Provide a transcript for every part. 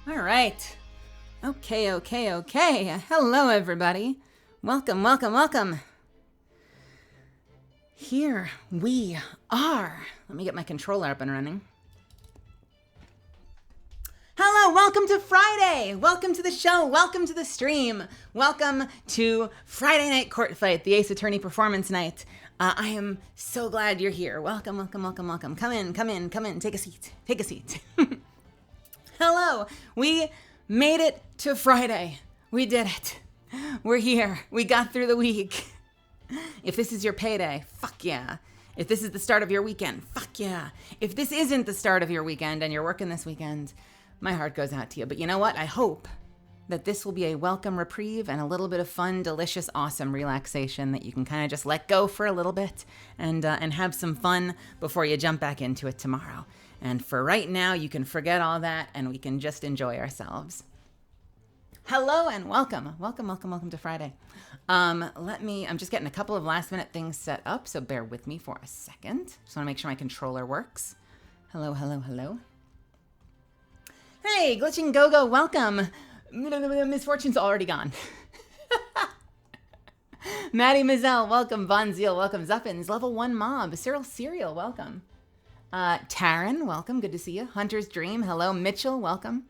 All right. Okay. Hello, everybody. Welcome. Here we are. Let me get my controller up and running. Hello, welcome to Friday. Welcome to the show. Welcome to the stream. Welcome to Friday Night Court Fight, the Ace Attorney Performance Night. I am so glad you're here. Welcome. Come in. Take a seat. Hello. We made it to Friday. We did it. We're here. We got through the week. If this is your payday, fuck yeah. If this is the start of your weekend, fuck yeah. If this isn't the start of your weekend and you're working this weekend, my heart goes out to you. But you know what? I hope that this will be a welcome reprieve and a little bit of fun, delicious, awesome relaxation that you can kind of just let go for a little bit and have some fun before you jump back into it tomorrow. And for right now, you can forget all that and we can just enjoy ourselves. Hello and welcome to Friday. I'm just getting a couple of last minute things set up, so bear with me for a second. Just want to make sure my controller works. Hello. Hey, Glitching Go-Go, welcome. Misfortune's already gone. Maddie Mizell, welcome. Von Zeal, welcome. Zuffins, Level 1 Mob. Cyril Serial, welcome. Taryn, welcome. Good to see you. Hunter's Dream, hello. Mitchell, welcome.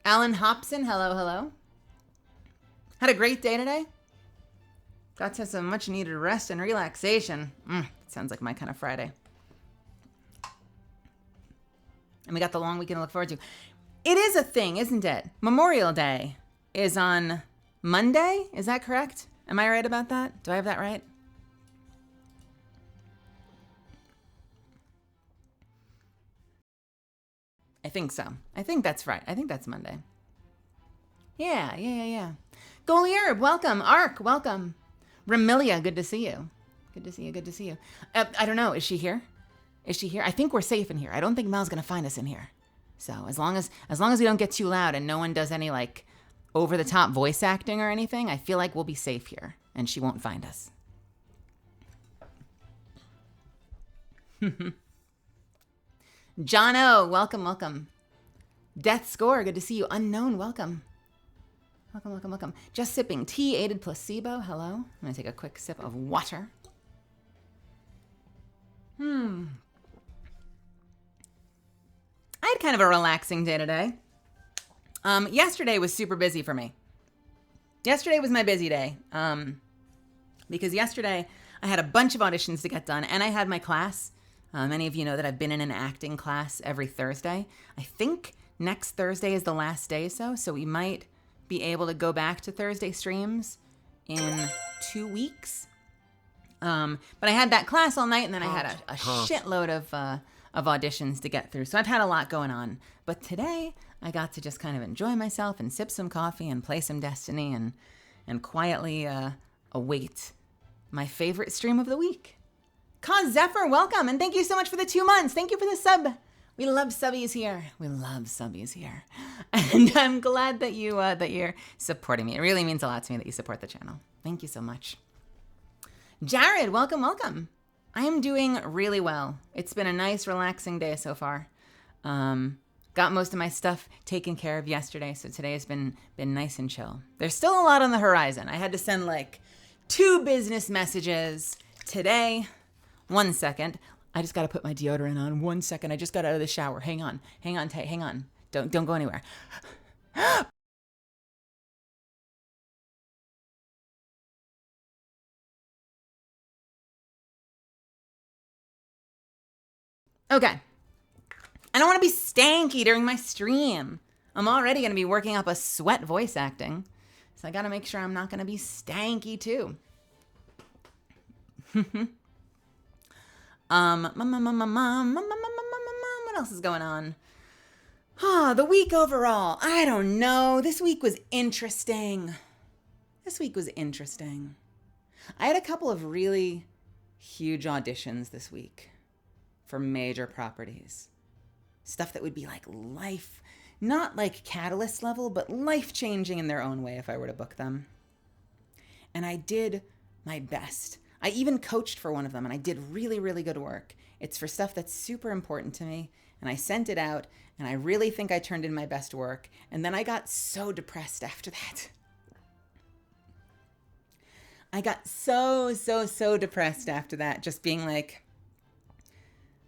Alan Hobson, hello. Had a great day today. Got to some much needed rest and relaxation. Sounds like my kind of Friday. And we got the long weekend to look forward to. It is a thing, isn't it? Memorial Day is on Monday. Is that correct? Am I right about that? Do I have that right? I think so. I think that's right. I think that's Monday. Yeah. Goalie Herb, welcome. Ark, welcome. Ramilia, good to see you. Good to see you. I don't know. Is she here? I think we're safe in here. I don't think Mel's gonna find us in here. So as long as we don't get too loud and no one does any like over the top voice acting or anything, I feel like we'll be safe here and she won't find us. John O, welcome. Death Score, good to see you. Unknown, welcome. Just sipping tea, aided placebo, hello. I'm gonna take a quick sip of water. I had kind of a relaxing day today. Yesterday was super busy for me. Yesterday was my busy day. Because yesterday I had a bunch of auditions to get done and I had my class. Many of you know that I've been in an acting class every Thursday. I think next Thursday is the last day, so we might be able to go back to Thursday streams in 2 weeks. But I had that class all night, and then I had a shitload of auditions to get through. So I've had a lot going on. But today, I got to just kind of enjoy myself and sip some coffee and play some Destiny and quietly await my favorite stream of the week. Cause Zephyr, welcome, and thank you so much for the 2 months. Thank you for the sub. We love subbies here. And I'm glad that you're supporting me. It really means a lot to me that you support the channel. Thank you so much. Jared, welcome. I am doing really well. It's been a nice, relaxing day so far. Got most of my stuff taken care of yesterday, so today has been nice and chill. There's still a lot on the horizon. I had to send like 2 business messages today. 1 second. I just got to put my deodorant on. 1 second. I just got out of the shower. Hang on. Don't go anywhere. Okay. I don't want to be stanky during my stream. I'm already going to be working up a sweat voice acting. So I got to make sure I'm not going to be stanky too. What else is going on? The week overall. I don't know. This week was interesting. I had a couple of really huge auditions this week for major properties. Stuff that would be like life, not like Catalyst level, but life-changing in their own way if I were to book them. And I did my best. I even coached for one of them, and I did really, really good work. It's for stuff that's super important to me, and I sent it out, and I really think I turned in my best work. And then I got so depressed after that. I got so depressed after that, just being like,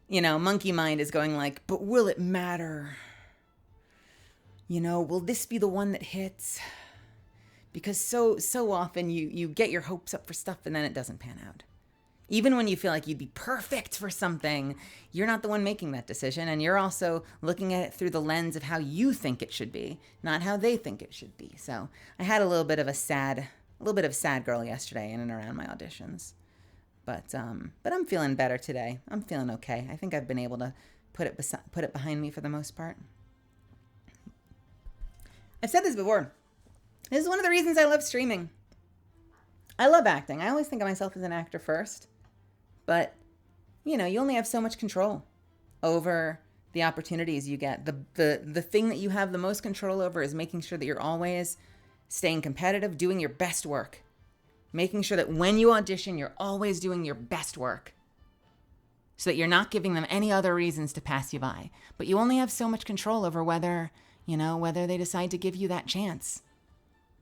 monkey mind is going like, but will it matter? Will this be the one that hits? Because so often you get your hopes up for stuff and then it doesn't pan out. Even when you feel like you'd be perfect for something, you're not the one making that decision, and you're also looking at it through the lens of how you think it should be, not how they think it should be. So I had a little bit of sad girl yesterday in and around my auditions. But I'm feeling better today. I'm feeling okay. I think I've been able to put it behind me for the most part. I've said this before. This is one of the reasons I love streaming. I love acting. I always think of myself as an actor first. But, you only have so much control over the opportunities you get. The thing that you have the most control over is making sure that you're always staying competitive, doing your best work. Making sure that when you audition, you're always doing your best work. So that you're not giving them any other reasons to pass you by. But you only have so much control over whether they decide to give you that chance.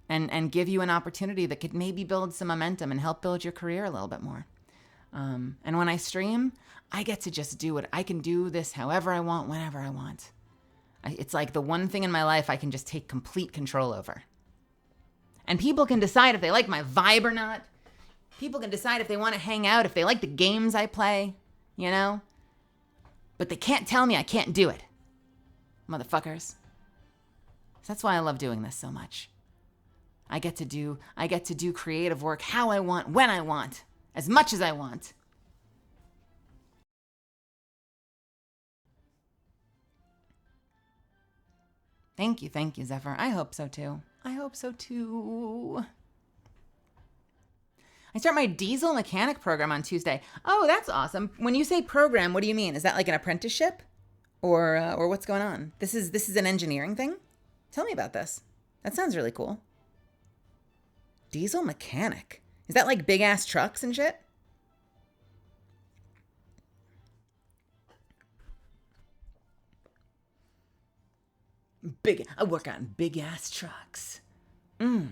And give you an opportunity that could maybe build some momentum and help build your career a little bit more. And when I stream, I get to just do it. I can do this however I want, whenever I want. It's like the one thing in my life I can just take complete control over. And people can decide if they like my vibe or not. People can decide if they want to hang out, if they like the games I play, But they can't tell me I can't do it. Motherfuckers. That's why I love doing this so much. I get to do creative work how I want, when I want, as much as I want. Thank you, Zephyr. I hope so too. I start my diesel mechanic program on Tuesday. Oh, that's awesome. When you say program, what do you mean? Is that like an apprenticeship? Or what's going on? This is an engineering thing? Tell me about this. That sounds really cool. Diesel mechanic. Is that like big ass trucks and shit? I work on big ass trucks. I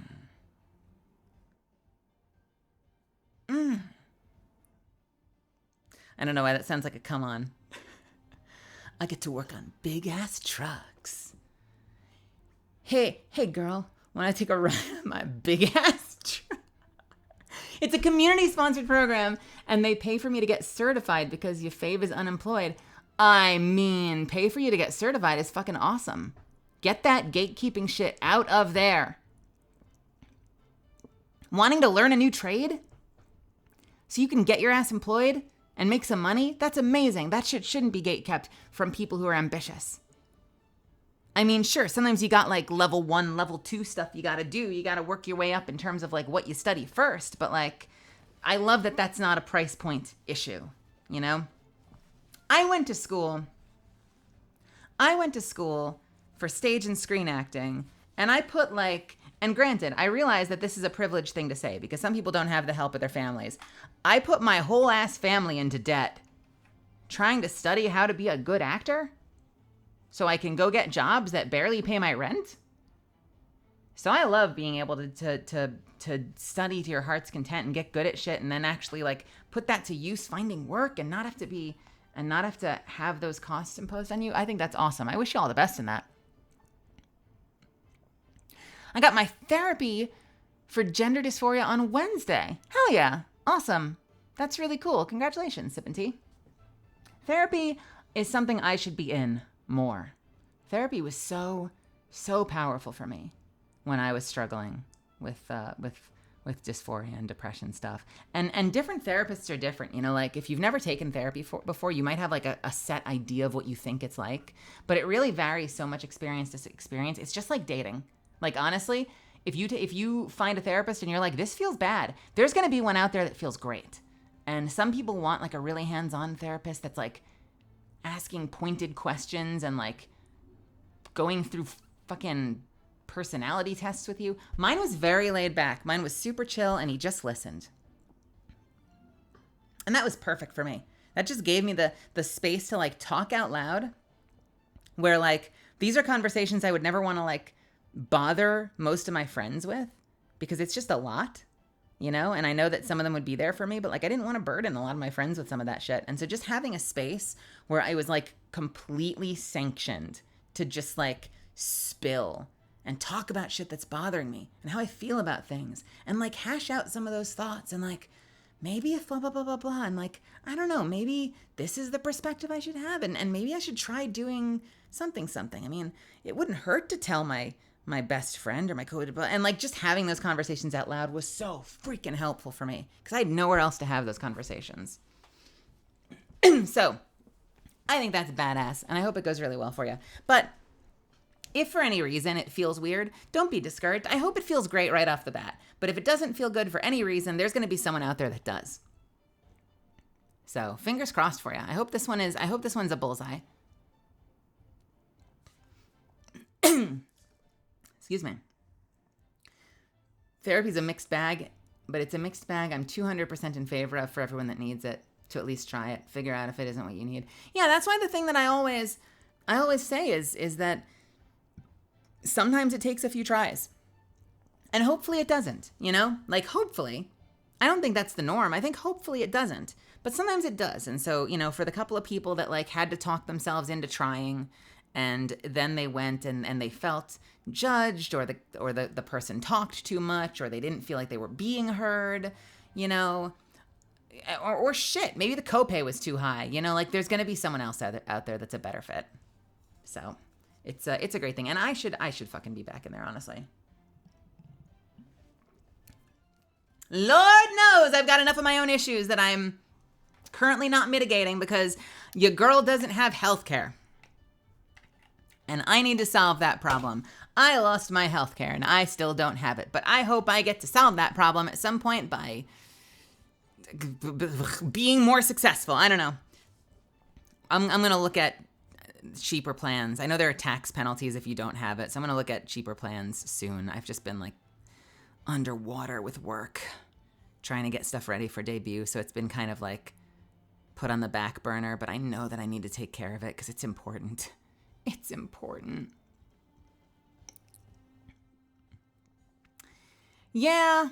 don't know why that sounds like a come on. I get to work on big ass trucks. Hey girl, wanna take a ride on my big ass truck? It's a community sponsored program and they pay for me to get certified because your fave is unemployed. I mean, pay for you to get certified is fucking awesome. Get that gatekeeping shit out of there. Wanting to learn a new trade so you can get your ass employed and make some money? That's amazing. That shit shouldn't be gatekept from people who are ambitious. I mean, sure, sometimes you got like level 1, level 2 stuff you got to do. You got to work your way up in terms of like what you study first. But like, I love that that's not a price point issue, I went to school for stage and screen acting, and I put and granted, I realize that this is a privileged thing to say because some people don't have the help of their families. I put my whole ass family into debt trying to study how to be a good actor so I can go get jobs that barely pay my rent. So I love being able to study to your heart's content and get good at shit and then actually put that to use finding work and not have to have those costs imposed on you. I think that's awesome. I wish you all the best in that. I got my therapy for gender dysphoria on Wednesday. Hell yeah. Awesome. That's really cool. Congratulations, Sip and Tea. Therapy is something I should be in more. Therapy was so powerful for me when I was struggling with dysphoria and depression stuff. And different therapists are different. If you've never taken therapy before, you might have a set idea of what you think it's like. But it really varies so much experience to experience. It's just like dating. Honestly, if you find a therapist and you're like, this feels bad, there's going to be one out there that feels great. And some people want a really hands-on therapist that's asking pointed questions and going through fucking personality tests with you. Mine was very laid back. Mine was super chill and he just listened. And that was perfect for me. That just gave me the space to talk out loud where like these are conversations I would never want to like bother most of my friends with because it's just a lot, you know? And I know that some of them would be there for me, but like I didn't want to burden a lot of my friends with some of that shit. And so just having a space where I was like completely sanctioned to just like spill and talk about shit that's bothering me and how I feel about things and like hash out some of those thoughts and like maybe if blah, blah, blah, blah, blah. And like, I don't know, maybe this is the perspective I should have. And maybe I should try doing something. I mean, it wouldn't hurt to tell my best friend or my co and like just having those conversations out loud was so freaking helpful for me because I had nowhere else to have those conversations. So I think that's badass and I hope it goes really well for you. But if for any reason it feels weird, don't be discouraged. I hope it feels great right off the bat. But if it doesn't feel good for any reason, there's going to be someone out there that does. So fingers crossed for you. I hope this one's a bullseye. Excuse me. Therapy's a mixed bag, but it's a mixed bag I'm 200% in favor of for everyone that needs it to at least try it, figure out if it isn't what you need. Yeah, that's why the thing that I always say is that sometimes it takes a few tries. And hopefully it doesn't, you know? Like hopefully. I don't think that's the norm. I think hopefully it doesn't. But sometimes it does. And so, you know, for the couple of people that like had to talk themselves into trying and then they went and they felt judged or the person talked too much or they didn't feel like they were being heard, you know, or shit, maybe the copay was too high, you know, like there's going to be someone else out there that's a better fit. So it's a great thing. And I should fucking be back in there, honestly. Lord knows I've got enough of my own issues that I'm currently not mitigating because your girl doesn't have health care. And I need to solve that problem. I lost my health care and I still don't have it. But I hope I get to solve that problem at some point by being more successful. I don't know. I'm going to look at cheaper plans. I know there are tax penalties if you don't have it. So I'm going to look at cheaper plans soon. I've just been like underwater with work, trying to get stuff ready for debut. So it's been kind of like put on the back burner, but I know that I need to take care of it because it's important. It's important. Yeah.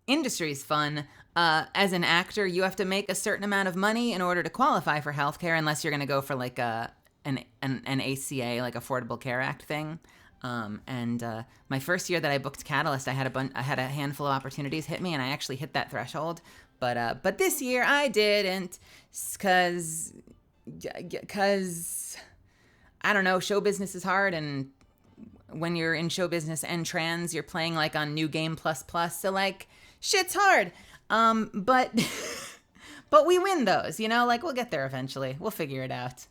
Industry's fun. As an actor, you have to make a certain amount of money in order to qualify for healthcare, unless you're going to go for like an ACA, like Affordable Care Act thing. My first year that I booked Catalyst, I had a handful of opportunities hit me, and I actually hit that threshold. But this year I didn't, cause I don't know, show business is hard, and when you're in show business and trans, you're playing like on New Game Plus, so like shit's hard. But we win those, you know, like we'll get there eventually. We'll figure it out.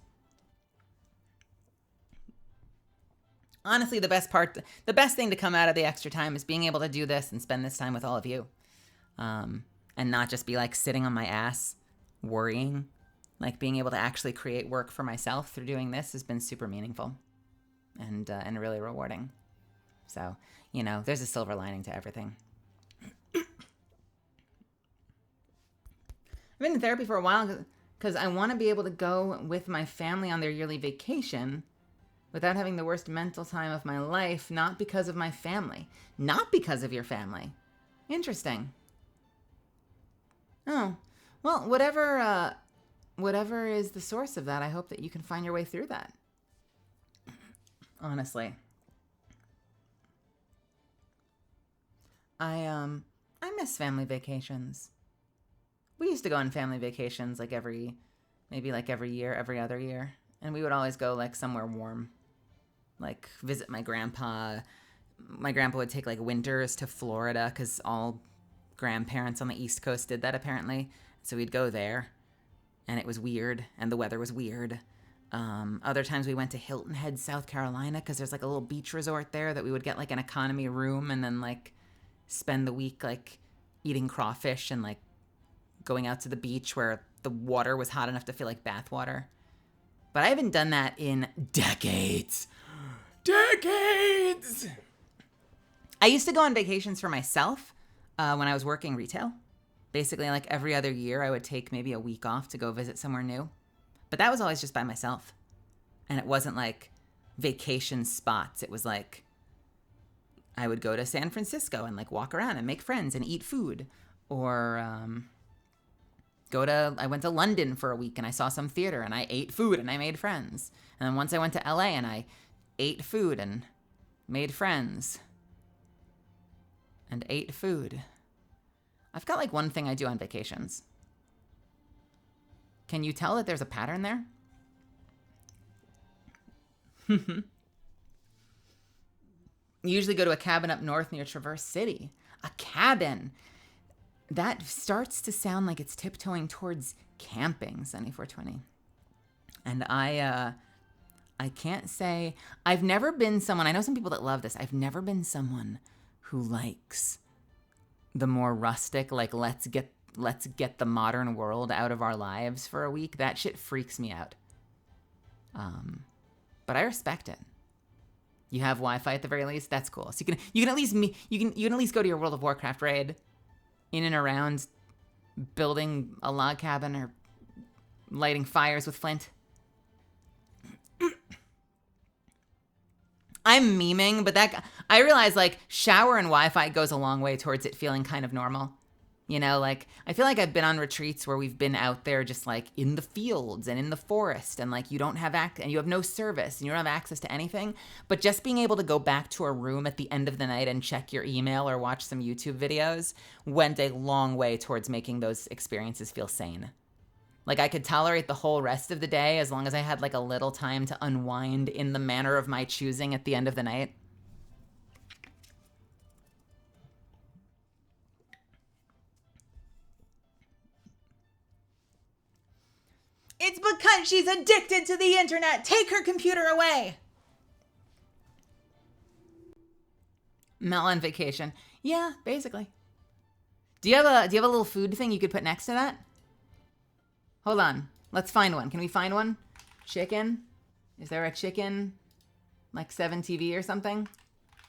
Honestly, the best thing to come out of the extra time is being able to do this and spend this time with all of you. And not just be like sitting on my ass worrying. Like being able to actually create work for myself through doing this has been super meaningful and really rewarding. So, you know, there's a silver lining to everything. I've been in therapy for a while because I want to be able to go with my family on their yearly vacation without having the worst mental time of my life, not because of my family. Not because of your family. Interesting. Oh, well, whatever is the source of that, I hope that you can find your way through that. Honestly. I miss family vacations. We used to go on family vacations like every year, every other year. And we would always go like somewhere warm. Like visit my grandpa. My grandpa would take like winters to Florida because all grandparents on the East Coast did that apparently. So we'd go there. And it was weird, and the weather was weird. Other times we went to Hilton Head, South Carolina, because there's like a little beach resort there that we would get like an economy room and then like spend the week like eating crawfish and like going out to the beach where the water was hot enough to feel like bath water. But I haven't done that in decades. Decades! I used to go on vacations for myself when I was working retail. Basically, like every other year, I would take maybe a week off to go visit somewhere new. But that was always just by myself. And it wasn't like vacation spots. It was like I would go to San Francisco and like walk around and make friends and eat food. Or I went to London for a week and I saw some theater and I ate food and I made friends. And then once I went to LA and I ate food and made friends and ate food. I've got like one thing I do on vacations. Can you tell that there's a pattern there? You usually go to a cabin up north near Traverse City. A cabin. That starts to sound like it's tiptoeing towards camping, Sunny 420. And I can't say, I've never been someone, I know some people that love this. I've never been someone who likes the more rustic, like let's get the modern world out of our lives for a week. That shit freaks me out. But I respect it. You have Wi-Fi at the very least. That's cool. So you can at least go to your World of Warcraft raid in and around building a log cabin or lighting fires with flint. I'm memeing, but I realize like shower and Wi-Fi goes a long way towards it feeling kind of normal. You know, like I feel like I've been on retreats where we've been out there just like in the fields and in the forest and like you don't have and you have no service and you don't have access to anything. But just being able to go back to a room at the end of the night and check your email or watch some YouTube videos went a long way towards making those experiences feel sane. Like I could tolerate the whole rest of the day as long as I had like a little time to unwind in the manner of my choosing at the end of the night. It's because she's addicted to the internet. Take her computer away. Mel on vacation. Yeah, basically. Do you have a little food thing you could put next to that? Hold on. Let's find one. Can we find one? Chicken? Is there a chicken? Like 7TV or something?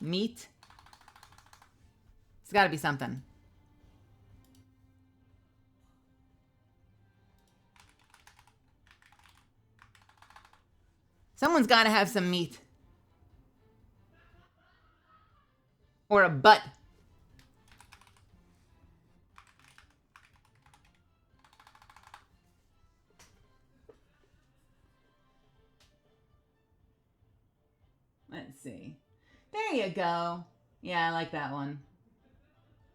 Meat? It's got to be something. Someone's got to have some meat. Or a butt. Let's see. There you go. Yeah, I like that one.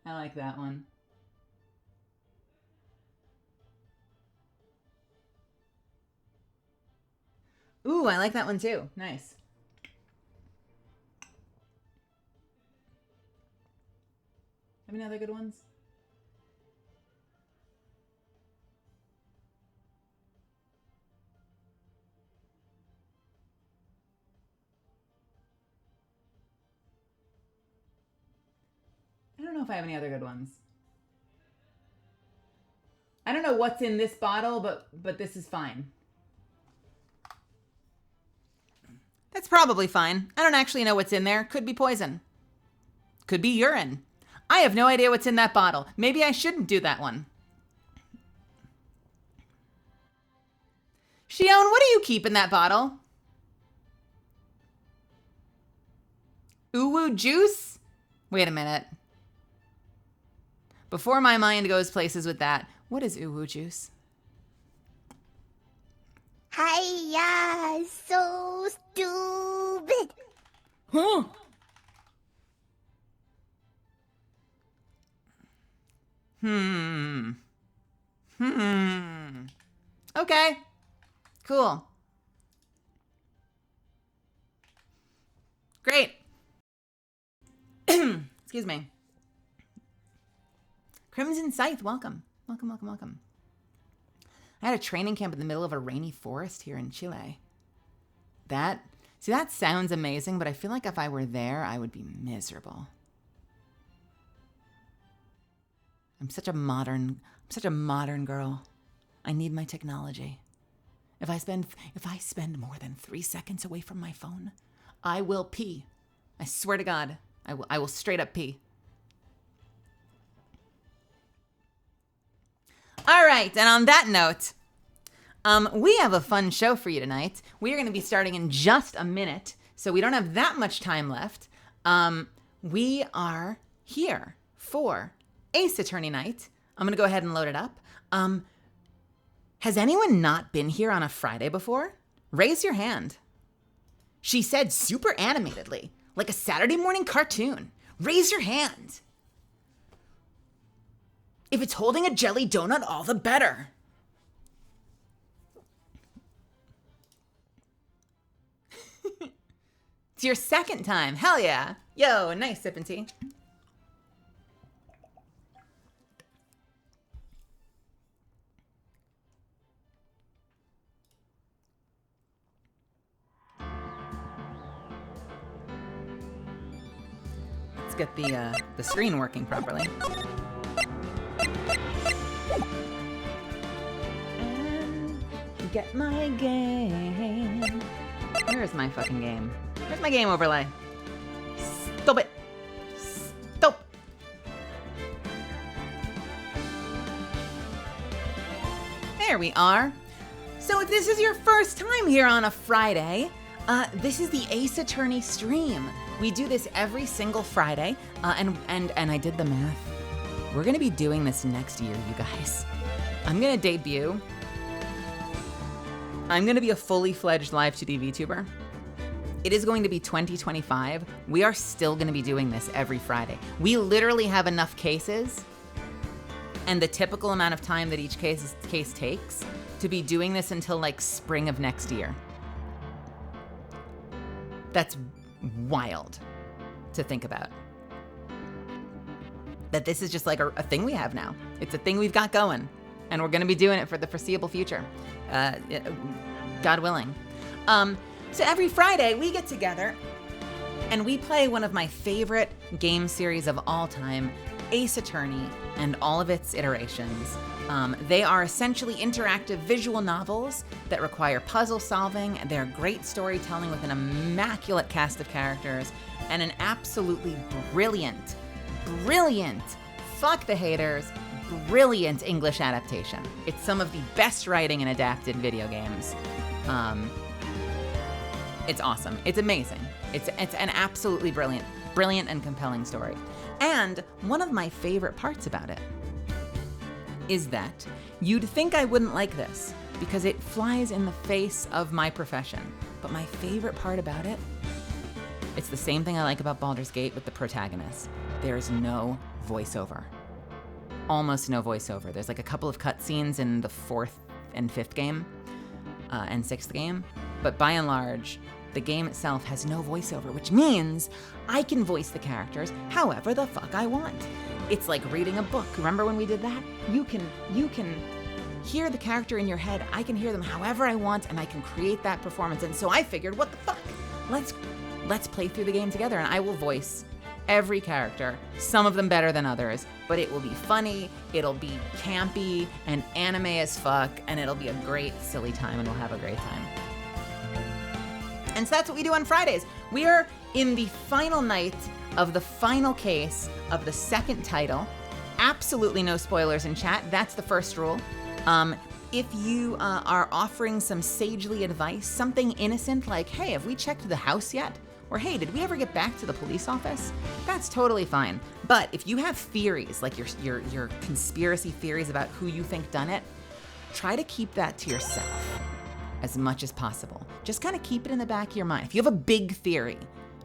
I like that one. Ooh, I like that one too. Nice. Have any other good ones? I don't know if I have any other good ones. I don't know what's in this bottle, but this is fine. That's probably fine. I don't actually know what's in there. Could be poison. Could be urine. I have no idea what's in that bottle. Maybe I shouldn't do that one. Shion, what do you keep in that bottle? Uwu juice? Wait a minute. Before my mind goes places with that, what is uwu juice? Hiya, so stupid. Huh? Okay. Cool. Great. Excuse me. Crimson Scythe, welcome. Welcome, welcome, welcome. I had a training camp in the middle of a rainy forest here in Chile. That sounds amazing, but I feel like if I were there, I would be miserable. I'm such a modern girl. I need my technology. If I spend more than 3 seconds away from my phone, I will pee. I swear to God, I will straight up pee. All right, and on that note, We have a fun show for you tonight. We are going to be starting in just a minute, so we don't have that much time left. We are here for Ace Attorney Night. I'm going to go ahead and load it up. Has anyone not been here on a Friday before? Raise your hand. She said super animatedly, like a Saturday morning cartoon. Raise your hand. If it's holding a jelly donut, all the better. It's your second time. Hell yeah. Yo, nice sipping tea. Let's get the screen working properly. And get my game. Where's my fucking game? Where's my game overlay? Stop it. Stop. There we are. So if this is your first time here on a Friday, this is the Ace Attorney stream. We do this every single Friday, and I did the math. We're gonna be doing this next year, you guys. I'm gonna debut. I'm gonna be a fully fledged live 2D VTuber. It is going to be 2025. We are still gonna be doing this every Friday. We literally have enough cases and the typical amount of time that each case takes to be doing this until like spring of next year. That's wild to think about. That this is just like a thing we have now. It's a thing we've got going, and we're gonna be doing it for the foreseeable future, God willing. So every Friday we get together and we play one of my favorite game series of all time, Ace Attorney and all of its iterations. They are essentially interactive visual novels that require puzzle solving. They're great storytelling with an immaculate cast of characters and an absolutely brilliant, fuck the haters, brilliant English adaptation. It's some of the best writing in adapted video games. It's awesome. It's amazing. It's an absolutely brilliant and compelling story. And one of my favorite parts about it is that you'd think I wouldn't like this because it flies in the face of my profession. But my favorite part about it, it's the same thing I like about Baldur's Gate with the protagonist. There is no voiceover. Almost no voiceover. There's like a couple of cutscenes in the 4th and 5th game and 6th game. But by and large, the game itself has no voiceover, which means I can voice the characters however the fuck I want. It's like reading a book. Remember when we did that? You can hear the character in your head. I can hear them however I want, and I can create that performance. And so I figured, what the fuck? Let's play through the game together, and I will voice every character, some of them better than others, but it will be funny, it'll be campy and anime as fuck, and it'll be a great silly time, and we'll have a great time. And so that's what we do on Fridays. We are in the final night of the final case of the second title. Absolutely no spoilers in chat. That's the first rule. If you are offering some sagely advice, something innocent like, hey, have we checked the house yet? Or hey, did we ever get back to the police office? That's totally fine. But if you have theories, like your conspiracy theories about who you think done it, try to keep that to yourself as much as possible. Just kind of keep it in the back of your mind. If you have a big theory,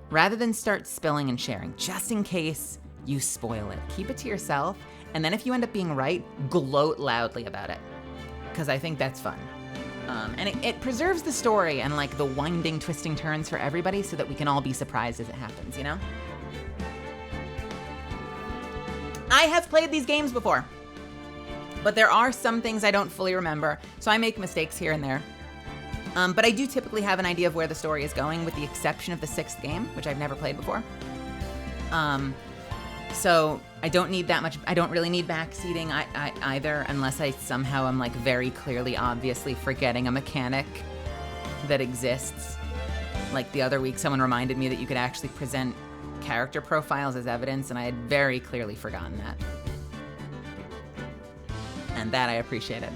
rather than start spilling and sharing, just in case you spoil it, keep it to yourself. And then if you end up being right, gloat loudly about it. Because I think that's fun. And it preserves the story and like the winding, twisting turns for everybody so that we can all be surprised as it happens, you know? I have played these games before, but there are some things I don't fully remember, so I make mistakes here and there. But I do typically have an idea of where the story is going, with the exception of the 6th game, which I've never played before. So I don't need that much. I don't really need backseating either, unless I somehow am like very clearly, obviously forgetting a mechanic that exists. Like the other week, someone reminded me that you could actually present character profiles as evidence, and I had very clearly forgotten that. And that I appreciated.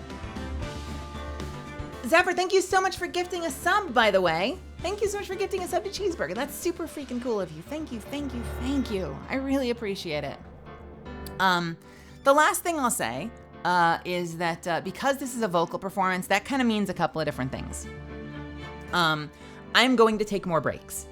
Zephyr, thank you so much for gifting a sub, by the way. Thank you so much for gifting a sub to Cheeseburger. That's super freaking cool of you. Thank you, thank you, thank you. I really appreciate it. The last thing I'll say is that because this is a vocal performance, that kind of means a couple of different things. I'm going to take more breaks.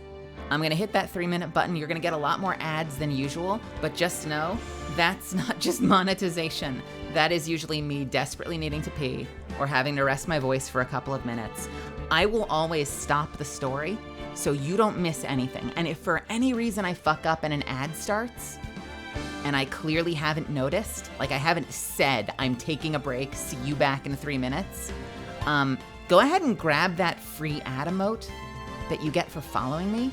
I'm going to hit that 3-minute button. You're going to get a lot more ads than usual, but just know that's not just monetization. That is usually me desperately needing to pee or having to rest my voice for a couple of minutes. I will always stop the story so you don't miss anything. And if for any reason I fuck up and an ad starts and I clearly haven't noticed, like I haven't said I'm taking a break, see you back in 3 minutes, go ahead and grab that free ad emote that you get for following me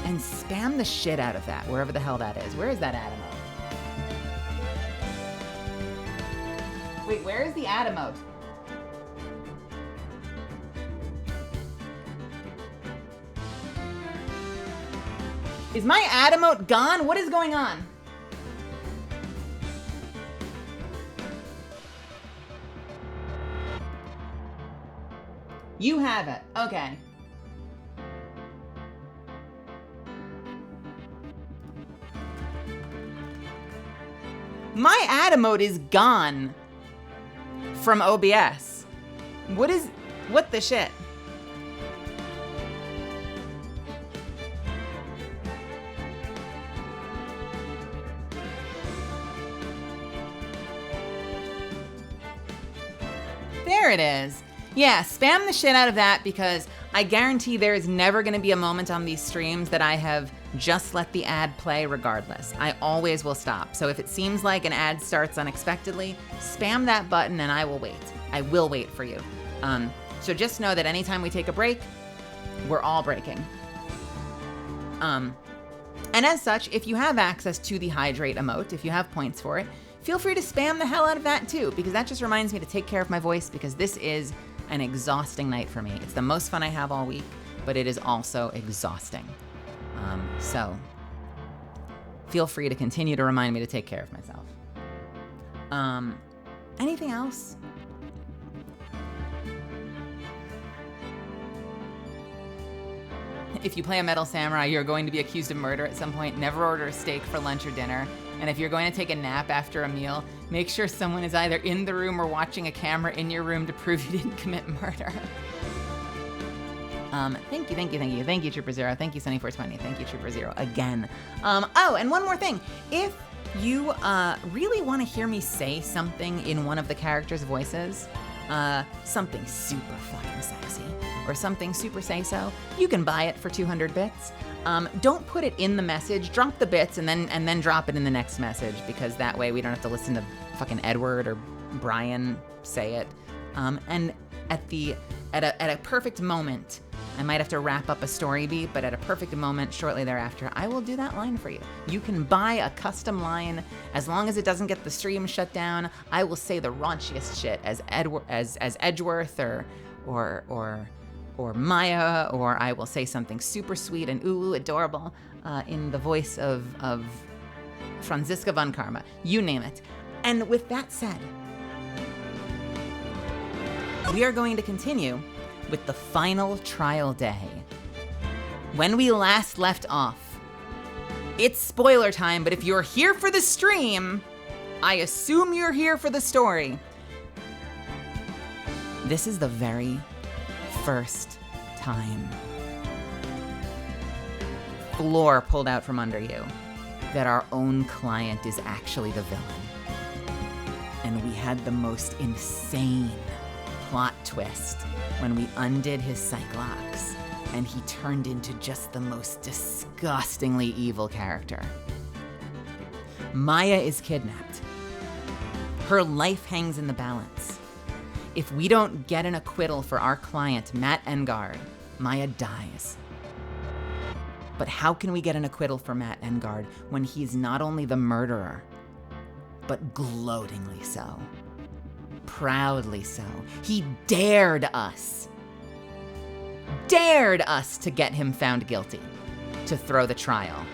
and spam the shit out of that, wherever the hell that is. Where is that ad emote? Wait, where is the ad emote? Is my ad emote gone? What is going on? You have it. Okay. My ad emote is gone from OBS. What the shit? There it is. Yeah, spam the shit out of that because I guarantee there is never going to be a moment on these streams that I have just let the ad play regardless. I always will stop. So if it seems like an ad starts unexpectedly, spam that button and I will wait. I will wait for you. So just know that anytime we take a break, we're all breaking. And as such, if you have access to the hydrate emote, if you have points for it, feel free to spam the hell out of that too, because that just reminds me to take care of my voice because this is an exhausting night for me. It's the most fun I have all week, but it is also exhausting. So feel free to continue to remind me to take care of myself. Anything else? If you play a Metal Samurai, you're going to be accused of murder at some point. Never order a steak for lunch or dinner. And if you're going to take a nap after a meal, make sure someone is either in the room or watching a camera in your room to prove you didn't commit murder. Thank you. Thank you, Trooper Zero. Thank you, Sunny420. Thank you, Trooper Zero, again. Oh, and one more thing. If you really want to hear me say something in one of the characters' voices, something super fucking sexy, or something super say-so, you can buy it for 200 bits. Don't put it in the message. Drop the bits and then drop it in the next message, because that way we don't have to listen to fucking Edward or Brian say it. And at a perfect moment, I might have to wrap up a story beat, but at a perfect moment shortly thereafter, I will do that line for you. You can buy a custom line as long as it doesn't get the stream shut down. I will say the raunchiest shit as Edgeworth or Maya, or I will say something super sweet and ooh adorable in the voice of Franziska von Karma. You name it. And with that said, we are going to continue with the final trial day. When we last left off, it's spoiler time, but if you're here for the stream, I assume you're here for the story. This is the very first time floor pulled out from under you that our own client is actually the villain. And we had the most insane plot twist when we undid his Cyclops and he turned into just the most disgustingly evil character. Maya is kidnapped. Her life hangs in the balance. If we don't get an acquittal for our client, Matt Engard, Maya dies. But how can we get an acquittal for Matt Engard when he's not only the murderer, but gloatingly so? Proudly so. He dared us to get him found guilty, to throw the trial,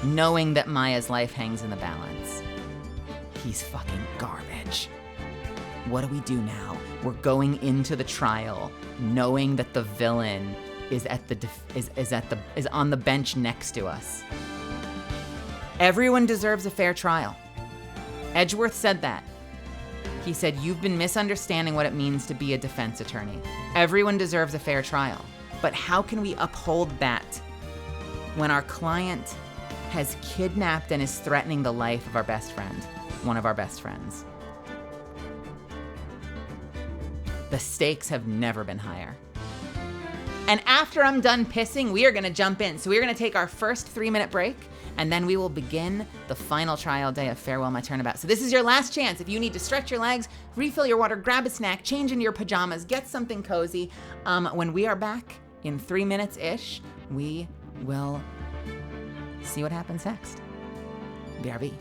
knowing that Maya's life hangs in the balance. He's fucking garbage. What do we do now? We're going into the trial knowing that the villain is on the bench next to us. Everyone deserves a fair trial. Edgeworth said that. He said, "You've been misunderstanding what it means to be a defense attorney. Everyone deserves a fair trial." But how can we uphold that when our client has kidnapped and is threatening the life of our best friend, one of our best friends? The stakes have never been higher. And after I'm done pissing, we are going to jump in. So we're going to take our first 3-minute break, and then we will begin the final trial day of Farewell My Turnabout. So this is your last chance. If you need to stretch your legs, refill your water, grab a snack, change into your pajamas, get something cozy. When we are back in 3 minutes-ish, we will see what happens next. BRB.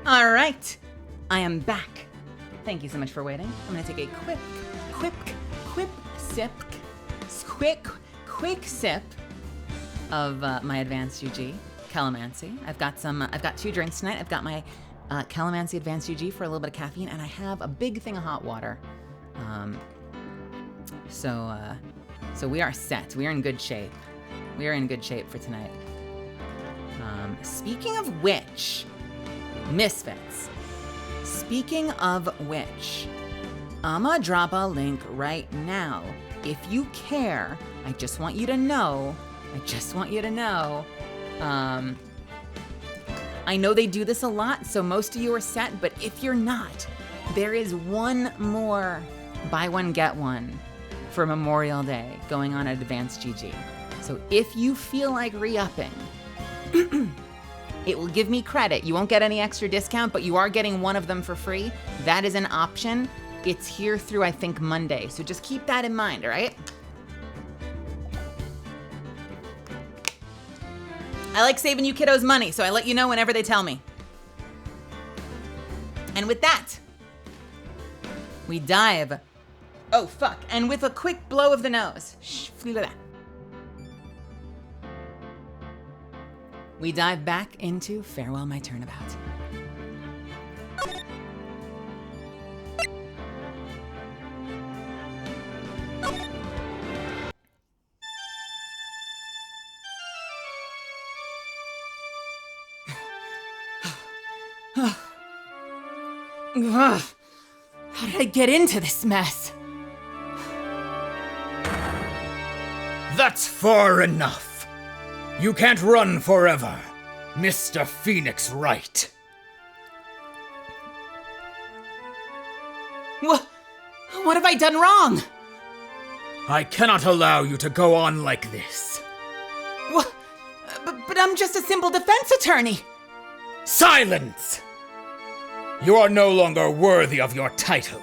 All right, I am back. Thank you so much for waiting. I'm gonna take a quick sip of my advanced UG calamansi. I've got 2 drinks tonight. I've got my calamansi advanced UG for a little bit of caffeine, and I have a big thing of hot water. So we are set. We are in good shape. We are in good shape for tonight. Speaking of which, Misfits. Speaking of which, I'ma drop a link right now. If you care, I just want you to know. I know they do this a lot, so most of you are set, but if you're not, there is one more buy one, get one for Memorial Day going on at Advanced GG. So if you feel like re-upping, it will give me credit. You won't get any extra discount, but you are getting one of them for free. That is an option. It's here through, I think, Monday. So just keep that in mind, all right? I like saving you kiddos money, so I let you know whenever they tell me. And with that, we dive. Oh, fuck. And with a quick blow of the nose. Shh, we dive back into Farewell My Turnabout. How did I get into this mess? That's far enough. You can't run forever, Mr. Phoenix Wright. What have I done wrong? I cannot allow you to go on like this. What? But I'm just a simple defense attorney. Silence! You are no longer worthy of your title.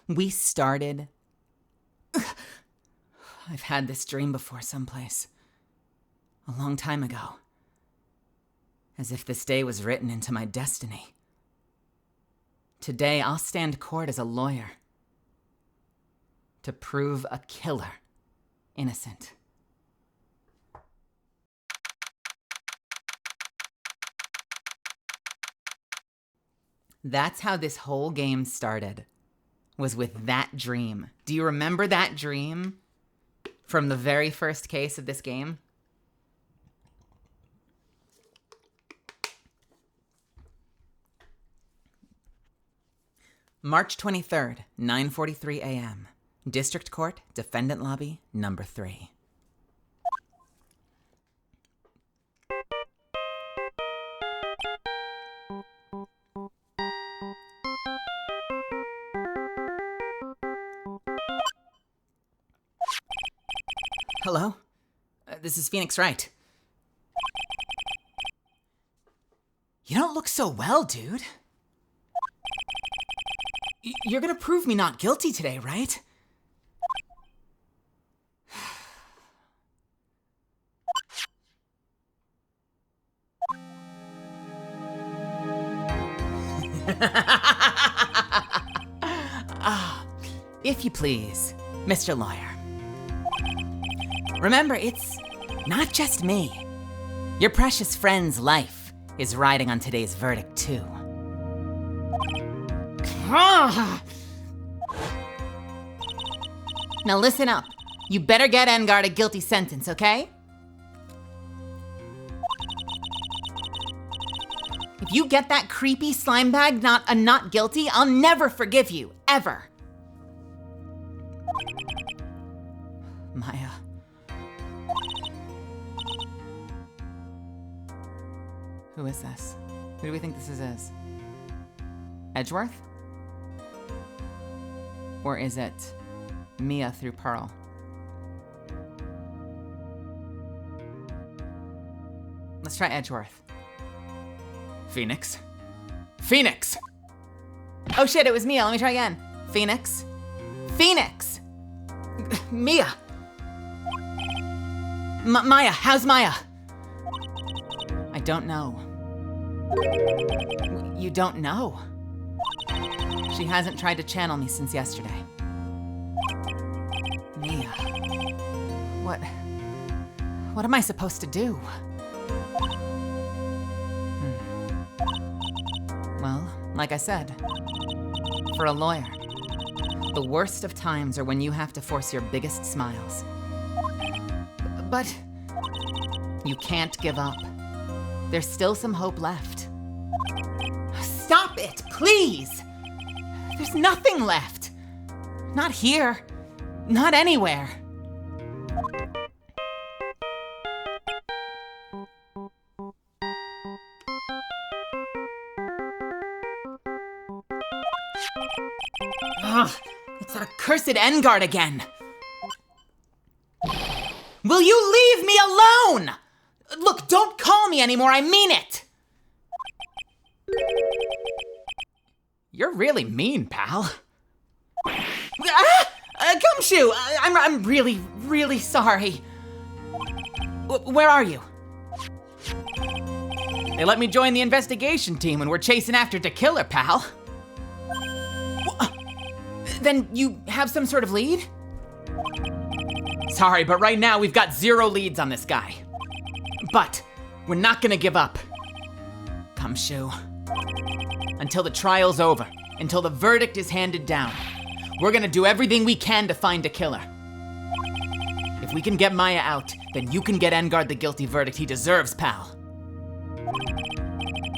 We started... I've had this dream before someplace. A long time ago. As if this day was written into my destiny. Today, I'll stand court as a lawyer. To prove a killer innocent. That's how this whole game started. Was with that dream. Do you remember that dream from the very first case of this game? March 23rd, 9:43 a.m. District Court, Defendant Lobby, number 3. Hello? This is Phoenix Wright. You don't look so well, dude. You're gonna prove me not guilty today, right? If you please, Mr. Lawyer. Remember, it's not just me. Your precious friend's life is riding on today's verdict, too. Now listen up. You better get Engard a guilty sentence, okay? If you get that creepy slime bag not guilty, I'll never forgive you, ever. Maya. Who is this? Who do we think this is? Edgeworth? Or is it Mia through Pearl? Let's try Edgeworth. Phoenix? Phoenix! Oh shit, it was Mia. Let me try again. Phoenix? Phoenix! Mia! Maya, how's Maya? I don't know. You don't know? She hasn't tried to channel me since yesterday. Mia. What am I supposed to do? Well, like I said, for a lawyer, the worst of times are when you have to force your biggest smiles. But you can't give up. There's still some hope left. Stop it, please! There's nothing left. Not here. Not anywhere. Ugh, it's that accursed Engard again. Will you leave me alone? Look, don't call me anymore, I mean it. You're really mean, pal. Gumshoe, I'm really, really sorry. Where are you? They let me join the investigation team when we're chasing after the killer, pal. Then you have some sort of lead? Sorry, but right now we've got 0 leads on this guy. But we're not gonna give up. Gumshoe. Until the trial's over, until the verdict is handed down, we're gonna do everything we can to find a killer. If we can get Maya out, then you can get Engard the guilty verdict he deserves, pal.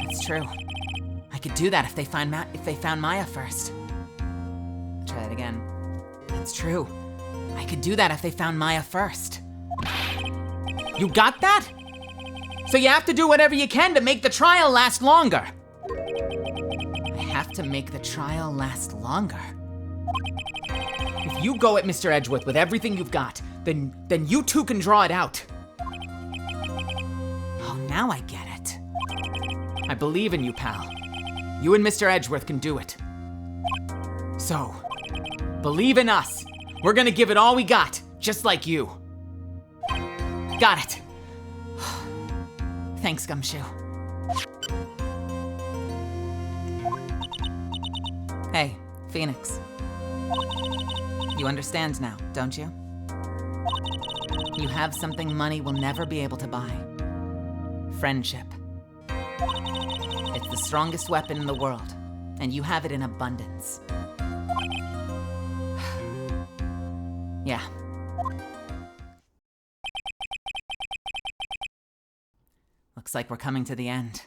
That's true. I could do that if they found Maya first. Try it again. That's true. I could do that if they found Maya first. You got that? So you have to do whatever you can to make the trial last longer. I have to make the trial last longer. If you go at Mr. Edgeworth with everything you've got, then you too can draw it out. Oh, now I get it. I believe in you, pal. You and Mr. Edgeworth can do it. So, believe in us. We're gonna give it all we got, just like you. Got it. Thanks, Gumshoe. Hey, Phoenix. You understand now, don't you? You have something money will never be able to buy. Friendship. It's the strongest weapon in the world, and you have it in abundance. Yeah. Looks like we're coming to the end.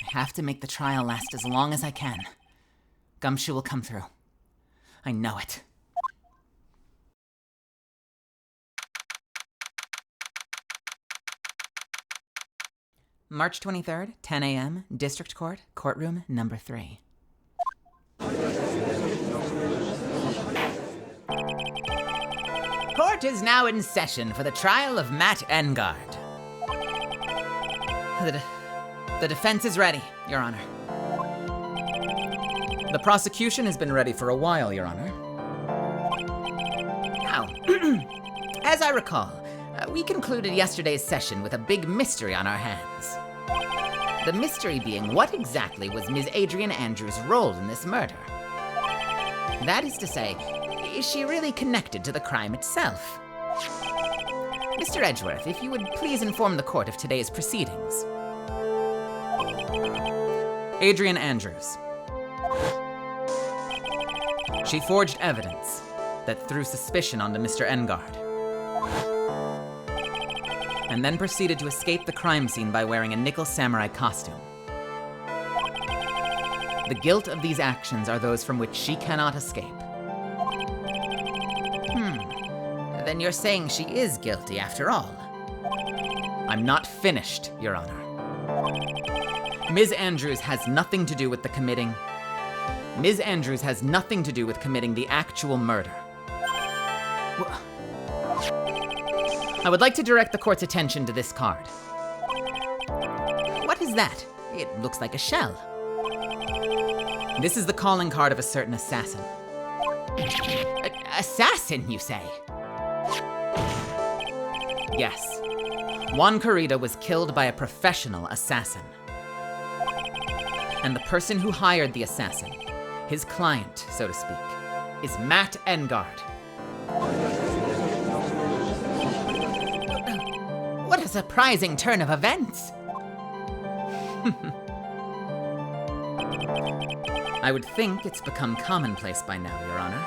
I have to make the trial last as long as I can. Gumshoe will come through. I know it. March 23rd, 10 a.m., District Court, Courtroom Number 3. Court is now in session for the trial of Matt Engard. The defense is ready, Your Honor. The prosecution has been ready for a while, Your Honor. Now, as I recall, we concluded yesterday's session with a big mystery on our hands. The mystery being, what exactly was Ms. Adrian Andrews' role in this murder? That is to say, is she really connected to the crime itself? Mr. Edgeworth, if you would please inform the court of today's proceedings. Adrian Andrews. She forged evidence that threw suspicion onto Mr. Engard, and then proceeded to escape the crime scene by wearing a nickel samurai costume. The guilt of these actions are those from which she cannot escape. Then you're saying she is guilty after all. I'm not finished, Your Honor. Ms. Andrews has nothing to do with the committing. Ms. Andrews has nothing to do with committing the actual murder. I would like to direct the court's attention to this card. What is that? It looks like a shell. This is the calling card of a certain assassin. Assassin, you say? Yes. Juan Corrida was killed by a professional assassin. And the person who hired the assassin, his client, so to speak, is Matt Engard. What a surprising turn of events! I would think it's become commonplace by now, Your Honor.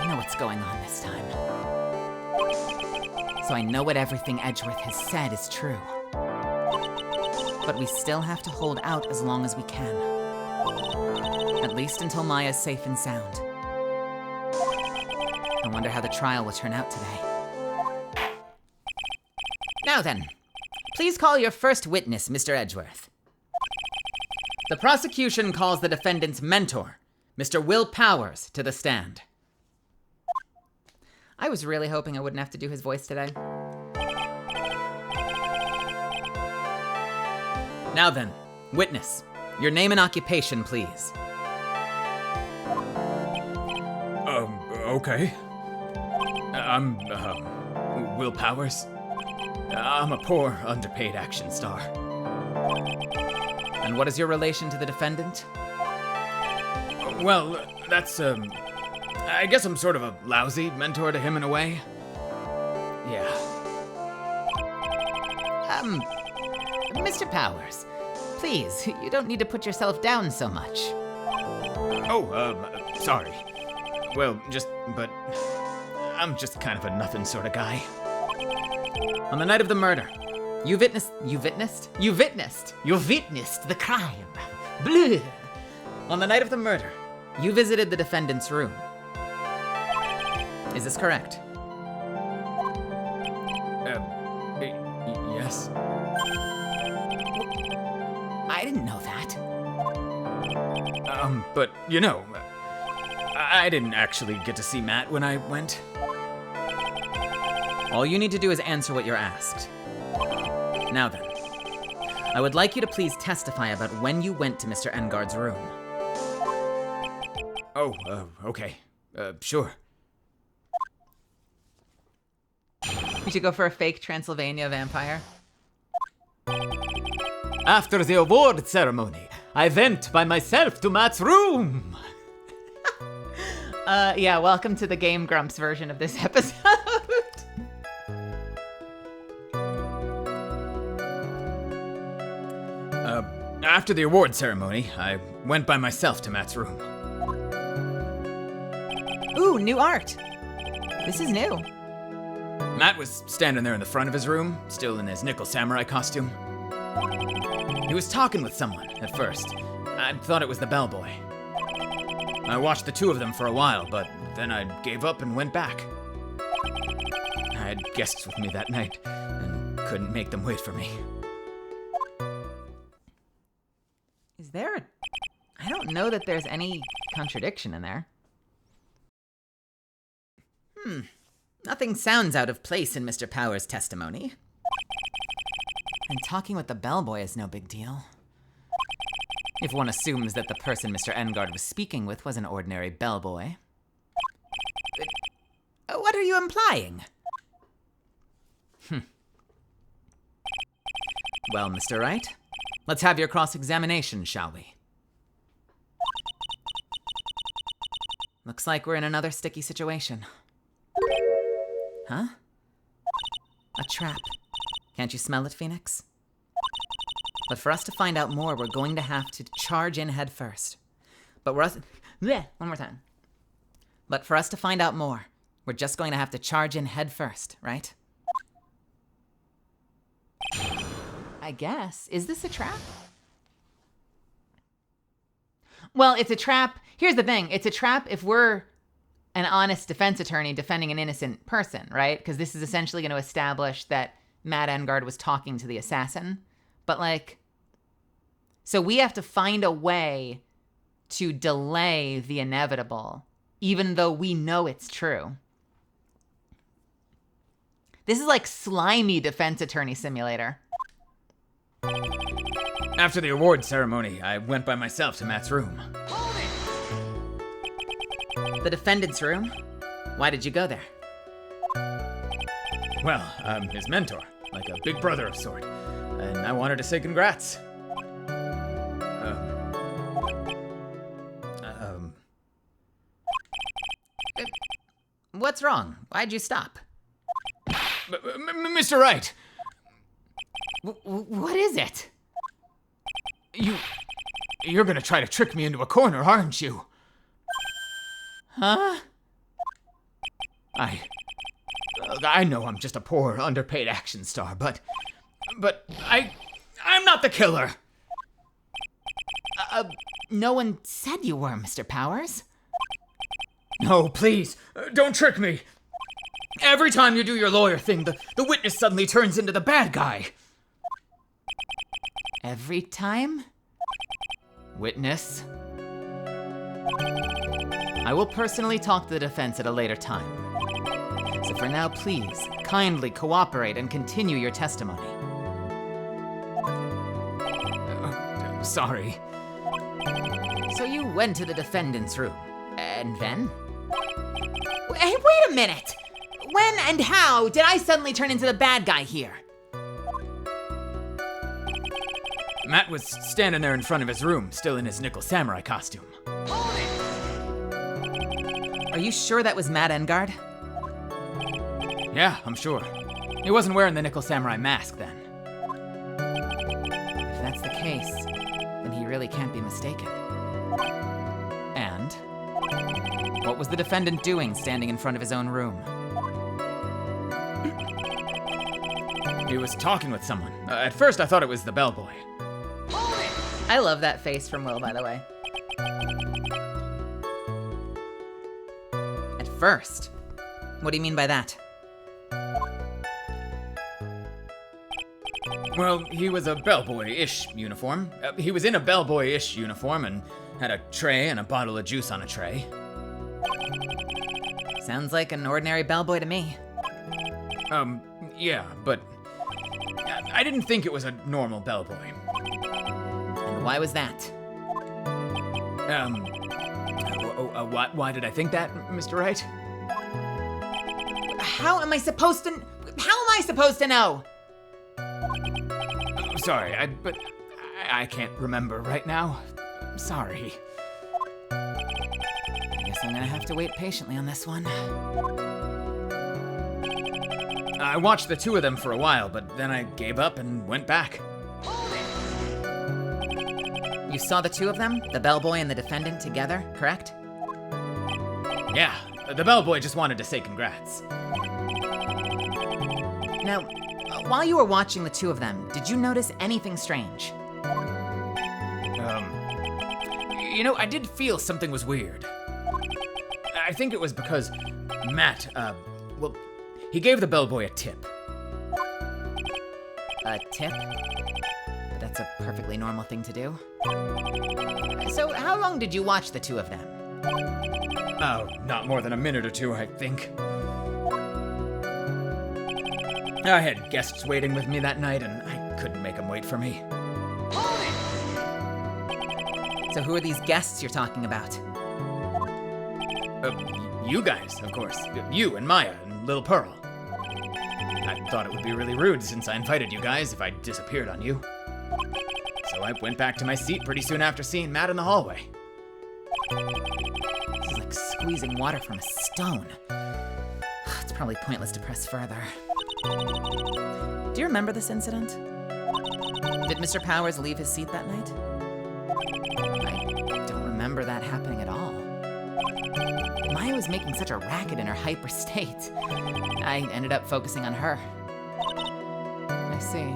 I know what's going on this time. So I know what everything Edgeworth has said is true. But we still have to hold out as long as we can. At least until Maya's safe and sound. I wonder how the trial will turn out today. Now then, please call your first witness, Mr. Edgeworth. The prosecution calls the defendant's mentor, Mr. Will Powers, to the stand. I was really hoping I wouldn't have to do his voice today. Now then, witness, your name and occupation, please. Okay. I'm, Will Powers. I'm a poor, underpaid action star. And what is your relation to the defendant? Well, that's, I guess I'm sort of a lousy mentor to him in a way. Yeah. Mr. Powers, please, you don't need to put yourself down so much. Oh, sorry. Well, but I'm just kind of a nothing sort of guy. On the night of the murder, you witnessed the crime. Bleh. On the night of the murder, you visited the defendant's room. Is this correct? Yes. I didn't know that. But, you know, I didn't actually get to see Matt when I went. All you need to do is answer what you're asked. Now then, I would like you to please testify about when you went to Mr. Engard's room. Oh, okay. Sure. We should go for a fake Transylvania vampire. After the award ceremony, I went by myself to Matt's room. Yeah, welcome to the Game Grumps version of this episode. After the award ceremony, I went by myself to Matt's room. Ooh, new art. This is new. Matt was standing there in the front of his room, still in his nickel samurai costume. He was talking with someone at first. I thought it was the bellboy. I watched the two of them for a while, but then I gave up and went back. I had guests with me that night, and couldn't make them wait for me. Is there I don't know that there's any contradiction in there. Nothing sounds out of place in Mr. Powers' testimony. And talking with the bellboy is no big deal. If one assumes that the person Mr. Engard was speaking with was an ordinary bellboy. What are you implying? Well, Mr. Wright, let's have your cross-examination, shall we? Looks like we're in another sticky situation. Huh? A trap. Can't you smell it, Phoenix? But for us to find out more, we're going to have to charge in head first. One more time. But for us to find out more, we're just going to have to charge in head first, right? I guess. Is this a trap? Well, it's a trap. Here's the thing. It's a trap if we're an honest defense attorney defending an innocent person, right? Because this is essentially going to establish that Matt Engard was talking to the assassin. But so we have to find a way to delay the inevitable, even though we know it's true. This is like slimy defense attorney simulator. After the award ceremony, I went by myself to Matt's room. The defendant's room? Why did you go there? Well, I'm his mentor, like a big brother of sort. And I wanted to say congrats. What's wrong? Why'd you stop? Mr. Wright, What is it? you're gonna try to trick me into a corner, aren't you? Huh? I know I'm just a poor, underpaid action star, but I'm not the killer. No one said you were, Mr. Powers. No, please, don't trick me. Every time you do your lawyer thing, the witness suddenly turns into the bad guy. Every time? Witness. I will personally talk to the defense at a later time. So for now, please, kindly cooperate and continue your testimony. Sorry. So you went to the defendant's room, and then? Hey, wait a minute! When and how did I suddenly turn into the bad guy here? Matt was standing there in front of his room, still in his nickel samurai costume. Are you sure that was Matt Engard? Yeah, I'm sure. He wasn't wearing the nickel samurai mask then. If that's the case, then he really can't be mistaken. And? What was the defendant doing standing in front of his own room? He was talking with someone. At first, I thought it was the bellboy. I love that face from Will, by the way. At first? What do you mean by that? Well, he was a bellboy-ish uniform. He was in a bellboy-ish uniform and had a tray and a bottle of juice on a tray. Sounds like an ordinary bellboy to me. Yeah, but I didn't think it was a normal bellboy. And why was that? Why did I think that, Mr. Wright? How am I supposed to know? Sorry, I can't remember right now. Sorry. I guess I'm gonna have to wait patiently on this one. I watched the two of them for a while, but then I gave up and went back. You saw the two of them, the bellboy and the defendant together, correct? Yeah, the bellboy just wanted to say congrats. Now, while you were watching the two of them, did you notice anything strange? I did feel something was weird. I think it was because Matt, he gave the bellboy a tip. A tip? But that's a perfectly normal thing to do. So how long did you watch the two of them? Oh, not more than a minute or two, I think. I had guests waiting with me that night, and I couldn't make them wait for me. So who are these guests you're talking about? You guys, of course. You and Maya and Little Pearl. I thought it would be really rude since I invited you guys if I disappeared on you. So I went back to my seat pretty soon after seeing Matt in the hallway. This is like squeezing water from a stone. It's probably pointless to press further. Do you remember this incident? Did Mr. Powers leave his seat that night? I don't remember that happening at all. Maya was making such a racket in her hyper state. I ended up focusing on her. I see.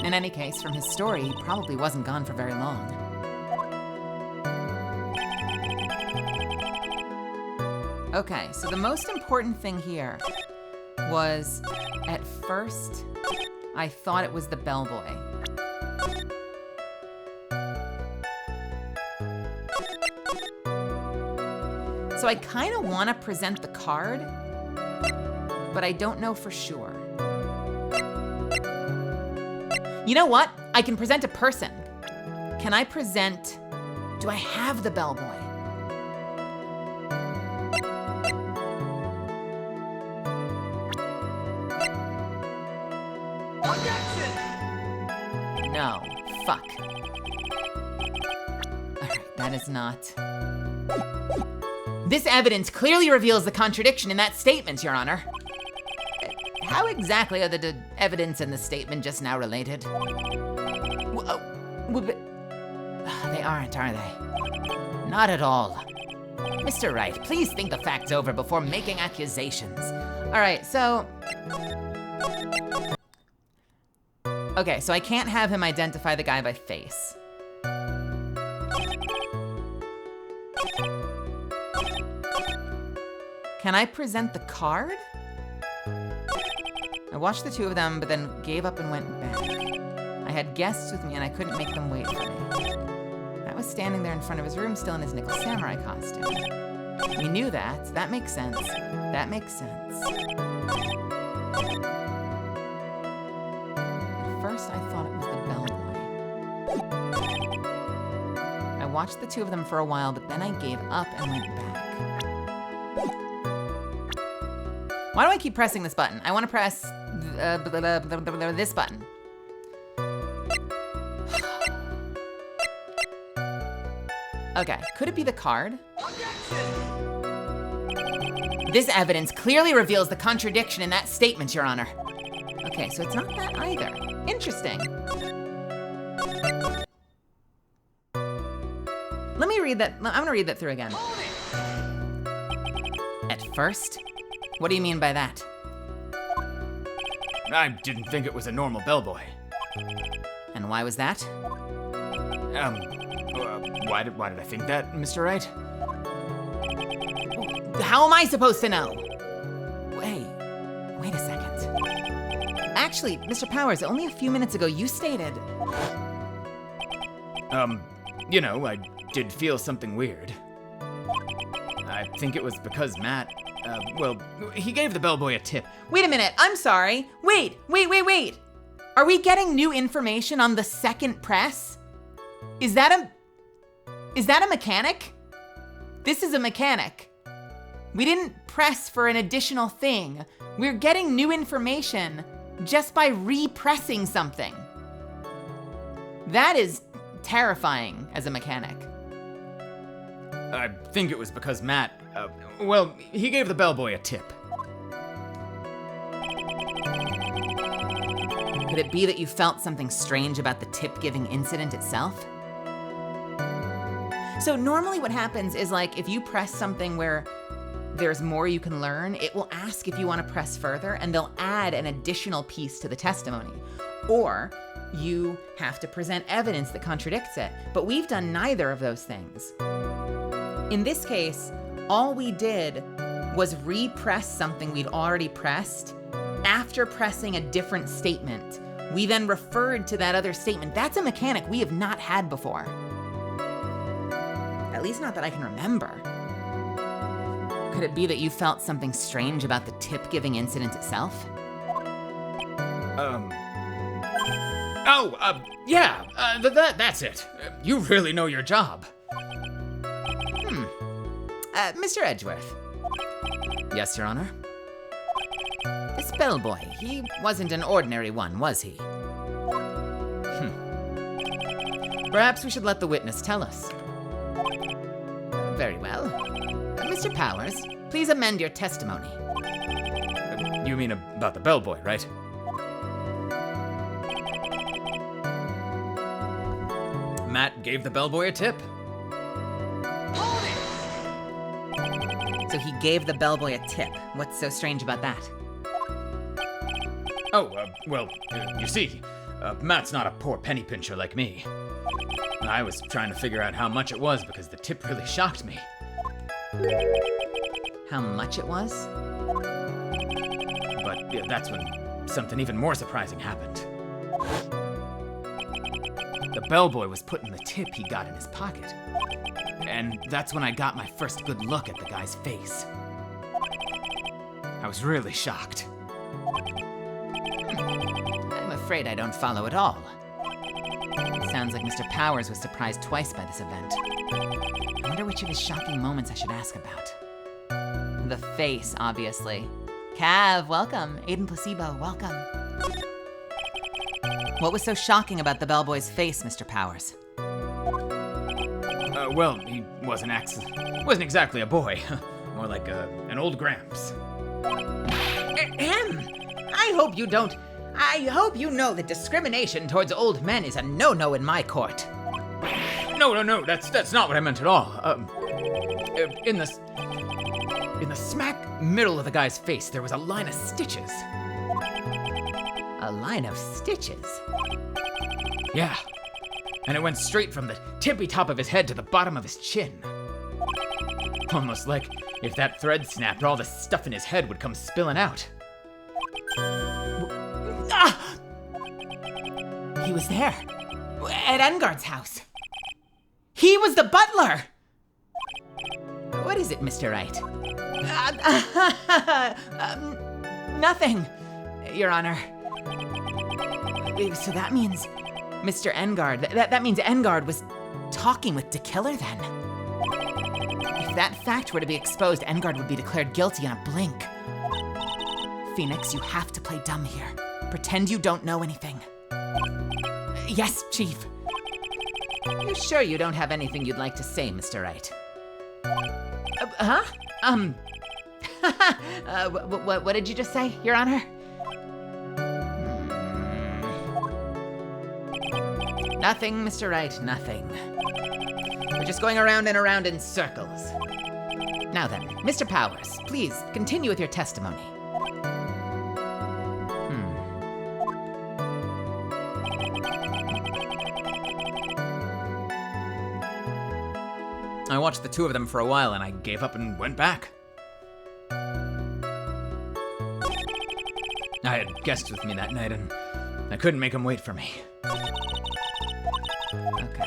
In any case, from his story, he probably wasn't gone for very long. Okay, so the most important thing here was, at first, I thought it was the bellboy. So I kind of want to present the card, but I don't know for sure. You know what? I can present a person. Can I present... Do I have the bellboy? no. Fuck. Alright, that is not... This evidence clearly reveals the contradiction in that statement, Your Honor. How exactly are the evidence and the statement just now related? They aren't, are they? Not at all. Mr. Wright, please think the facts over before making accusations. All right, so... Okay, so I can't have him identify the guy by face. Can I present the card? I watched the two of them, but then gave up and went back. I had guests with me and I couldn't make them wait for me. Matt was standing there in front of his room still in his nickel samurai costume. We knew that. That makes sense. That makes sense. At first, I thought it was the bellboy. I watched the two of them for a while, but then I gave up and went back. Why do I keep pressing this button? I want to press this button. Okay, could it be the card? This evidence clearly reveals the contradiction in that statement, Your Honor. Okay, so it's not that either. Interesting. Let me read that. I'm gonna read that through again. At first? What do you mean by that? I didn't think it was a normal bellboy. And why was that? Why did I think that, Mr. Wright? How am I supposed to know? Wait a second. Actually, Mr. Powers, only a few minutes ago you stated... You know, I did feel something weird. I think it was because Matt, he gave the bellboy a tip. Wait a minute, I'm sorry. Wait. Are we getting new information on the second press? Is that a mechanic? This is a mechanic. We didn't press for an additional thing. We're getting new information just by repressing something. That is terrifying as a mechanic. I think it was because Matt, he gave the bellboy a tip. Could it be that you felt something strange about the tip-giving incident itself? So normally what happens is, like, if you press something where there's more you can learn, it will ask if you want to press further, and they'll add an additional piece to the testimony. Or you have to present evidence that contradicts it. But we've done neither of those things. In this case, all we did was repress something we'd already pressed after pressing a different statement. We then referred to that other statement. That's a mechanic we have not had before. At least not that I can remember. Could it be that you felt something strange about the tip-giving incident itself? That's it. You really know your job. Mr. Edgeworth. Yes, Your Honor? This bellboy, he wasn't an ordinary one, was he? Perhaps we should let the witness tell us. Very well. Mr. Powers, please amend your testimony. You mean about the bellboy, right? Matt gave the bellboy a tip. So he gave the bellboy a tip. What's so strange about that? You see, Matt's not a poor penny pincher like me. I was trying to figure out how much it was because the tip really shocked me. How much it was? But that's when something even more surprising happened. The bellboy was putting the tip he got in his pocket. And that's when I got my first good look at the guy's face. I was really shocked. I'm afraid I don't follow at all. Sounds like Mr. Powers was surprised twice by this event. I wonder which of his shocking moments I should ask about. The face, obviously. Cav, welcome. Aiden Placebo, welcome. What was so shocking about the bellboy's face, Mr. Powers? Well, he wasn't exactly a boy. More like an old gramps. Ahem! I hope you know that discrimination towards old men is a no-no in my court. No, that's not what I meant at all. In the smack middle of the guy's face, there was a line of stitches. A line of stitches? Yeah, and it went straight from the tippy top of his head to the bottom of his chin. Almost like if that thread snapped, all the stuff in his head would come spilling out. Ah! He was there, at Engard's house. He was the butler! What is it, Mr. Wright? Nothing, Your Honor. So that means Mr. Engard, that means Engard was talking with De Killer then. If that fact were to be exposed, Engard would be declared guilty in a blink. Phoenix, you have to play dumb here. Pretend you don't know anything. Yes, Chief. You sure you don't have anything you'd like to say, Mr. Wright? What did you just say, Your Honor? Nothing, Mr. Wright, nothing. We're just going around and around in circles. Now then, Mr. Powers, please continue with your testimony. I watched the two of them for a while and I gave up and went back. I had guests with me that night and I couldn't make them wait for me. Okay.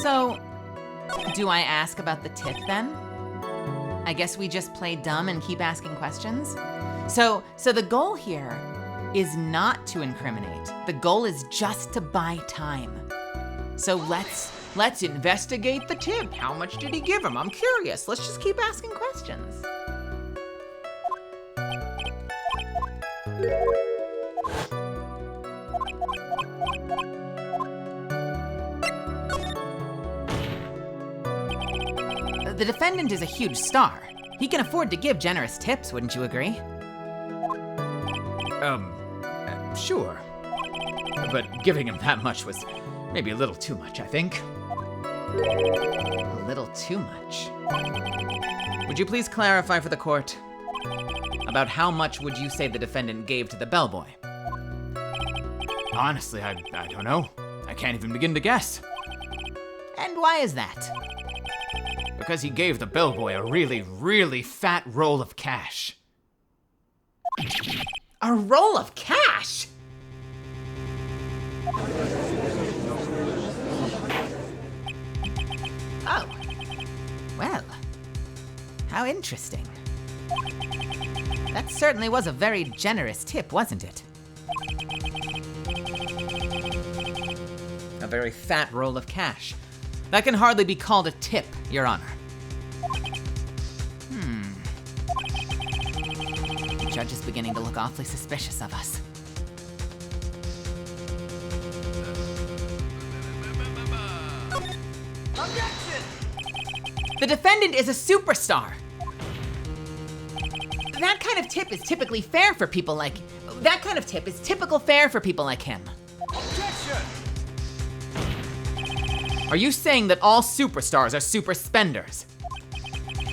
So, do I ask about the tip then? I guess we just play dumb and keep asking questions? So the goal here is not to incriminate. The goal is just to buy time. So let's investigate the tip. How much did he give him? I'm curious. Let's just keep asking questions. The defendant is a huge star. He can afford to give generous tips, wouldn't you agree? Sure. But giving him that much was maybe a little too much, I think. A little too much. Would you please clarify for the court? About how much would you say the defendant gave to the bellboy? Honestly, I don't know. I can't even begin to guess. And why is that? Because he gave the bellboy a really, really fat roll of cash. A roll of cash? Oh. Well, how interesting. That certainly was a very generous tip, wasn't it? A very fat roll of cash. That can hardly be called a tip, Your Honor. The judge is beginning to look awfully suspicious of us. Objection! The defendant is a superstar. That kind of tip is typically fair for people like... That kind of tip is typical fare for people like him. Objection! Are you saying that all superstars are super spenders?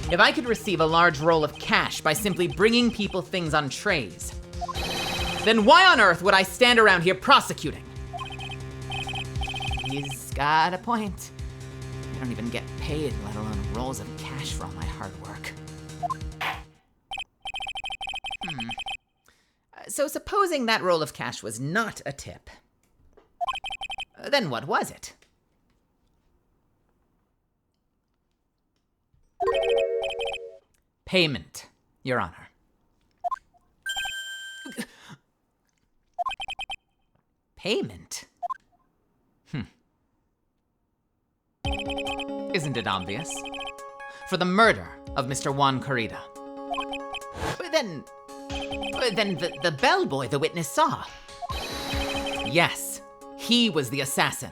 If I could receive a large roll of cash by simply bringing people things on trays, then why on earth would I stand around here prosecuting? He's got a point. I don't even get paid, let alone rolls of cash for all my hard work. So supposing that roll of cash was not a tip, then what was it? Payment, Your Honor. Payment? Isn't it obvious? For the murder of Mr. Juan Corrida. But then the bellboy the witness saw. Yes, he was the assassin.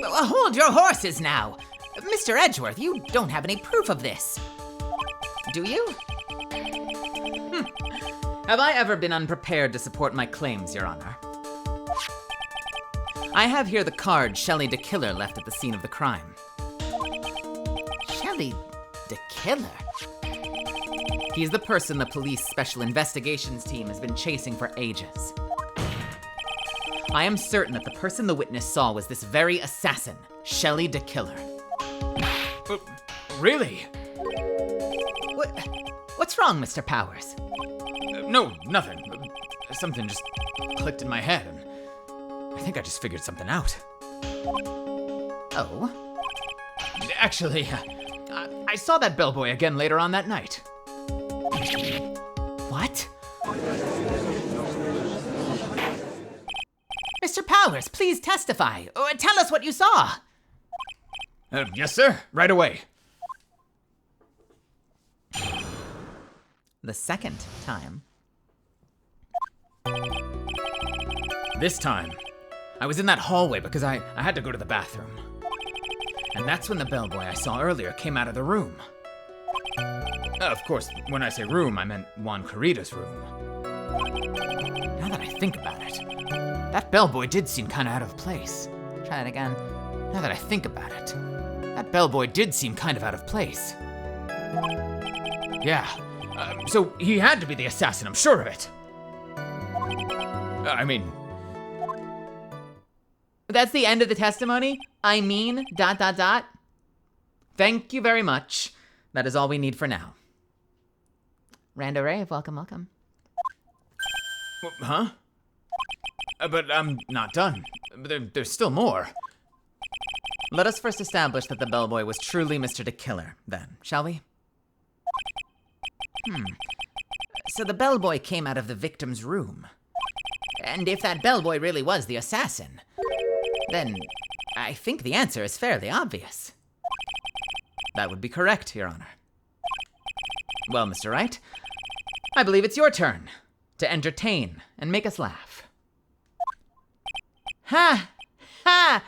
Hold your horses now. Mr. Edgeworth, you don't have any proof of this. Do you? Have I ever been unprepared to support my claims, Your Honor? I have here the card Shelley the Killer left at the scene of the crime. Shelley the Killer? He's the person the police special investigations team has been chasing for ages. I am certain that the person the witness saw was this very assassin, Shelley the Killer. Really? What's wrong, Mr. Powers? No, nothing. Something just clicked in my head, and I think I just figured something out. Oh? Actually, I saw that bellboy again later on that night. What? Mr. Powers, please testify. Tell us what you saw. Yes, sir. Right away. The second time. This time, I was in that hallway because I had to go to the bathroom. And that's when the bellboy I saw earlier came out of the room. Of course, when I say room, I meant Juan Corrida's room. Now that I think about it, that bellboy did seem kind of out of place. Try it again. Now that I think about it, that bellboy did seem kind of out of place. Yeah, so he had to be the assassin, I'm sure of it. I mean... That's the end of the testimony? I mean, ... Thank you very much. That is all we need for now. Rando Rave, welcome. Huh? But I'm not done. There's still more. Let us first establish that the bellboy was truly Mr. the Killer, then, shall we? So the bellboy came out of the victim's room. And if that bellboy really was the assassin, then I think the answer is fairly obvious. That would be correct, Your Honor. Well, Mr. Wright, I believe it's your turn to entertain and make us laugh. Ha! Ha!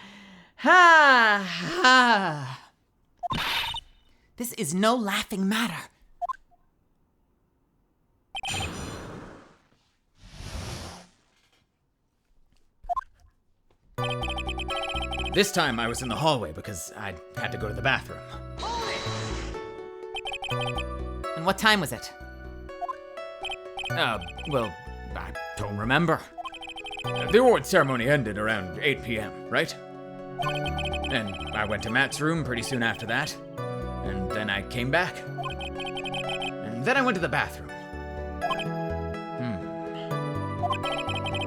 Ha! Ha! This is no laughing matter. This time I was in the hallway because I had to go to the bathroom. And what time was it? Well, I don't remember. The award ceremony ended around 8 p.m., right? And I went to Matt's room pretty soon after that. And then I came back. And then I went to the bathroom.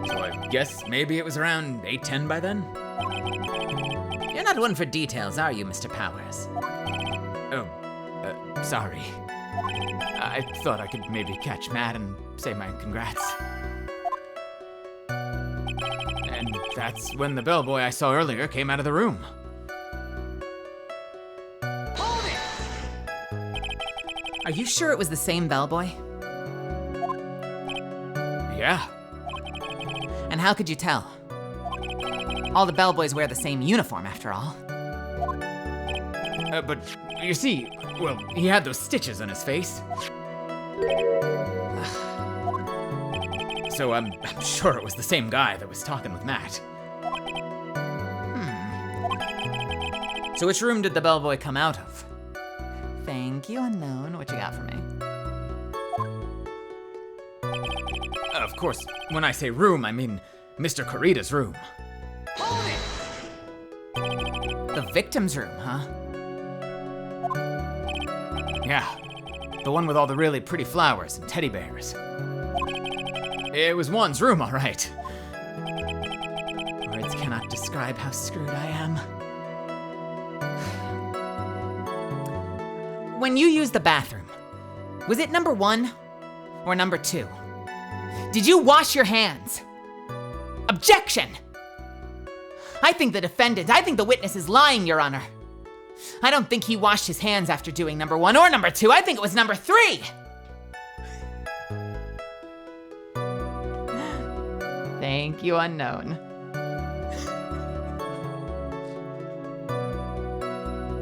So I guess maybe it was around 8:10 by then? You're not one for details, are you, Mr. Powers? Oh, sorry. I thought I could maybe catch Matt and say my congrats. And that's when the bellboy I saw earlier came out of the room. Are you sure it was the same bellboy? Yeah. And how could you tell? All the bellboys wear the same uniform, after all. But you see, well, he had those stitches on his face. So I'm sure it was the same guy that was talking with Matt. So which room did the bellboy come out of? Thank you, unknown. What you got for me? Of course, when I say room, I mean Mr. Corrida's room. The victim's room, huh? Yeah, the one with all the really pretty flowers and teddy bears. It was Juan's room, all right. Words cannot describe how screwed I am. When you used the bathroom, was it number 1 or number 2? Did you wash your hands? Objection! I think the witness is lying, Your Honor. I don't think he washed his hands after doing number 1 or number 2. I think it was number 3. Thank you, unknown.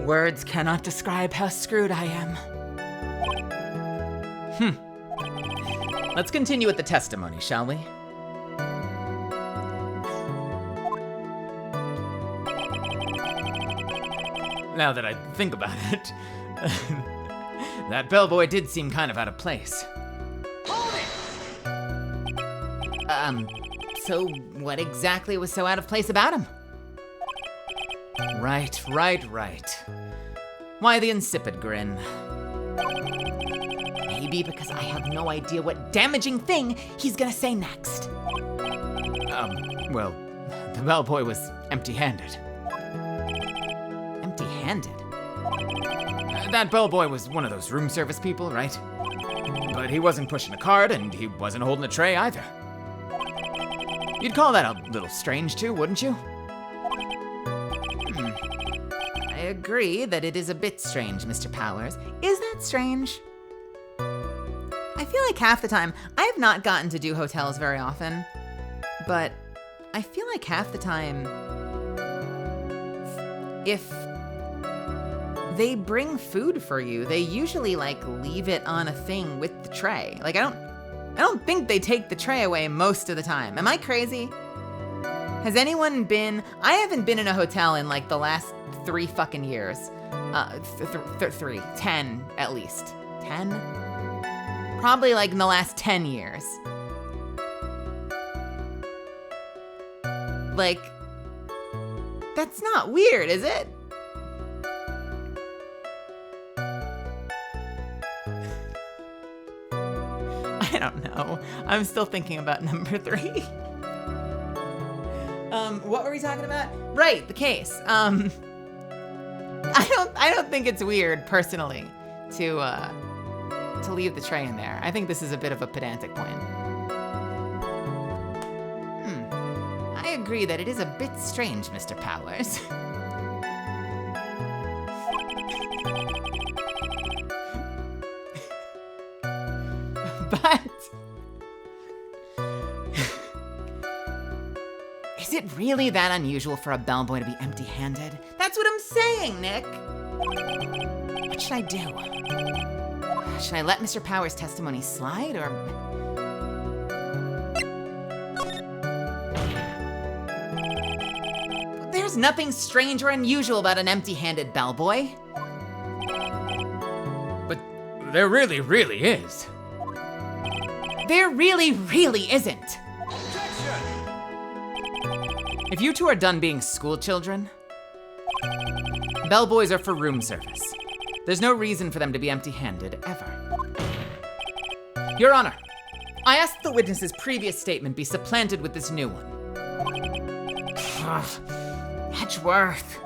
Words cannot describe how screwed I am. Let's continue with the testimony, shall we? Now that I think about it, that bellboy did seem kind of out of place. So what exactly was so out of place about him? Right. Why the insipid grin? Maybe because I have no idea what damaging thing he's gonna say next. Well, the bellboy was empty-handed. Empty-handed? That bellboy was one of those room service people, right? But he wasn't pushing a cart and he wasn't holding a tray either. You'd call that a little strange too, wouldn't you? I agree that it is a bit strange, Mr. Powers. Is that strange? I feel like half the time, I have not gotten to do hotels very often, but I feel like half the time, if they bring food for you, they usually like leave it on a thing with the tray. Like I don't think they take the tray away most of the time. Am I crazy? Has anyone been, I haven't been in a hotel in like the last 3 fucking years. 10 at least. 10? Probably like in the last 10 years. Like, that's not weird, is it? I don't know. I'm still thinking about number 3. What were we talking about? Right, the case. I don't think it's weird personally to leave the tray in there. I think this is a bit of a pedantic point. I agree that it is a bit strange, Mr. Powers. But is it really that unusual for a bellboy to be empty-handed? That's what I'm saying, Nick. What should I do? Should I let Mr. Powers' testimony slide, or... There's nothing strange or unusual about an empty-handed bellboy. But there really, really is. There really, really isn't. If you two are done being school children, bellboys are for room service. There's no reason for them to be empty-handed, ever. Your Honor, I ask the witness's previous statement be supplanted with this new one. Edgeworth,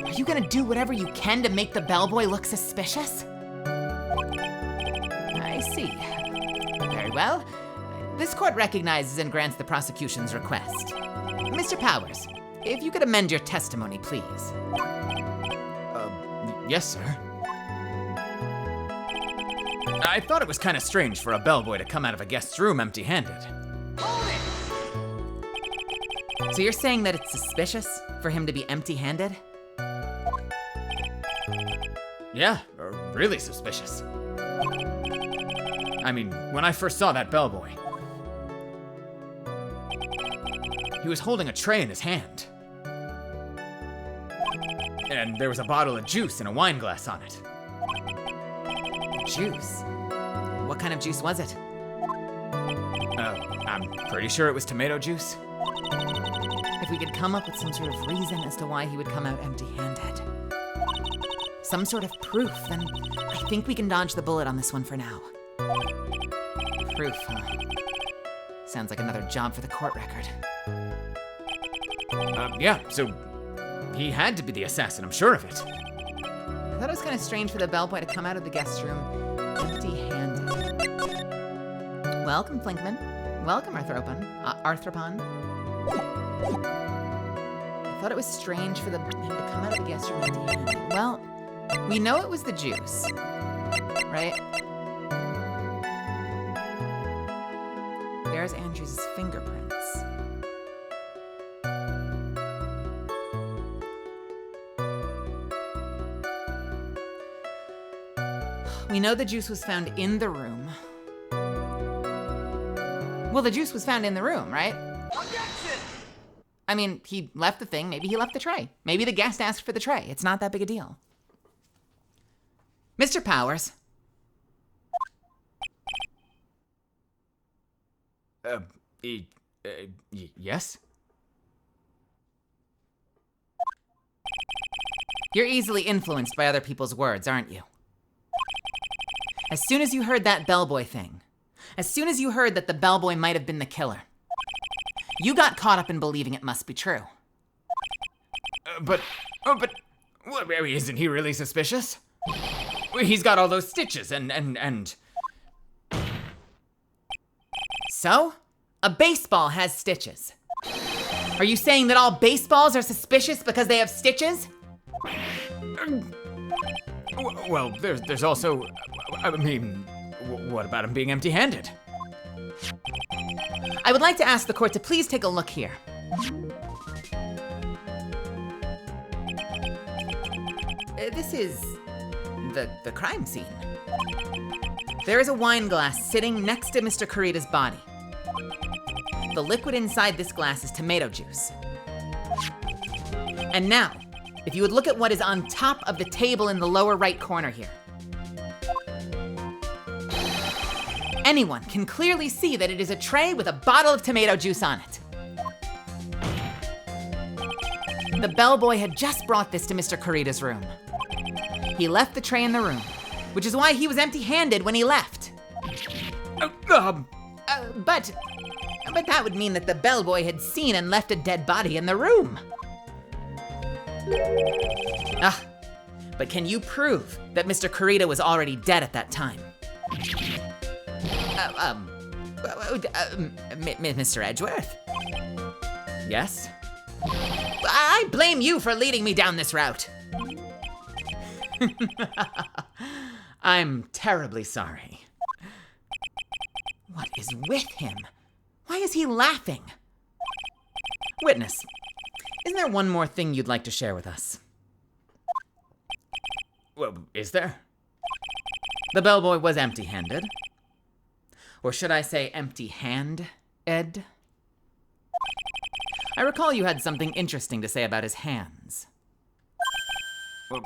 are you gonna do whatever you can to make the bellboy look suspicious? I see. Very well. This court recognizes and grants the prosecution's request. Mr. Powers, if you could amend your testimony, please. Yes, sir. I thought it was kind of strange for a bellboy to come out of a guest's room empty-handed. So you're saying that it's suspicious for him to be empty-handed? Yeah, really suspicious. I mean, when I first saw that bellboy, he was holding a tray in his hand. And there was a bottle of juice and a wine glass on it. Juice? What kind of juice was it? I'm pretty sure it was tomato juice. If we could come up with some sort of reason as to why he would come out empty-handed. Some sort of proof, then I think we can dodge the bullet on this one for now. Proof, huh? Sounds like another job for the court record. Yeah, so he had to be the assassin, I'm sure of it. I thought it was kind of strange for the bellboy to come out of the guest room empty-handed. Welcome, Flinkman. Welcome, Arthropon. Thought it was strange for him to come out of the guest room empty-handed. Well, we know it was the juice, right? There's Andrew's fingerprints. We know the juice was found in the room. Well, the juice was found in the room, right? Objection! I mean, he left the thing. Maybe he left the tray. Maybe the guest asked for the tray. It's not that big a deal. Mr. Powers. Yes? You're easily influenced by other people's words, aren't you? As soon as you heard that bellboy thing, as soon as you heard that the bellboy might have been the killer, you got caught up in believing it must be true. But isn't he really suspicious? He's got all those stitches and... So? A baseball has stitches. Are you saying that all baseballs are suspicious because they have stitches? Well, there's also... I mean, what about him being empty-handed? I would like to ask the court to please take a look here. This is the crime scene. There is a wine glass sitting next to Mr. Kurita's body. The liquid inside this glass is tomato juice. And now, if you would look at what is on top of the table in the lower right corner here. Anyone can clearly see that it is a tray with a bottle of tomato juice on it. The bellboy had just brought this to Mr. Kurita's room. He left the tray in the room, which is why he was empty-handed when he left. But that would mean that the bellboy had seen and left a dead body in the room. But can you prove that Mr. Kurita was already dead at that time? Mr. Edgeworth? Yes? I blame you for leading me down this route. I'm terribly sorry. What is with him? Why is he laughing? Witness, isn't there one more thing you'd like to share with us? Well, is there? The bellboy was empty-handed. Or should I say empty-hand, Ed? I recall you had something interesting to say about his hands.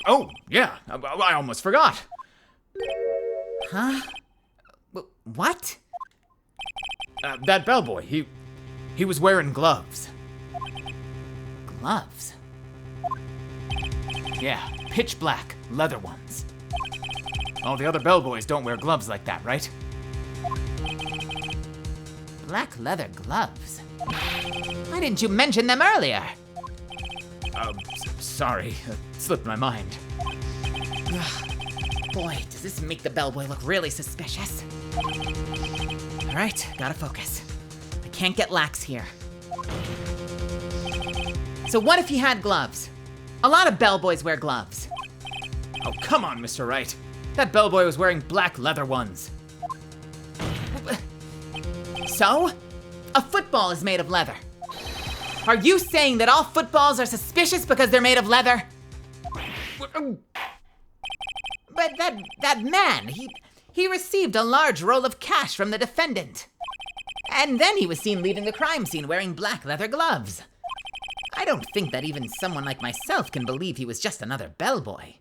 Oh, yeah, I almost forgot. Huh? What? That bellboy, he was wearing gloves. Gloves? Yeah, pitch black, leather ones. All the other bellboys don't wear gloves like that, right? Black leather gloves? Why didn't you mention them earlier? Sorry, it slipped my mind. Boy, does this make the bellboy look really suspicious. All right, gotta focus. I can't get lax here. So what if he had gloves? A lot of bellboys wear gloves. Oh, come on, Mr. Wright. That bellboy was wearing black leather ones. So? A football is made of leather. Are you saying that all footballs are suspicious because they're made of leather? But that man, he received a large roll of cash from the defendant. And then he was seen leaving the crime scene wearing black leather gloves. I don't think that even someone like myself can believe he was just another bellboy.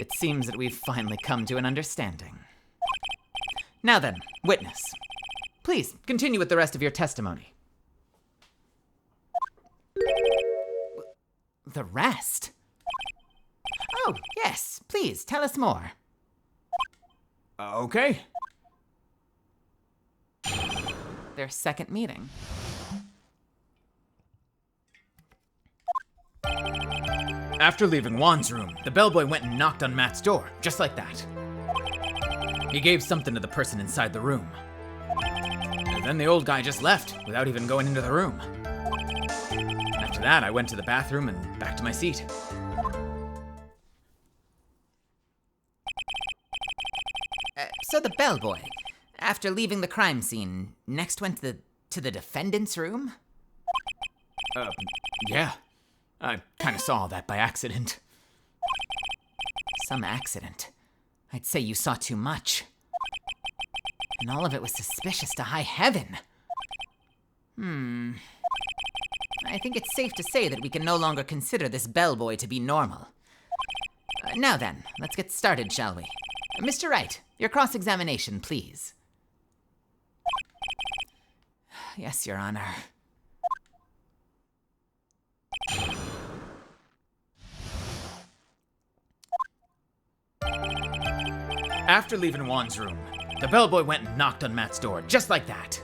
It seems that we've finally come to an understanding. Now then, witness. Please, continue with the rest of your testimony. The rest? Oh, yes, please, tell us more. Okay. Their second meeting. After leaving Juan's room, the bellboy went and knocked on Matt's door, just like that. He gave something to the person inside the room. Then the old guy just left without even going into the room. After that, I went to the bathroom and back to my seat. So the bellboy, after leaving the crime scene, next went to the defendant's room? Yeah. I kind of saw all that by accident. Some accident. I'd say you saw too much. And all of it was suspicious to high heaven. I think it's safe to say that we can no longer consider this bellboy to be normal. Now then, let's get started, shall we? Mr. Wright, your cross-examination, please. Yes, Your Honor. After leaving Juan's room, the bellboy went and knocked on Matt's door, just like that.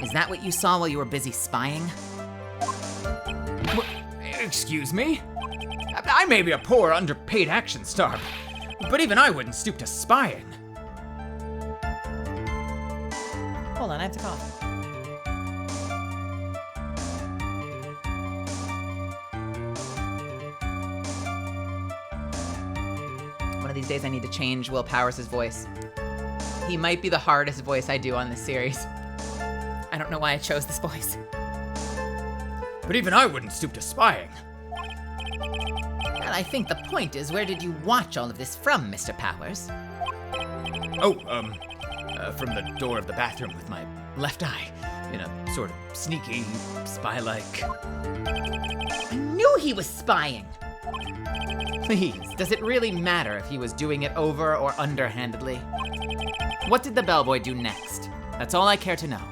Is that what you saw while you were busy spying? Excuse me? I may be a poor, underpaid action star, but even I wouldn't stoop to spying. Hold on, I have to cough. One of these days I need to change Will Powers' voice. He might be the hardest voice I do on this series. I don't know why I chose this voice. But even I wouldn't stoop to spying. Well, I think the point is, where did you watch all of this from, Mr. Powers? From the door of the bathroom with my left eye, in a sort of sneaky, spy-like. I knew he was spying! Please, does it really matter if he was doing it over or underhandedly? What did the bellboy do next? That's all I care to know.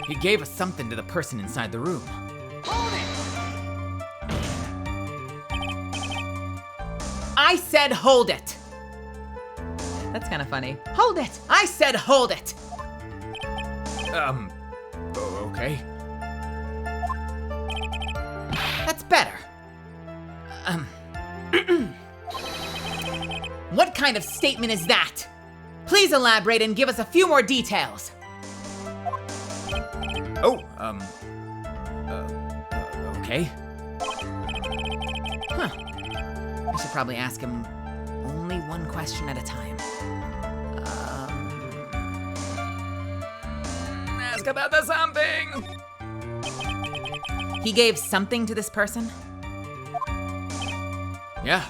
He gave us something to the person inside the room. I said hold it! That's kind of funny. Hold it! I said hold it! Okay. That's better. What kind of statement is that? Please elaborate and give us a few more details. Okay. Huh. I should probably ask him only one question at a time. Ask about the something! He gave something to this person? Yeah.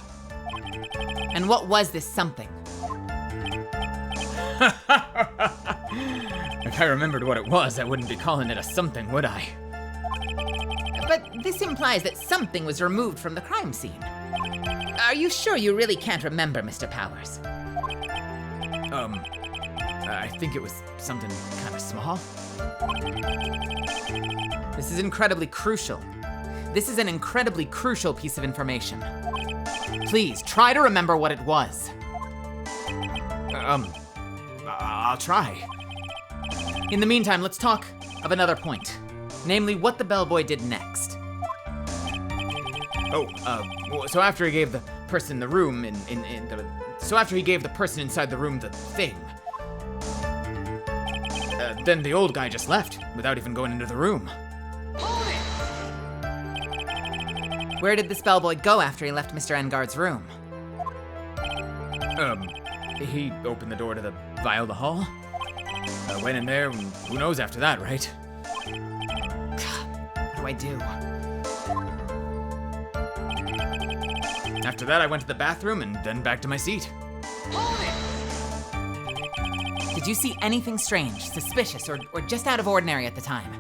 And what was this something? If I remembered what it was, I wouldn't be calling it a something, would I? But this implies that something was removed from the crime scene. Are you sure you really can't remember, Mr. Powers? I think it was something kind of small. This is incredibly crucial. This is an incredibly crucial piece of information. Please, try to remember what it was. I'll try. In the meantime, let's talk of another point. Namely, what the bellboy did next. So after he gave the person in the room so after he gave the person inside the room the thing, then the old guy just left without even going into the room. Where did this bellboy go after he left Mr. Engard's room? He opened the door to the Viola Hall. I went in there, and who knows after that, right? What do I do? After that, I went to the bathroom and then back to my seat. Did you see anything strange, suspicious, or just out of ordinary at the time?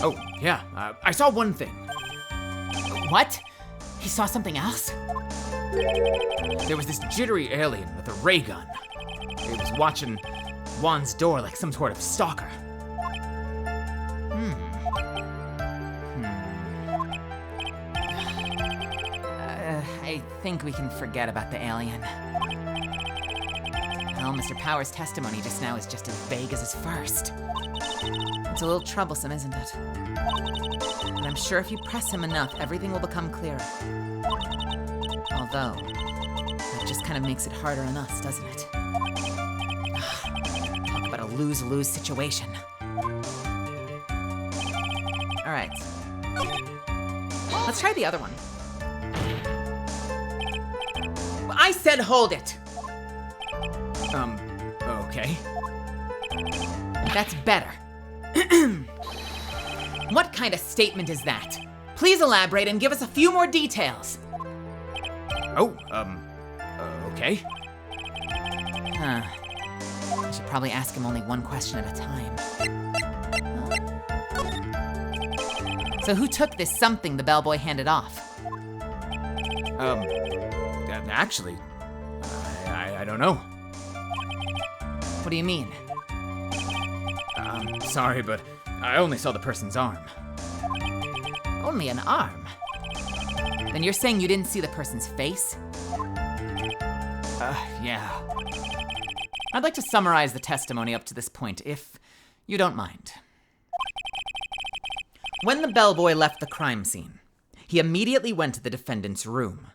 Oh, yeah, I saw one thing. What? He saw something else? There was this jittery alien with a ray gun. He was watching Juan's door like some sort of stalker. I think we can forget about the alien. Well, Mr. Powers' testimony just now is just as vague as his first. It's a little troublesome, isn't it? But I'm sure if you press him enough, everything will become clearer. Although, the just kind of makes it harder on us, doesn't it? Talk about a lose-lose situation. All right. Let's try the other one. I said hold it. Okay. That's better. What kind of statement is that? Please elaborate and give us a few more details. Oh, okay. Huh. I should probably ask him only one question at a time. So who took this something the bellboy handed off? Actually, I don't know. What do you mean? Sorry, but I only saw the person's arm. Only an arm? Then you're saying you didn't see the person's face? Yeah. I'd like to summarize the testimony up to this point, if you don't mind. When the bellboy left the crime scene, he immediately went to the defendant's room.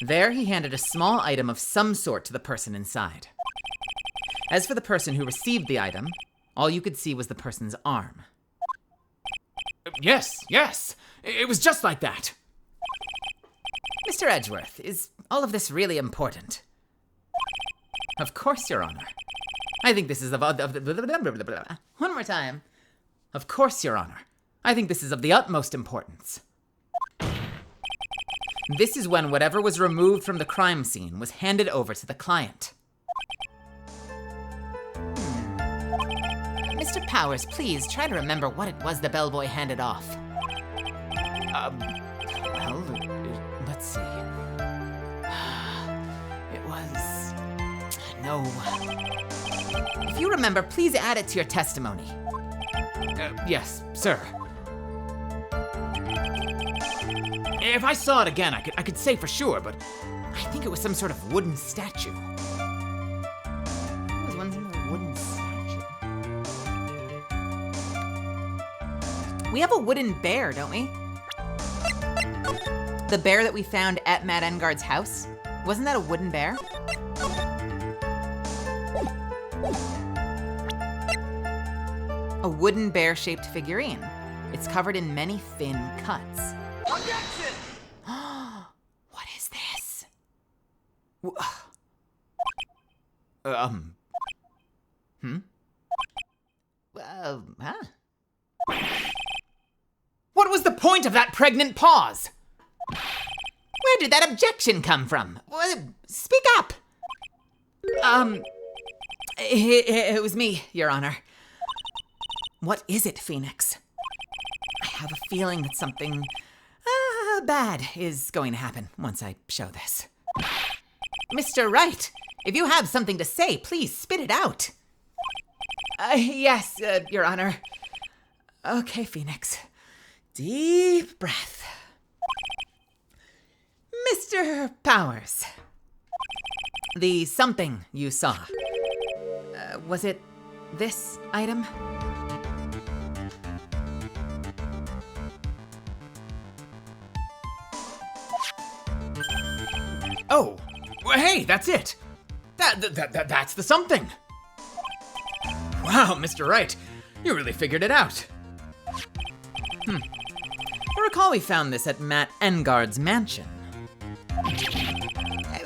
There, he handed a small item of some sort to the person inside. As for the person who received the item, all you could see was the person's arm. Yes. It was just like that. Mr. Edgeworth, is all of this really important? Of course, Your Honor. I think this is of one more time. Of course, Your Honor. I think this is of the utmost importance. This is when whatever was removed from the crime scene was handed over to the client. Mr. Powers, please try to remember what it was the bellboy handed off. Well, let's see. It was... No. If you remember, please add it to your testimony. Yes, sir. If I saw it again, I could say for sure, but I think it was some sort of wooden statue. It was one sort of wooden statue. We have a wooden bear, don't we? The bear that we found at Matt Engard's house? Wasn't that a wooden bear? A wooden bear-shaped figurine. It's covered in many thin cuts. Objection! What is this? Huh? What was the point of that pregnant pause? Where did that objection come from? Speak up. It was me, Your Honor. What is it, Phoenix? I have a feeling that something bad is going to happen once I show this. Mr. Wright, if you have something to say, please spit it out. Yes, Your Honor. Okay, Phoenix. Deep breath. Mr. Powers, the something you saw, was it this item? Oh, well, hey, that's it. That's the something. Wow, Mr. Wright, you really figured it out. I recall we found this at Matt Engard's mansion.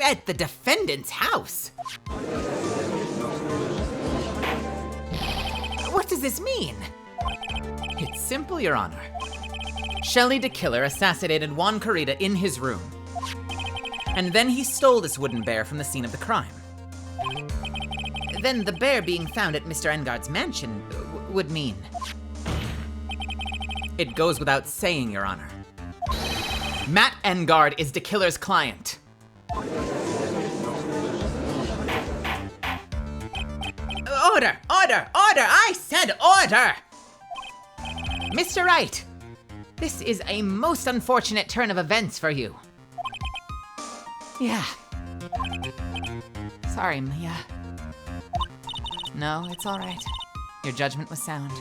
At the defendant's house? What does this mean? It's simple, Your Honor. Shelley the killer assassinated Juan Carita in his room. And then he stole this wooden bear from the scene of the crime. Then the bear being found at Mr. Engard's mansion would mean... It goes without saying, Your Honor. Matt Engard is the killer's client. Order! Order! Order! I said order! Mr. Wright, this is a most unfortunate turn of events for you. Yeah. Sorry, Mia. No, it's all right. Your judgment was sound.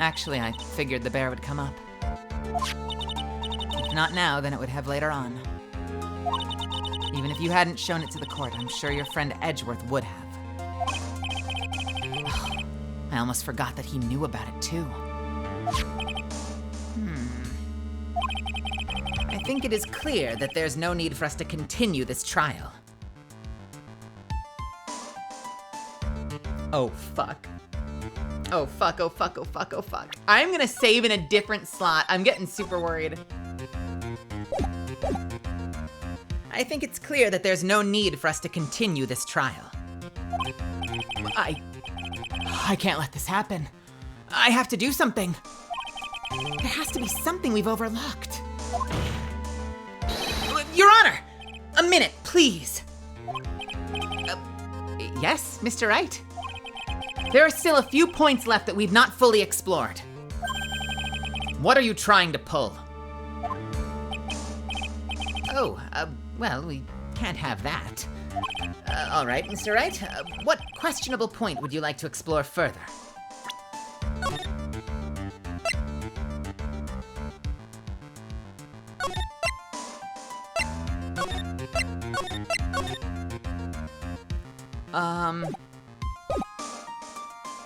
Actually, I figured the bear would come up. If not now, then it would have later on. Even if you hadn't shown it to the court, I'm sure your friend Edgeworth would have. I almost forgot that he knew about it too. I think it is clear that there's no need for us to continue this trial. Oh, fuck. Oh, fuck, oh, fuck, oh, fuck, oh, fuck. I'm gonna save in a different slot. I'm getting super worried. I think it's clear that there's no need for us to continue this trial. I can't let this happen. I have to do something. There has to be something we've overlooked. Your Honor! A minute, please. Yes, Mr. Wright? There are still a few points left that we've not fully explored. What are you trying to pull? Oh, well, we can't have that. All right, Mr. Wright. What questionable point would you like to explore further?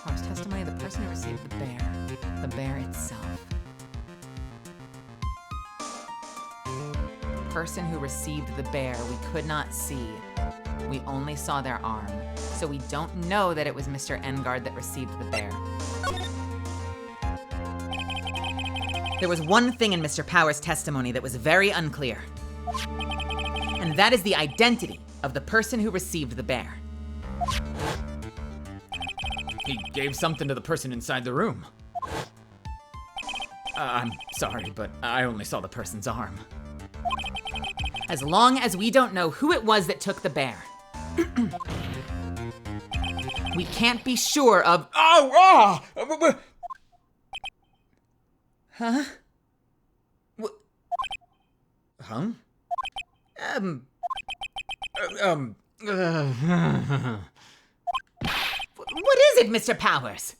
Horse testimony of the person who received the bear itself. Person who received the bear we could not see. We only saw their arm, so we don't know that it was Mr. Engard that received the bear. There was one thing in Mr. Power's testimony that was very unclear, and that is the identity of the person who received the bear. He gave something to the person inside the room. I'm sorry, but I only saw the person's arm. As long as we don't know who it was that took the bear, we can't be sure of. Oh! Huh? Huh? What is it, Mr. Powers?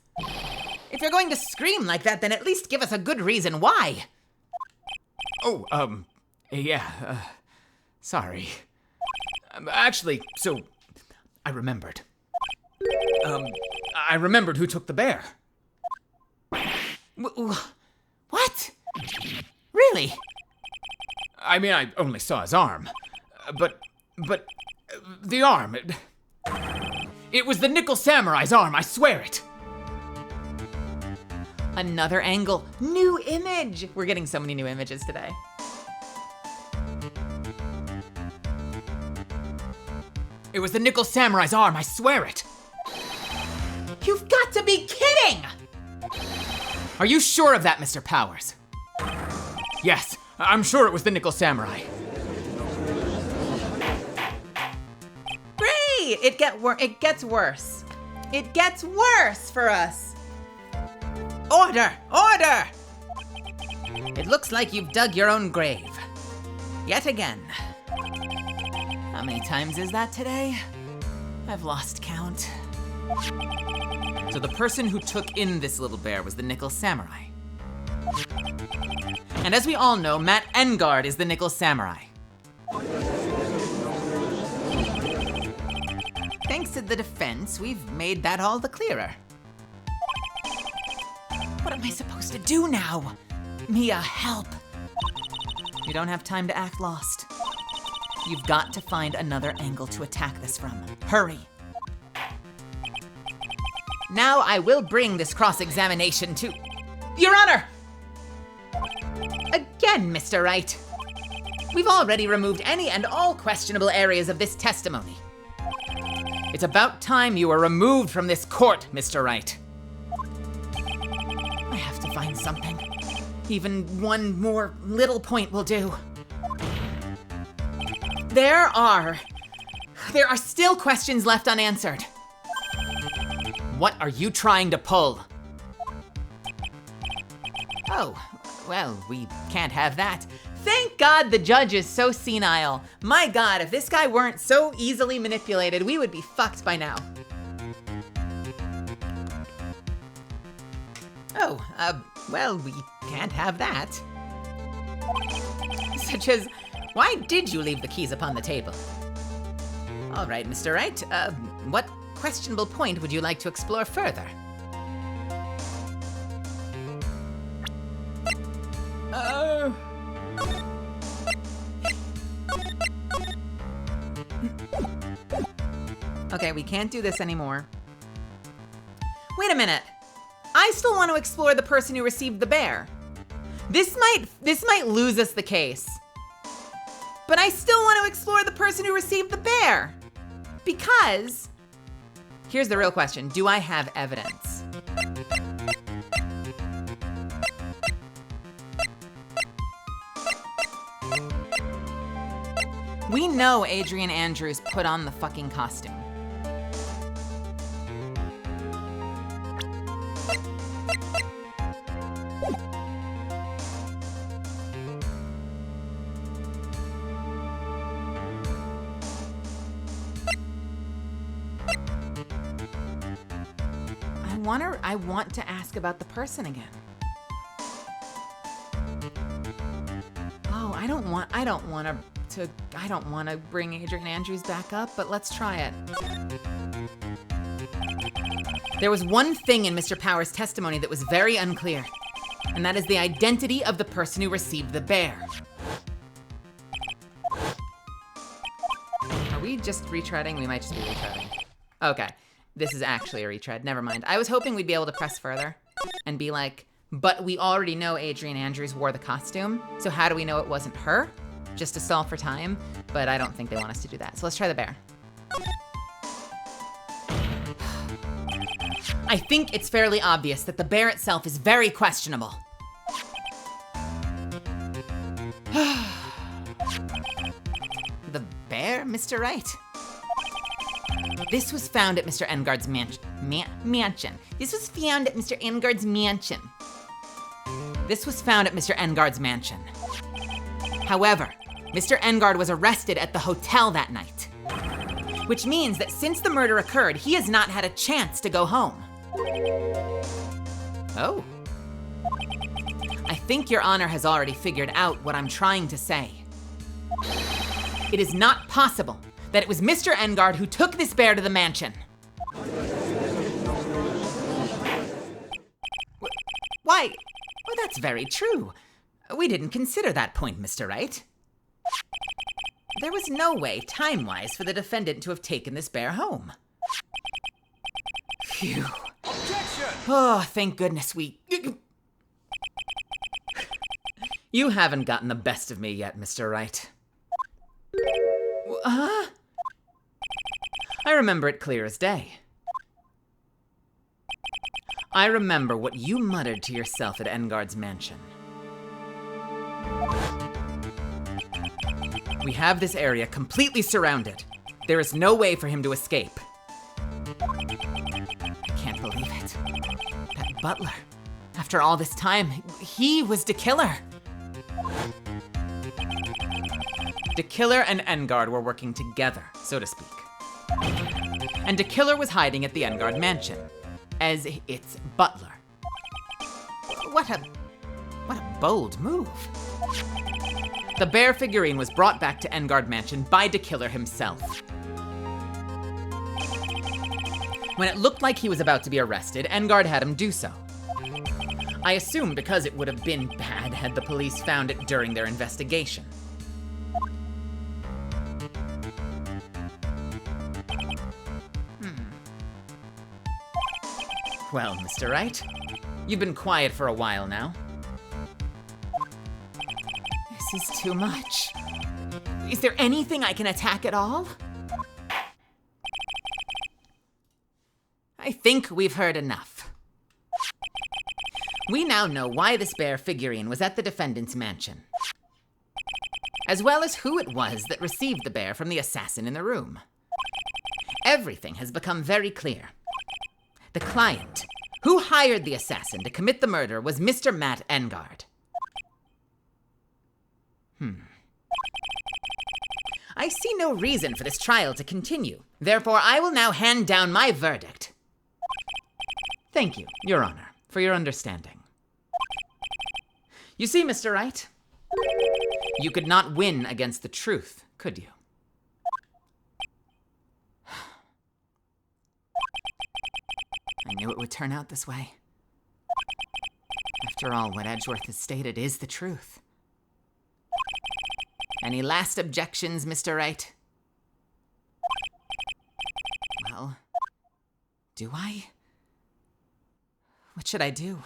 If you're going to scream like that, then at least give us a good reason why. Oh, yeah, sorry. Actually, so, I remembered. I remembered who took the bear. What? Really? I mean, I only saw his arm. But, the arm, it was the Nickel Samurai's arm, I swear it. Another angle, new image. We're getting so many new images today. It was the Nickel Samurai's arm, I swear it. You've got to be kidding! Are you sure of that, Mr. Powers? Yes, I'm sure it was the Nickel Samurai. Great! It gets worse. It gets worse for us. Order! Order! It looks like you've dug your own grave. Yet again. How many times is that today? I've lost count. So the person who took in this little bear was the Nickel Samurai. And as we all know, Matt Engard is the Nickel Samurai. Thanks to the defense, we've made that all the clearer. What am I supposed to do now? Mia, help. You don't have time to act lost. You've got to find another angle to attack this from. Hurry. Now I will bring this cross-examination to... Your Honor! Again, Mr. Wright. We've already removed any and all questionable areas of this testimony. It's about time you were removed from this court, Mr. Wright. I have to find something. Even one more little point will do. There are still questions left unanswered. What are you trying to pull? Oh, well, we can't have that. Thank God the judge is so senile. My God, if this guy weren't so easily manipulated, we would be fucked by now. Oh, well, we can't have that. Such as, Why did you leave the keys upon the table? All right, Mr. Wright. What questionable point would you like to explore further? Okay, we can't do this anymore. Wait a minute. I still want to explore the person who received the bear. This might lose us the case. But I still want to explore the person who received the bear. Because, here's the real question. Do I have evidence? We know Adrian Andrews put on the fucking costume. I want to ask about the person again. Oh, I don't want to bring Adrian Andrews back up, but let's try it. There was one thing in Mr. Power's testimony that was very unclear, and that is the identity of the person who received the bear. Are we just retreading? We might just be retreading. Okay. This is actually a retread. Never mind. I was hoping we'd be able to press further and be like, but we already know Adrian Andrews wore the costume, so how do we know it wasn't her? Just to stall for time, but I don't think they want us to do that. So let's try the bear. I think it's fairly obvious that the bear itself is very questionable. The bear, Mr. Wright? This was found at Mr. Engard's mansion. This was found at Mr. Engard's mansion. This was found at Mr. Engard's mansion. However, Mr. Engard was arrested at the hotel that night, which means that since the murder occurred, he has not had a chance to go home. Oh. I think Your Honor has already figured out what I'm trying to say. It is not possible that it was Mr. Engard who took this bear to the mansion. Why? Well, that's very true. We didn't consider that point, Mr. Wright. There was no way, time-wise, for the defendant to have taken this bear home. Phew. Objection! Oh, thank goodness we... You haven't gotten the best of me yet, Mr. Wright. Huh? I remember it clear as day. I remember what you muttered to yourself at Engard's mansion. We have this area completely surrounded. There is no way for him to escape. I can't believe it. That butler, after all this time, he was the killer. The killer and Engard were working together, so to speak. And the killer was hiding at the Engard mansion as its butler. What a bold move. The bear figurine was brought back to Engard mansion by the killer himself. When it looked like he was about to be arrested, Engard had him do so. I assume because it would have been bad had the police found it during their investigation. Well, Mr. Wright, you've been quiet for a while now. This is too much. Is there anything I can attack at all? I think we've heard enough. We now know why this bear figurine was at the defendant's mansion, as well as who it was that received the bear from the assassin in the room. Everything has become very clear. The client who hired the assassin to commit the murder was Mr. Matt Engard. I see no reason for this trial to continue. Therefore, I will now hand down my verdict. Thank you, Your Honor, for your understanding. You see, Mr. Wright, You could not win against the truth, could you? I knew it would turn out this way. After all, what Edgeworth has stated is the truth. Any last objections, Mr. Wright? Well, do I? What should I do?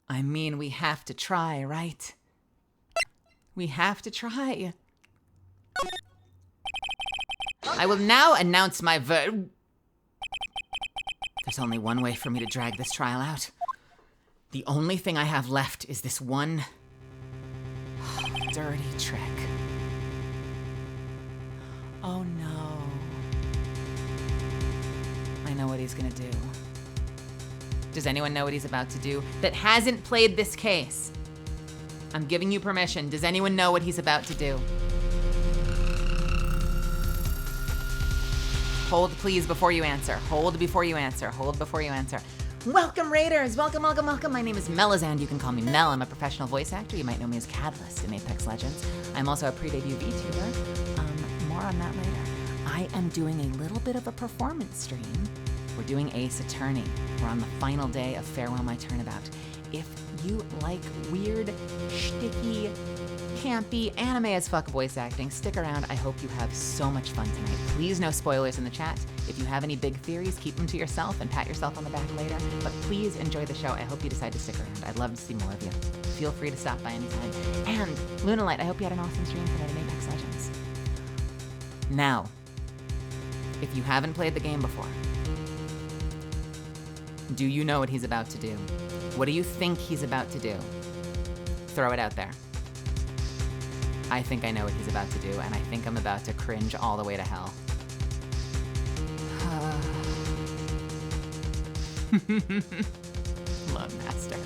I mean, we have to try, right? We have to try. I will now announce my There's only one way for me to drag this trial out. The only thing I have left is this one dirty trick. Oh no. I know what he's gonna do. Does anyone know what he's about to do that hasn't played this case? I'm giving you permission. Does anyone know what he's about to do? Hold, please, before you answer. Hold before you answer. Hold before you answer. Welcome, Raiders. Welcome, welcome, welcome. My name is Melazand. You can call me Mel. I'm a professional voice actor. You might know me as Catalyst in Apex Legends. I'm also a pre-debut VTuber. More on that later. I am doing a little bit of a performance stream. We're doing Ace Attorney. We're on the final day of Farewell My Turnabout. If you like weird, shticky, campy, anime as fuck voice acting, stick around. I hope you have so much fun tonight. Please no spoilers in the chat. If you have any big theories, keep them to yourself and pat yourself on the back later. But please enjoy the show. I hope you decide to stick around. I'd love to see more of you. Feel free to stop by anytime. And Lunalight, I hope you had an awesome stream tonight in Apex Legends. Now, if you haven't played the game before, do you know what he's about to do? What do you think he's about to do? Throw it out there. I think I know what he's about to do, and I think I'm about to cringe all the way to hell. Love Master.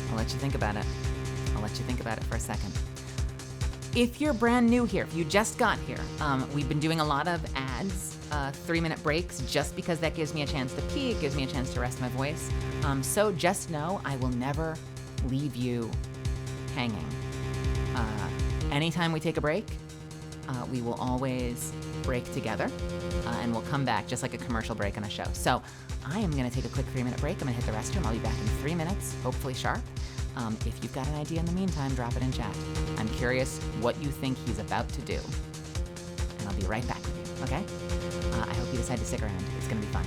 I'll let you think about it. I'll let you think about it for a second. If you're brand new here, if you just got here, we've been doing a lot of ads, 3-minute breaks, just because that gives me a chance to pee, it gives me a chance to rest my voice. So just know I will never leave you hanging. Anytime we take a break, we will always break together, and we'll come back just like a commercial break on a show. So I am gonna take a quick 3-minute break. I'm gonna hit the restroom. I'll be back in 3 minutes, hopefully sharp. If you've got an idea in the meantime, drop it in chat. I'm curious what you think he's about to do. And I'll be right back with you, okay? I hope you decide to stick around. It's gonna be fun.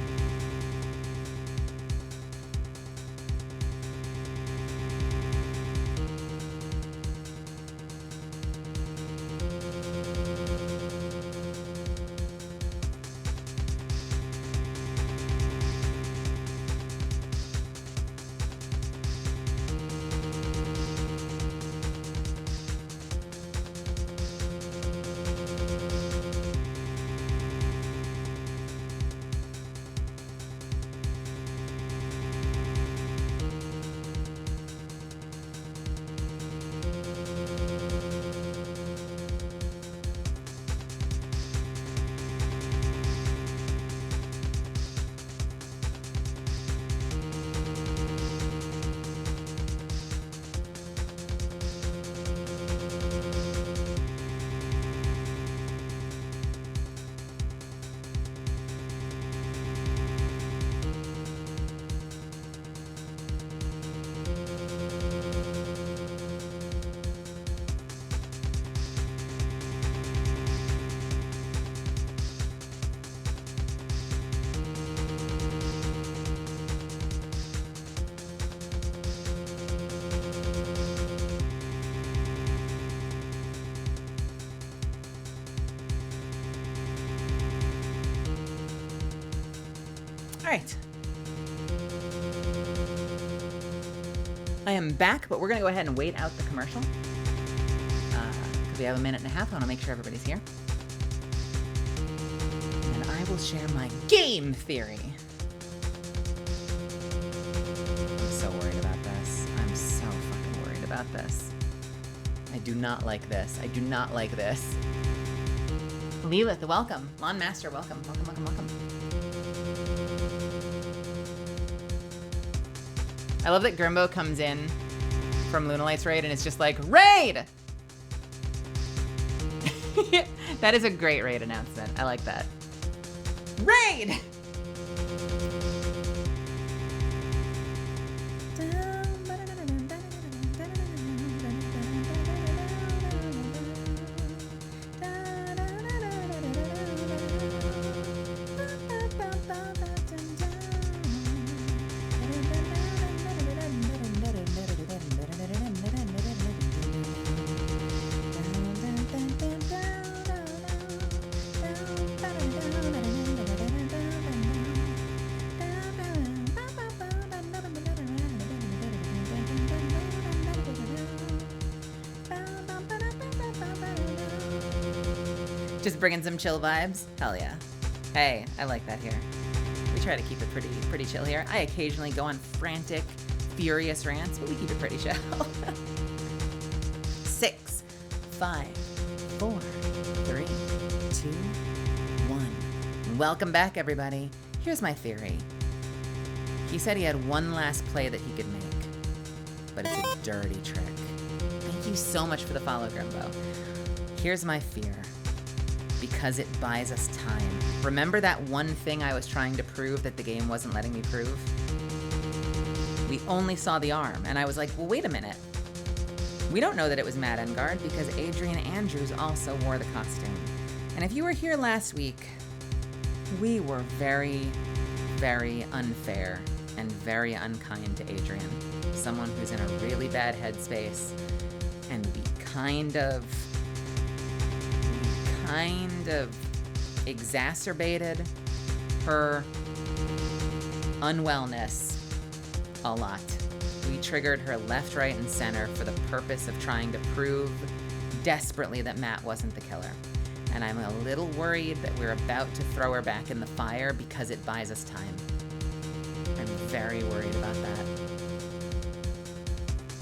All right. I am back, but we're gonna go ahead and wait out the commercial. Because we have a minute and a half. I wanna make sure everybody's here. will share my game theory. I'm so worried about this. I'm so fucking worried about this. I do not like this. I do not like this. Lilith, welcome. Lawn Master, welcome. Welcome, welcome, welcome. I love that Grimbo comes in from Lunalight's raid and it's just like, raid! That is a great raid announcement. I like that. Raid! Just bringing some chill vibes. Hell yeah. Hey, I like that here. We try to keep it pretty chill here. I occasionally go on frantic, furious rants, but we keep it pretty chill. 6, 5, 4, 3, 2, 1. Welcome back, everybody. Here's my theory. He said he had one last play that he could make, but it's a dirty trick. Thank you so much for the follow, Grimbo. Here's my fear. Because it buys us time. Remember that one thing I was trying to prove that the game wasn't letting me prove? We only saw the arm, and I was like, well, wait a minute. We don't know that it was Matt Engard because Adrian Andrews also wore the costume. And if you were here last week, we were very, very unfair and very unkind to Adrian. Someone who's in a really bad headspace, and we kind of exacerbated her unwellness a lot. We triggered her left, right, and center for the purpose of trying to prove desperately that Matt wasn't the killer. And I'm a little worried that we're about to throw her back in the fire because it buys us time. I'm very worried about that.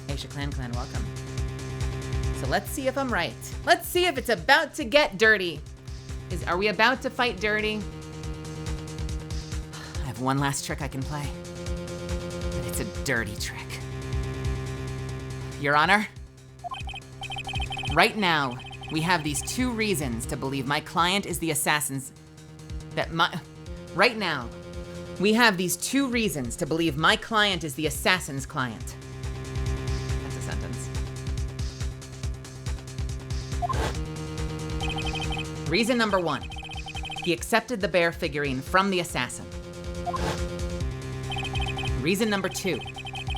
Aisha Clan, welcome. So let's see if I'm right. Let's see if it's about to get dirty. Are we about to fight dirty? I have one last trick I can play. But it's a dirty trick. Your Honor, right now, we have these 2 reasons to believe my client is the assassin's... Right now, we have these 2 reasons to believe my client is the assassin's client. That's a sentence. Reason number 1, he accepted the bear figurine from the assassin. Reason number 2,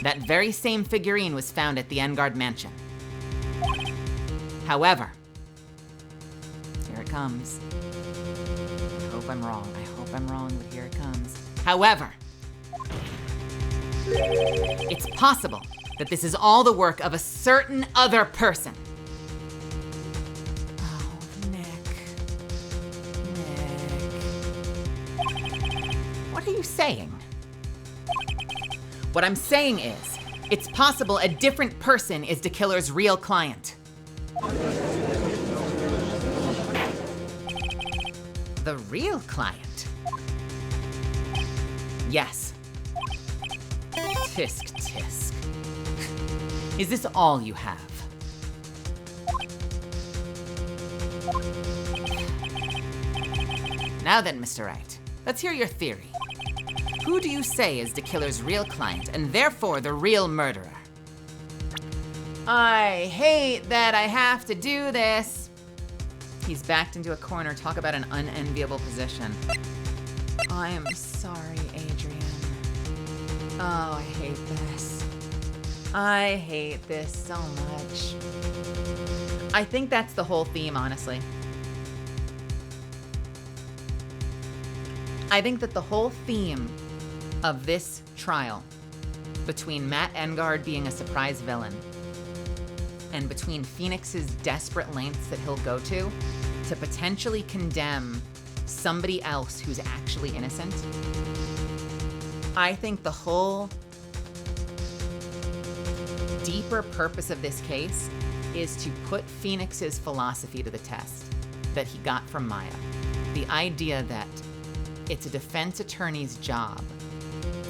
that very same figurine was found at the Engard mansion. However, here it comes. I hope I'm wrong, but here it comes. However, it's possible that this is all the work of a certain other person. What are you saying? What I'm saying is, it's possible a different person is the killer's real client. The real client? Yes. Tisk, tisk. Is this all you have? Now then, Mr. Wright, let's hear your theory. Who do you say is the killer's real client and therefore the real murderer? I hate that I have to do this. He's backed into a corner. Talk about an unenviable position. I am sorry, Adrian. Oh, I hate this. I hate this so much. I think that's the whole theme, honestly. I think that the whole theme of this trial, between Matt Engard being a surprise villain, and between Phoenix's desperate lengths that he'll go to potentially condemn somebody else who's actually innocent. I think the whole deeper purpose of this case is to put Phoenix's philosophy to the test that he got from Maya. The idea that it's a defense attorney's job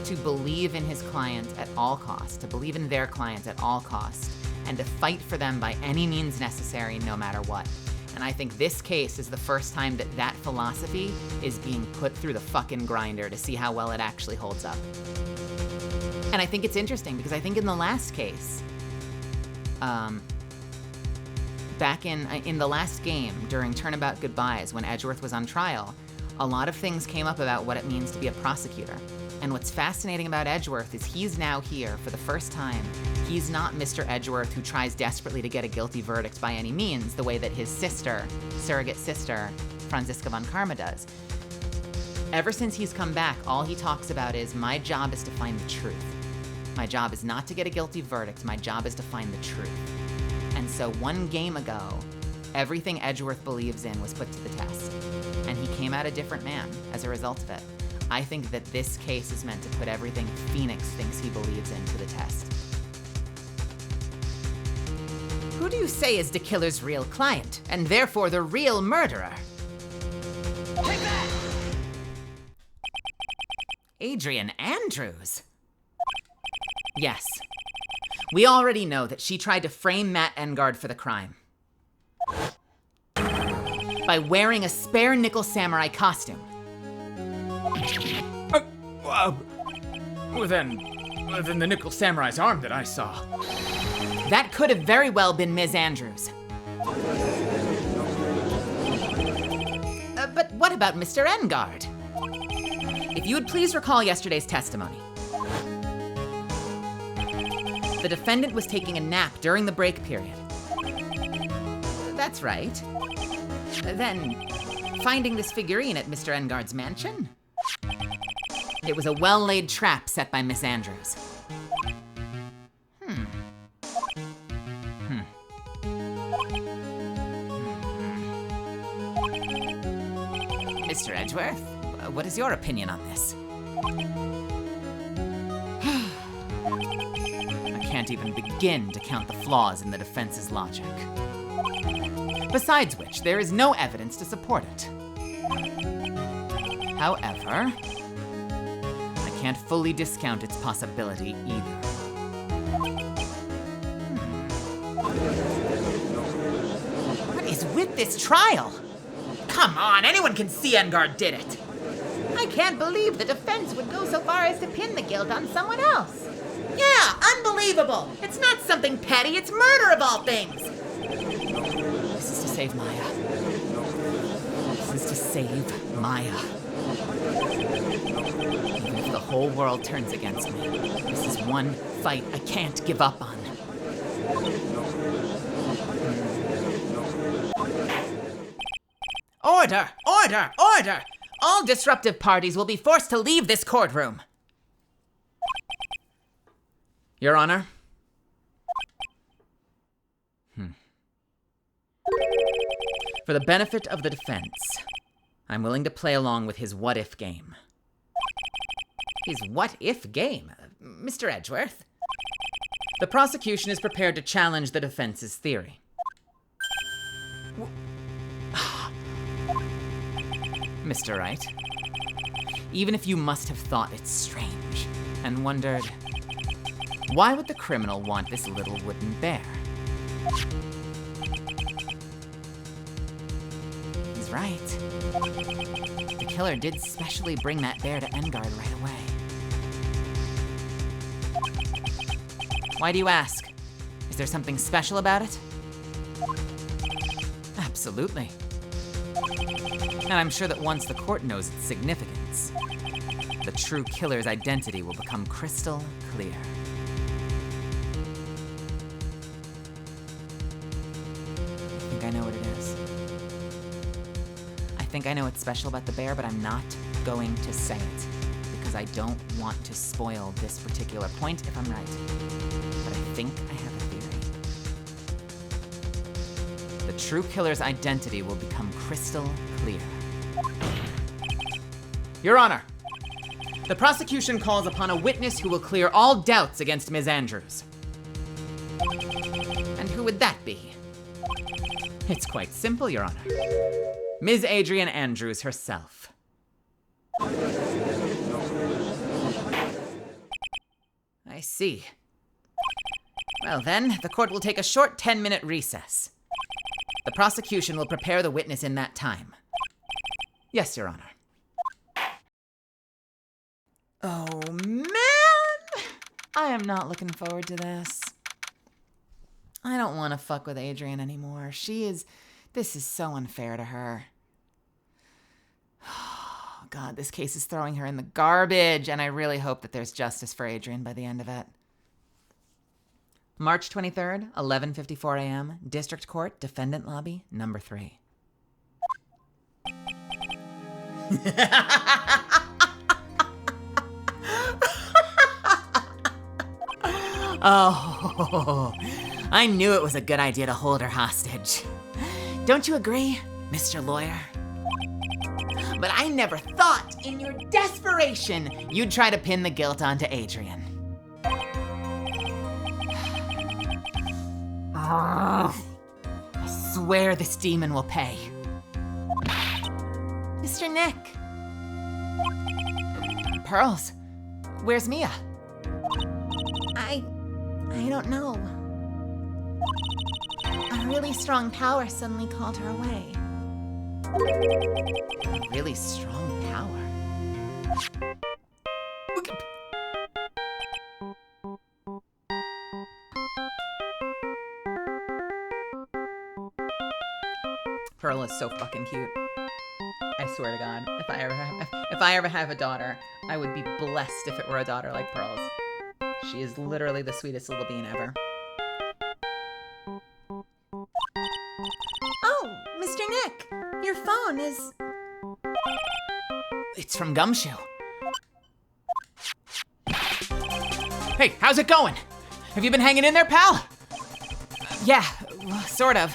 to believe in his clients at all costs, to believe in their clients at all costs, and to fight for them by any means necessary, no matter what. And I think this case is the first time that that philosophy is being put through the fucking grinder to see how well it actually holds up. And I think it's interesting because I think in the last case, back in the last game during Turnabout Goodbyes when Edgeworth was on trial, a lot of things came up about what it means to be a prosecutor. And what's fascinating about Edgeworth is he's now here for the first time. He's not Mr. Edgeworth who tries desperately to get a guilty verdict by any means, the way that his sister, surrogate sister, Franziska von Karma does. Ever since he's come back, all he talks about is, my job is to find the truth. My job is not to get a guilty verdict, my job is to find the truth. And so one game ago, everything Edgeworth believes in was put to the test. And he came out a different man as a result of it. I think that this case is meant to put everything Phoenix thinks he believes in to the test. Who do you say is the killer's real client, and therefore the real murderer? Take that! Adrian Andrews? Yes. We already know that she tried to frame Matt Engard for the crime by wearing a spare nickel samurai costume. Within the nickel samurai's arm that I saw. That could have very well been Ms. Andrews. But what about Mr. Engard? If you would please recall yesterday's testimony. The defendant was taking a nap during the break period. That's right. Then, finding this figurine at Mr. Engard's mansion? It was a well-laid trap set by Miss Andrews. Mr. Edgeworth, what is your opinion on this? I can't even begin to count the flaws in the defense's logic. Besides which, there is no evidence to support it. However, I can't fully discount its possibility either. What is with this trial? Come on, anyone can see Engard did it. I can't believe the defense would go so far as to pin the guilt on someone else. Yeah, unbelievable. It's not something petty, it's murder of all things. This is to save Maya. This is to save Maya. Even if the whole world turns against me, this is one fight I can't give up on. Order! Order! Order! All disruptive parties will be forced to leave this courtroom. Your Honor. For the benefit of the defense, I'm willing to play along with his what-if game. His what-if game? Mr. Edgeworth? The prosecution is prepared to challenge the defense's theory. Mr. Wright, even if you must have thought it strange and wondered, why would the criminal want this little wooden bear? He's right. The killer did specially bring that bear to Engard right away. Why do you ask? Is there something special about it? Absolutely. And I'm sure that once the court knows its significance, the true killer's identity will become crystal clear. I think I know what it is. I think I know what's special about the bear, but I'm not going to say it, because I don't want to spoil this particular point if I'm right. But I think I have a theory. The true killer's identity will become crystal clear. Your Honor, the prosecution calls upon a witness who will clear all doubts against Ms. Andrews. And who would that be? It's quite simple, Your Honor. Ms. Adrian Andrews herself. I see. Well then, the court will take a short 10-minute recess. The prosecution will prepare the witness in that time. Yes, Your Honor. Oh, man! I am not looking forward to this. I don't want to fuck with Adrian anymore. This is so unfair to her. Oh, God, this case is throwing her in the garbage, and I really hope that there's justice for Adrian by the end of it. March 23rd, 11:54 a.m., District Court, Defendant Lobby, number 3. Oh, I knew it was a good idea to hold her hostage. Don't you agree, Mr. Lawyer? But I never thought, in your desperation, you'd try to pin the guilt onto Adrian. Oh, I swear this demon will pay. Mr. Nick. Pearls, where's Mia? I don't know. A really strong power suddenly called her away. Really strong power. Pearl is so fucking cute. I swear to God, if I ever have a daughter, I would be blessed if it were a daughter like Pearl's. She is literally the sweetest little bean ever. Oh, Mr. Nick, your phone is... It's from Gumshoe. Hey, how's it going? Have you been hanging in there, pal? Yeah, sort of.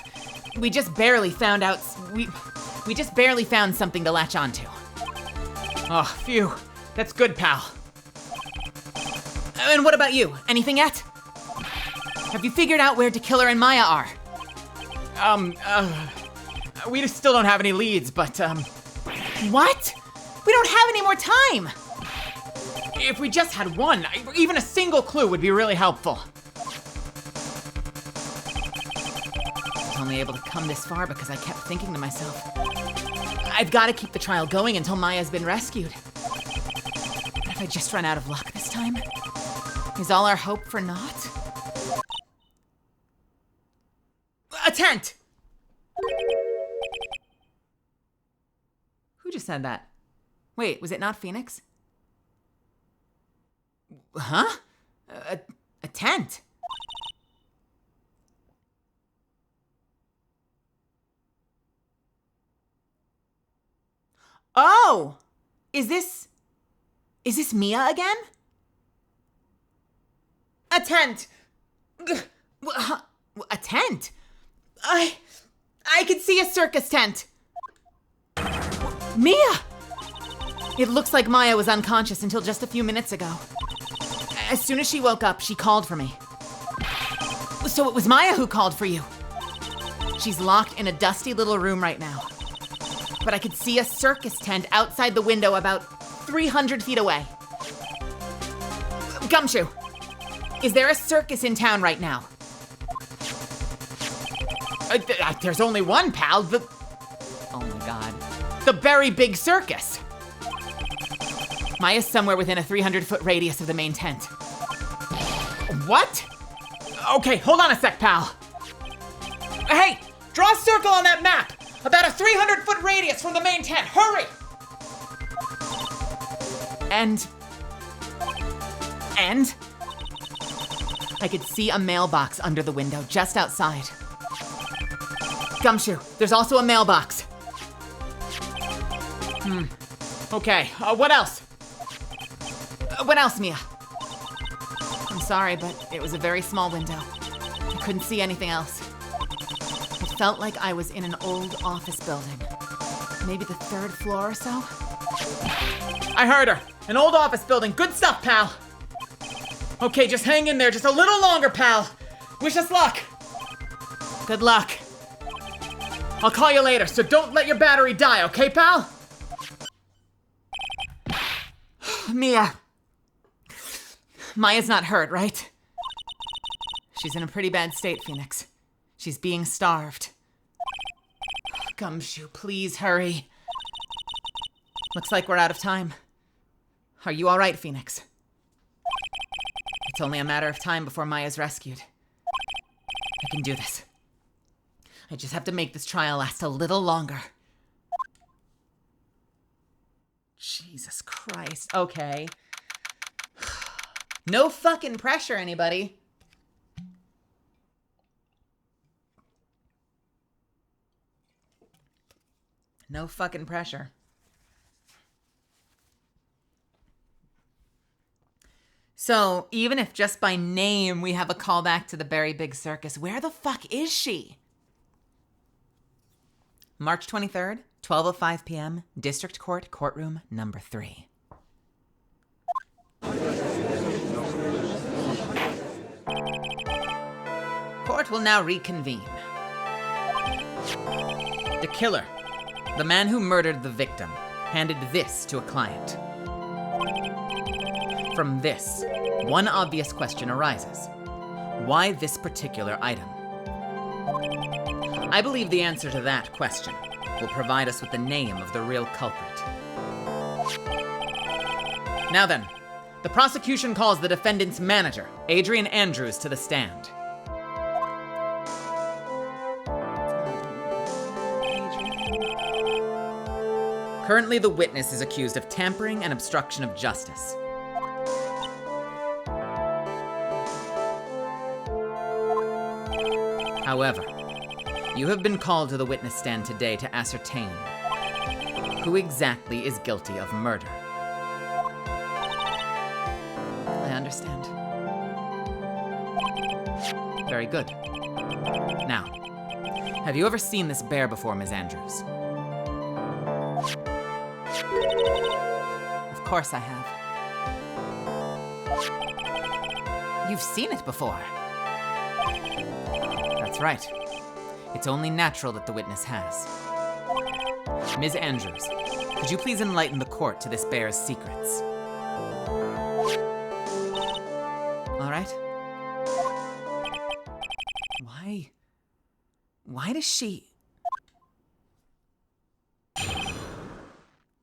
We just barely found out. We just barely found something to latch onto. Oh, phew. That's good, pal. And what about you? Anything yet? Have you figured out where Killer and Maya are? We just still don't have any leads, but, What? We don't have any more time! If we just had one, even a single clue would be really helpful. I was only able to come this far because I kept thinking to myself, I've got to keep the trial going until Maya's been rescued. But if I just run out of luck this time, is all our hope for naught? A tent! Who just said that? Wait, was it not Phoenix? Huh? A tent? Oh! Is this Mia again? A tent! A tent? I could see a circus tent. Mia! It looks like Maya was unconscious until just a few minutes ago. As soon as she woke up, she called for me. So it was Maya who called for you. She's locked in a dusty little room right now. But I could see a circus tent outside the window about 300 feet away. Gumshoe, is there a circus in town right now? There's only one, pal. Oh my God. The Very Big Circus. Maya's somewhere within a 300-foot radius of the main tent. What? Okay, hold on a sec, pal. Hey, draw a circle on that map. About a 300-foot radius from the main tent. Hurry! And? I could see a mailbox under the window just outside. Gumshoe, there's also a mailbox. Okay, what else? What else, Mia? I'm sorry, but it was a very small window. I couldn't see anything else. It felt like I was in an old office building. Maybe the 3rd floor or so? I heard her. An old office building. Good stuff, pal. Okay, just hang in there just a little longer, pal. Wish us luck. Good luck. I'll call you later, so don't let your battery die, okay, pal? Mia. Maya's not hurt, right? She's in a pretty bad state, Phoenix. She's being starved. Gumshoe, please hurry. Looks like we're out of time. Are you all right, Phoenix? It's only a matter of time before Maya's rescued. I can do this. I just have to make this trial last a little longer. Jesus Christ. Okay. No fucking pressure, anybody. No fucking pressure. So, even if just by name we have a callback to the Berry Big Circus, where the fuck is she? March 23rd, 12:05 p.m., District Court, Courtroom Number 3. Court will now reconvene. The killer, the man who murdered the victim, handed this to a client. From this, one obvious question arises. Why this particular item? I believe the answer to that question will provide us with the name of the real culprit. Now then, the prosecution calls the defendant's manager, Adrian Andrews, to the stand. Currently, the witness is accused of tampering and obstruction of justice. However, you have been called to the witness stand today to ascertain who exactly is guilty of murder. I understand. Very good. Now, have you ever seen this bear before, Ms. Andrews? Of course I have. You've seen it before. That's right. It's only natural that the witness has. Ms. Andrews, could you please enlighten the court to this bear's secrets? All right. Why does she...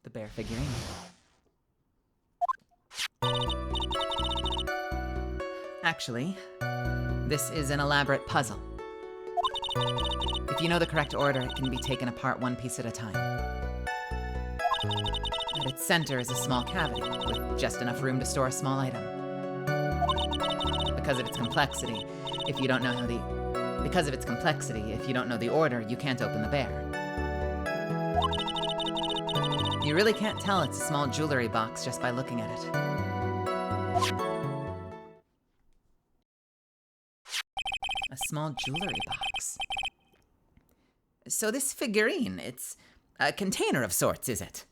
The bear figurine. Actually, this is an elaborate puzzle. If you know the correct order, it can be taken apart one piece at a time. At its center is a small cavity with just enough room to store a small item. Because of its complexity, if you don't know the order, you can't open the bear. You really can't tell it's a small jewelry box just by looking at it. A small jewelry box. So this figurine, it's a container of sorts, is it?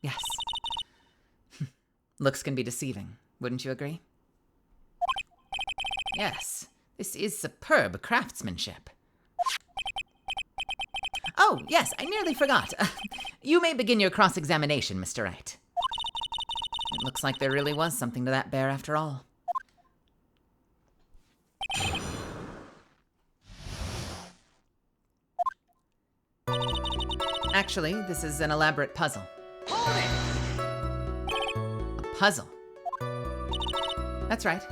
Yes. Looks can be deceiving, wouldn't you agree? Yes, this is superb craftsmanship. Oh, yes, I nearly forgot. You may begin your cross-examination, Mr. Wright. It looks like there really was something to that bear after all. Actually, this is an elaborate puzzle. A puzzle? That's right.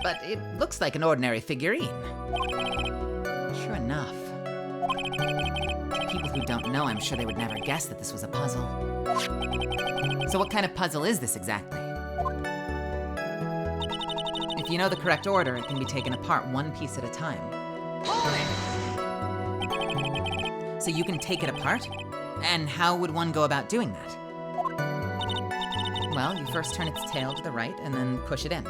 But it looks like an ordinary figurine. Sure enough. People who don't know, I'm sure they would never guess that this was a puzzle. So what kind of puzzle is this exactly? If you know the correct order, it can be taken apart one piece at a time. So you can take it apart? And how would one go about doing that? Well, you first turn its tail to the right and then push it in.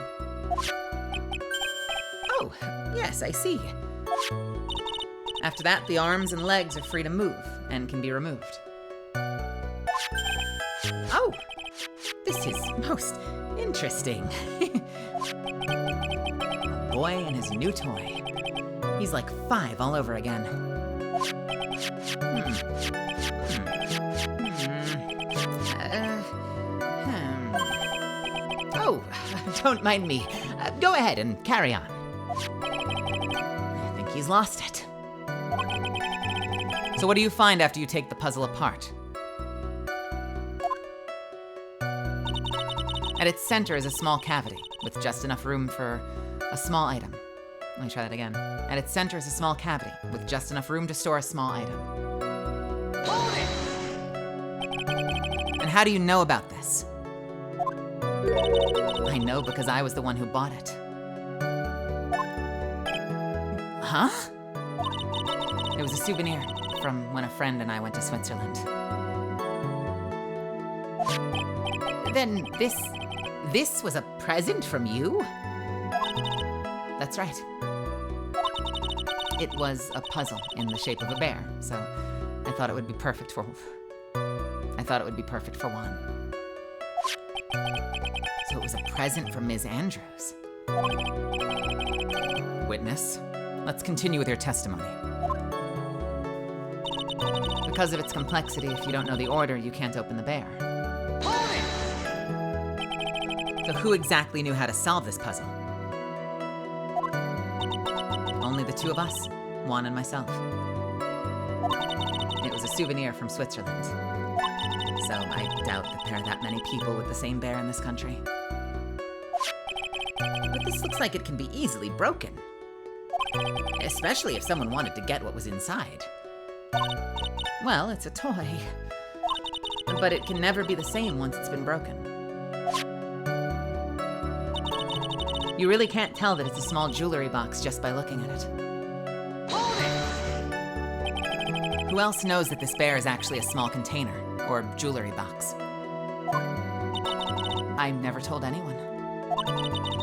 Oh, yes, I see. After that, the arms and legs are free to move and can be removed. Oh, this is most interesting. A boy and his new toy. He's like 5 all over again. Oh, don't mind me. Go ahead and carry on. I think he's lost it. So what do you find after you take the puzzle apart? At its center is a small cavity with just enough room for a small item. Let me try that again. At its center is a small cavity with just enough room to store a small item. And how do you know about this? I know because I was the one who bought it. Huh? It was a souvenir from when a friend and I went to Switzerland. Then this was a present from you? That's right. It was a puzzle in the shape of a bear, so I thought it would be perfect for one. So it was a present from Ms. Andrews. Witness, let's continue with your testimony. Because of its complexity, if you don't know the order, you can't open the bear. So who exactly knew how to solve this puzzle? Only the 2 of us, Juan and myself. It was a souvenir from Switzerland. So I doubt that there are that many people with the same bear in this country. But this looks like it can be easily broken. Especially if someone wanted to get what was inside. Well, it's a toy. But it can never be the same once it's been broken. You really can't tell that it's a small jewelry box just by looking at it. Who else knows that this bear is actually a small container or jewelry box? I never told anyone.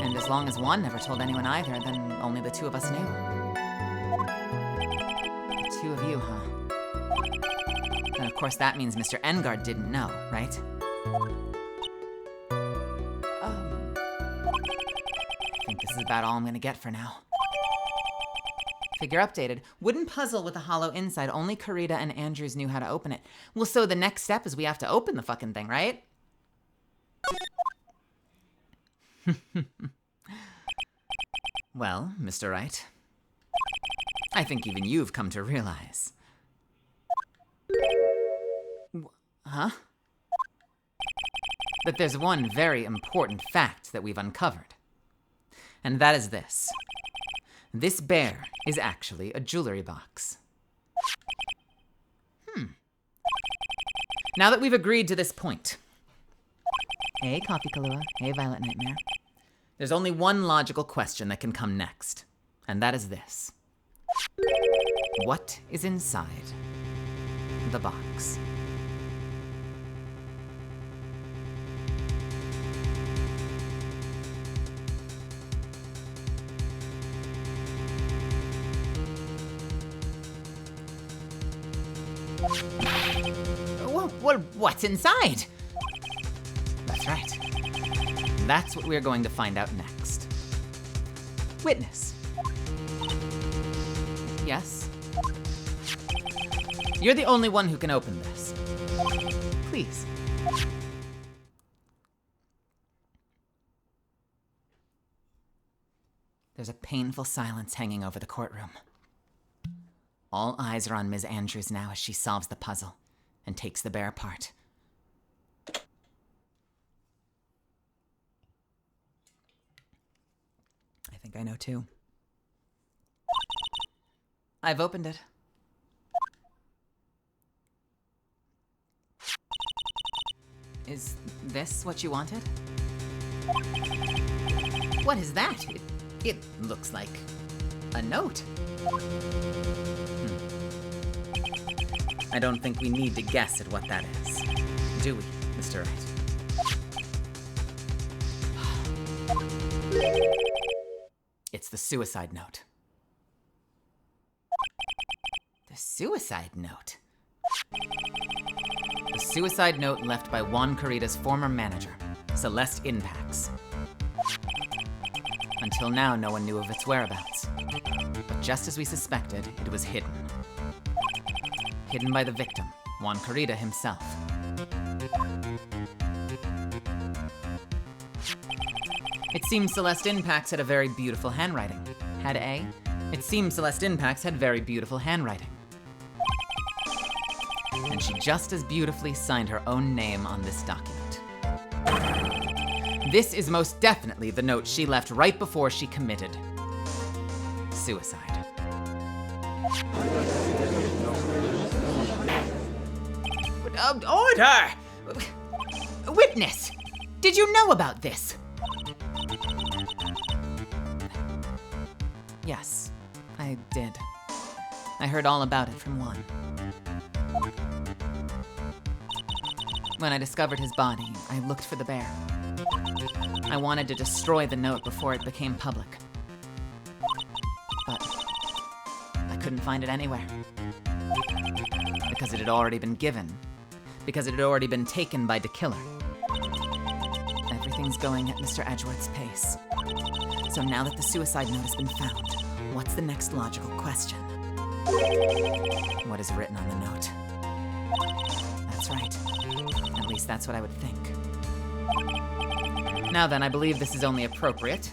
And as long as Juan never told anyone either, then only the 2 of us knew. The 2 of you, huh? And of course that means Mr. Engard didn't know, right? I think this is about all I'm gonna get for now. Figure updated. Wooden puzzle with a hollow inside. Only Karita and Andrews knew how to open it. Well, so the next step is we have to open the fucking thing, right? Well, Mr. Wright, I think even you've come to realize. Huh? That there's one very important fact that we've uncovered. And that is this. This bear is actually a jewelry box. Now that we've agreed to this point. Hey, Coffee Kahlua. Hey, Violet Nightmare. There's only one logical question that can come next. And that is this. What is inside the box? Well, what's inside? That's right. That's what we're going to find out next. Witness. Yes? You're the only one who can open this. Please. There's a painful silence hanging over the courtroom. All eyes are on Ms. Andrews now as she solves the puzzle and takes the bear apart. I think I know too. I've opened it. Is this what you wanted? What is that? It looks like a note. I don't think we need to guess at what that is, do we, Mr. Wright? It's the suicide note. The suicide note. The suicide note left by Juan Corrida's former manager, Celeste Inpax. Until now, no one knew of its whereabouts. But just as we suspected, it was hidden. Hidden by the victim, Juan Corrida himself. It seems Celeste Inpax had a very beautiful handwriting. It seems Celeste Inpax had very beautiful handwriting. And she just as beautifully signed her own name on this document. This is most definitely the note she left right before she committed suicide. Order! Witness! Did you know about this? Yes, I did. I heard all about it from Juan. When I discovered his body, I looked for the bear. I wanted to destroy the note before it became public. But I couldn't find it anywhere. Because it had already been given. Because it had already been taken by the killer. Everything's going at Mr. Edgeworth's pace. So now that the suicide note has been found, what's the next logical question? What is written on the note? That's right. At least that's what I would think. Now then, I believe this is only appropriate.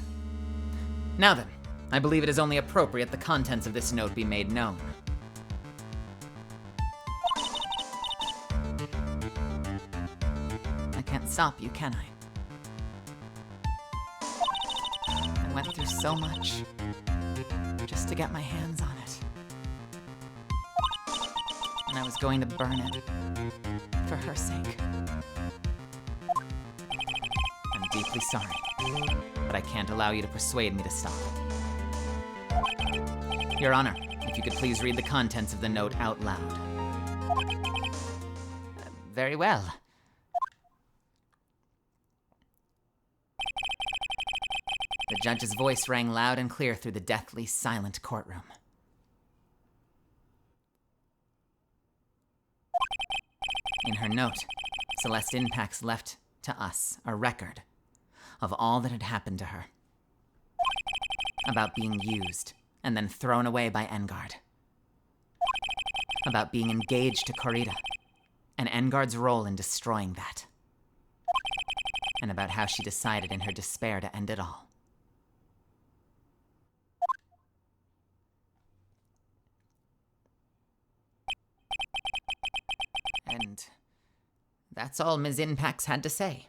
Now then, I believe it is only appropriate the contents of this note be made known. I can't stop you, can I? I went through so much just to get my hands on it. And I was going to burn it for her sake. I'm deeply sorry, but I can't allow you to persuade me to stop. Your Honor, if you could please read the contents of the note out loud. Very well. The judge's voice rang loud and clear through the deathly silent courtroom. In her note, Celeste Inpax left to us a record of all that had happened to her. About being used and then thrown away by Engard. About being engaged to Corrida and Engard's role in destroying that. And about how she decided in her despair to end it all. And that's all Ms. Inpax had to say.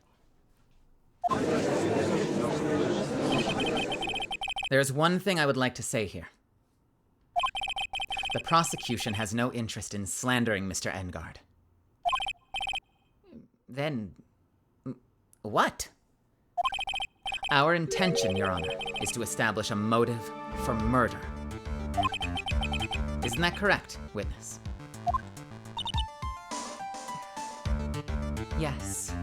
There's one thing I would like to say here. The prosecution has no interest in slandering Mr. Engard. Then, what? Our intention, Your Honor, is to establish a motive for murder. Isn't that correct, witness? Yes.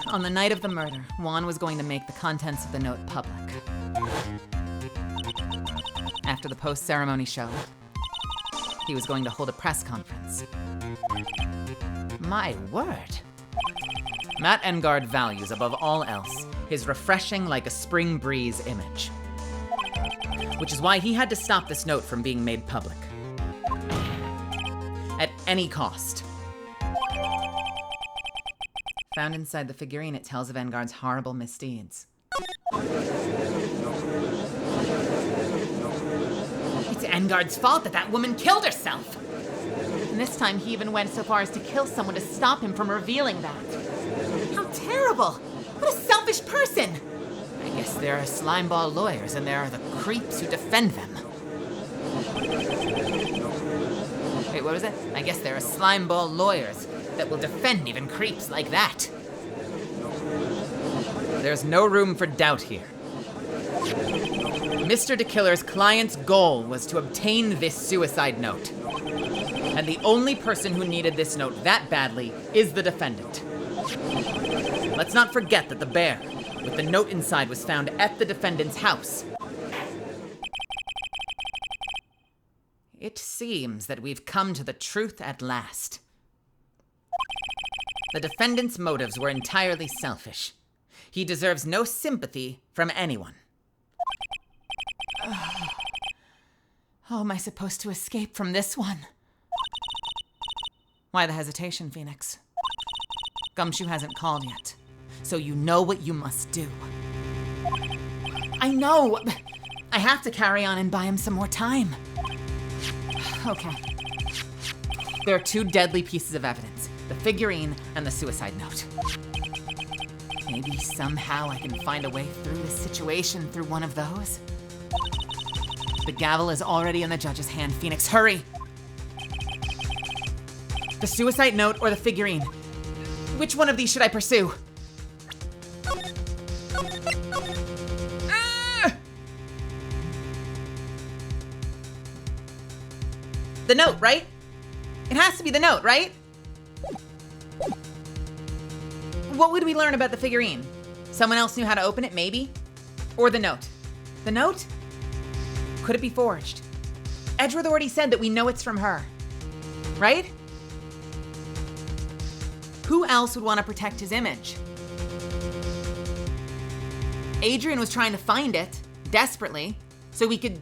On the night of the murder, Juan was going to make the contents of the note public. After the post-ceremony show, he was going to hold a press conference. My word. Matt Engard values, above all else, his refreshing like a spring breeze image. Which is why he had to stop this note from being made public. At any cost. Found inside the figurine, it tells of Engard's horrible misdeeds. It's Engard's fault that that woman killed herself! And this time he even went so far as to kill someone to stop him from revealing that. How terrible! What a selfish person! I guess there are slimeball lawyers and there are the creeps who defend them. Wait, what was it? I guess there are slimeball lawyers that will defend even creeps like that. There's no room for doubt here. Mr. DeKiller's client's goal was to obtain this suicide note. And the only person who needed this note that badly is the defendant. Let's not forget that the bear, with the note inside, was found at the defendant's house. It seems that we've come to the truth at last. The defendant's motives were entirely selfish. He deserves no sympathy from anyone. How am I supposed to escape from this one? Why the hesitation, Phoenix? Gumshoe hasn't called yet, so you know what you must do. I know! I have to carry on and buy him some more time. Okay. There are two deadly pieces of evidence, the figurine and the suicide note. Maybe somehow I can find a way through this situation through one of those? The gavel is already in the judge's hand. Phoenix, hurry! The suicide note or the figurine? Which one of these should I pursue? The note, right? It has to be the note, right? What would we learn about the figurine? Someone else knew how to open it, maybe? Or the note? The note? Could it be forged? Edgeworth already said that we know it's from her, right? Who else would want to protect his image? Adrian was trying to find it, desperately, so we could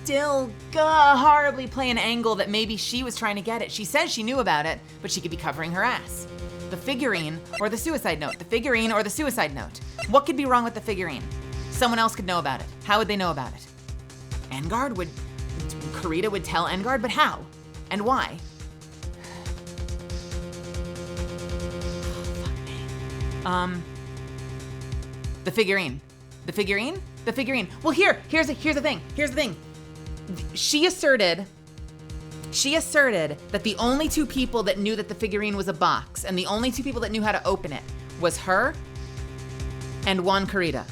still horribly play an angle that maybe she was trying to get it. She says she knew about it, but she could be covering her ass. The figurine or the suicide note? The figurine or the suicide note? What could be wrong with the figurine? Someone else could know about it. How would they know about it? Karita would tell Engard, but how? And why? The figurine. The figurine? The figurine. Well, here's the thing. Here's the thing. She asserted that the only two people that knew that the figurine was a box and the only two people that knew how to open it was her and Juan Karita.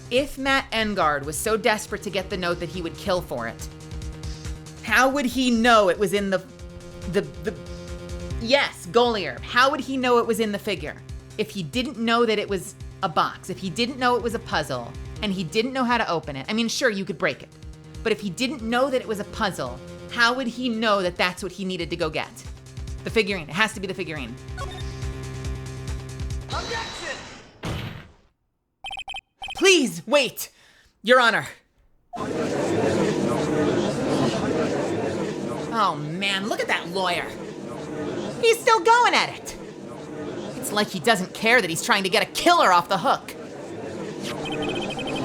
If Matt Engard was so desperate to get the note that he would kill for it, how would he know it was in yes, Goliath. How would he know it was in the figure? If he didn't know that it was a box, if he didn't know it was a puzzle, and he didn't know how to open it, I mean, sure, you could break it. But if he didn't know that it was a puzzle, how would he know that that's what he needed to go get? The figurine. It has to be the figurine. Objection! Please, wait! Your Honor. Oh man, look at that lawyer. He's still going at it. It's like he doesn't care that he's trying to get a killer off the hook.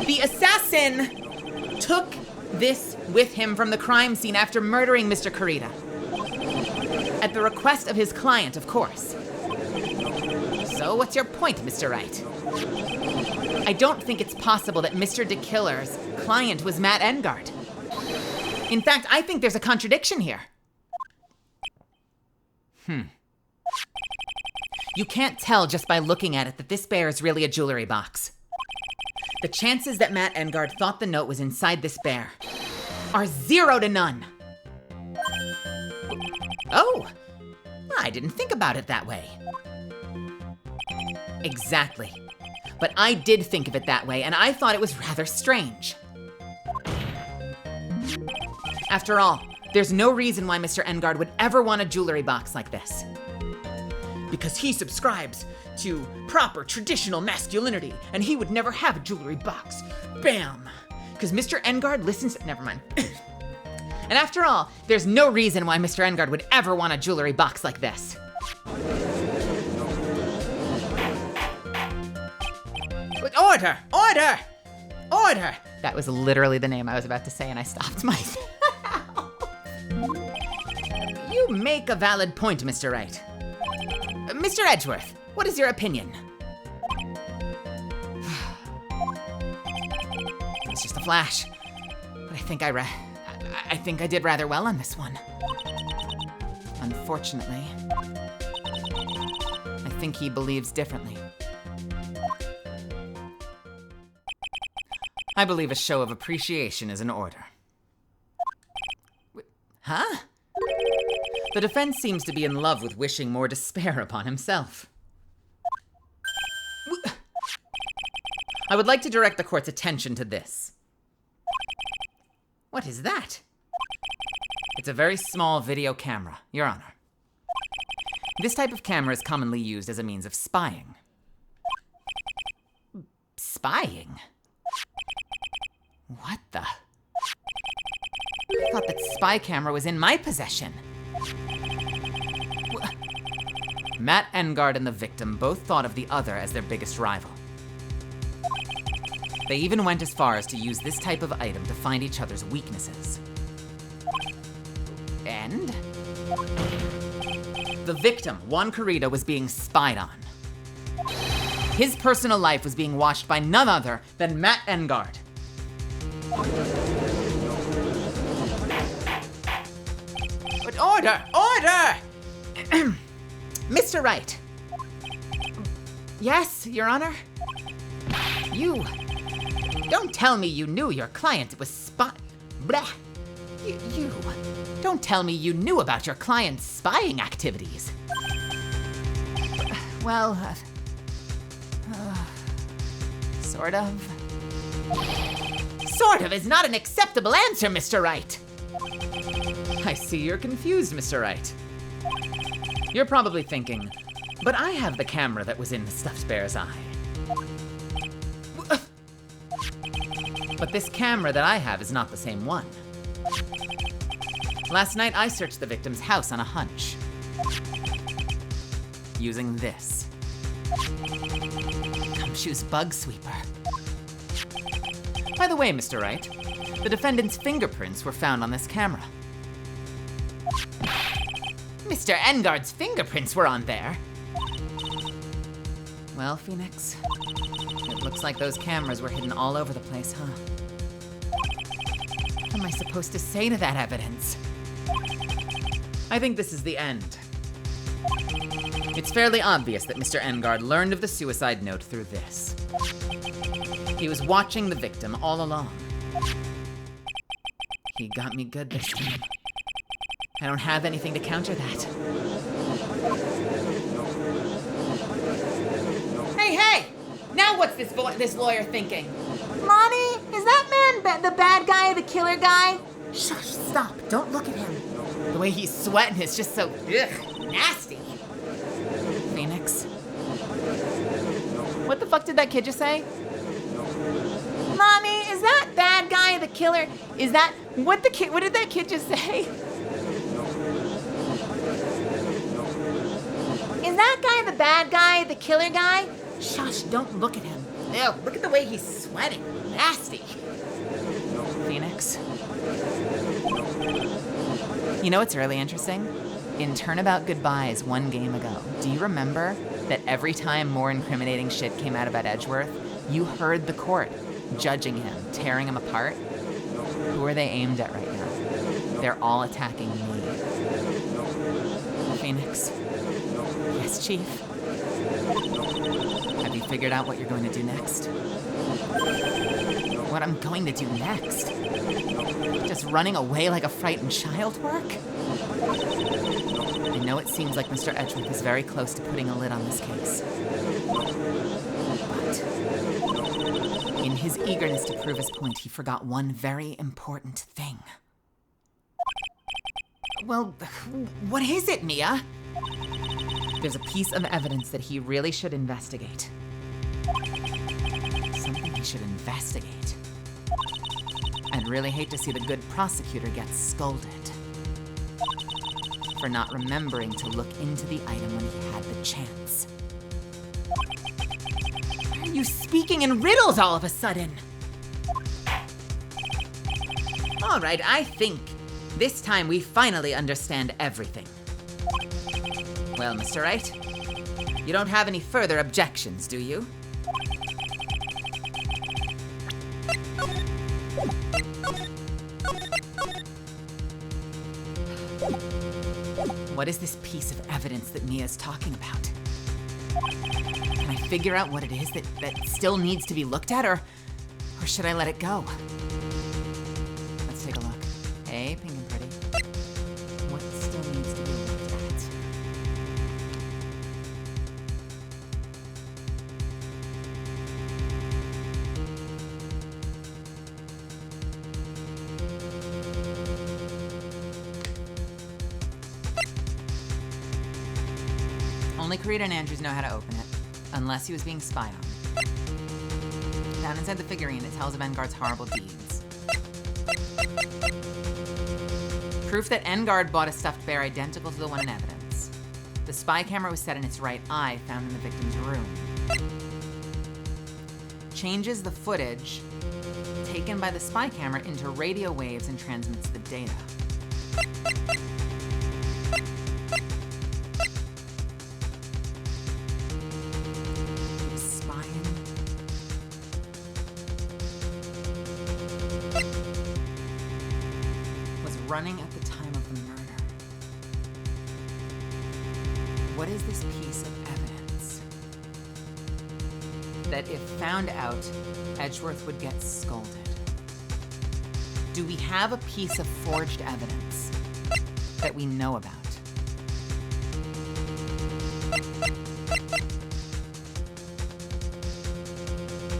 The assassin took this with him from the crime scene after murdering Mr. Karita. At the request of his client, of course. So what's your point, Mr. Wright? I don't think it's possible that Mr. DeKiller's client was Matt Engard. In fact, I think there's a contradiction here. You can't tell just by looking at it that this bear is really a jewelry box. The chances that Matt Engard thought the note was inside this bear are 0 to none. Oh, I didn't think about it that way. Exactly. But I did think of it that way, and I thought it was rather strange. After all, there's no reason why Mr. Engard would ever want a jewelry box like this. Because he subscribes to proper traditional masculinity, and he would never have a jewelry box. Bam! Because Mr. Engard listens to... Never mind. And after all, there's no reason why Mr. Engard would ever want a jewelry box like this. Order! Order! Order! That was literally the name I was about to say, and I stopped myself. You make a valid point, Mr. Wright. Mr. Edgeworth, what is your opinion? It's just a flash, but I think I did rather well on this one. Unfortunately, I think he believes differently. I believe a show of appreciation is in order. Huh? The defense seems to be in love with wishing more despair upon himself. I would like to direct the court's attention to this. What is that? It's a very small video camera, Your Honor. This type of camera is commonly used as a means of spying. Spying? What the? I thought that spy camera was in my possession. Matt Engard and the victim both thought of the other as their biggest rival. They even went as far as to use this type of item to find each other's weaknesses. And? The victim, Juan Corrida, was being spied on. His personal life was being watched by none other than Matt Engard. But order! Order! Mr. Wright. Yes, Your Honor? You... Don't tell me you knew your client was Blah. You... Don't tell me you knew about your client's spying activities. Well, sort of. Sort of is not an acceptable answer, Mr. Wright. I see you're confused, Mr. Wright. You're probably thinking, but I have the camera that was in the stuffed bear's eye. But this camera that I have is not the same one. Last night, I searched the victim's house on a hunch. Using this. Gumshoe's bug sweeper. By the way, Mr. Wright, the defendant's fingerprints were found on this camera. Mr. Engard's fingerprints were on there. Well, Phoenix, it looks like those cameras were hidden all over the place, huh? What am I supposed to say to that evidence? I think this is the end. It's fairly obvious that Mr. Engard learned of the suicide note through this. He was watching the victim all along. He got me good this time. I don't have anything to counter that. Hey! Now what's this lawyer thinking? Mommy, is that man the bad guy, the killer guy? Shush, stop. Don't look at him. The way he's sweating is just so, nasty. Phoenix? What the fuck did that kid just say? Mommy, is that bad guy, the killer? Is that what did that kid just say? Is that guy the bad guy, the killer guy? Shush, don't look at him. Ew, look at the way he's sweating. Nasty. Phoenix? You know what's really interesting? In Turnabout Goodbyes 1 game ago, do you remember that every time more incriminating shit came out about Edgeworth, you heard the court judging him, tearing him apart? Who are they aimed at right now? They're all attacking me. Phoenix? Yes, Chief? Have you figured out what you're going to do next? What I'm going to do next? Just running away like a frightened child work? I know it seems like Mr. Edgeworth is very close to putting a lid on this case. But in his eagerness to prove his point, he forgot one very important thing. Well, what is it, Mia? There's a piece of evidence that he really should investigate. Something he should investigate. I'd really hate to see the good prosecutor get scolded for not remembering to look into the item when he had the chance. Why are you speaking in riddles all of a sudden? All right, I think this time we finally understand everything. Well, Mr. Wright, you don't have any further objections, do you? What is this piece of evidence that Mia's talking about? Can I figure out what it is that still needs to be looked at, or should I let it go? Let's take a look. Hey, Pink and Pretty. What still needs to be looked at? Only Karita and Andrews know how to open it, unless he was being spied on. Down inside the figurine, it tells of Engard's horrible deeds. Proof that Engard bought a stuffed bear identical to the one in evidence. The spy camera was set in its right eye, found in the victim's room. Changes the footage taken by the spy camera into radio waves and transmits the data. Spying. Was running at the time of the murder. What is this piece of evidence that if found out, Edgeworth would get scolded? Do we have a piece of forged evidence that we know about?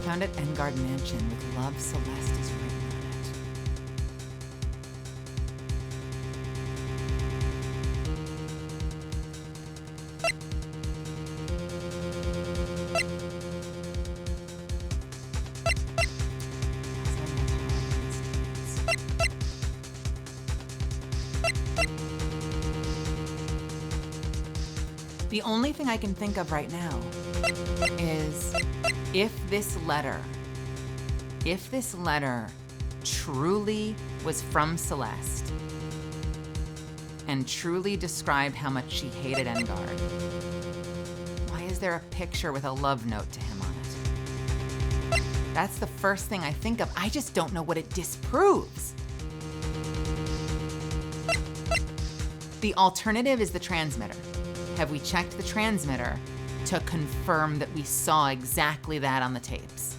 Found at Engard Mansion with Love Celeste is written on it. The only thing I can think of right now is if this letter truly was from Celeste and truly described how much she hated Engard, why is there a picture with a love note to him on it? That's the first thing I think of. I just don't know what it disproves. The alternative is the transmitter. Have we checked the transmitter to confirm that we saw exactly that on the tapes?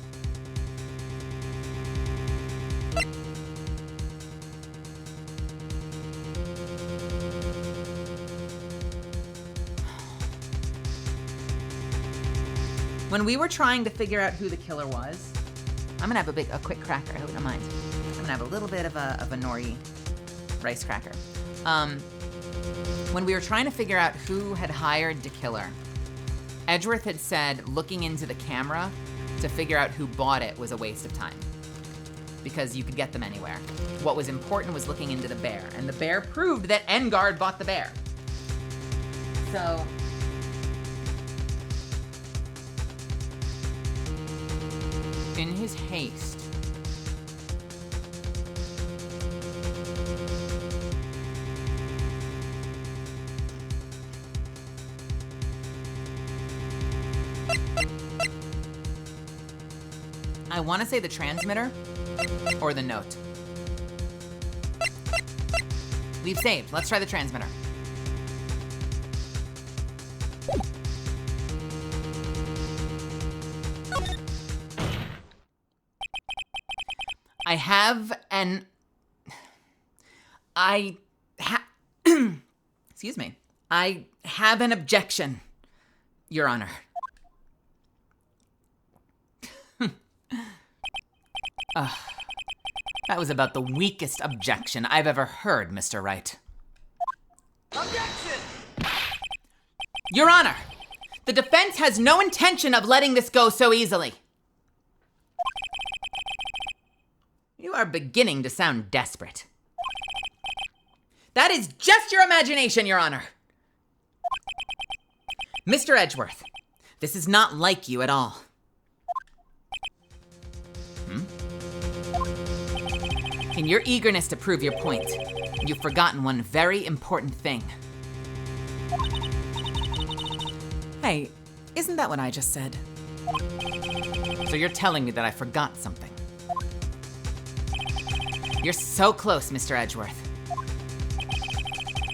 When we were trying to figure out who the killer was, I'm gonna have a quick cracker, I hope you don't mind. I'm gonna have a little bit of a nori rice cracker. When we were trying to figure out who had hired to kill her, Edgeworth had said looking into the camera to figure out who bought it was a waste of time because you could get them anywhere. What was important was looking into the bear, and the bear proved that Engard bought the bear. So, in his haste, I want to say the transmitter or the note. We've saved. Let's try the transmitter. Excuse me. I have an objection, Your Honor. That was about the weakest objection I've ever heard, Mr. Wright. Objection! Your Honor, the defense has no intention of letting this go so easily. You are beginning to sound desperate. That is just your imagination, Your Honor. Mr. Edgeworth, this is not like you at all. In your eagerness to prove your point, you've forgotten one very important thing. Hey, isn't that what I just said? So you're telling me that I forgot something. You're so close, Mr. Edgeworth.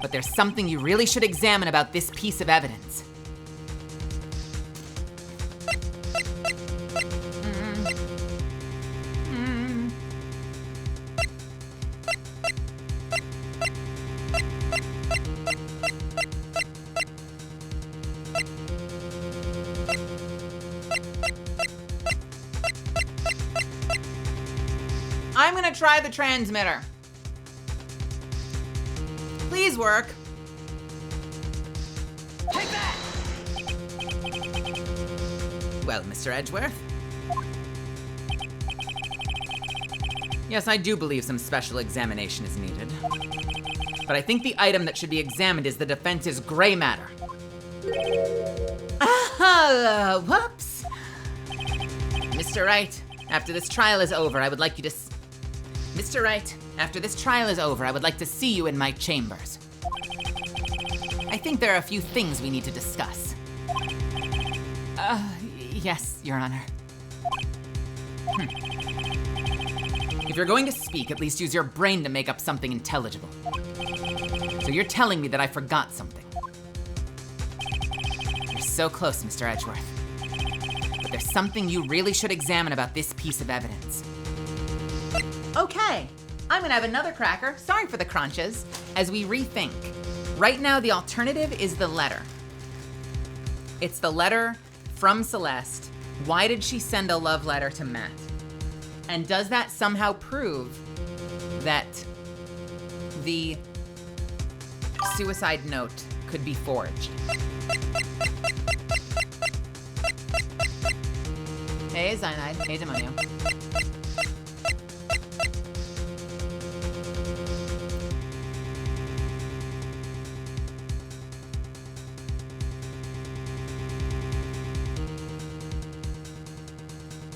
But there's something you really should examine about this piece of evidence. I'm gonna try the transmitter. Please work. Take that! well, Mr. Edgeworth. Yes, I do believe some special examination is needed. But I think the item that should be examined is the defense's gray matter. Whoops. Mr. Wright, after this trial is over, I would like you to... Mr. Wright, after this trial is over, I would like to see you in my chambers. I think there are a few things we need to discuss. Yes, Your Honor. If you're going to speak, at least use your brain to make up something intelligible. So you're telling me that I forgot something. You're so close, Mr. Edgeworth. But there's something you really should examine about this piece of evidence. Okay, I'm gonna have another cracker. Sorry for the crunches. As we rethink, right now the alternative is the letter. It's the letter from Celeste. Why did she send a love letter to Matt? And does that somehow prove that the suicide note could be forged? Hey, Cyanide. Hey, Demonio.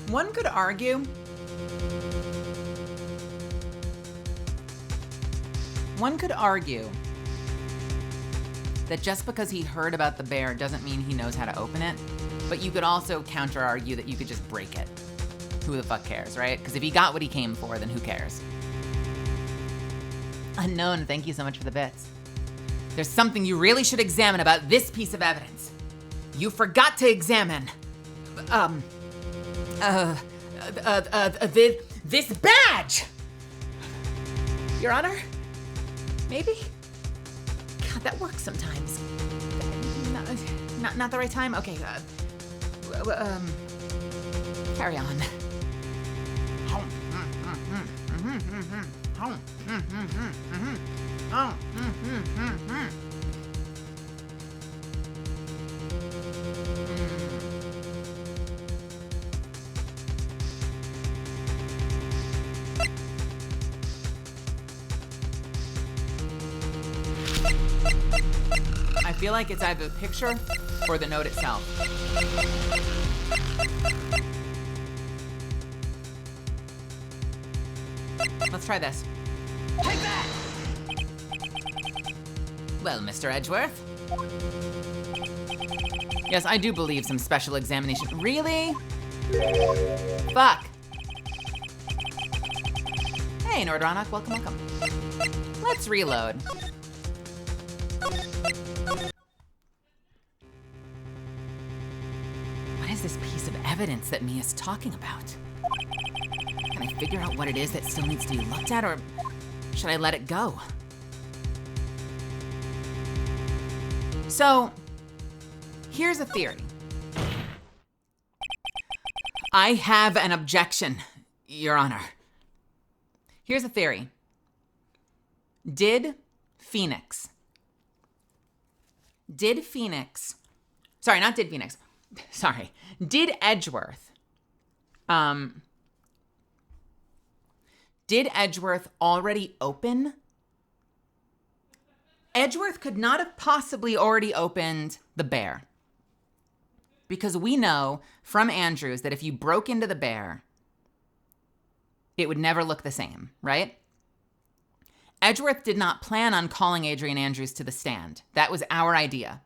One could argue that just because he heard about the bear doesn't mean he knows how to open it, but you could also counter-argue that you could just break it. Who the fuck cares, right? Because if he got what he came for, then who cares? Unknown, thank you so much for the bits. There's something you really should examine about this piece of evidence. You forgot to examine, this badge! Your Honor? Maybe? God, that works sometimes. Not the right time? Okay, carry on. I feel like it's either the picture or the note itself. Let's try this. Take that! Well, Mr. Edgeworth. Yes, I do believe some special examination. Really? Fuck. Hey, Nordronach, welcome. Let's reload. What is this piece of evidence that Mia's talking about? Can I figure out what it is that still needs to be looked at, or should I let it go? So, here's a theory. I have an objection, Your Honor. Here's a theory. Did Edgeworth already open? Edgeworth could not have possibly already opened the bear. Because we know from Andrews that if you broke into the bear, it would never look the same, right? Edgeworth did not plan on calling Adrian Andrews to the stand. That was our idea,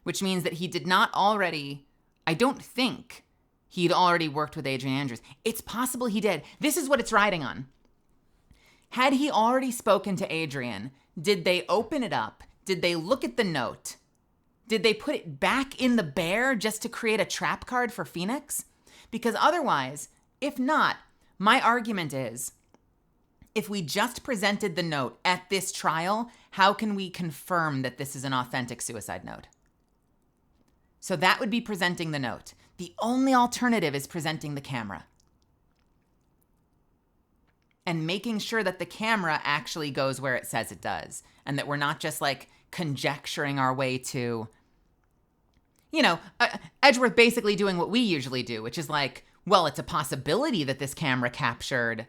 which means that he did not already, I don't think he'd already worked with Adrian Andrews. It's possible he did. This is what it's riding on. Had he already spoken to Adrian, did they open it up? Did they look at the note? Did they put it back in the bear just to create a trap card for Phoenix? Because otherwise, if not, my argument is, if we just presented the note at this trial, how can we confirm that this is an authentic suicide note? So that would be presenting the note. The only alternative is presenting the camera. And making sure that the camera actually goes where it says it does. And that we're not just like conjecturing our way to, Edgeworth basically doing what we usually do, which is like, well, it's a possibility that this camera captured,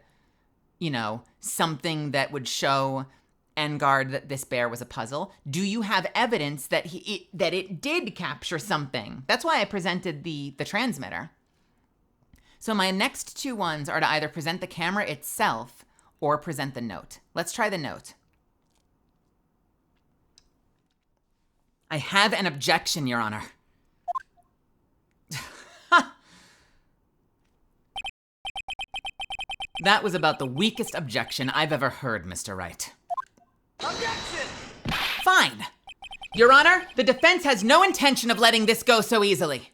something that would show Engard that this bear was a puzzle. Do you have evidence that it did capture something? That's why I presented the transmitter. So my next two ones are to either present the camera itself or present the note. Let's try the note. I have an objection, Your Honor. That was about the weakest objection I've ever heard, Mr. Wright. Objection! Fine. Your Honor, the defense has no intention of letting this go so easily.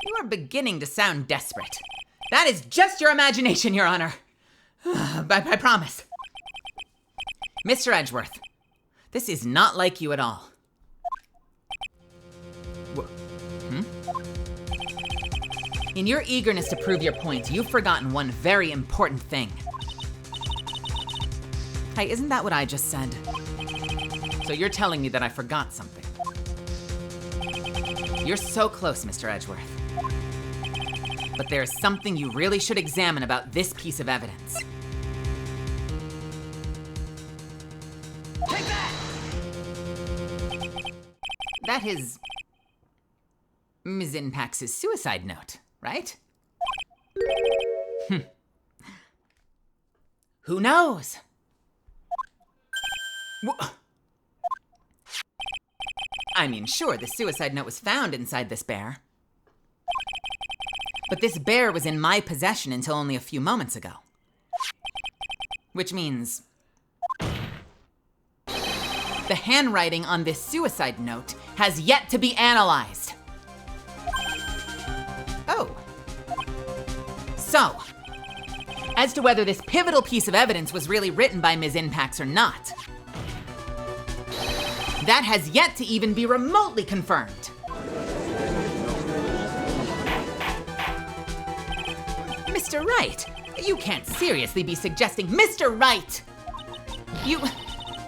You are beginning to sound desperate. That is just your imagination, Your Honor. I promise. Mr. Edgeworth, this is not like you at all. In your eagerness to prove your point, you've forgotten one very important thing. Hey, isn't that what I just said? So you're telling me that I forgot something. You're so close, Mr. Edgeworth. But there's something you really should examine about this piece of evidence. Take that! That is Ms. Inpax's suicide note, right? Who knows? I mean, sure, the suicide note was found inside this bear. But this bear was in my possession until only a few moments ago. Which means the handwriting on this suicide note has yet to be analyzed. Oh. So, as to whether this pivotal piece of evidence was really written by Ms. Inpax or not, that has yet to even be remotely confirmed. Mr. Wright, you can't seriously be suggesting... Mr. Wright!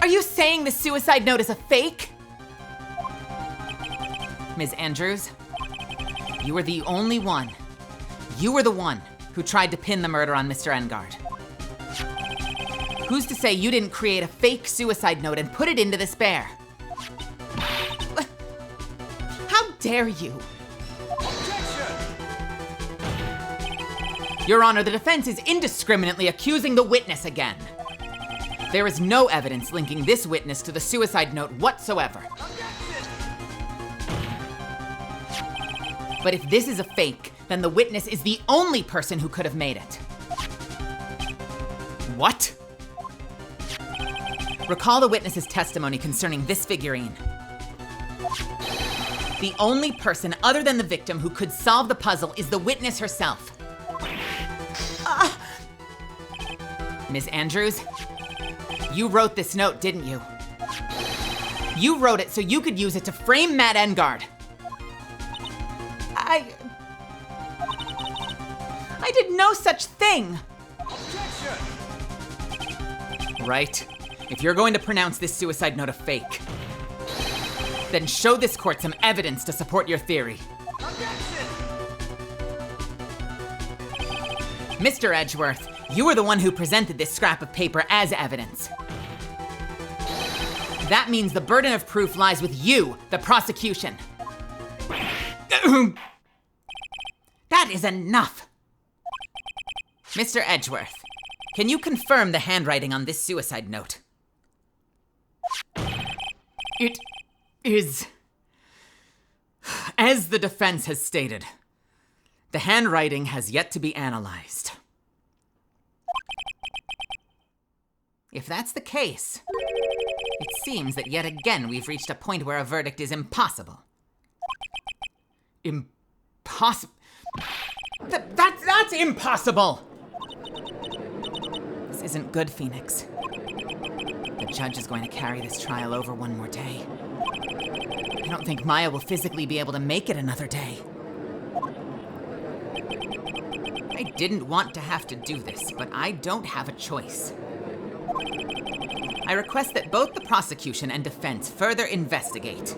Are you saying the suicide note is a fake? Ms. Andrews, you were the only one. You were the one who tried to pin the murder on Mr. Engard. Who's to say you didn't create a fake suicide note and put it into this bear? How dare you? Objection! Your Honor, the defense is indiscriminately accusing the witness again. There is no evidence linking this witness to the suicide note whatsoever. Objection! But if this is a fake, then the witness is the only person who could have made it. What? Recall the witness's testimony concerning this figurine. The only person other than the victim who could solve the puzzle is the witness herself. Ms. Andrews, you wrote this note, didn't you? You wrote it so you could use it to frame Matt Engard. I did no such thing. Objection! Right. If you're going to pronounce this suicide note a fake, then show this court some evidence to support your theory. Objection! Mr. Edgeworth, you were the one who presented this scrap of paper as evidence. That means the burden of proof lies with you, the prosecution. That is enough. Mr. Edgeworth, can you confirm the handwriting on this suicide note? It is, as the defense has stated, the handwriting has yet to be analyzed. If that's the case, it seems that yet again we've reached a point where a verdict is impossible. Impossible? That's impossible! This isn't good, Phoenix. The judge is going to carry this trial over one more day. I don't think Maya will physically be able to make it another day. I didn't want to have to do this, but I don't have a choice. I request that both the prosecution and defense further investigate.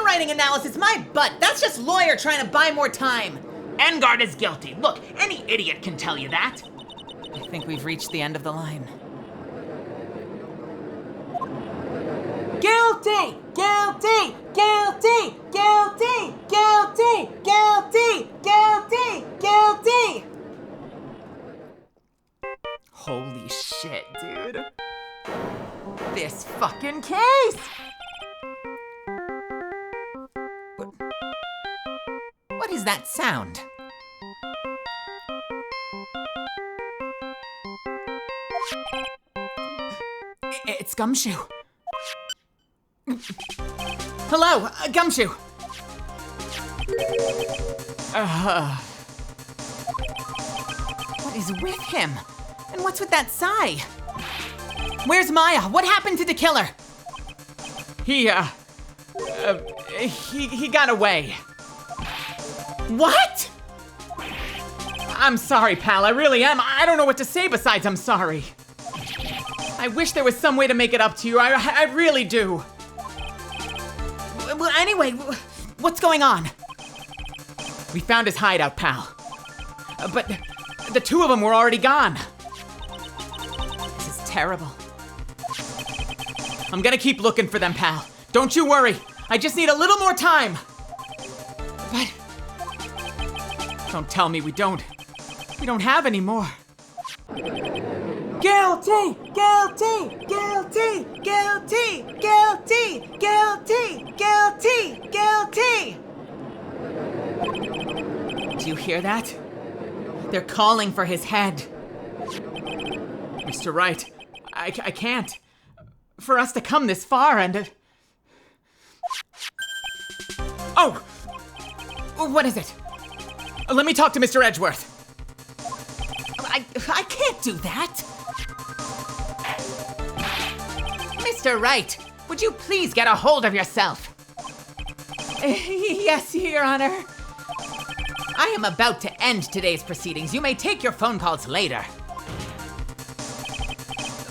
handwriting analysis, my butt. That's just lawyer trying to buy more time. Engard is guilty. Look, any idiot can tell you that. I think we've reached the end of the line. Guilty! Guilty! Guilty! Guilty! Guilty! Guilty! Guilty! Guilty! Holy shit, dude. This fucking case! What is that sound? It's Gumshoe. Hello, Gumshoe. What is with him? And what's with that sigh? Where's Maya? What happened to the killer? He got away. What? I'm sorry, pal. I really am. I don't know what to say besides I'm sorry. I wish there was some way to make it up to you. I really do. Well, anyway, what's going on? We found his hideout, pal. But the two of them were already gone. This is terrible. I'm gonna keep looking for them, pal. Don't you worry. I just need a little more time. But don't tell me we don't have any more. Guilty! Guilty! Guilty! Guilty! Guilty! Guilty! Guilty! Guilty! Do you hear that? They're calling for his head. Mr. Wright, I can't. For us to come this far and... Oh! What is it? Let me talk to Mr. Edgeworth. I can't do that. Mr. Wright, would you please get a hold of yourself? Yes, Your Honor. I am about to end today's proceedings. You may take your phone calls later.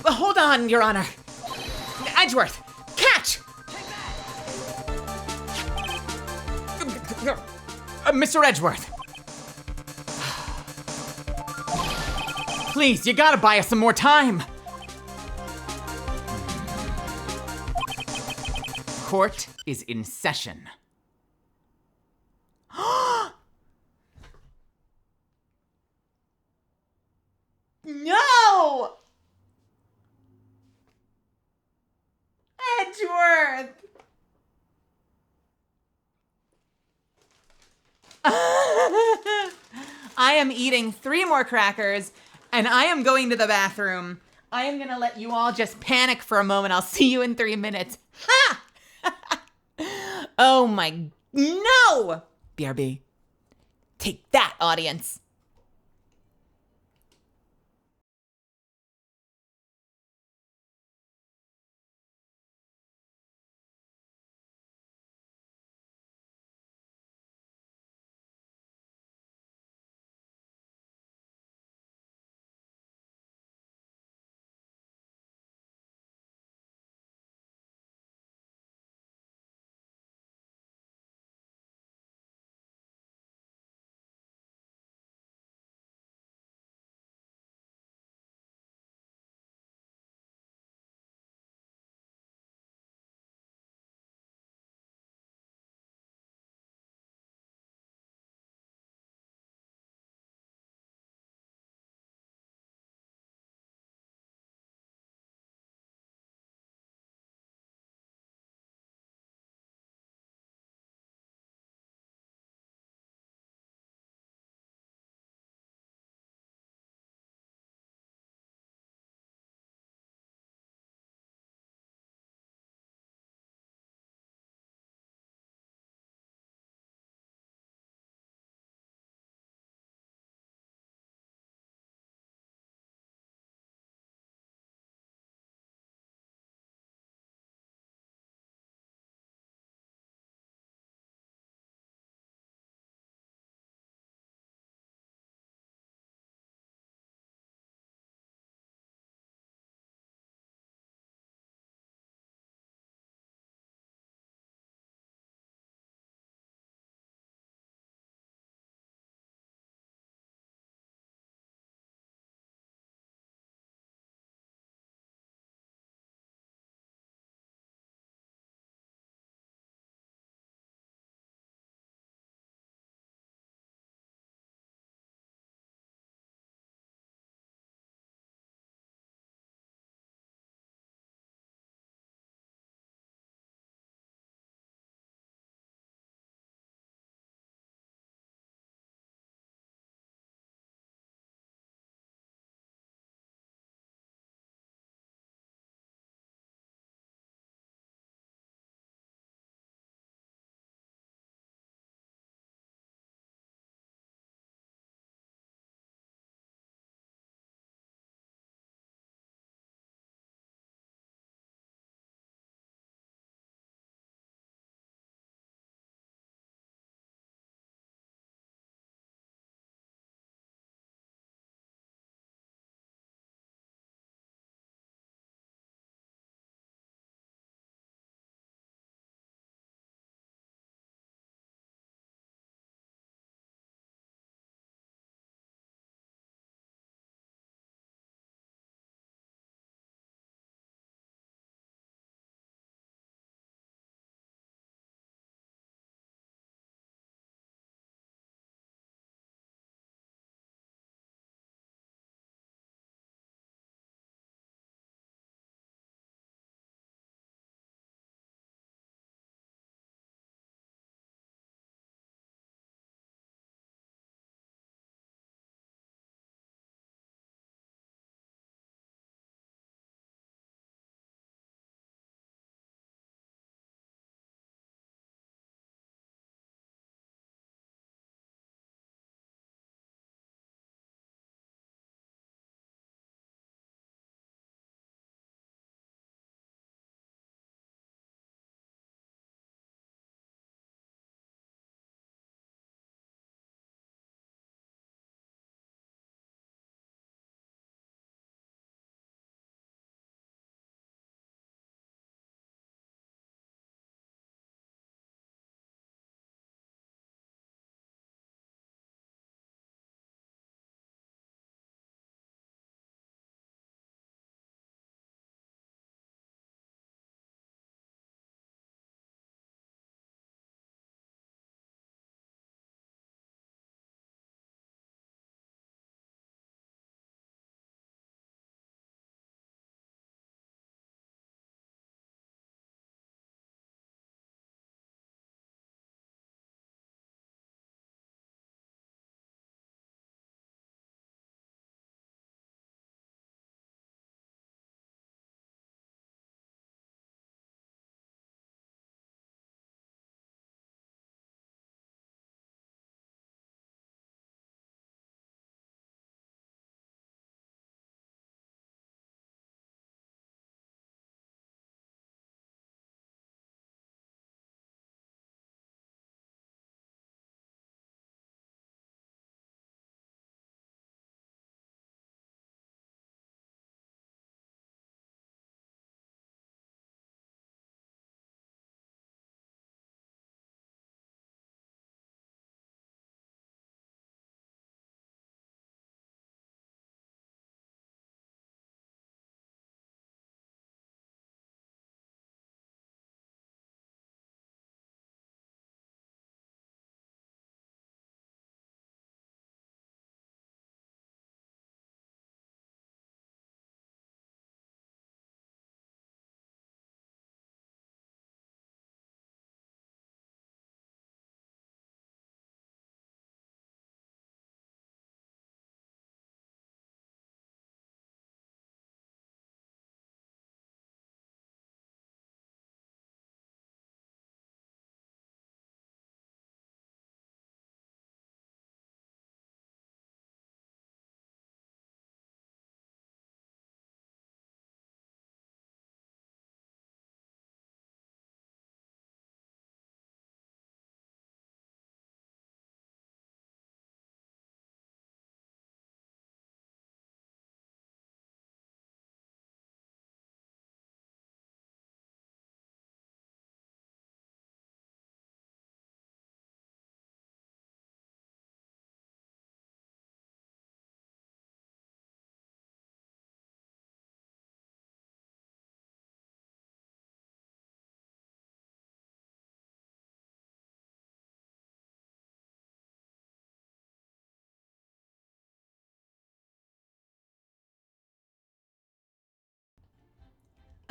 Hold on, Your Honor. Edgeworth, catch! Mr. Edgeworth. Please, you gotta buy us some more time. Court is in session. No! Edgeworth! I am eating 3 more crackers, and I am going to the bathroom. I am gonna let you all just panic for a moment. I'll see you in 3 minutes. Ha! Oh my... No! BRB. Take that, audience.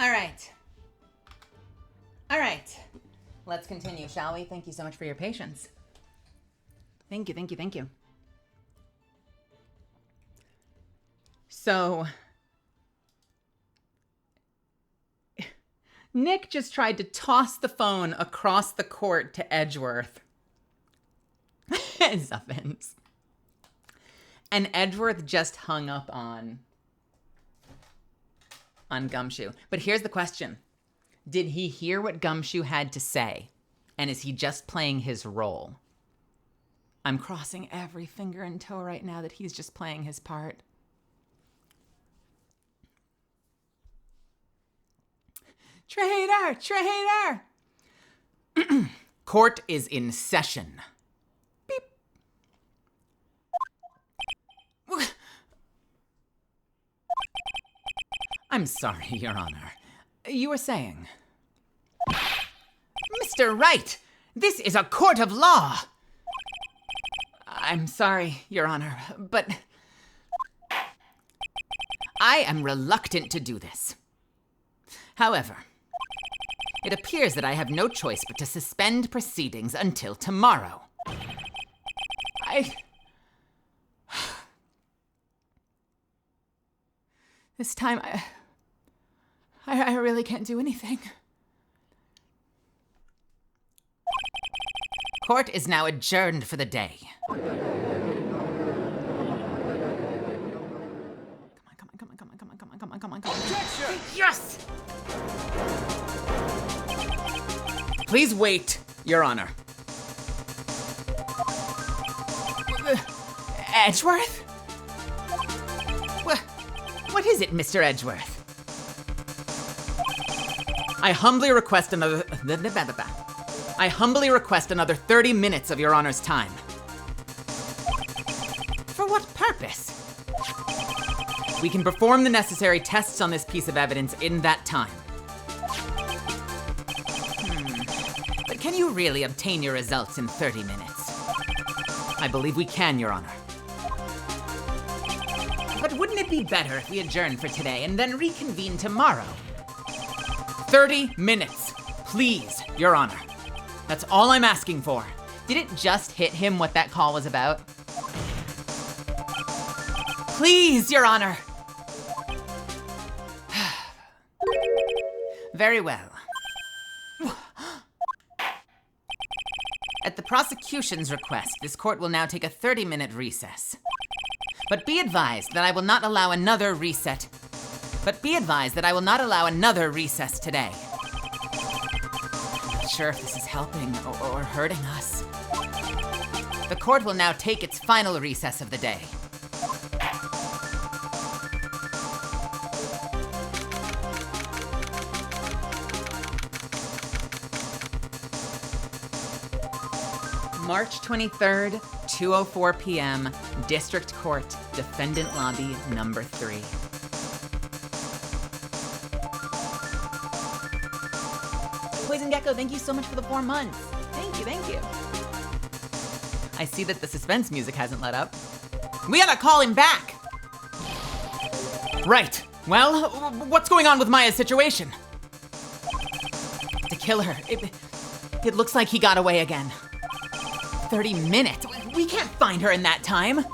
All right. All right. Let's continue, shall we? Thank you so much for your patience. Thank you, thank you, thank you. So, Nick just tried to toss the phone across the court to Edgeworth. Zuffins. And Edgeworth just hung up on Gumshoe. But here's the question. Did he hear what Gumshoe had to say? And is he just playing his role? I'm crossing every finger and toe right now that he's just playing his part. Traitor! Traitor! Court is in session. Beep. I'm sorry, Your Honor. You were saying? Mr. Wright, this is a court of law. I'm sorry, Your Honor, but I am reluctant to do this. However, it appears that I have no choice but to suspend proceedings until tomorrow. This time, I really can't do anything. Court is now adjourned for the day. Come on. Objection! Yes! Please wait, Your Honor. Edgeworth? What is it, Mr. Edgeworth? I humbly request another 30 minutes of Your Honor's time. For what purpose? We can perform the necessary tests on this piece of evidence in that time. But can you really obtain your results in 30 minutes? I believe we can, Your Honor. But wouldn't it be better if we adjourn for today and then reconvene tomorrow? 30 minutes, please, Your Honor. That's all I'm asking for. Did it just hit him what that call was about? Please, Your Honor. Very well. At the prosecution's request, this court will now take a 30-minute recess. But be advised that I will not allow another recess today. I'm not sure if this is helping or hurting us. The court will now take its final recess of the day. March 23rd, 2:04 p.m., District Court, Defendant Lobby, number 3. Poison Gecko, thank you so much for the 4 months. Thank you. I see that the suspense music hasn't let up. We gotta call him back! Right. Well, what's going on with Maya's situation? To kill her. It looks like he got away again. 30 minutes? We can't find her in that time.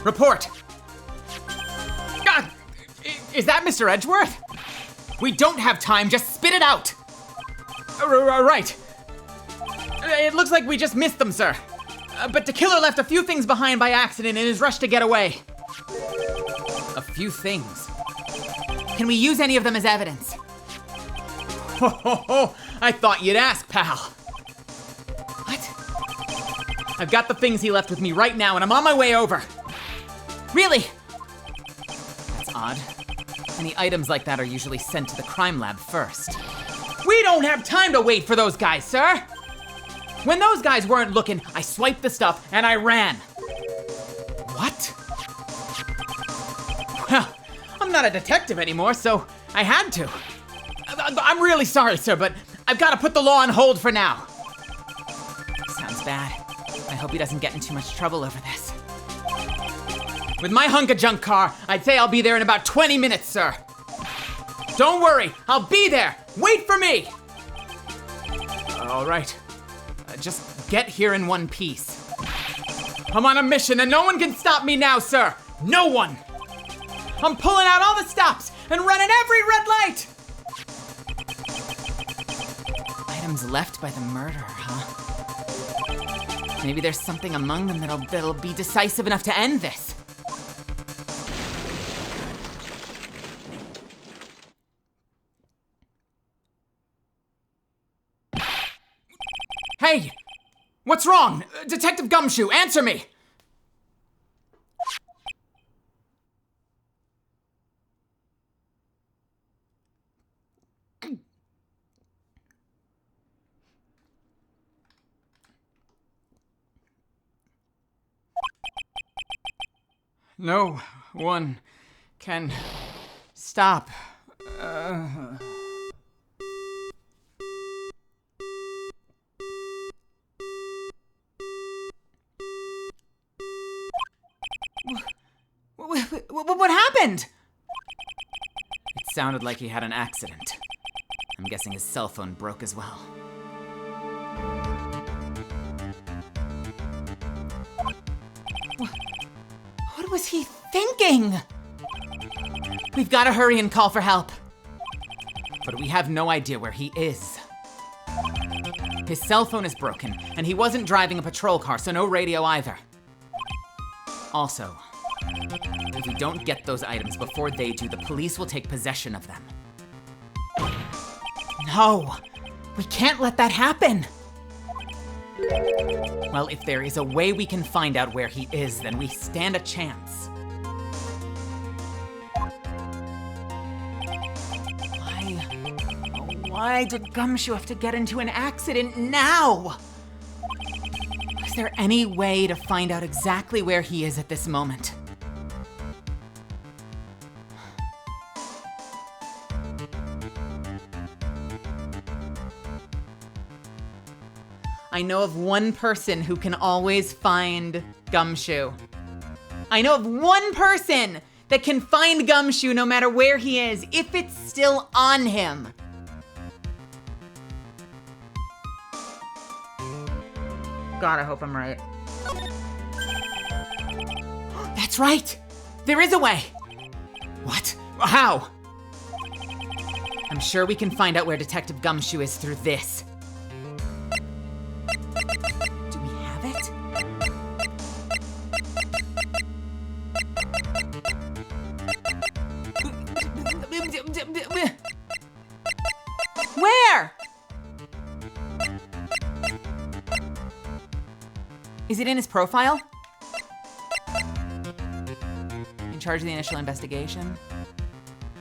Report. God, is that Mr. Edgeworth? We don't have time, just spit it out. Right. It looks like we just missed them, sir. But the killer left a few things behind by accident in his rush to get away. A few things. Can we use any of them as evidence? Ho, I thought you'd ask, pal. What? I've got the things he left with me right now, and I'm on my way over. Really? That's odd. Any items like that are usually sent to the crime lab first. We don't have time to wait for those guys, sir! When those guys weren't looking, I swiped the stuff and I ran. What? Well, I'm not a detective anymore, so I had to. I'm really sorry, sir, but I've got to put the law on hold for now. Sounds bad. I hope he doesn't get in too much trouble over this. With my hunk of junk car, I'd say I'll be there in about 20 minutes, sir. Don't worry, I'll be there. Wait for me. All right. Just get here in one piece. I'm on a mission and no one can stop me now, sir. No one. I'm pulling out all the stops and running every red light. Items left by the murderer, huh? Maybe there's something among them that'll be decisive enough to end this. Hey! What's wrong? Detective Gumshoe, answer me! No one can stop. What happened? It sounded like he had an accident. I'm guessing his cell phone broke as well. What was he thinking? We've got to hurry and call for help. But we have no idea where he is. His cell phone is broken, and he wasn't driving a patrol car, so no radio either. Also, if we don't get those items before they do, the police will take possession of them. No, we can't let that happen. Well, if there is a way we can find out where he is, then we stand a chance. Why did Gumshoe have to get into an accident now? Is there any way to find out exactly where he is at this moment? I know of one person who can always find Gumshoe. I know of one person that can find Gumshoe no matter where he is, if it's still on him. God, I hope I'm right. That's right! There is a way! What? How? I'm sure we can find out where Detective Gumshoe is through this. Do we have it? Where? Is it in his profile? In charge of the initial investigation?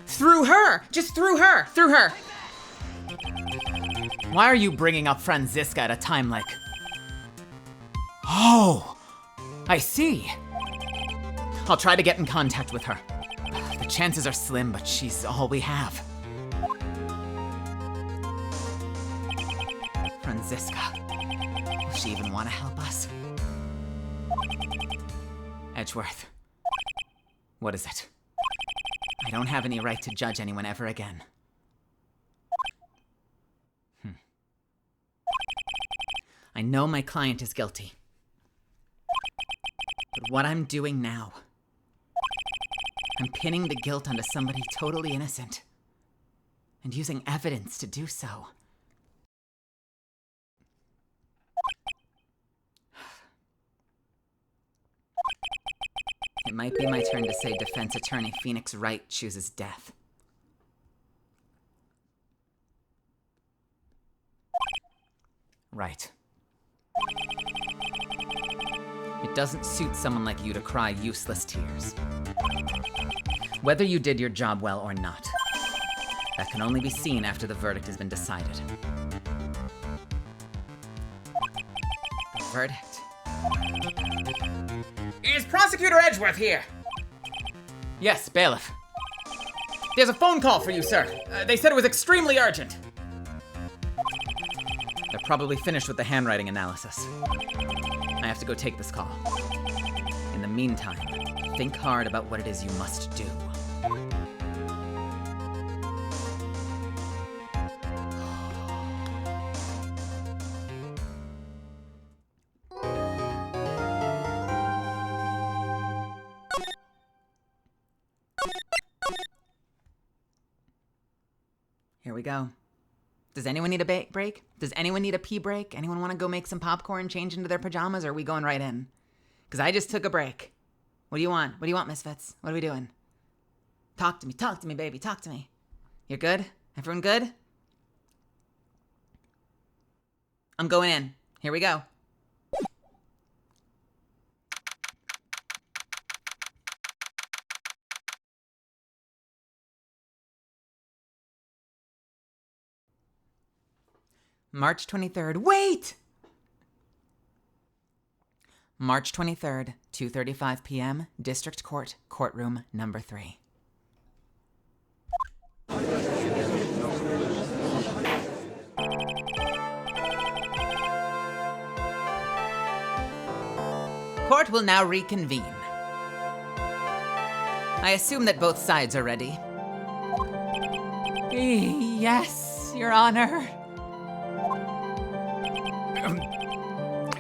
Through her! Just through her! Through her! Why are you bringing up Franziska at a time like... Oh! I see. I'll try to get in contact with her. The chances are slim, but she's all we have. Franziska. Will she even want to help us? Edgeworth. What is it? I don't have any right to judge anyone ever again. I know my client is guilty. But what I'm doing now, I'm pinning the guilt onto somebody totally innocent. And using evidence to do so. It might be my turn to say defense attorney Phoenix Wright chooses death. Right. It doesn't suit someone like you to cry useless tears. Whether you did your job well or not, that can only be seen after the verdict has been decided. The verdict. Is Prosecutor Edgeworth here? Yes, bailiff. There's a phone call for you, sir. They said it was extremely urgent. They're probably finished with the handwriting analysis. I have to go take this call. In the meantime, Think hard about what it is you must do. Here we go. Does anyone need a break? Does anyone need a pee break? Anyone want to go make some popcorn, change into their pajamas, or are we going right in? Because I just took a break. What do you want? What do you want, Misfits? What are we doing? Talk to me, baby, talk to me. You're good? Everyone good? I'm going in. Here we go. March 23rd. Wait! March 23rd, 2:35 p.m., District Court, Courtroom Number 3. Court will now reconvene. I assume that both sides are ready. Yes, Your Honor.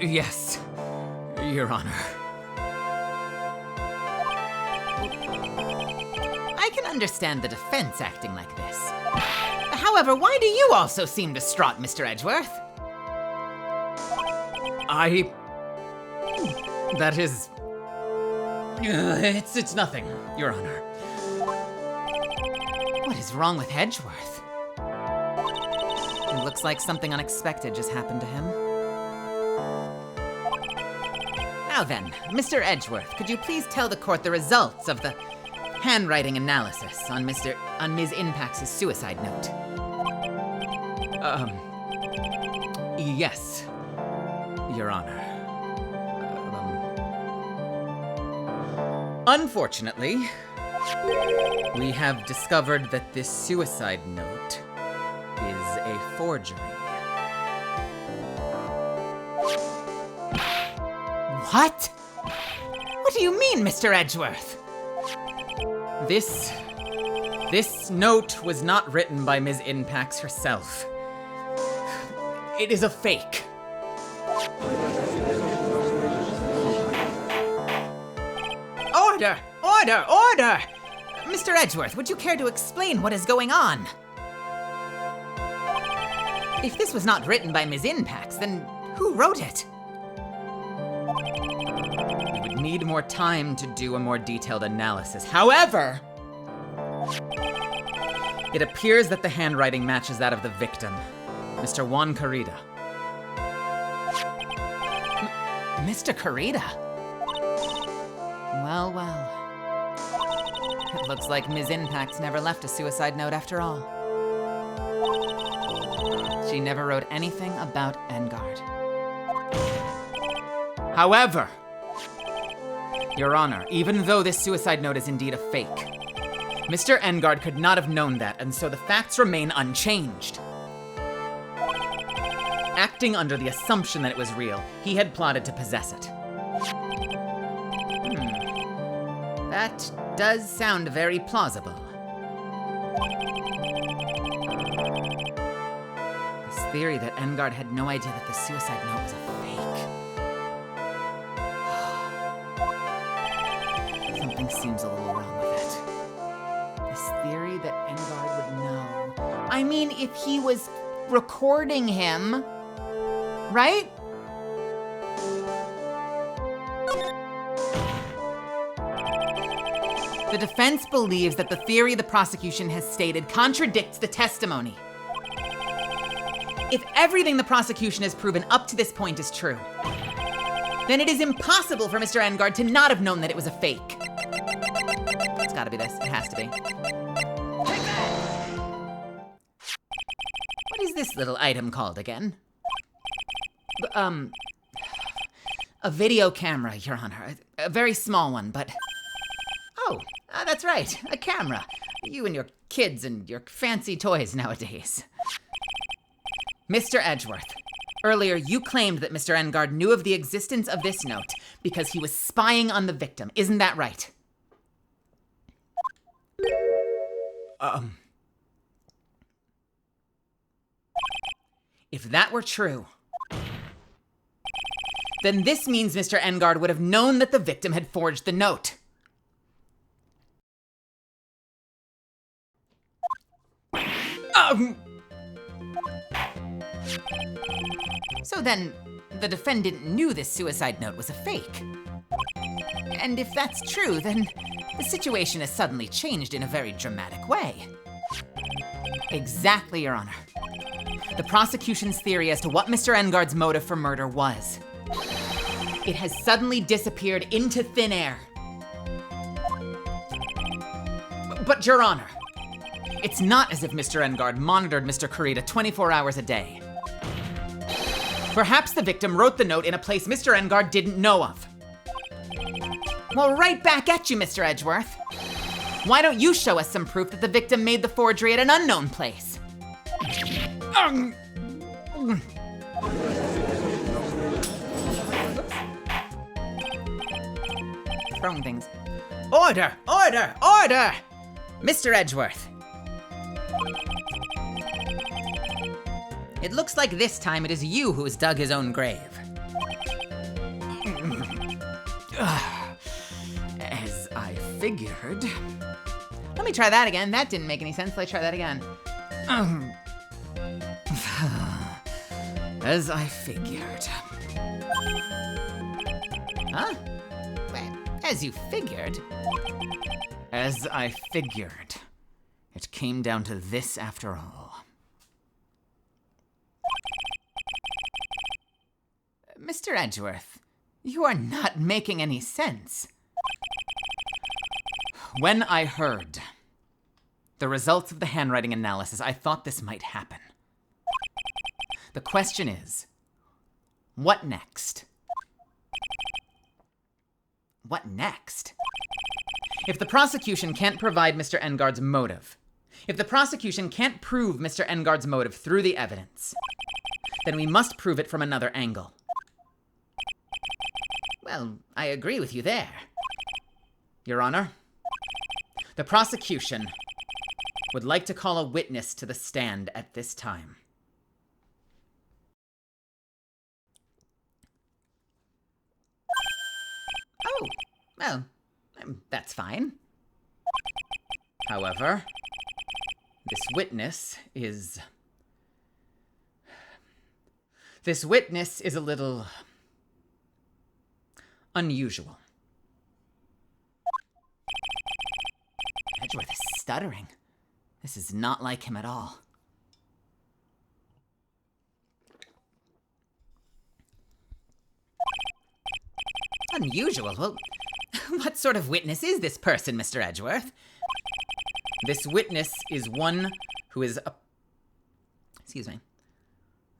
Yes, Your Honor. I can understand the defense acting like this. However, why do you also seem distraught, Mr. Edgeworth? That is... It's nothing, Your Honor. What is wrong with Edgeworth? It looks like something unexpected just happened to him. Now then, Mr. Edgeworth, could you please tell the court the results of the handwriting analysis on Ms. Inpax's suicide note? Yes, Your Honor. Unfortunately, we have discovered that this suicide note is a forgery. What? What do you mean, Mr. Edgeworth? This note was not written by Ms. Inpax herself. It is a fake. Order! Order! Order! Mr. Edgeworth, would you care to explain what is going on? If this was not written by Ms. Inpax, then who wrote it? We would need more time to do a more detailed analysis. However, it appears that the handwriting matches that of the victim, Mr. Juan Carida. Mr. Carida? Well, well. It looks like Ms. Inpax never left a suicide note after all. She never wrote anything about Engard. However, Your Honor, even though this suicide note is indeed a fake, Mr. Engard could not have known that, and so the facts remain unchanged. Acting under the assumption that it was real, he had plotted to possess it. That does sound very plausible. This theory that Engard had no idea that the suicide note was a fake. Something seems a little wrong with it. This theory that Engard would know. I mean, if he was recording him, right? The defense believes that the theory the prosecution has stated contradicts the testimony. If everything the prosecution has proven up to this point is true, then it is impossible for Mr. Engard to not have known that it was a fake. It's gotta be this. It has to be. What is this little item called again? A video camera, Your Honor. A very small one, but... Oh, that's right, a camera. You and your kids and your fancy toys nowadays. Mr. Edgeworth, earlier you claimed that Mr. Engard knew of the existence of this note because he was spying on the victim. Isn't that right? If that were true, then this means Mr. Engard would have known that the victim had forged the note. So then, the defendant knew this suicide note was a fake. And if that's true, then the situation has suddenly changed in a very dramatic way. Exactly, Your Honor. The prosecution's theory as to what Mr. Engard's motive for murder was. It has suddenly disappeared into thin air. But, Your Honor, it's not as if Mr. Engard monitored Mr. Kurita 24 hours a day. Perhaps the victim wrote the note in a place Mr. Engard didn't know of. Well, right back at you, Mr. Edgeworth. Why don't you show us some proof that the victim made the forgery at an unknown place? Throwing things. Order! Order! Order! Mr. Edgeworth. It looks like this time it is you who has dug his own grave. As I figured. Let me try that again. That didn't make any sense. Let's try that again. As I figured. Huh? Wait, as you figured? As I figured. It came down to this after all. Mr. Edgeworth, you are not making any sense. When I heard the results of the handwriting analysis, I thought this might happen. The question is, what next? What next? If the prosecution can't provide Mr. Engard's motive, if the prosecution can't prove Mr. Engard's motive through the evidence, then we must prove it from another angle. Well, I agree with you there. Your Honor, the prosecution would like to call a witness to the stand at this time. Oh, well, that's fine. However, this witness is a little unusual. Edgeworth is stuttering. This is not like him at all. Unusual? Well, what sort of witness is this person, Mr. Edgeworth? This witness is one who is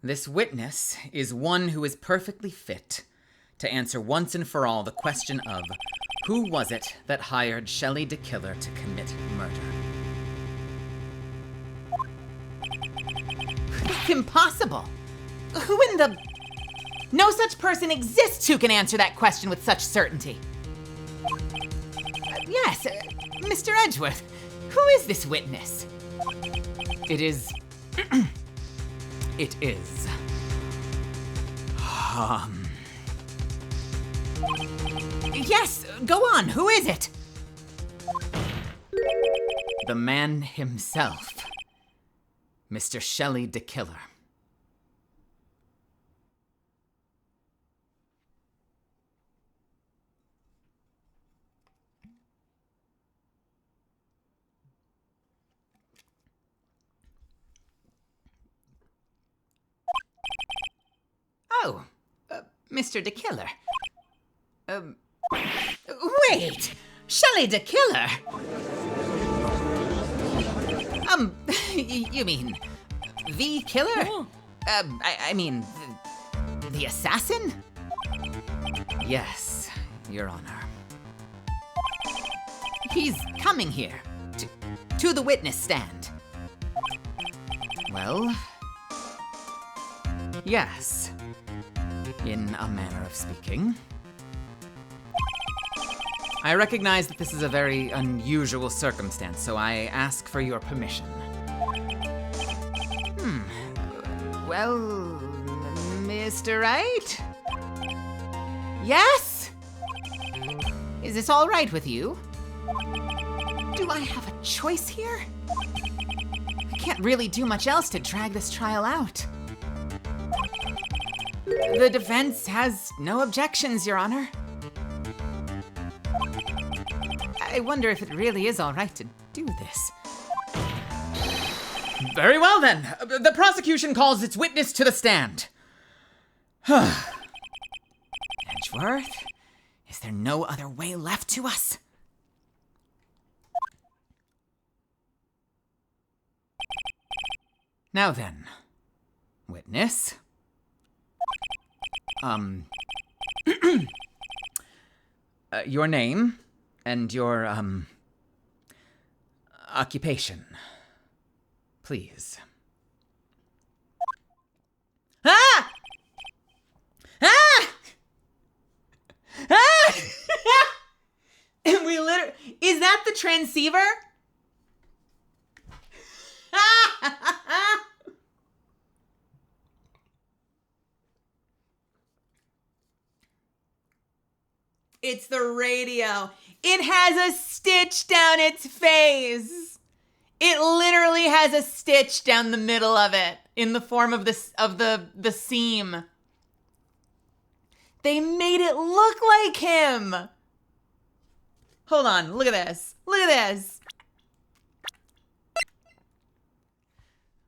This witness is one who is perfectly fit to answer once and for all the question of who was it that hired Shelley DeKiller to commit murder? That's impossible! Who in the... No such person exists who can answer that question with such certainty. Yes, Mr. Edgeworth, who is this witness? It is... It is... Yes, go on, who is it? The man himself, Mr. Shelley DeKiller. Oh, Mr. DeKiller. Wait! Shelley DeKiller? You mean the killer? I mean, the assassin? Yes, Your Honor. He's coming here, to the witness stand. Well, yes, in a manner of speaking. I recognize that this is a very unusual circumstance, so I ask for your permission. Well, Mr. Wright? Yes? Is this all right with you? Do I have a choice here? I can't really do much else to drag this trial out. The defense has no objections, Your Honor. I wonder if it really is all right to do this. Very well then. The prosecution calls its witness to the stand. Edgeworth, is there no other way left to us? Now then, witness. Your name and your, occupation. Please. Ah! Ah! Ah! And we literally, is that the transceiver? It's the radio. It has a stitch down its face. It literally has a stitch down the middle of it in the form of the seam. They made it look like him. Hold on, look at this. Look at this.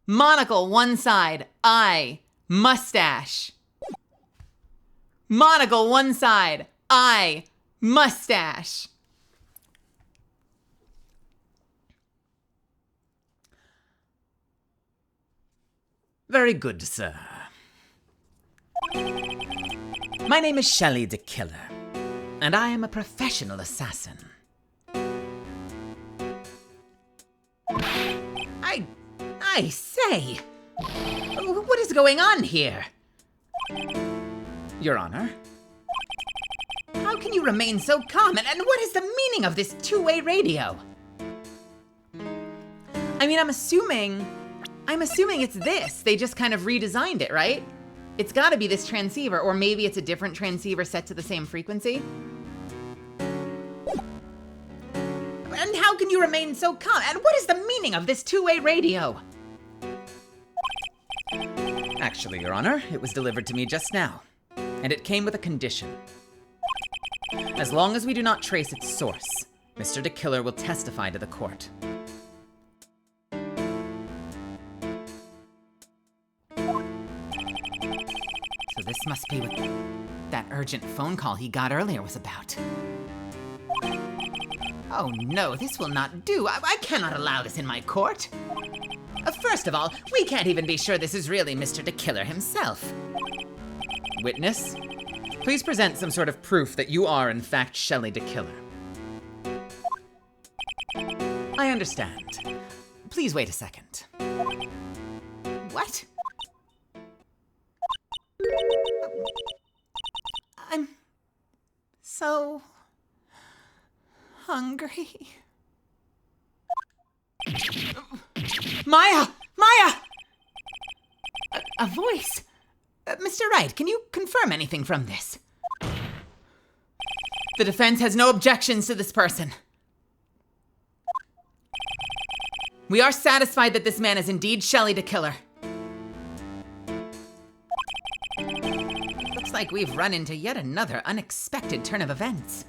Monocle one side, eye, mustache. Monocle one side, eye, mustache. Very good, sir. My name is Shelley the Killer, and I am a professional assassin. I say, what is going on here? Your Honor, How can you remain so calm? And what is the meaning of this two-way radio? I mean, I'm assuming it's this. They just kind of redesigned it, right? It's gotta be this transceiver, or maybe it's a different transceiver set to the same frequency. And how can you remain so calm? And what is the meaning of this two-way radio? actually, Your Honor, it was delivered to me just now, and it came with a condition. As long as we do not trace its source, Mr. the Killer will testify to the court. So this must be what that urgent phone call he got earlier was about. Oh no, this will not do. I cannot allow this in my court. First of all, we can't even be sure this is really Mr. the Killer himself. Witness, please present some sort of proof that you are in fact Shelley the Killer. I understand. Please wait a second. What? I'm so hungry. Maya! Maya! A voice. Mr. Wright, can you confirm anything from this? The defense has no objections to this person. We are satisfied that this man is indeed Shelley the Killer. Looks like we've run into yet another unexpected turn of events.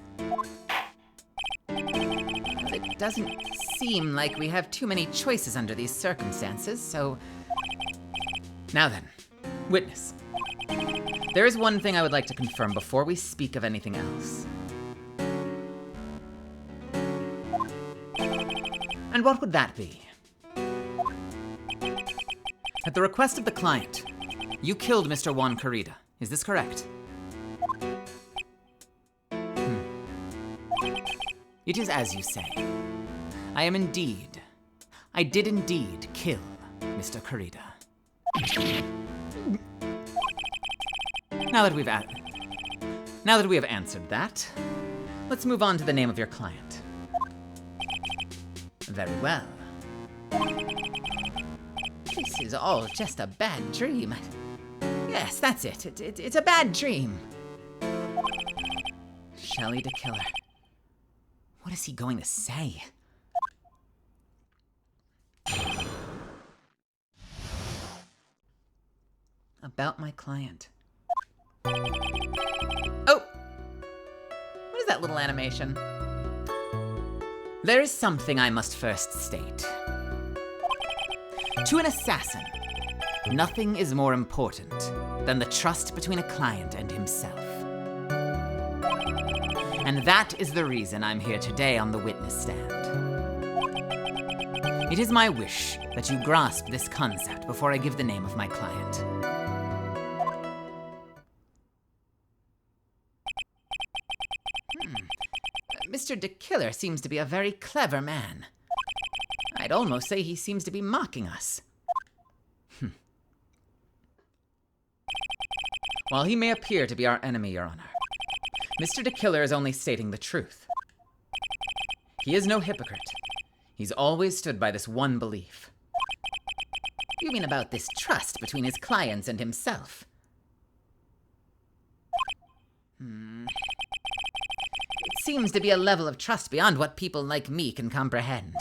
It doesn't seem like we have too many choices under these circumstances, so... Now then, witness. There is one thing I would like to confirm before we speak of anything else. And what would that be? At the request of the client, you killed Mr. Juan Corrida. Is this correct? It is as you say. I did indeed kill Mr. Corrida. Now that we have answered that, Let's move on to the name of your client. Very well. This is all just a bad dream. Yes, that's it. It's a bad dream. Shelley the Killer. What is he going to say? About my client. Oh! What is that little animation? There is something I must first state. To an assassin, nothing is more important than the trust between a client and himself. And that is the reason I'm here today on the witness stand. It is my wish that you grasp this concept before I give the name of my client. Mr. De Killer seems to be a very clever man. I'd almost say he seems to be mocking us. While he may appear to be our enemy, Your Honor, Mr. De Killer is only stating the truth. He is no hypocrite. He's always stood by this one belief. You mean about this trust between his clients and himself? It seems to be a level of trust beyond what people like me can comprehend.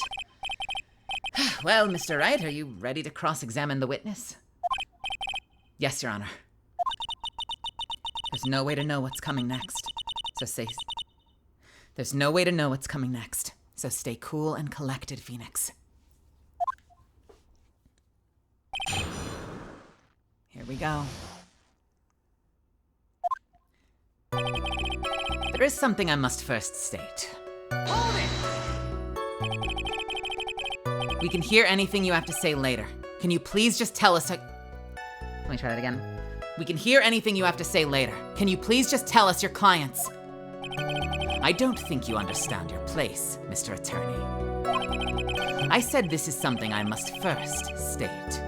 Well, Mr. Wright, are you ready to cross-examine the witness? Yes, Your Honor. There's no way to know what's coming next, There's no way to know what's coming next, so stay cool and collected, Phoenix. Here we go. There is something I must first state. Hold it! We can hear anything you have to say later. Can you please just tell us Let me try that again. We can hear anything you have to say later. Can you please just tell us your clients? I don't think you understand your place, Mr. Attorney. I said this is something I must first state.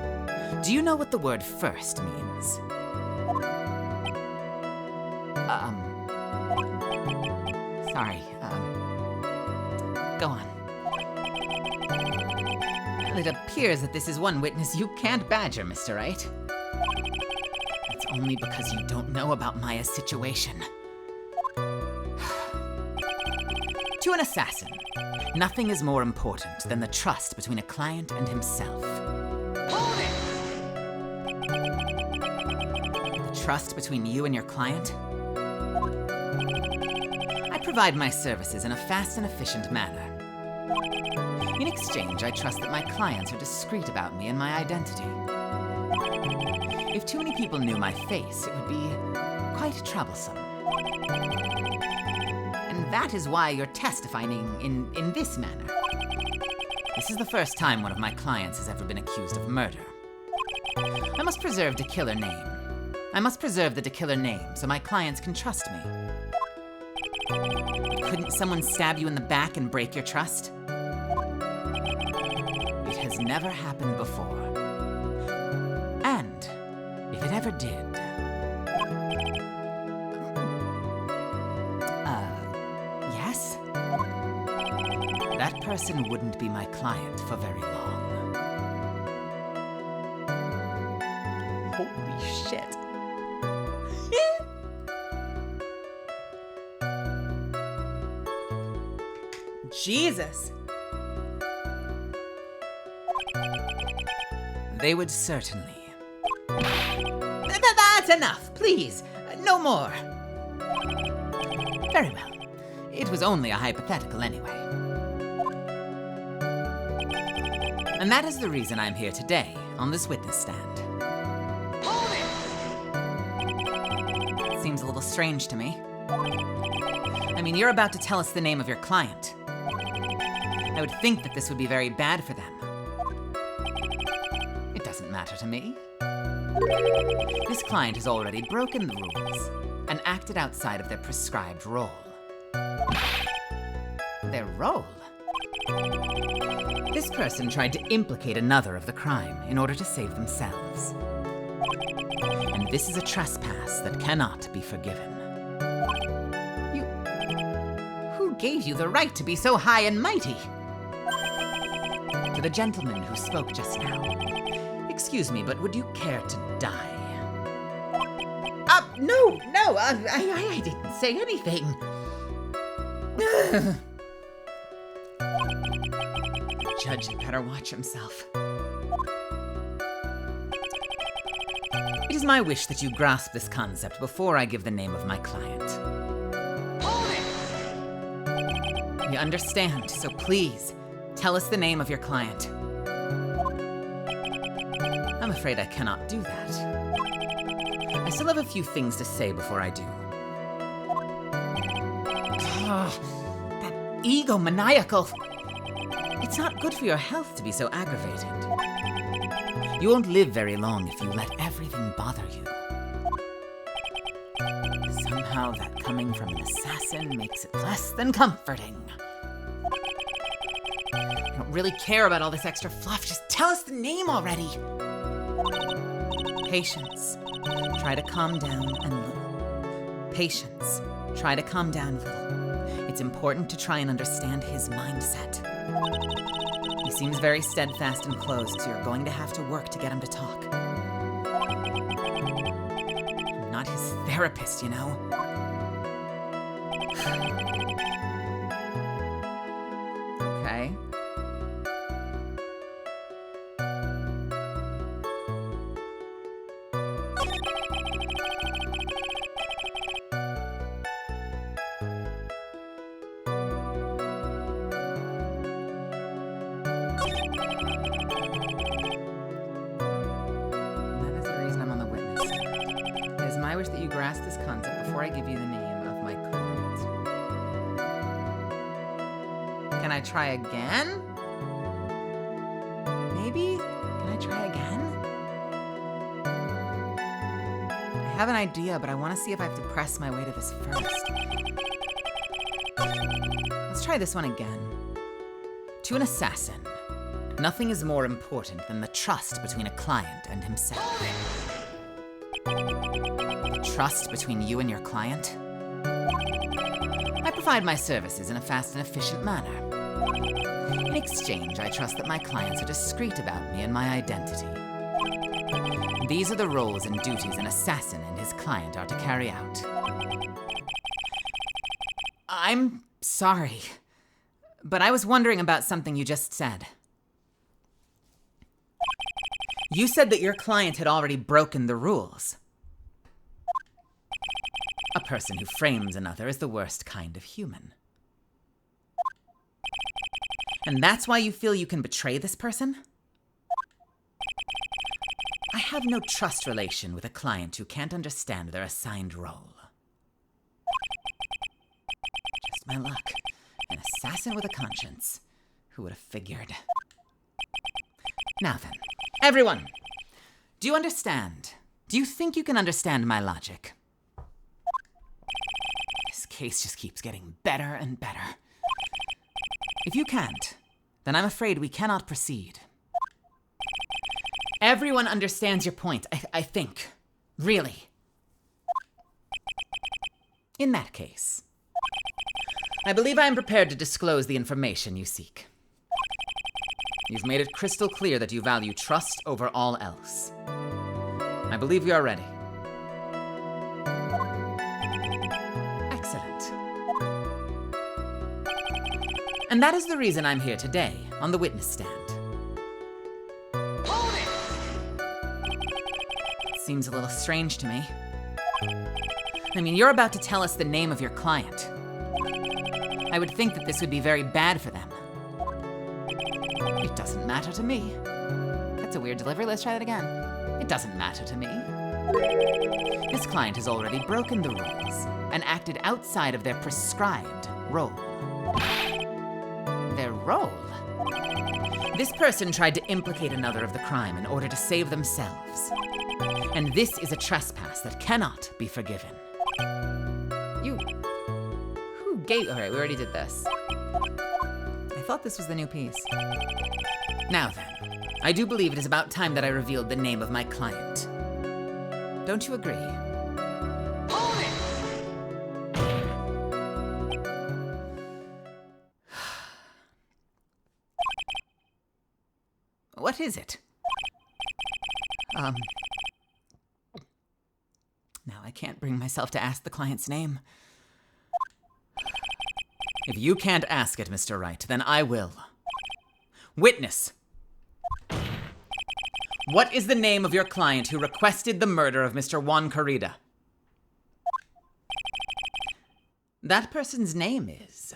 Do you know what the word first means? Sorry, go on. Well, it appears that this is one witness you can't badger, Mr. Wright. It's only because you don't know about Maya's situation. To an assassin, nothing is more important than the trust between a client and himself. Hold it! The trust between you and your client? I provide my services in a fast and efficient manner. In exchange, I trust that my clients are discreet about me and my identity. If too many people knew my face, it would be quite troublesome. And that is why you're testifying in this manner. This is the first time one of my clients has ever been accused of murder. I must preserve the killer name. I must preserve the De Killer name so my clients can trust me. Couldn't someone stab you in the back and break your trust? It has never happened before. And if it ever did... yes? That person wouldn't be my client for very long. Holy shit. Jesus. They would certainly. That's enough, please. No more. Very well. It was only a hypothetical anyway. And that is the reason I'm here today, on this witness stand. Hold it! Seems a little strange to me. I mean, you're about to tell us the name of your client. I would think that this would be very bad for them. It doesn't matter to me. This client has already broken the rules and acted outside of their prescribed role. Their role? This person tried to implicate another of the crime in order to save themselves. And this is a trespass that cannot be forgiven. gave you the right to be so high and mighty? To the gentleman who spoke just now. Excuse me, but would you care to die? No, I didn't say anything. Judge had better watch himself. It is my wish that you grasp this concept before I give the name of my client. Hold it! You understand, so please, tell us the name of your client. I'm afraid I cannot do that. I still have a few things to say before I do. That egomaniacal. It's not good for your health to be so aggravated. You won't live very long if you let everything bother you. Somehow that coming from an assassin makes it less than comforting. I don't really care about all this extra fluff. Just tell us the name already. Patience. Try to calm down a little. Patience. Try to calm down a little. It's important to try and understand his mindset. He seems very steadfast and closed, so you're going to have to work to get him to talk. I'm not his therapist, you know. Okay. That is the reason I'm on the witness stand. It is my wish that you grasp this concept before I give you the name of my client. Can I try again? Maybe? Can I try again? I have an idea, but I want to see if I have to press my way to this first. Let's try this one again. To an assassin, nothing is more important than the trust between a client and himself. The trust between you and your client? I provide my services in a fast and efficient manner. In exchange, I trust that my clients are discreet about me and my identity. These are the roles and duties an assassin and his client are to carry out. I'm sorry, but I was wondering about something you just said. You said that your client had already broken the rules. A person who frames another is the worst kind of human. And that's why you feel you can betray this person? I have no trust relation with a client who can't understand their assigned role. Just my luck. An assassin with a conscience. Who would have figured? Now then, everyone, do you understand? Do you think you can understand my logic? This case just keeps getting better and better. If you can't, then I'm afraid we cannot proceed. Everyone understands your point, I think. Really. In that case, I believe I am prepared to disclose the information you seek. You've made it crystal clear that you value trust over all else. I believe you are ready. Excellent. And that is the reason I'm here today, on the witness stand. Hold it! Seems a little strange to me. I mean, you're about to tell us the name of your client. I would think that this would be very bad for them. It doesn't matter to me. That's a weird delivery. Let's try that again. It doesn't matter to me. This client has already broken the rules and acted outside of their prescribed role. Their role? This person tried to implicate another of the crime in order to save themselves. And this is a trespass that cannot be forgiven. Who gave... Alright, we already did this. I thought this was the new piece. Now then, I do believe it is about time that I revealed the name of my client. Don't you agree? Hold it! is it? Now I can't bring myself to ask the client's name. If you can't ask it, Mr. Wright, then I will. Witness. What is the name of your client who requested the murder of Mr. Juan Corrida? That person's name is...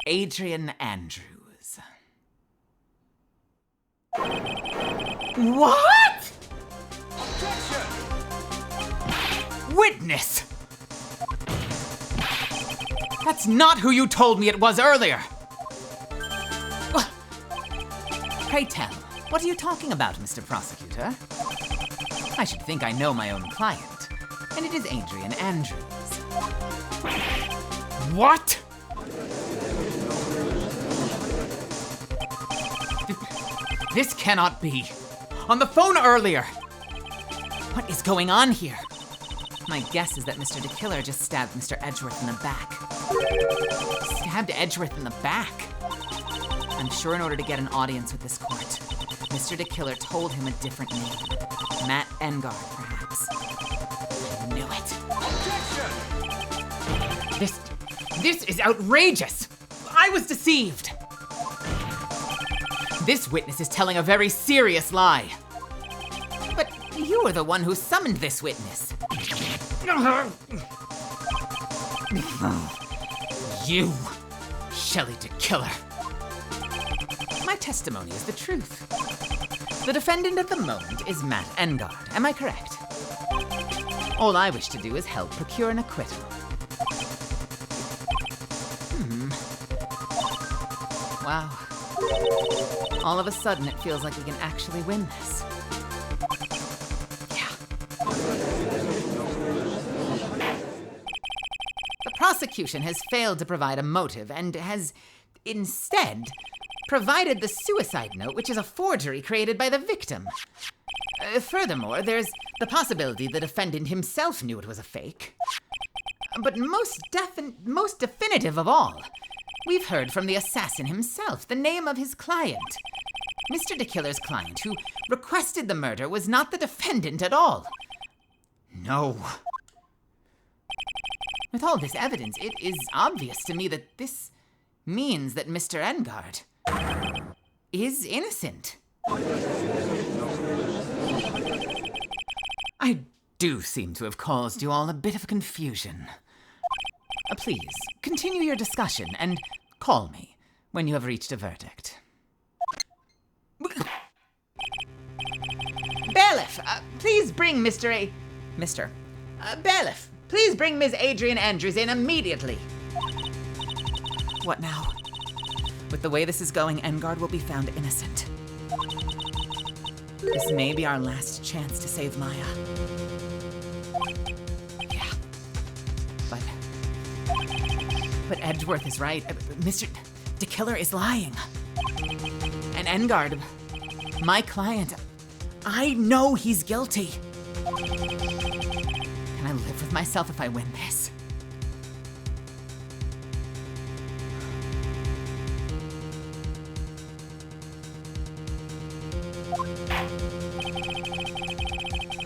Adrian Andrews. What? Objection! Witness! That's not who you told me it was earlier. Pray tell, what are you talking about, Mr. Prosecutor? I should think I know my own client, and it is Adrian Andrews. What? This cannot be. On the phone earlier. What is going on here? My guess is that Mr. DeKiller just stabbed Mr. Edgeworth in the back. Stabbed Edgeworth in the back? I'm sure in order to get an audience with this court, Mr. DeKiller told him a different name. Matt Engard, perhaps. I knew it. Objection! This is outrageous! I was deceived! This witness is telling a very serious lie. But you were the one who summoned this witness. You, Shelley DeKiller. My testimony is the truth. The defendant at the moment is Matt Engard. Am I correct? All I wish to do is help procure an acquittal. Wow. All of a sudden, it feels like we can actually win this. Yeah. The prosecution has failed to provide a motive and has instead provided the suicide note, which is a forgery created by the victim. Furthermore, there's the possibility the defendant himself knew it was a fake. But most definitive of all, we've heard from the assassin himself, the name of his client. Mr. DeKiller's client, who requested the murder, was not the defendant at all. No. With all this evidence, it is obvious to me that this means that Mr. Engard is innocent. I do seem to have caused you all a bit of confusion. Please, continue your discussion and call me when you have reached a verdict. Bailiff, please bring Bailiff, please bring Ms. Adrian Andrews in immediately. What now? With the way this is going, Engard will be found innocent. This may be our last chance to save Maya. Yeah. But Edgeworth is right. Mr. DeKiller is lying. And Engard, my client, I know he's guilty. Can I live with myself if I win this?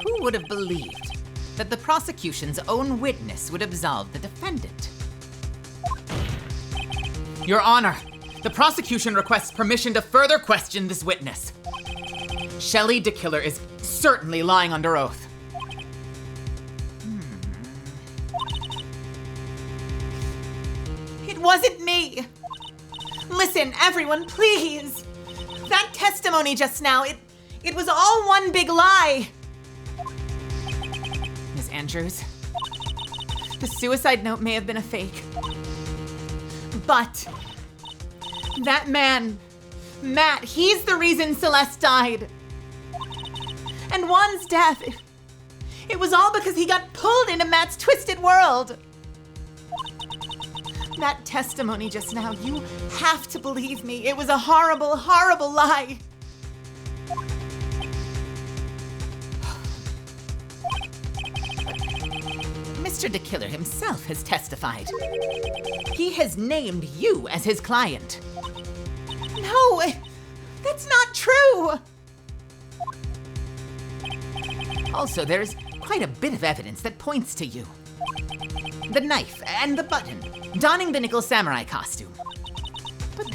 Who would have believed that the prosecution's own witness would absolve the defendant? Your Honor, the prosecution requests permission to further question this witness. Shelley DeKiller is certainly lying under oath. It wasn't me. Listen, everyone, please. That testimony just now, it was all one big lie. Miss Andrews, the suicide note may have been a fake, but that man Matt, he's the reason Celeste died. And Juan's death, it was all because he got pulled into Matt's twisted world. That testimony just now, you have to believe me. It was a horrible, horrible lie. Mr. DeKiller himself has testified. He has named you as his client. No, that's not true. Also, there's quite a bit of evidence that points to you. The knife and the button, donning the nickel samurai costume. But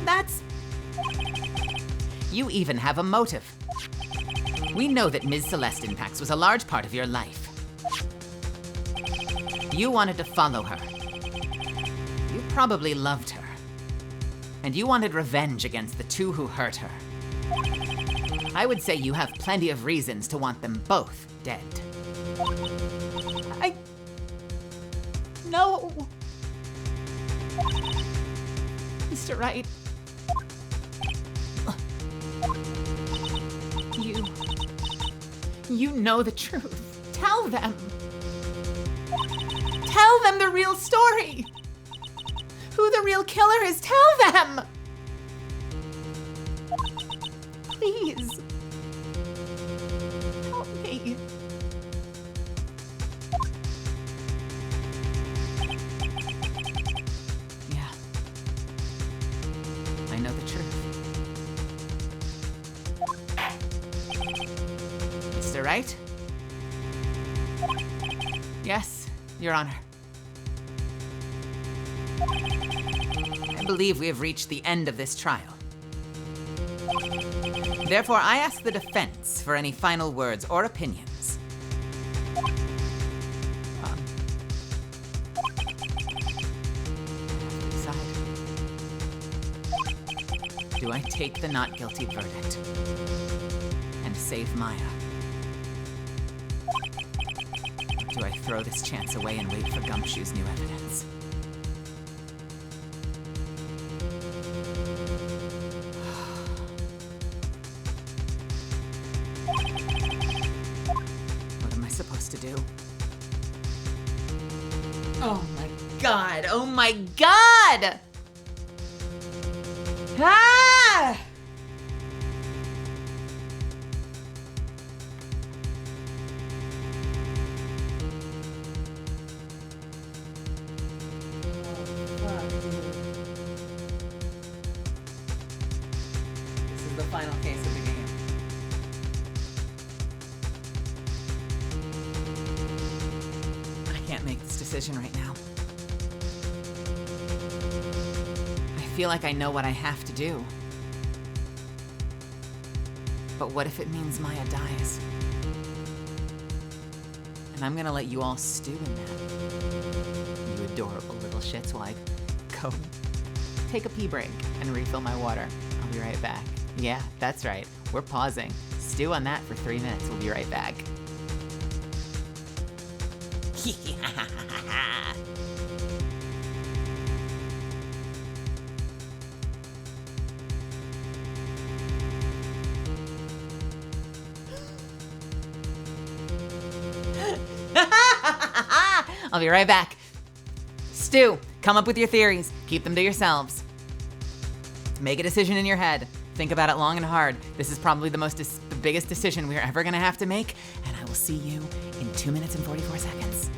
that's... You even have a motive. We know that Ms. Celeste Impax was a large part of your life. You wanted to follow her. You probably loved her. And you wanted revenge against the two who hurt her. I would say you have plenty of reasons to want them both dead. No. Mr. Wright. You know the truth. Tell them. Tell them the real story. Who the real killer is, tell them. Please. Help me. Yeah. I know the truth. Mr. Wright? Yes, Your Honor. I believe we have reached the end of this trial. Therefore, I ask the defense for any final words or opinions. Decide. Do I take the not guilty verdict and save Maya? Or do I throw this chance away and wait for Gumshoe's new evidence? Do. Oh my God! Oh my God! Ah! This is the final case of the game. Make this decision right now. I feel like I know what I have to do. But what if it means Maya dies? And I'm gonna let you all stew in that. You adorable little shits while I go take a pee break and refill my water. I'll be right back. Yeah, that's right. We're pausing. Stew on that for 3 minutes. We'll be right back. I'll be right back. Stu, come up with your theories. Keep them to yourselves. Make a decision in your head. Think about it long and hard. This is probably the biggest decision we're ever gonna have to make, and I will see you in 2 minutes and 44 seconds.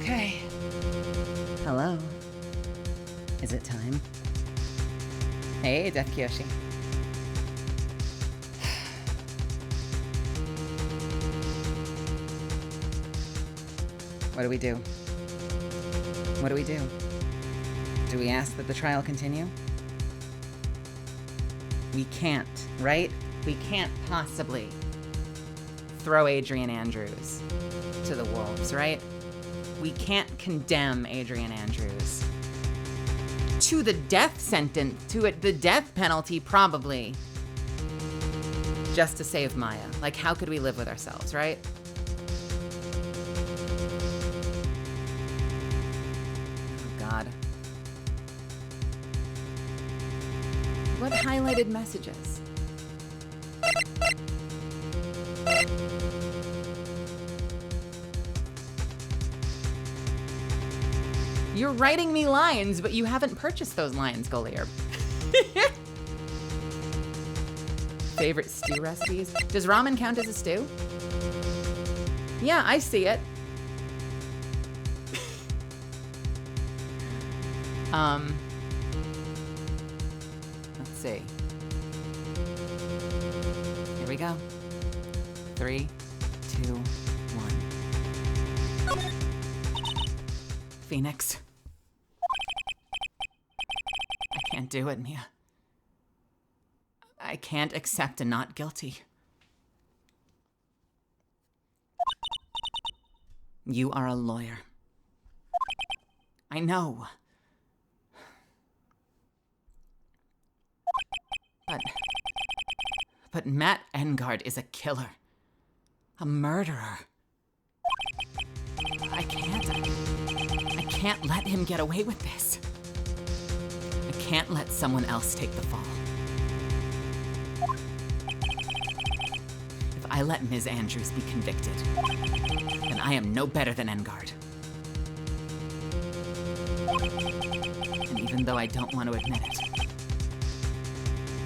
Okay. Hello. Is it time? Hey, Death Kyoshi. What do we do? What do we do? Do we ask that the trial continue? We can't, right? We can't possibly throw Adrian Andrews to the wolves, right? We can't condemn Adrian Andrews to the death sentence, the death penalty, probably, just to save Maya. Like, how could we live with ourselves, right? Oh, God. What highlighted messages? You're writing me lines, but you haven't purchased those lines, Golier. Favorite stew recipes? Does ramen count as a stew? Yeah, I see it. Let's see. Here we go. 3, 2, 1. Phoenix. I can't do it, Mia. I can't accept a not guilty. You are a lawyer. I know. But Matt Engard is a killer. A murderer. I can't let him get away with this. I can't let someone else take the fall. If I let Ms. Andrews be convicted, then I am no better than Engard. And even though I don't want to admit it,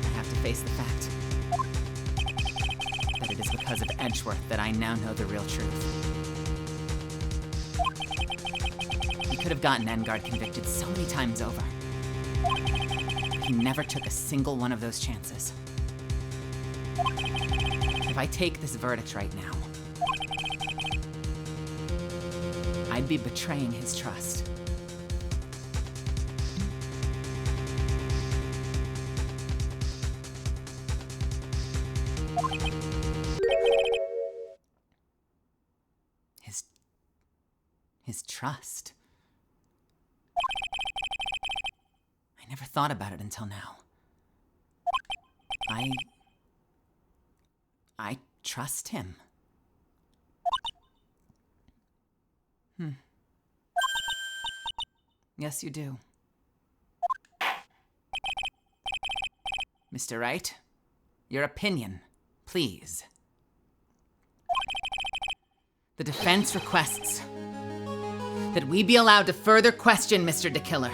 I have to face the fact that it is because of Edgeworth that I now know the real truth. He could have gotten Engard convicted so many times over. He never took a single one of those chances. If I take this verdict right now, I'd be betraying his trust. His trust. I never thought about it until now. I trust him. Yes, you do. Mr. Wright, your opinion, please. The defense requests that we be allowed to further question Mr. DeKiller.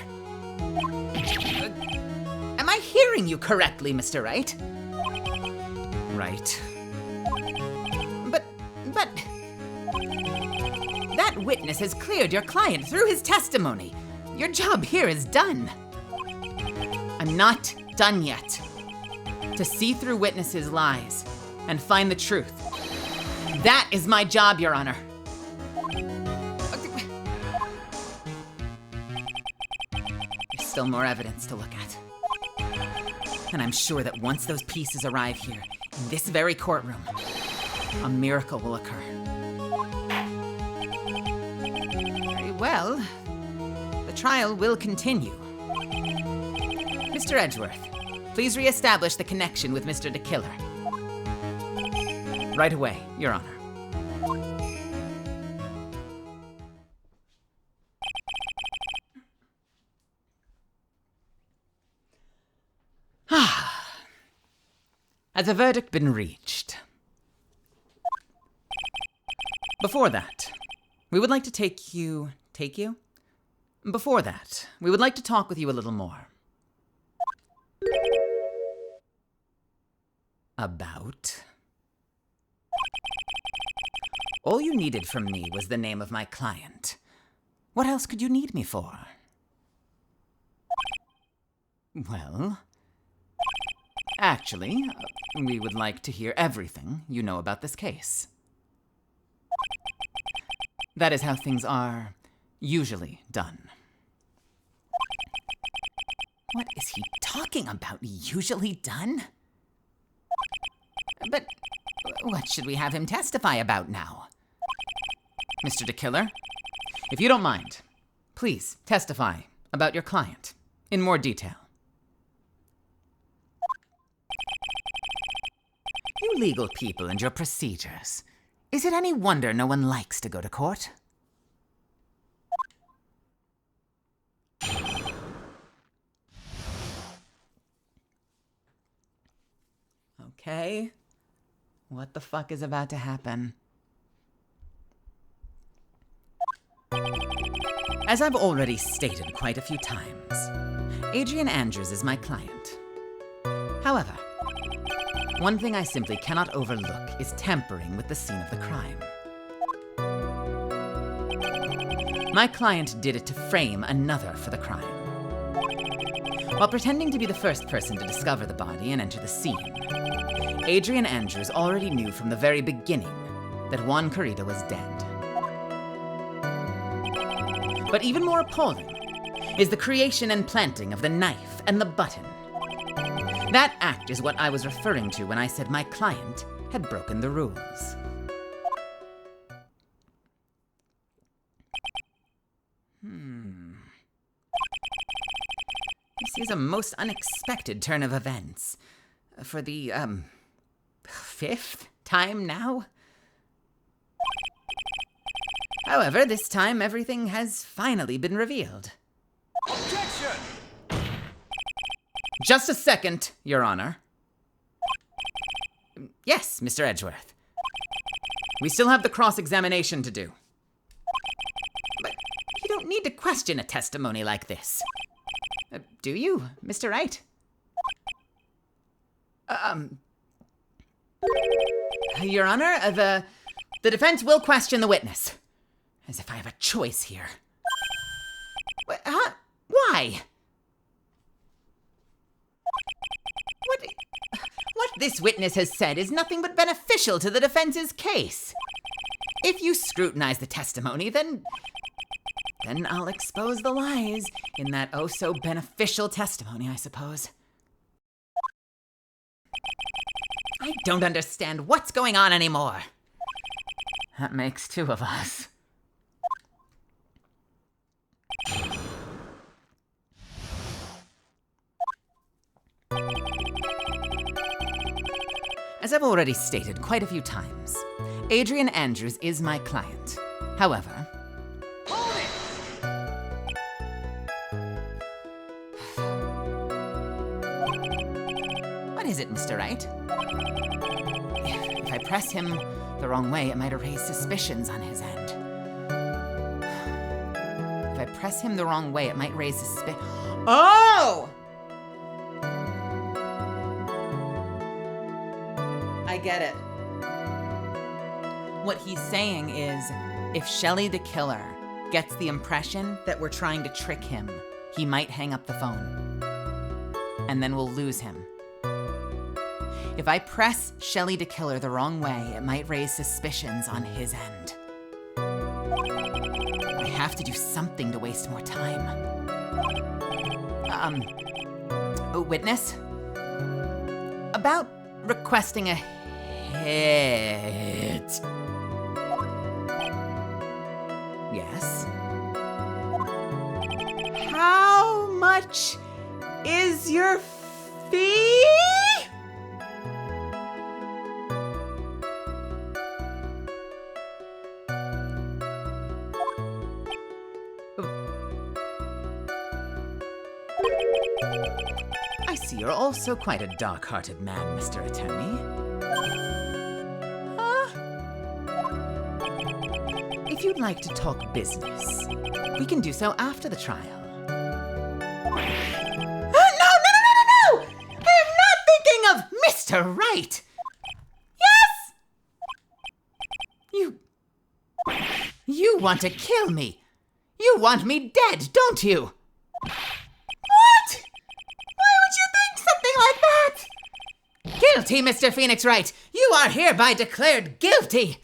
Am I hearing you correctly, Mr. Wright? Right. But that witness has cleared your client through his testimony. Your job here is done. I'm not done yet. To see through witnesses' lies and find the truth. That is my job, Your Honor. There's still more evidence to look at. And I'm sure that once those pieces arrive here, in this very courtroom, a miracle will occur. Very well. The trial will continue. Mr. Edgeworth, please reestablish the connection with Mr. DeKiller. Right away, Your Honor. Has a verdict been reached? Before that, we would like to take you? Before that, we would like to talk with you a little more. About? All you needed from me was the name of my client. What else could you need me for? Well, actually, we would like to hear everything you know about this case. That is how things are usually done. What is he talking about? Usually done? But what should we have him testify about now? Mr. DeKiller, if you don't mind, please testify about your client in more detail. You legal people and your procedures. Is it any wonder no one likes to go to court? Okay. What the fuck is about to happen? As I've already stated quite a few times, Adrian Andrews is my client. However, one thing I simply cannot overlook is tampering with the scene of the crime. My client did it to frame another for the crime. While pretending to be the first person to discover the body and enter the scene, Adrian Andrews already knew from the very beginning that Juan Carrita was dead. But even more appalling is the creation and planting of the knife and the button. That act is what I was referring to when I said my client had broken the rules. This is a most unexpected turn of events. For the, 5th time now? However, this time everything has finally been revealed. Objection! Just a second, Your Honor. Yes, Mr. Edgeworth. We still have the cross-examination to do. But you don't need to question a testimony like this. Do you, Mr. Wright? Your Honor, the defense will question the witness. As if I have a choice here. Huh? Why? What this witness has said is nothing but beneficial to the defense's case. If you scrutinize the testimony, then I'll expose the lies in that oh-so-beneficial testimony, I suppose. I don't understand what's going on anymore. That makes two of us. As I've already stated quite a few times, Adrian Andrews is my client. However, what is it, Mr. Wright? If I press him the wrong way, it might raise suspicions on his end. If I press him the wrong way, it might raise suspicion. Oh! I get it. What he's saying is, if Shelley the killer gets the impression that we're trying to trick him, he might hang up the phone. And then we'll lose him. If I press Shelley the killer the wrong way, it might raise suspicions on his end. I have to do something to waste more time. Witness? About requesting a hit. Yes? How much is your fee? I see you're also quite a dark-hearted man, Mr. Attorney. If you'd like to talk business, we can do so after the trial. No! I am not thinking of Mr. Wright! Yes! You want to kill me. You want me dead, don't you? What? Why would you think something like that? Guilty, Mr. Phoenix Wright. You are hereby declared guilty.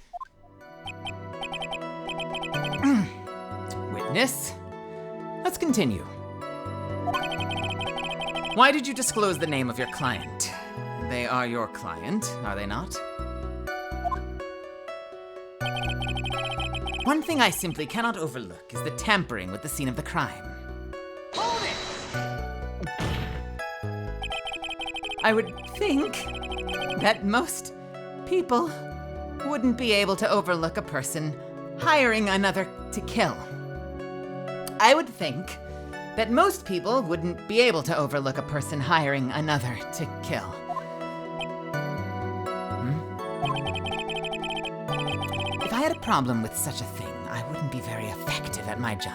Witness? Let's continue. Why did you disclose the name of your client? They are your client, are they not? One thing I simply cannot overlook is the tampering with the scene of the crime. Hold it! I would think that most people wouldn't be able to overlook a person hiring another to kill. I would think that most people wouldn't be able to overlook a person hiring another to kill. If I had a problem with such a thing, I wouldn't be very effective at my job.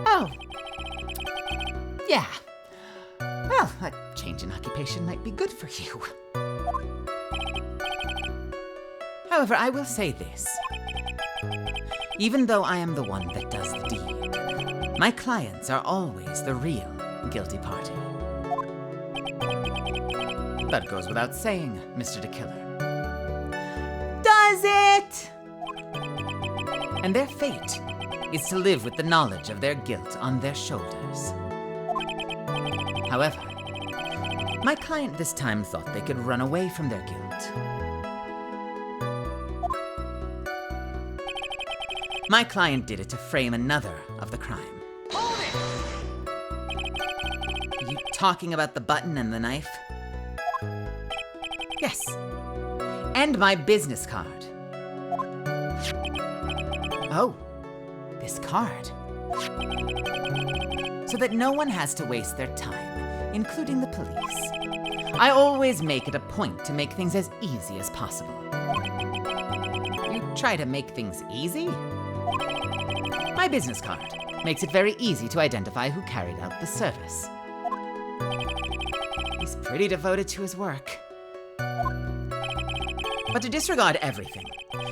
Oh. Yeah. Well, a change in occupation might be good for you. However, I will say this. Even though I am the one that does the deed, my clients are always the real guilty party. That goes without saying, Mr. DeKiller. Does it? And their fate is to live with the knowledge of their guilt on their shoulders. However, my client this time thought they could run away from their guilt. My client did it to frame another of the crime. Hold it! Are you talking about the button and the knife? Yes. And my business card. Oh, this card. So that no one has to waste their time, including the police. I always make it a point to make things as easy as possible. You try to make things easy? My business card makes it very easy to identify who carried out the service. He's pretty devoted to his work. But to disregard everything,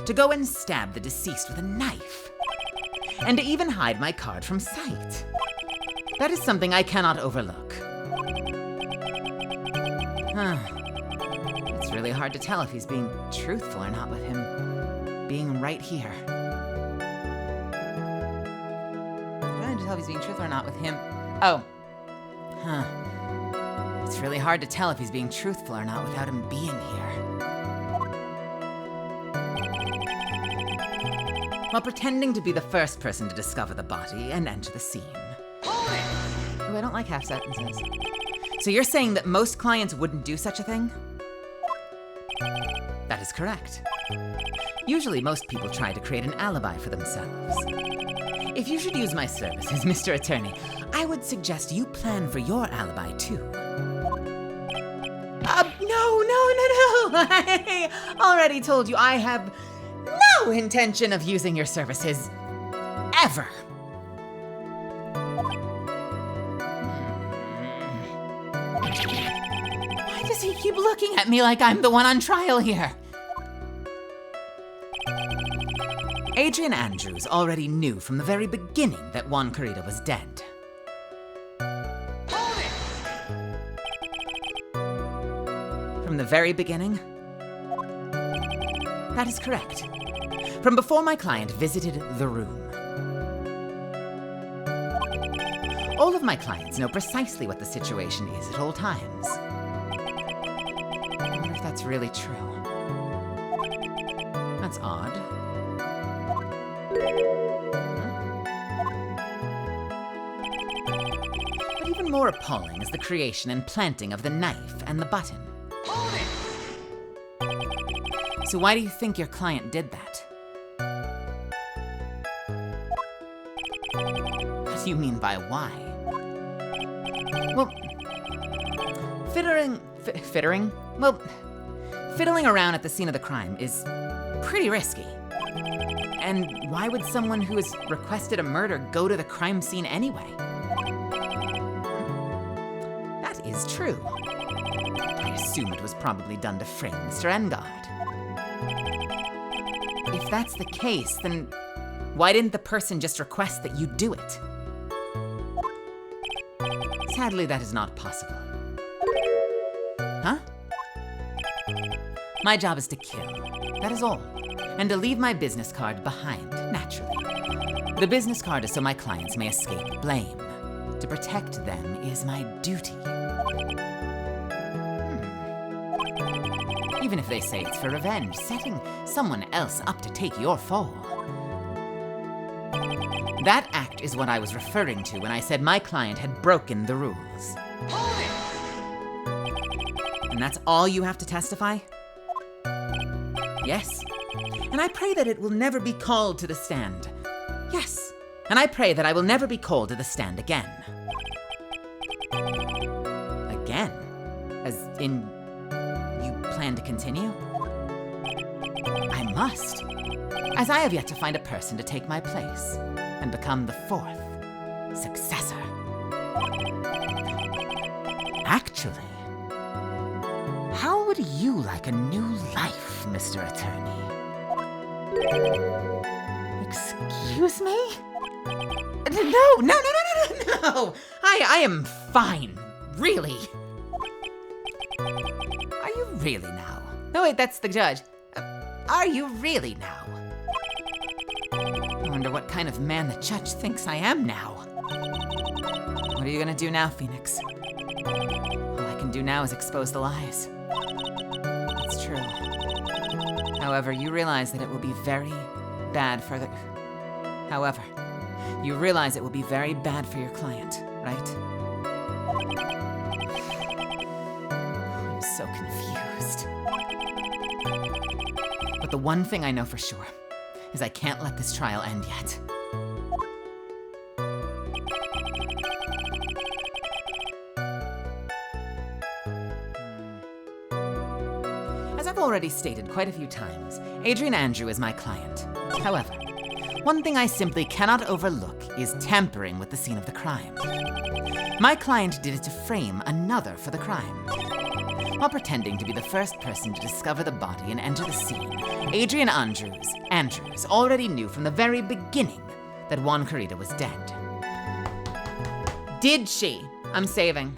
to go and stab the deceased with a knife, and to even hide my card from sight, that is something I cannot overlook. It's really hard to tell if he's being truthful or not with him being right here. Trying to tell if he's being truthful or not with him. Oh. It's really hard to tell if he's being truthful or not without him being here. While pretending to be the first person to discover the body and enter the scene. Oh, I don't like half sentences. So you're saying that most clients wouldn't do such a thing? That is correct. Usually most people try to create an alibi for themselves. If you should use my services, Mr. Attorney, I would suggest you plan for your alibi too. No. I already told you I have no intention of using your services. Ever. Why does he keep looking at me like I'm the one on trial here? Adrian Andrews already knew from the very beginning that Juan Carrita was dead. Hold it! From the very beginning? That is correct. From before my client visited the room. All of my clients know precisely what the situation is at all times. I wonder if that's really true. That's odd. But even more appalling is the creation and planting of the knife and the button. Hold it! So why do you think your client did that? What do you mean by why? Well, fiddling around at the scene of the crime is pretty risky. And why would someone who has requested a murder go to the crime scene anyway? That is true. I assume it was probably done to frame Mr. Engard. If that's the case, then Why didn't the person just request that you do it? Sadly, that is not possible. Huh? My job is to kill. That is all. And to leave my business card behind, naturally. The business card is so my clients may escape blame. To protect them is my duty. Even if they say it's for revenge, setting someone else up to take your fall. That act is what I was referring to when I said my client had broken the rules. Hold it! And that's all you have to testify? Yes. And I pray that it will never be called to the stand. Yes. And I pray that I will never be called to the stand again. Again? As in, you plan to continue? I must. As I have yet to find a person to take my place and become the fourth successor. Actually, how would you like a new life, Mr. Attorney? Excuse me? No. I am fine. Really. Are you really now? No, wait, that's the judge. Are you really now? I wonder what kind of man the judge thinks I am now. What are you gonna do now, Phoenix? All I can do now is expose the lies. It's true. However, you realize that it will be very bad for the... However, you realize it will be very bad for your client, right? I'm so confused. But the one thing I know for sure is I can't let this trial end yet. As I've already stated quite a few times, Adrian Andrew is my client. However, one thing I simply cannot overlook is tampering with the scene of the crime. My client did it to frame another for the crime. While pretending to be the first person to discover the body and enter the scene, Adrian Andrews already knew from the very beginning that Juan Carita was dead. Did she? I'm saving.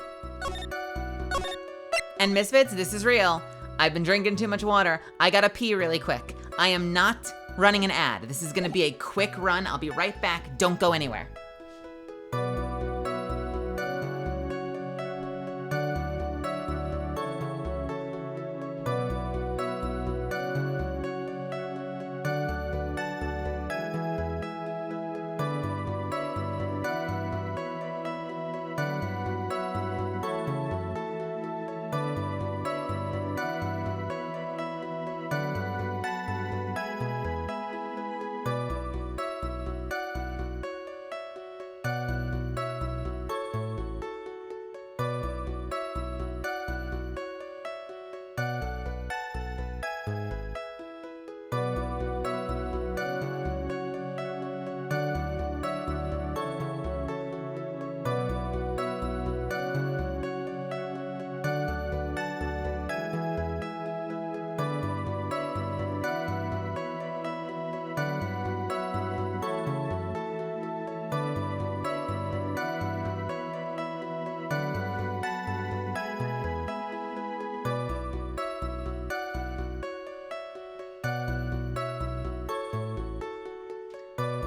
And Misfits, this is real. I've been drinking too much water. I gotta pee really quick. I am not running an ad. This is gonna be a quick run. I'll be right back. Don't go anywhere.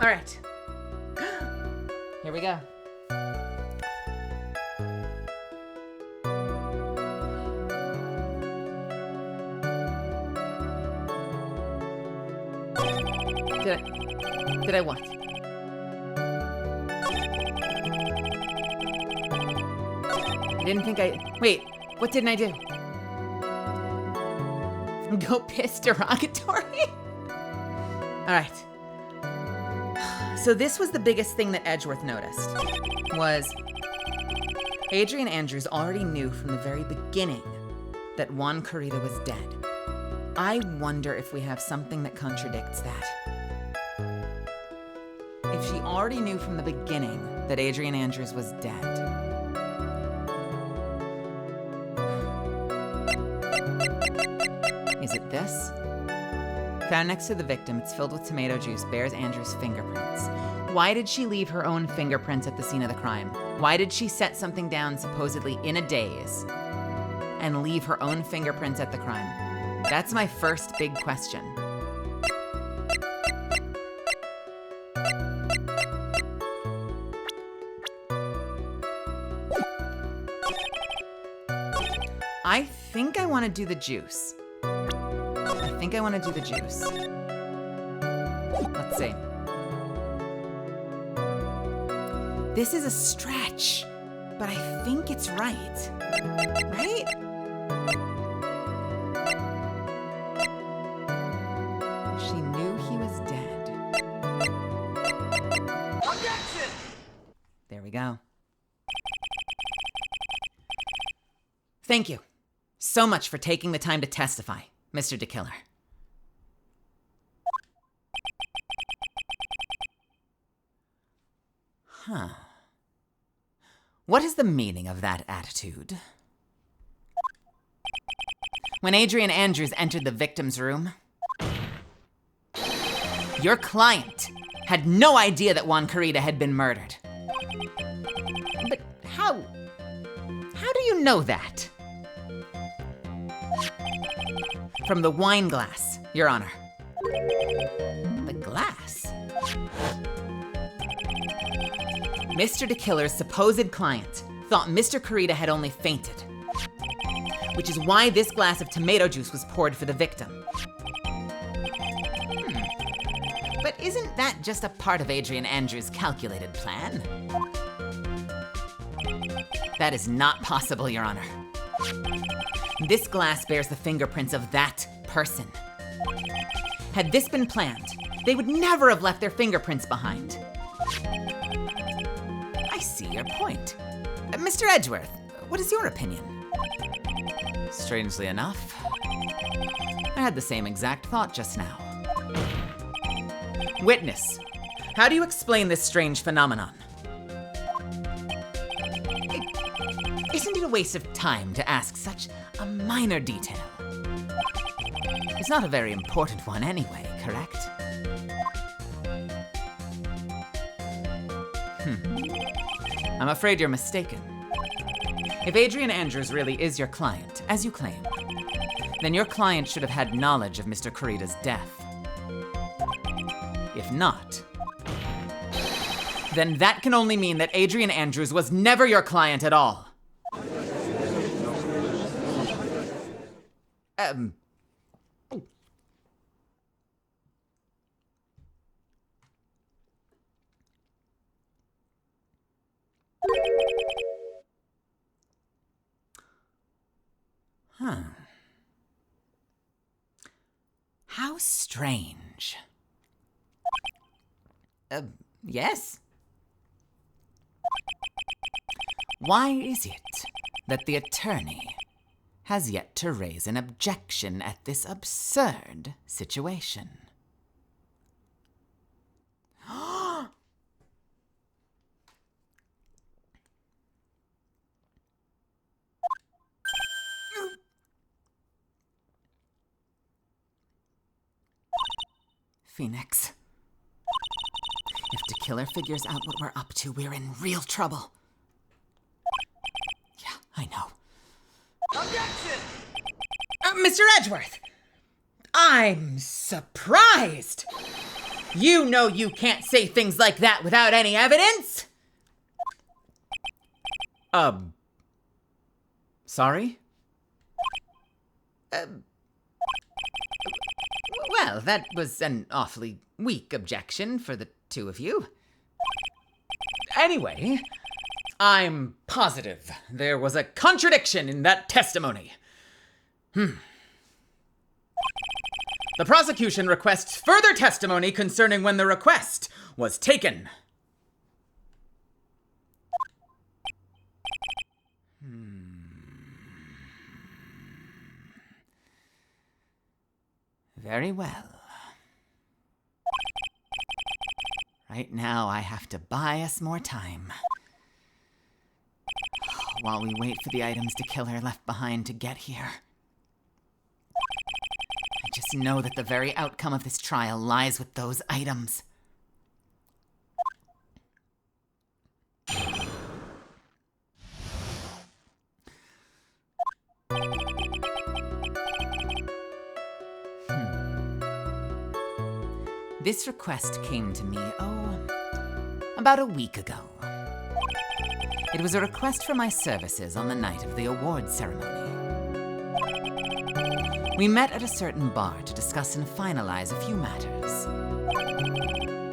All right. Here we go. Did I what? I didn't think wait, what didn't I do? Go piss derogatory? All right. So this was the biggest thing that Edgeworth noticed, was Adrian Andrews already knew from the very beginning that Juan Carita was dead. I wonder if we have something that contradicts that. If she already knew from the beginning that Adrian Andrews was dead. Is it this? Found next to the victim, it's filled with tomato juice, bears Andrew's fingerprints. Why did she leave her own fingerprints at the scene of the crime? Why did she set something down supposedly in a daze and leave her own fingerprints at the crime? That's my first big question. I think I want to do the juice. Let's see. This is a stretch, but I think it's right. Right? She knew he was dead. Objection! There we go. Thank you so much for taking the time to testify, Mr. DeKiller. Huh. What is the meaning of that attitude? When Adrian Andrews entered the victim's room, your client had no idea that Juan Carita had been murdered. But how do you know that? From the wine glass, Your Honor. The glass? Mr. DeKiller's supposed client thought Mr. Carita had only fainted, which is why this glass of tomato juice was poured for the victim. But isn't that just a part of Adrian Andrews' calculated plan? That is not possible, Your Honor. This glass bears the fingerprints of that person. Had this been planned, they would never have left their fingerprints behind. I see your point. Mr. Edgeworth, what is your opinion? Strangely enough, I had the same exact thought just now. Witness, how do you explain this strange phenomenon? Isn't it a waste of time to ask such a minor detail? It's not a very important one anyway, correct? I'm afraid you're mistaken. If Adrian Andrews really is your client, as you claim, then your client should have had knowledge of Mr. Carita's death. If not, then that can only mean that Adrian Andrews was never your client at all. How strange. Yes? Why is it that the attorney has yet to raise an objection at this absurd situation? Phoenix. If DeKiller figures out what we're up to, we're in real trouble. Yeah, I know. Objection! Mr. Edgeworth! I'm surprised! You know you can't say things like that without any evidence! Sorry? Well, that was an awfully weak objection for the two of you. Anyway, I'm positive there was a contradiction in that testimony. The prosecution requests further testimony concerning when the request was taken. Very well. Right now, I have to buy us more time. While we wait for the items DeKiller left behind to get here. I just must know that the very outcome of this trial lies with those items. This request came to me, about a week ago. It was a request for my services on the night of the awards ceremony. We met at a certain bar to discuss and finalize a few matters.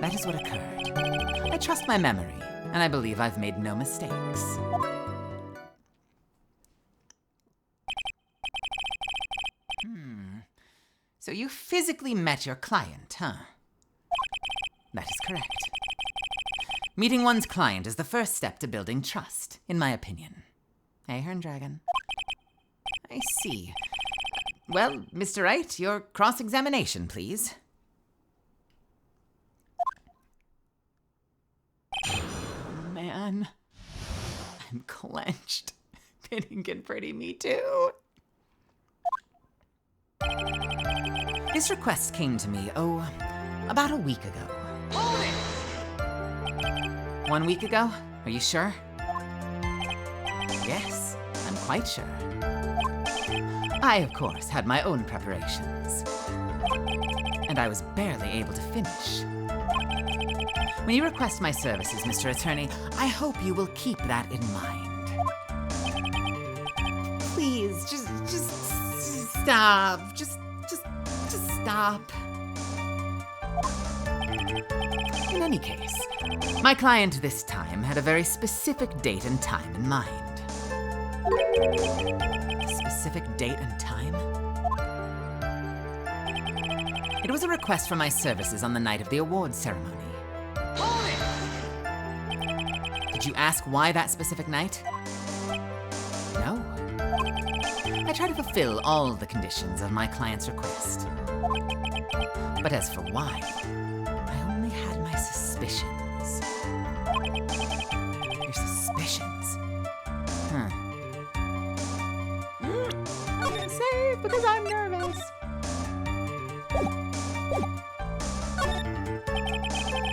That is what occurred. I trust my memory, and I believe I've made no mistakes. So you physically met your client, huh? That is correct. Meeting one's client is the first step to building trust, in my opinion. Hey, Hern Dragon. I see. Well, Mr. Wright, your cross-examination, please. Oh, man. I'm clenched. Pink and pretty me too. This request came to me, about a week ago. Hold it! 1 week ago? Are you sure? Yes, I'm quite sure. I, of course, had my own preparations. And I was barely able to finish. When you request my services, Mr. Attorney, I hope you will keep that in mind. Please, just stop. Just stop. In any case, my client this time had a very specific date and time in mind. A specific date and time? It was a request for my services on the night of the awards ceremony. Hold it! Did you ask why that specific night? No. I try to fulfill all the conditions of my client's request. But as for why, I only had my suspicions. Your suspicions? Huh. I'm gonna say it because I'm nervous.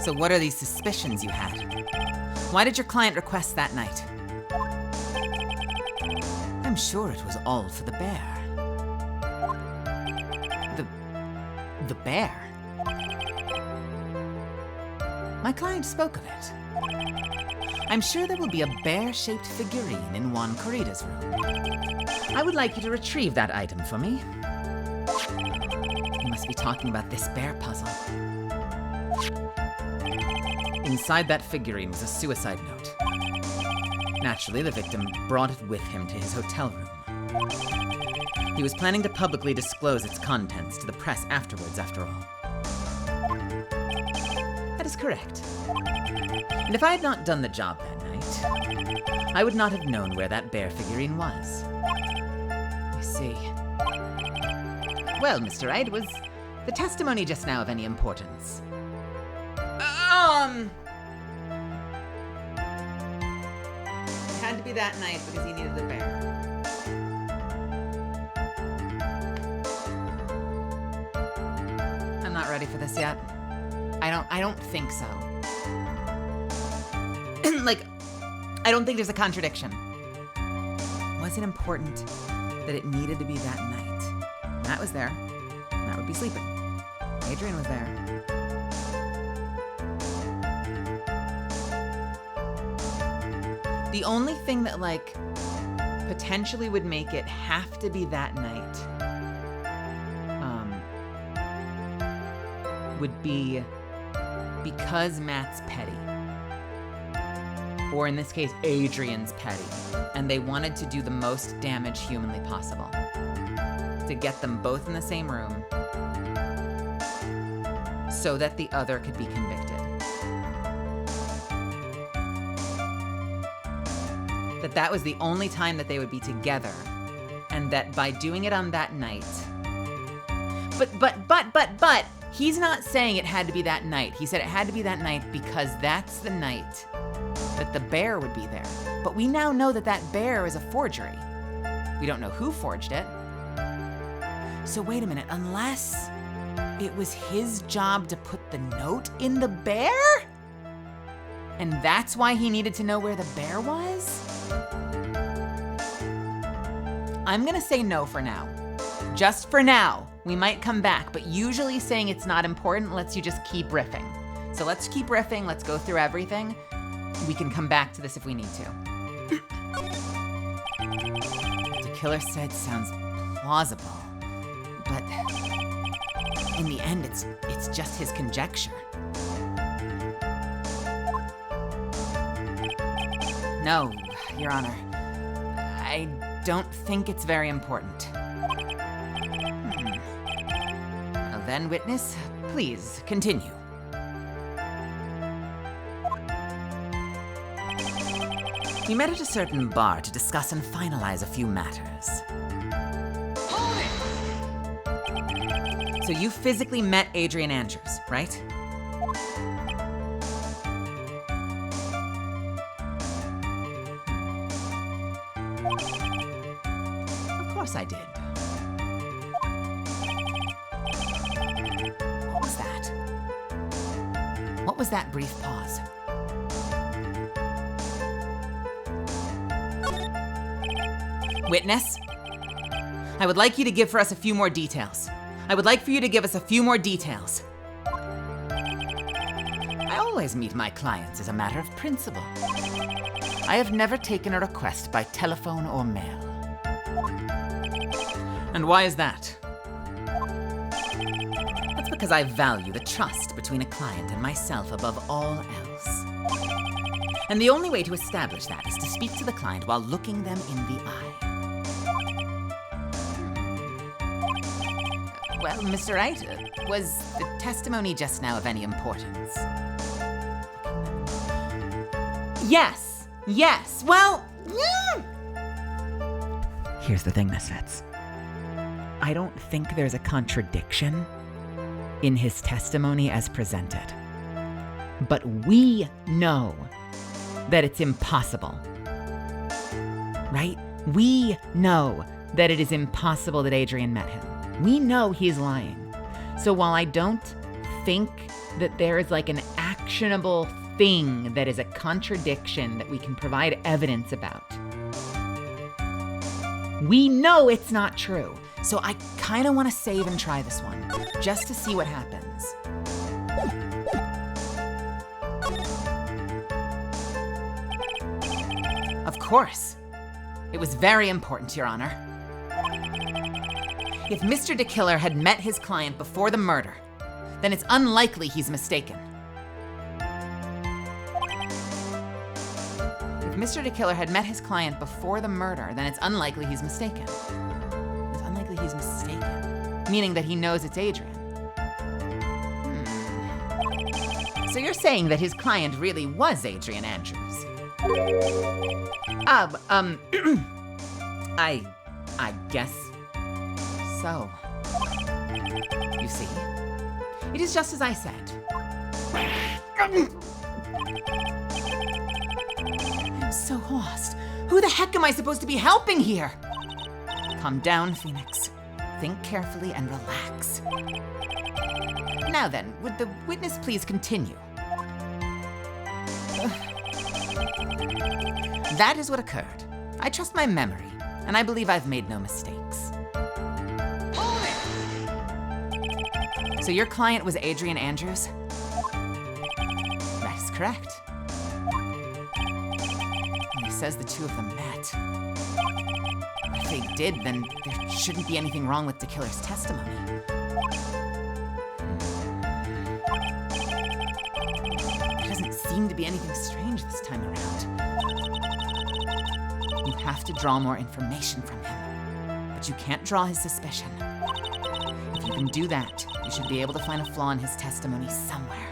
So what are these suspicions you had? Why did your client request that night? I'm sure it was all for the bear. The bear? My client spoke of it. I'm sure there will be a bear-shaped figurine in Juan Corrida's room. I would like you to retrieve that item for me. You must be talking about this bear puzzle. Inside that figurine was a suicide note. Naturally, the victim brought it with him to his hotel room. He was planning to publicly disclose its contents to the press afterwards, after all. That is correct. And if I had not done the job that night, I would not have known where that bear figurine was. You see. Well, Mr. Wright, was the testimony just now of any importance? It had to be that night because he needed the bear. I'm not ready for this yet. I don't think so. I don't think there's a contradiction. Was it important that it needed to be that night? Matt was there. Matt would be sleeping. Adrian was there. The only thing that, potentially would make it have to be that night, would be because Matt's petty. Or in this case, Adrian's petty. And they wanted to do the most damage humanly possible. To get them both in the same room so that the other could be convicted. That was the only time that they would be together. And that by doing it on that night. But, he's not saying it had to be that night. He said it had to be that night because that's the night that the bear would be there. But we now know that that bear is a forgery. We don't know who forged it. So wait a minute, unless it was his job to put the note in the bear? And that's why he needed to know where the bear was? I'm gonna say no for now. Just for now. We might come back, but usually saying it's not important lets you just keep riffing. So let's keep riffing, let's go through everything. We can come back to this if we need to. The killer said sounds plausible, but in the end, it's just his conjecture. No, Your Honor. I don't think it's very important. Well then, witness, please continue. We met at a certain bar to discuss and finalize a few matters. Hold it! So you physically met Adrian Andrews, right? Of course I did. What was that? What was that brief pause? Witness, I would like you to give for us a few more details. I would like for you to give us a few more details. I always meet my clients as a matter of principle. I have never taken a request by telephone or mail. And why is that? That's because I value the trust between a client and myself above all else. And the only way to establish that is to speak to the client while looking them in the eye. Well, Mr. Wright, was the testimony just now of any importance? Yes, well, Here's the thing, Misfits. I don't think there's a contradiction in his testimony as presented. But we know that it's impossible. Right? We know that it is impossible that Adrian met him. We know he's lying. So while I don't think that there is like an actionable thing that is a contradiction that we can provide evidence about, we know it's not true. So I kind of want to save and try this one, just to see what happens. Of course. It was very important, Your Honor. If Mr. DeKiller had met his client before the murder, then it's unlikely he's mistaken. If Mr. DeKiller had met his client before the murder, then it's unlikely he's mistaken. It's unlikely he's mistaken, meaning that he knows it's Adrian. So you're saying that his client really was Adrian Andrews? I guess so. You see, it is just as I said. I'm so lost. Who the heck am I supposed to be helping here? Calm down, Phoenix. Think carefully and relax. Now then, would the witness please continue? That is what occurred. I trust my memory, and I believe I've made no mistakes. Hold it! So your client was Adrian Andrews? That is correct. And he says the two of them met. If they did, then there shouldn't be anything wrong with DeKiller's testimony. There doesn't seem to be anything strange this time around. You have to draw more information from him, but you can't draw his suspicion. If you can do that, you should be able to find a flaw in his testimony somewhere.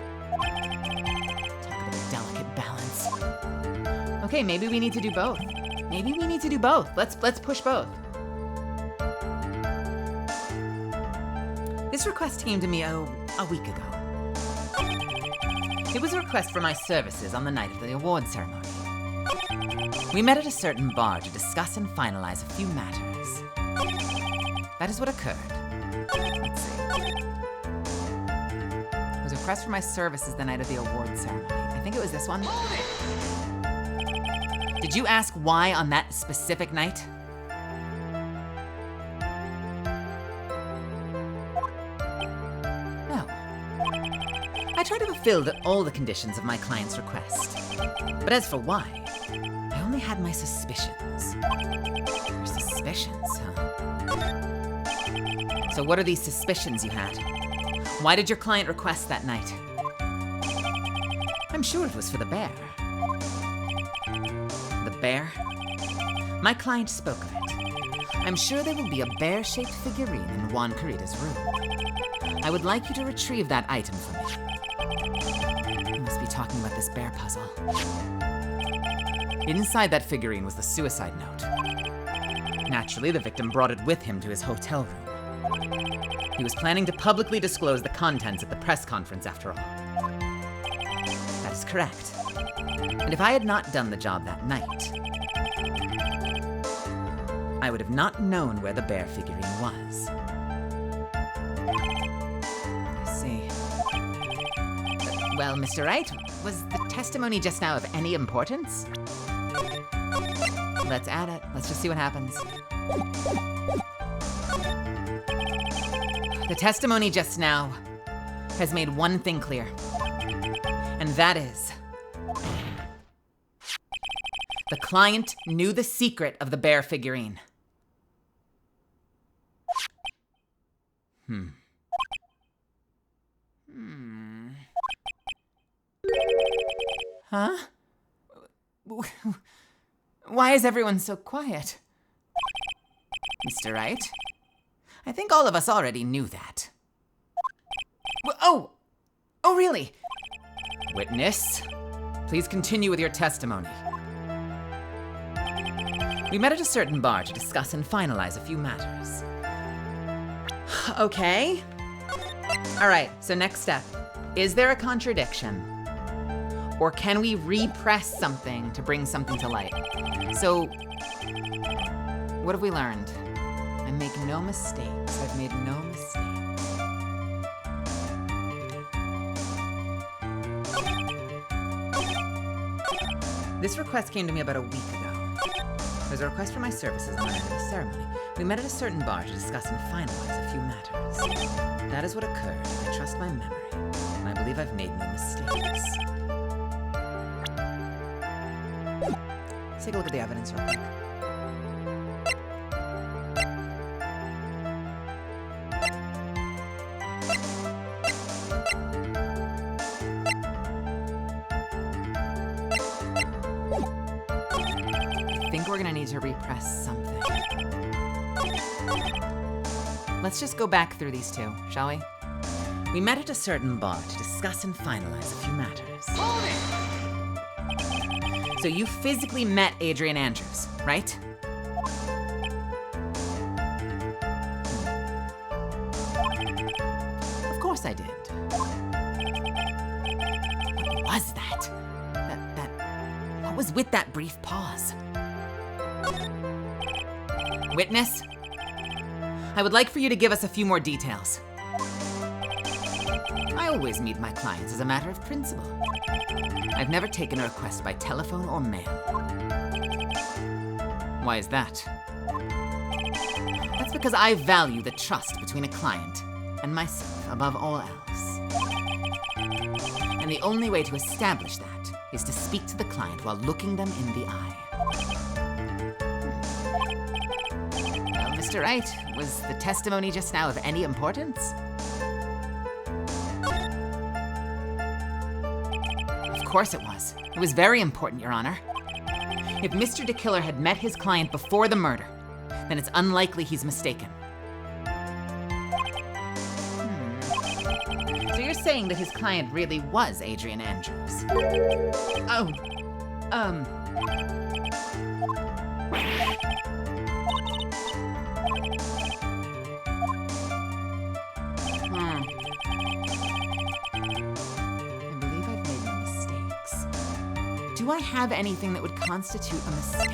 Talk about a delicate balance. Okay, maybe we need to do both. Let's push both. This request came to me a week ago. It was a request for my services on the night of the award ceremony. We met at a certain bar to discuss and finalize a few matters. That is what occurred. Let's see. It was a request for my services the night of the award ceremony. I think it was this one. Did you ask why on that specific night? No. I try to fulfill all the conditions of my client's request. But as for why, I only had my suspicions. Your suspicions, huh? So what are these suspicions you had? Why did your client request that night? I'm sure it was for the bear. The bear? My client spoke of it. I'm sure there will be a bear-shaped figurine in Juan Carita's room. I would like you to retrieve that item for me. You must be talking about this bear puzzle. Inside that figurine was the suicide note. Naturally, the victim brought it with him to his hotel room. He was planning to publicly disclose the contents at the press conference, after all. That is correct. And if I had not done the job that night, I would have not known where the bear figurine was. I see. Well, Mr. Wright, was the testimony just now of any importance? Let's add it. Let's just see what happens. The testimony just now has made one thing clear, and that is the client knew the secret of the bear figurine. Huh? Why is everyone so quiet? Mr. Wright? I think all of us already knew that. Oh, really? Witness, please continue with your testimony. We met at a certain bar to discuss and finalize a few matters. Okay. All right, so next step. Is there a contradiction? Or can we repress something to bring something to light? So, what have we learned? I make no mistakes. I've made no mistakes. This request came to me about a week ago. There's a request for my services on the night of the ceremony. We met at a certain bar to discuss and finalize a few matters. That is what occurred. I trust my memory, and I believe I've made no mistakes. Let's take a look at the evidence real quick. I think we're gonna need to repress something. Let's just go back through these two, shall we? We met at a certain bar to discuss and finalize a few matters. So you physically met Adrian Andrews, right? Of course I did. What was that? What was with that brief pause? Witness, I would like for you to give us a few more details. I always meet my clients as a matter of principle. I've never taken a request by telephone or mail. Why is that? That's because I value the trust between a client and myself above all else. And the only way to establish that is to speak to the client while looking them in the eye. Well, Mr. Wright, was the testimony just now of any importance? Of course it was. It was very important, Your Honor. If Mr. DeKiller had met his client before the murder, then it's unlikely he's mistaken. So you're saying that his client really was Adrian Andrews? Do I have anything that would constitute a mistake?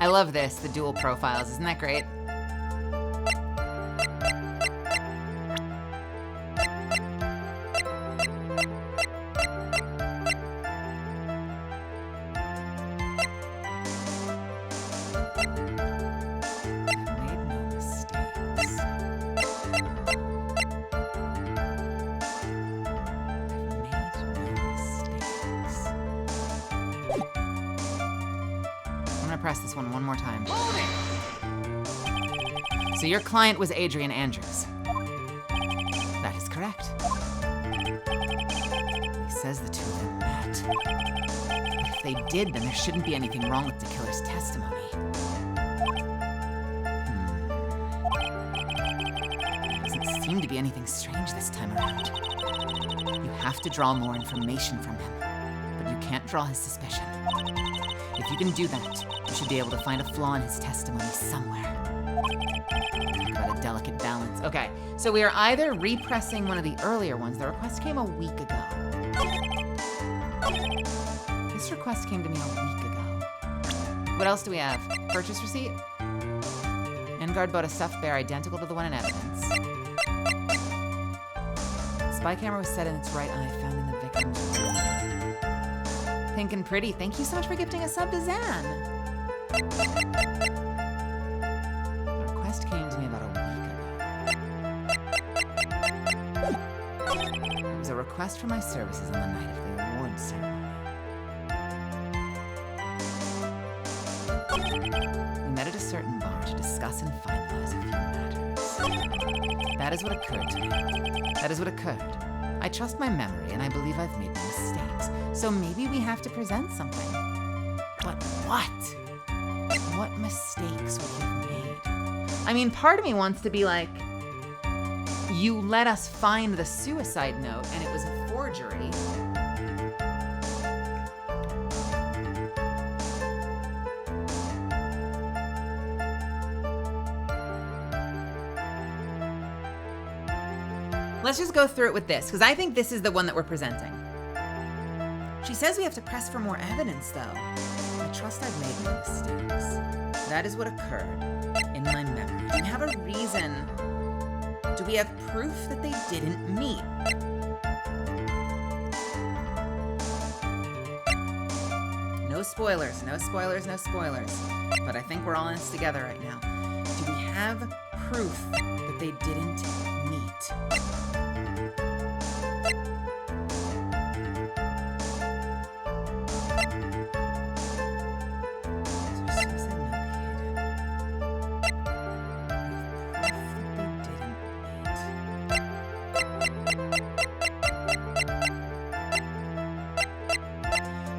I love this, the dual profiles. Isn't that great? Press this one more time. So your client was Adrian Andrews. That is correct. He says the two of them met. If they did, then there shouldn't be anything wrong with the killer's testimony. There doesn't seem to be anything strange this time around. You have to draw more information from him, but you can't draw his suspicion. If you can do that, you should be able to find a flaw in his testimony somewhere. Talk about a delicate balance. Okay, so we are either repressing one of the earlier ones. The request came a week ago. This request came to me a week ago. What else do we have? Purchase receipt? Engard bought a stuffed bear identical to the one in evidence. Spy camera was set in its right eye, found in the victim's room. Pink and Pretty, thank you so much for gifting a sub to Zan. The request came to me about a week ago. It was a request for my services on the night of the awards ceremony. We met at a certain bar to discuss and finalize a few matters. That is what occurred to me. That is what occurred. I trust my memory, and I believe I've made no mistakes. So maybe we have to present something. But what? What mistakes would you have made? I mean, part of me wants to be like, you let us find the suicide note, and it was a forgery. Let's just go through it with this, because I think this is the one that we're presenting. She says we have to press for more evidence, though. I trust I've made no mistakes. That is what occurred in my memory. Do we have a reason? Do we have proof that they didn't meet? No spoilers, no spoilers, no spoilers. But I think we're all in this together right now. Do we have proof that they didn't meet?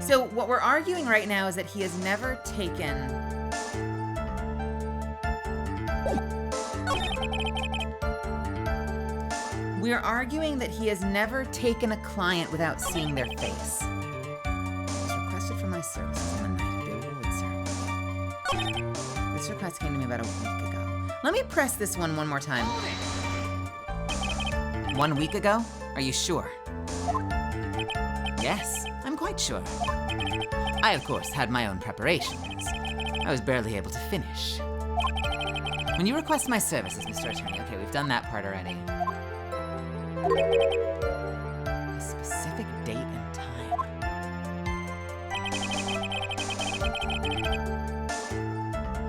So what we're arguing right now is that he has never taken We're arguing that he has never taken a client without seeing their face. It was requested for my services on the night of the awards ceremony. This request came to me about a week ago. Let me press this one more time. 1 week ago? Are you sure? Yes, I'm quite sure. I, of course, had my own preparations. I was barely able to finish. When you request my services, Mr. Attorney, okay, we've done that part already. A specific date and time.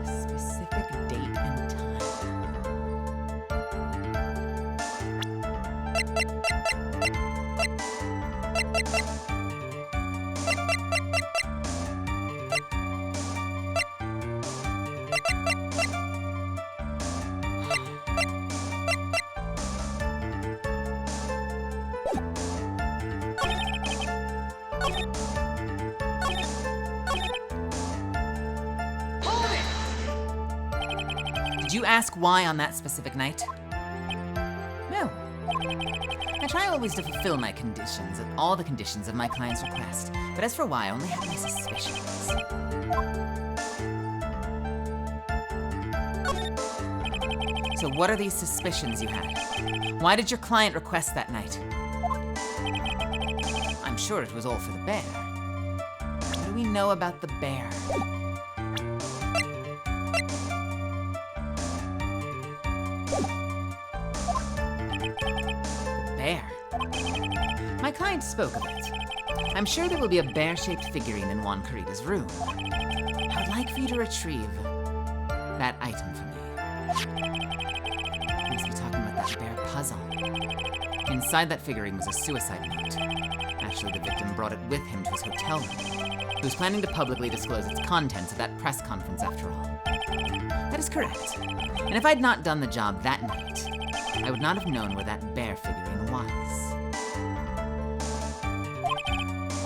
A specific date and time. Did you ask why on that specific night? No. I try always to fulfill my conditions, all the conditions of my client's request. But as for why, I only have my suspicions. So what are these suspicions you had? Why did your client request that night? I'm sure it was all for the bear. What do we know about the bear? Bear. My client spoke of it. I'm sure there will be a bear-shaped figurine in Juan Carita's room. I would like for you to retrieve that item for me. We must be talking about that bear puzzle. Inside that figurine was a suicide note. Actually, the victim brought it with him to his hotel room. He was planning to publicly disclose its contents at that press conference after all. That is correct. And if I'd not done the job that night, I would not have known where that bear figurine was.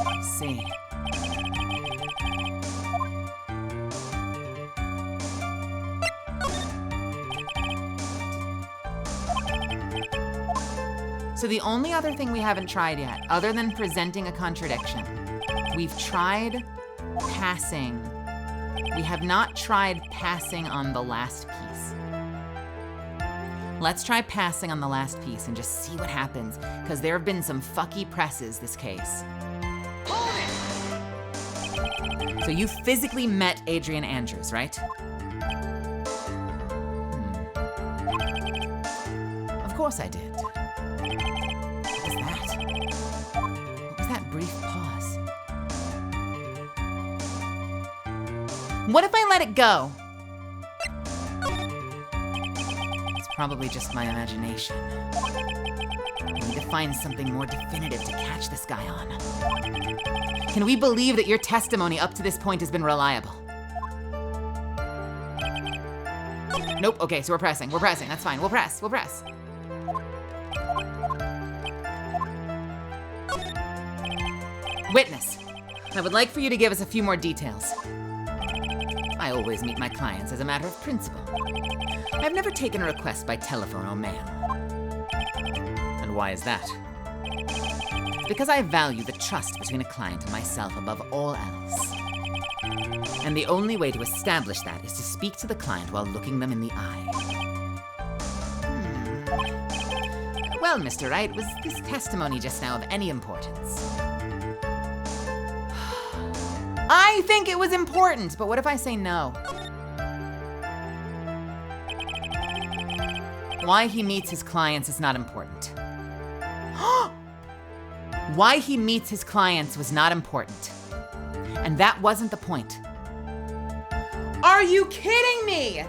I see. So the only other thing we haven't tried yet, other than presenting a contradiction, we've tried passing. We have not tried passing on the last piece. Let's try passing on the last piece and just see what happens, because there have been some fucky presses this case. So you physically met Adrian Andrews, right? Of course I did. What was that? What was that brief pause? What if I let it go? It's probably just my imagination. I need to find something more definitive to catch this guy on. Can we believe that your testimony up to this point has been reliable? Nope, okay, so we're pressing, that's fine, we'll press. Witness, I would like for you to give us a few more details. I always meet my clients as a matter of principle. I've never taken a request by telephone or mail. And why is that? Because I value the trust between a client and myself above all else. And the only way to establish that is to speak to the client while looking them in the eye. Well, Mr. Wright, was this testimony just now of any importance? I think it was important, but what if I say no? Why he meets his clients is not important. Why he meets his clients was not important. And that wasn't the point. Are you kidding me?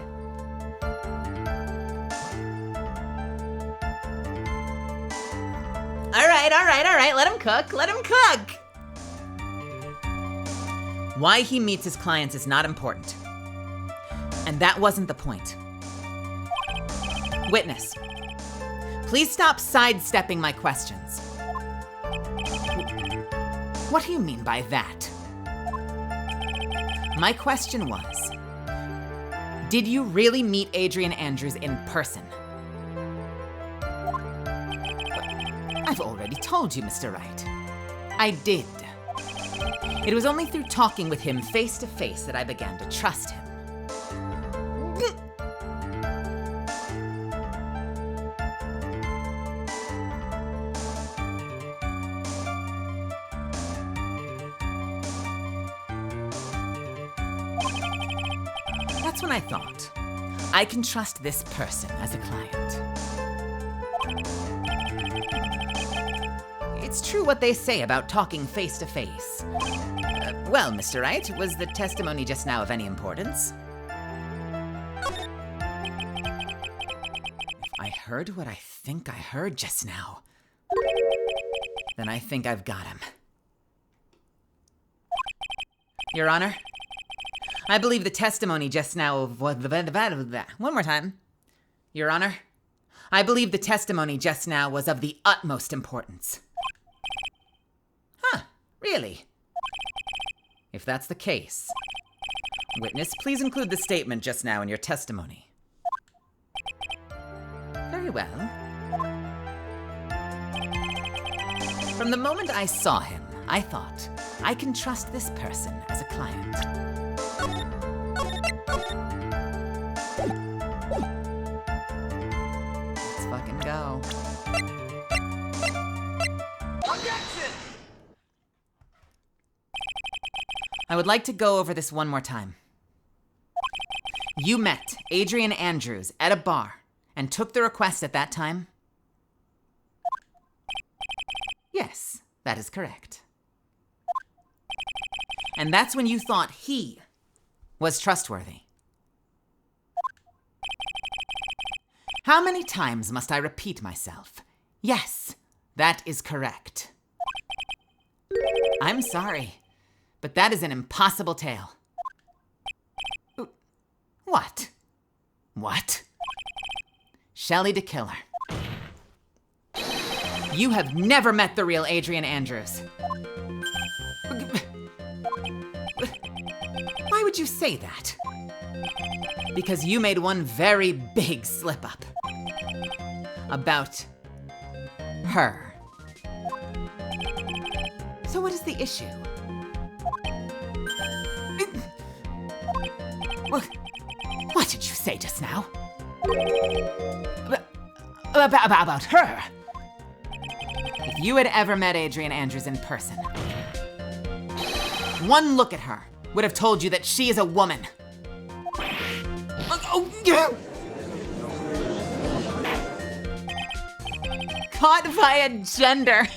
All right, let him cook. Why he meets his clients is not important. And that wasn't the point. Witness, please stop sidestepping my questions. What do you mean by that? My question was, did you really meet Adrian Andrews in person? I've already told you, Mr. Wright. I did. It was only through talking with him face to face that I began to trust him. That's when I thought, I can trust this person as a client. It's true what they say about talking face to face. Well, Mr. Wright, was the testimony just now of any importance? If I heard what I think I heard just now, then I think I've got him. Your Honor, I believe the testimony just now of one more time. Your Honor, I believe the testimony just now was of the utmost importance. Huh, really? If that's the case, witness, please include the statement just now in your testimony. Very well. From the moment I saw him, I thought, I can trust this person as a client. Let's fucking go. Objection! I would like to go over this one more time. You met Adrian Andrews at a bar and took the request at that time? Yes, that is correct. And that's when you thought he was trustworthy. How many times must I repeat myself? Yes, that is correct. I'm sorry, but that is an impossible tale. What? What? Shelley DeKiller. You have never met the real Adrian Andrews. Why would you say that? Because you made one very big slip-up. About her. So what is the issue? What did you say just now? About her? If you had ever met Adrian Andrews in person, one look at her would have told you that she is a woman. Caught via gender.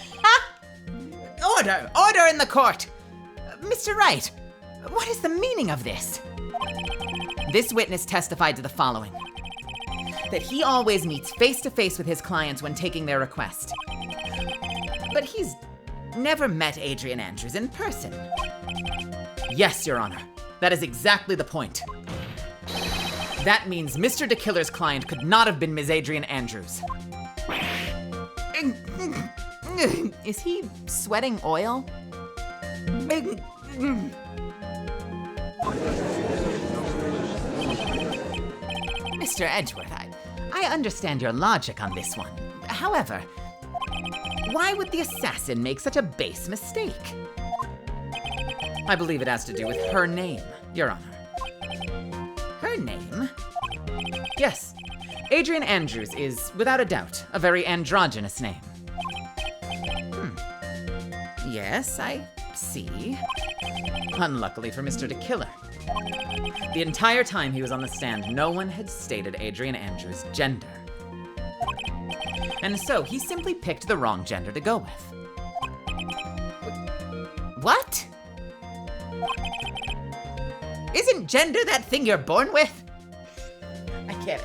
Order! Order in the court! Mr. Wright, what is the meaning of this? This witness testified to the following. That he always meets face-to-face with his clients when taking their request. But he's never met Adrian Andrews in person. Yes, Your Honor. That is exactly the point. That means Mr. DeKiller's client could not have been Ms. Adrian Andrews. Is he sweating oil? Mr. Edgeworth, I understand your logic on this one. However, why would the assassin make such a base mistake? I believe it has to do with her name, Your Honor. Her name? Yes, Adrian Andrews is, without a doubt, a very androgynous name. Yes, I see. Unluckily for Mr. DeKiller. The entire time he was on the stand, no one had stated Adrian Andrews' gender. And so he simply picked the wrong gender to go with. What? Isn't gender that thing you're born with? I can't.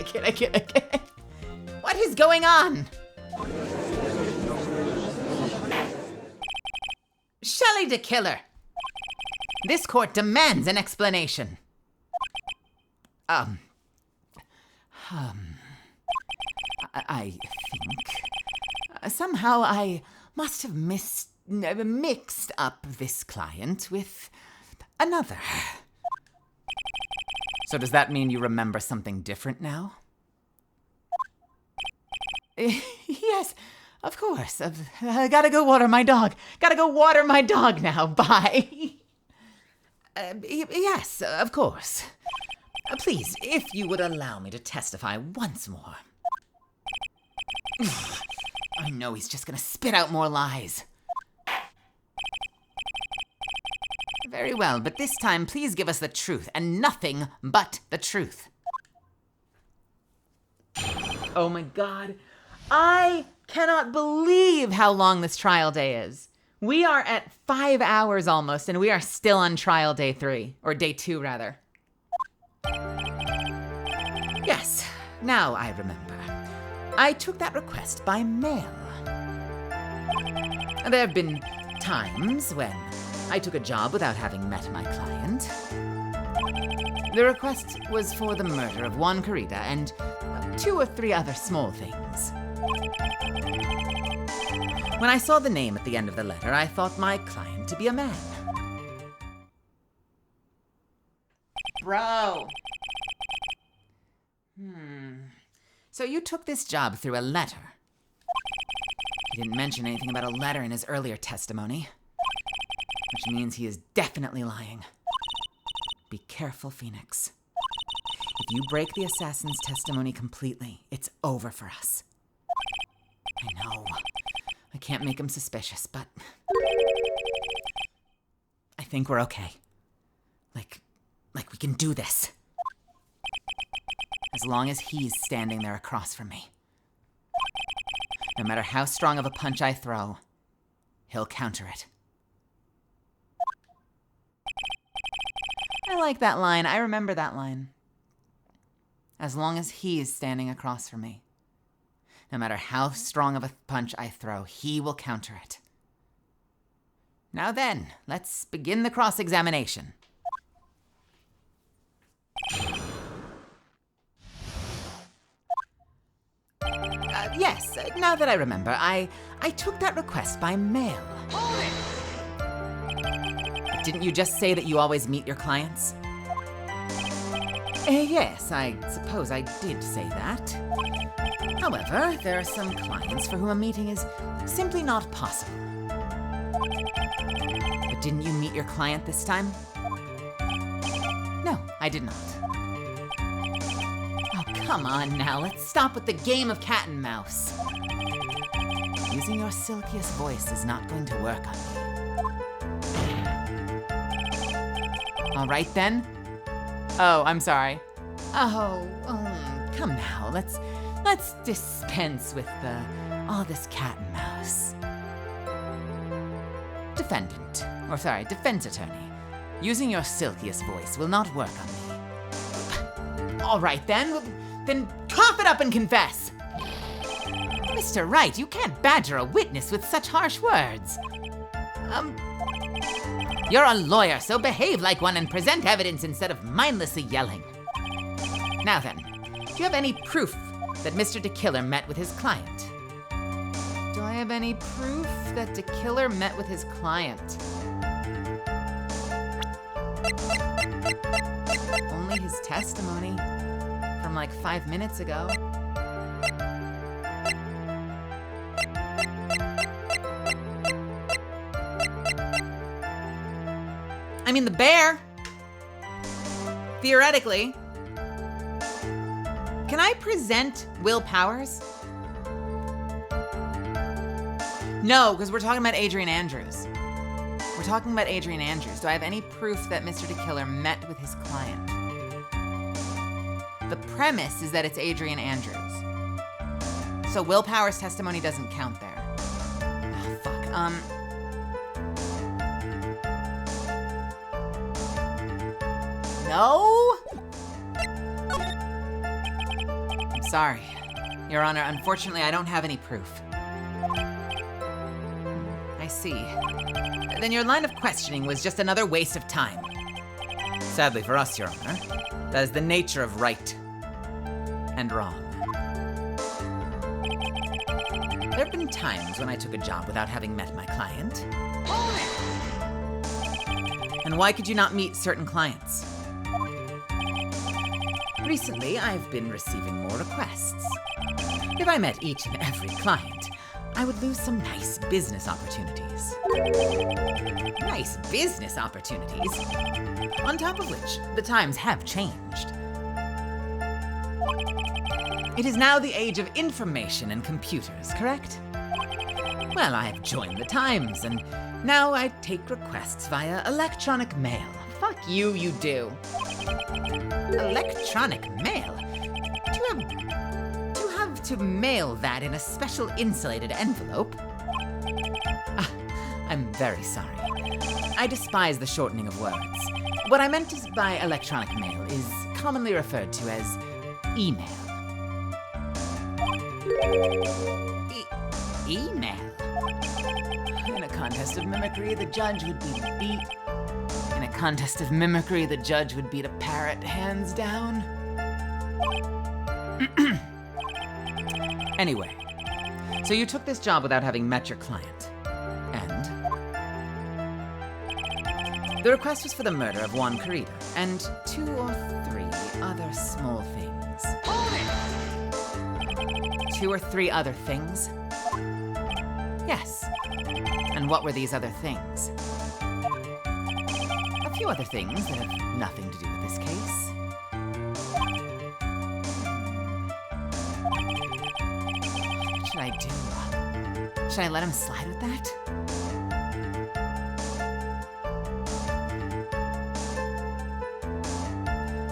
What is going on? Shelley DeKiller. This court demands an explanation. I think somehow I must have mixed up this client with another. So does that mean you remember something different now? Yes, of course. I gotta go water my dog. Gotta go water my dog now. Bye. Yes, of course. Please, if you would allow me to testify once more. I know he's just gonna spit out more lies. Very well, but this time please give us the truth, and nothing but the truth. Oh my God. I cannot believe how long this trial day is. We are at 5 hours almost, and we are still on trial day 3, or day 2 rather. Yes, now I remember. I took that request by mail. There have been times when I took a job without having met my client. The request was for the murder of Juan Carita and 2 or 3 other small things. When I saw the name at the end of the letter, I thought my client to be a man. Bro. So you took this job through a letter. He didn't mention anything about a letter in his earlier testimony, which means he is definitely lying. Be careful, Phoenix. If you break the assassin's testimony completely, it's over for us. I know. I can't make him suspicious, but I think we're okay. Like we can do this. as long as he's standing there across from me. No matter how strong of a punch I throw, he'll counter it. I like that line. I remember that line. As long as he's standing across from me. No matter how strong of a punch I throw, he will counter it. Now then, let's begin the cross-examination. Yes, now that I remember, I took that request by mail. Hold it! Didn't you just say that you always meet your clients? Yes, I suppose I did say that. However, there are some clients for whom a meeting is simply not possible. But didn't you meet your client this time? No, I did not. Oh, come on now, let's stop with the game of cat and mouse. Using your silkiest voice is not going to work on me. All right then. Oh, I'm sorry. Oh, come now. Let's dispense with all this cat and mouse. Defense attorney. Using your silkiest voice will not work on me. All right then. Then cough it up and confess. Mr. Wright, you can't badger a witness with such harsh words. You're a lawyer, so behave like one and present evidence instead of mindlessly yelling. Now then, do you have any proof that Mr. DeKiller met with his client? Do I have any proof that DeKiller met with his client? Only his testimony from like 5 minutes ago. I mean, the bear. Theoretically. Can I present Will Powers? No, because we're talking about Adrian Andrews. We're talking about Adrian Andrews. Do I have any proof that Mr. DeKiller met with his client? The premise is that it's Adrian Andrews. So Will Powers' testimony doesn't count there. Oh, fuck. No? I'm sorry, Your Honor. Unfortunately, I don't have any proof. I see. Then your line of questioning was just another waste of time. Sadly for us, Your Honor, that is the nature of right and wrong. There have been times when I took a job without having met my client. And why could you not meet certain clients? Recently, I've been receiving more requests. If I met each and every client, I would lose some nice business opportunities. Nice business opportunities? On top of which, the times have changed. It is now the age of information and computers, correct? Well, I've joined the times, and now I take requests via electronic mail. Fuck you, you do. Electronic mail? Do you have to mail that in a special insulated envelope? I'm very sorry. I despise the shortening of words. What I meant by electronic mail is commonly referred to as email. Email? In a contest of mimicry, the judge would be beat. In a contest of mimicry, the judge would beat a parrot hands down. Anyway, so you took this job without having met your client. And? The request was for the murder of Juan Carida and 2 or 3 other small things. 2 or 3 other things? Yes. And what were these other things? A few other things that have nothing to do with this case. What should I do? Should I let him slide with that?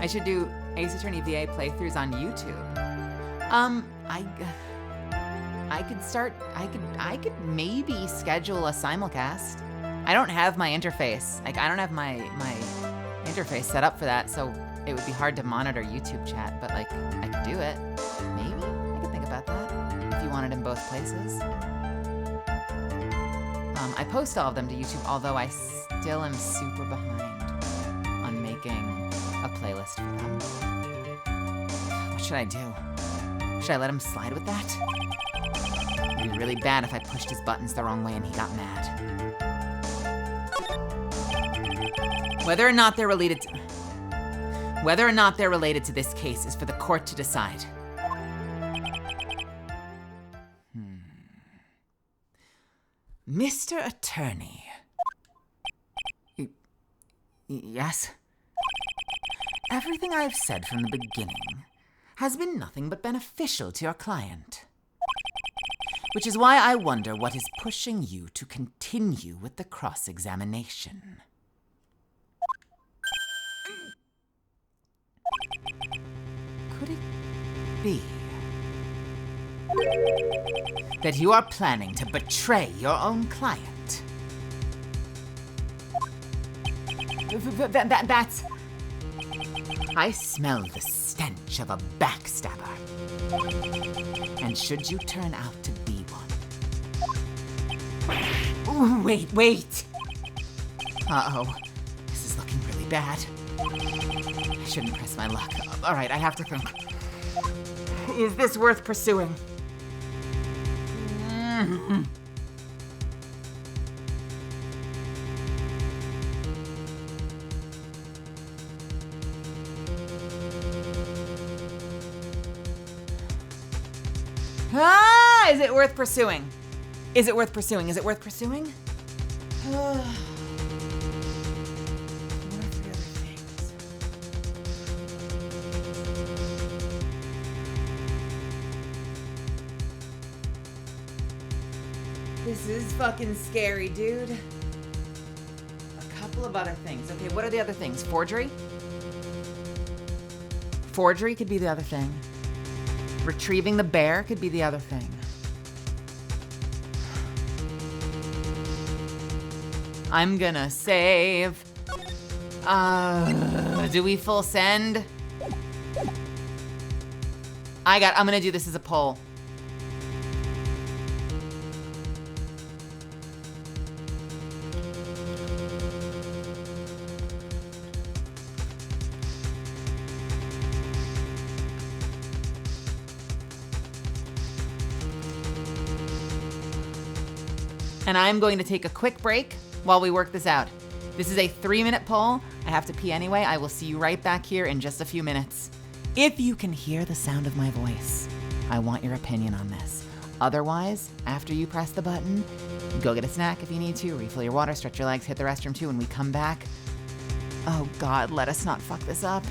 I should do Ace Attorney VA playthroughs on YouTube. I could maybe schedule a simulcast. I don't have my interface. Like, I don't have my interface set up for that, so it would be hard to monitor YouTube chat, but like, I could do it. Maybe? I could think about that. If you want it in both places. I post all of them to YouTube, although I still am super behind on making a playlist for them. What should I do? Should I let him slide with that? It'd be really bad if I pushed his buttons the wrong way and he got mad. Whether or not they're related to this case is for the court to decide. Mr. Attorney. Yes? Everything I've said from the beginning has been nothing but beneficial to your client. Which is why I wonder what is pushing you to continue with the cross-examination. Could it be that you are planning to betray your own client? That's... I smell the stench of a backstabber. And should you turn out to be one... Ooh, wait! Uh-oh. This is looking really bad. I shouldn't press my luck. All right, I have to think. Is this worth pursuing? Is it worth pursuing? Is it worth pursuing? Is it worth pursuing? What are the other things? This is fucking scary, dude. A couple of other things. Okay, what are the other things? Forgery? Forgery could be the other thing. Retrieving the bear could be the other thing. I'm gonna save. Do we full send? I'm gonna do this as a poll. And I'm going to take a quick break while we work this out. This is a 3-minute poll. I have to pee anyway. I will see you right back here in just a few minutes. If you can hear the sound of my voice, I want your opinion on this. Otherwise, after you press the button, go get a snack if you need to, refill your water, stretch your legs, hit the restroom too. When we come back, oh God, let us not fuck this up.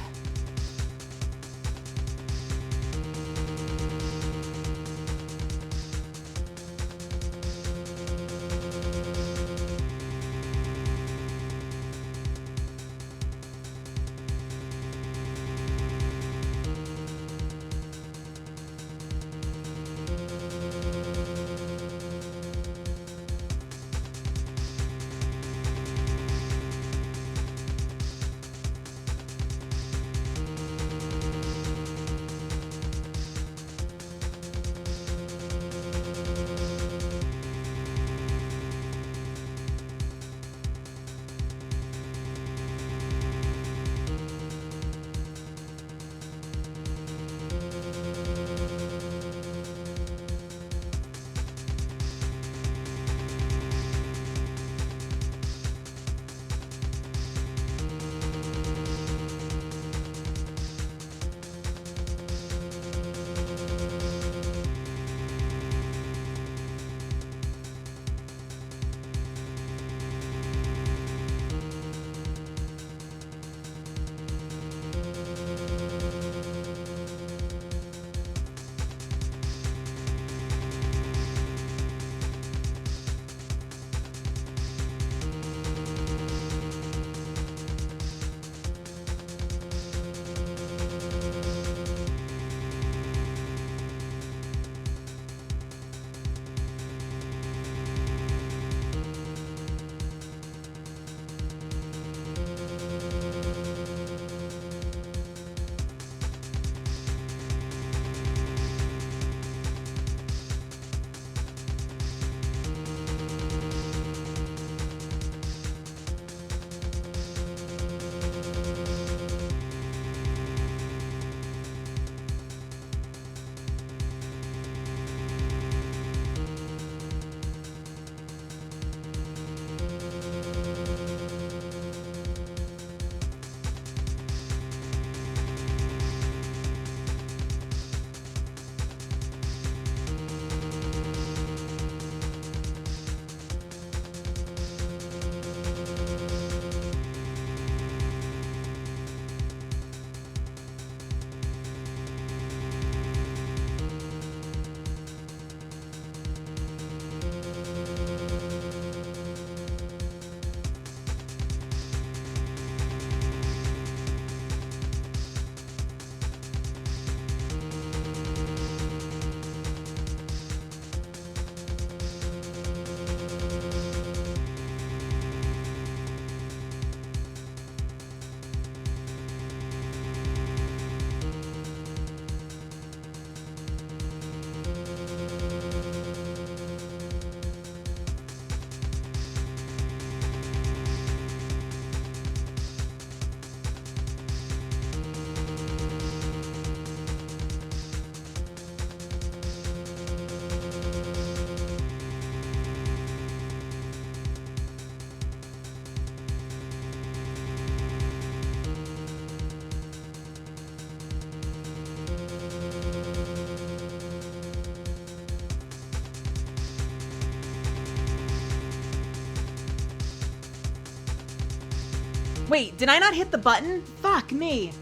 Wait, did I not hit the button? Fuck me.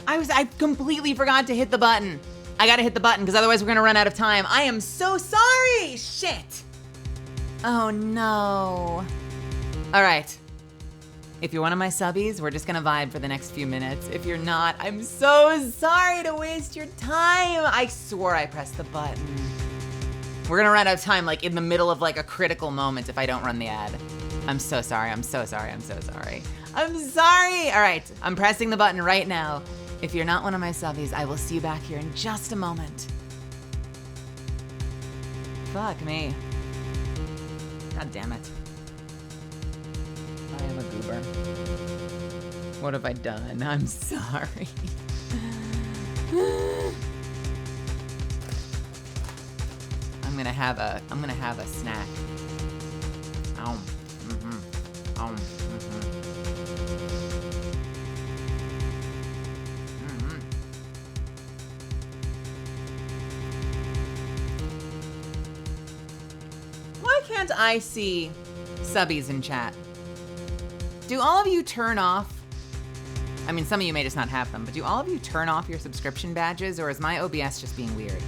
I completely forgot to hit the button. I gotta hit the button because otherwise we're gonna run out of time. I am so sorry. Shit. Oh no. All right. If you're one of my subbies, we're just gonna vibe for the next few minutes. If you're not, I'm so sorry to waste your time. I swore I pressed the button. We're gonna run out of time like in the middle of like a critical moment if I don't run the ad. I'm so sorry, I'm so sorry, I'm so sorry. I'm sorry. All right, I'm pressing the button right now. If you're not one of my subbies, I will see you back here in just a moment. Fuck me. God damn it. I am a goober. What have I done? I'm sorry. I'm gonna have a snack. Ow. Mm-hmm. Ow. Mm-hmm. Mm-hmm. Why can't I see subbies in chat? Do all of you turn off? I mean, some of you may just not have them, but do all of you turn off your subscription badges, or is my OBS just being weird?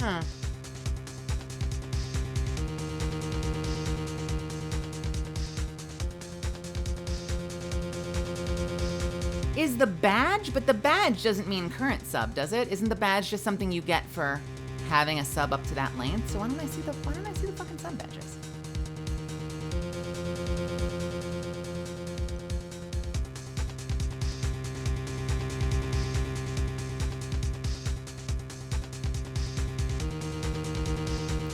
Huh. Is the badge, but the badge doesn't mean current sub, does it? Isn't the badge just something you get for having a sub up to that length? So why don't I see the fucking sub badges?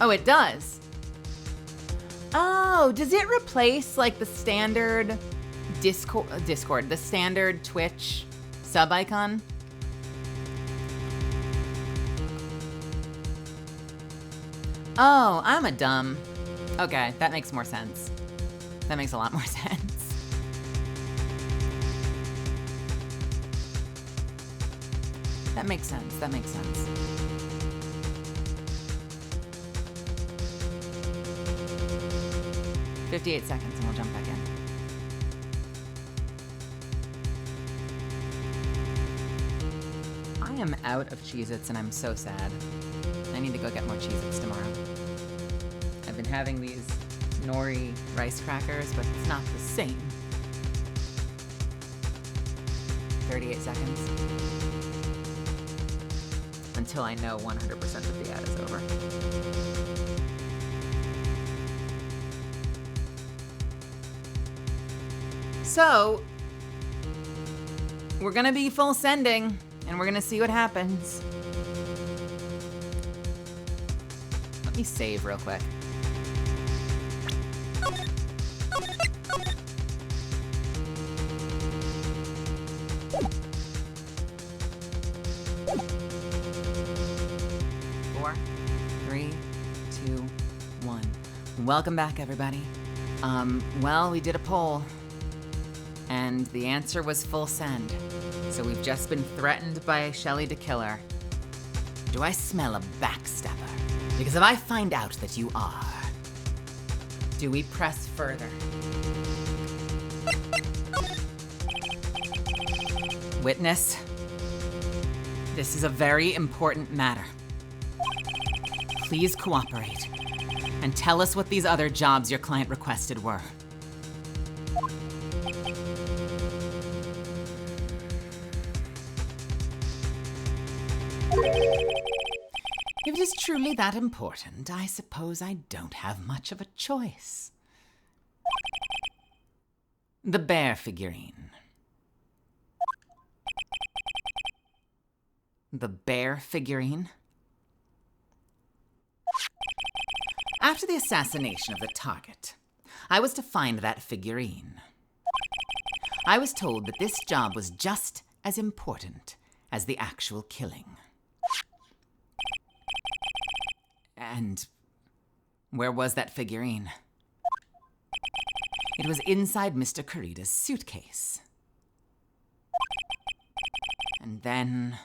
Oh, it does. Oh, does it replace like the standard Discord, the standard Twitch sub icon? Oh, I'm a dumb. Okay, that makes more sense. That makes a lot more sense. That makes sense. That makes sense. $58 seconds and we'll jump back in. I am out of Cheez-Its and I'm so sad. I need to go get more Cheez-Its tomorrow. I've been having these nori rice crackers, but it's not the same. 38 seconds. Until I know 100% that the ad is over. So, we're gonna be full sending, and we're gonna see what happens. Let me save real quick. Four, three, two, one. Welcome back, everybody. Well, we did a poll. And the answer was full send. So we've just been threatened by Shelly to kill her. Do I smell a backstabber? Because if I find out that you are, do we press further? Witness, this is a very important matter. Please cooperate and tell us what these other jobs your client requested were. If it is truly that important, I suppose I don't have much of a choice. The bear figurine. The bear figurine? After the assassination of the target, I was to find that figurine. I was told that this job was just as important as the actual killing. And where was that figurine? It was inside Mr. Kurita's suitcase. And then...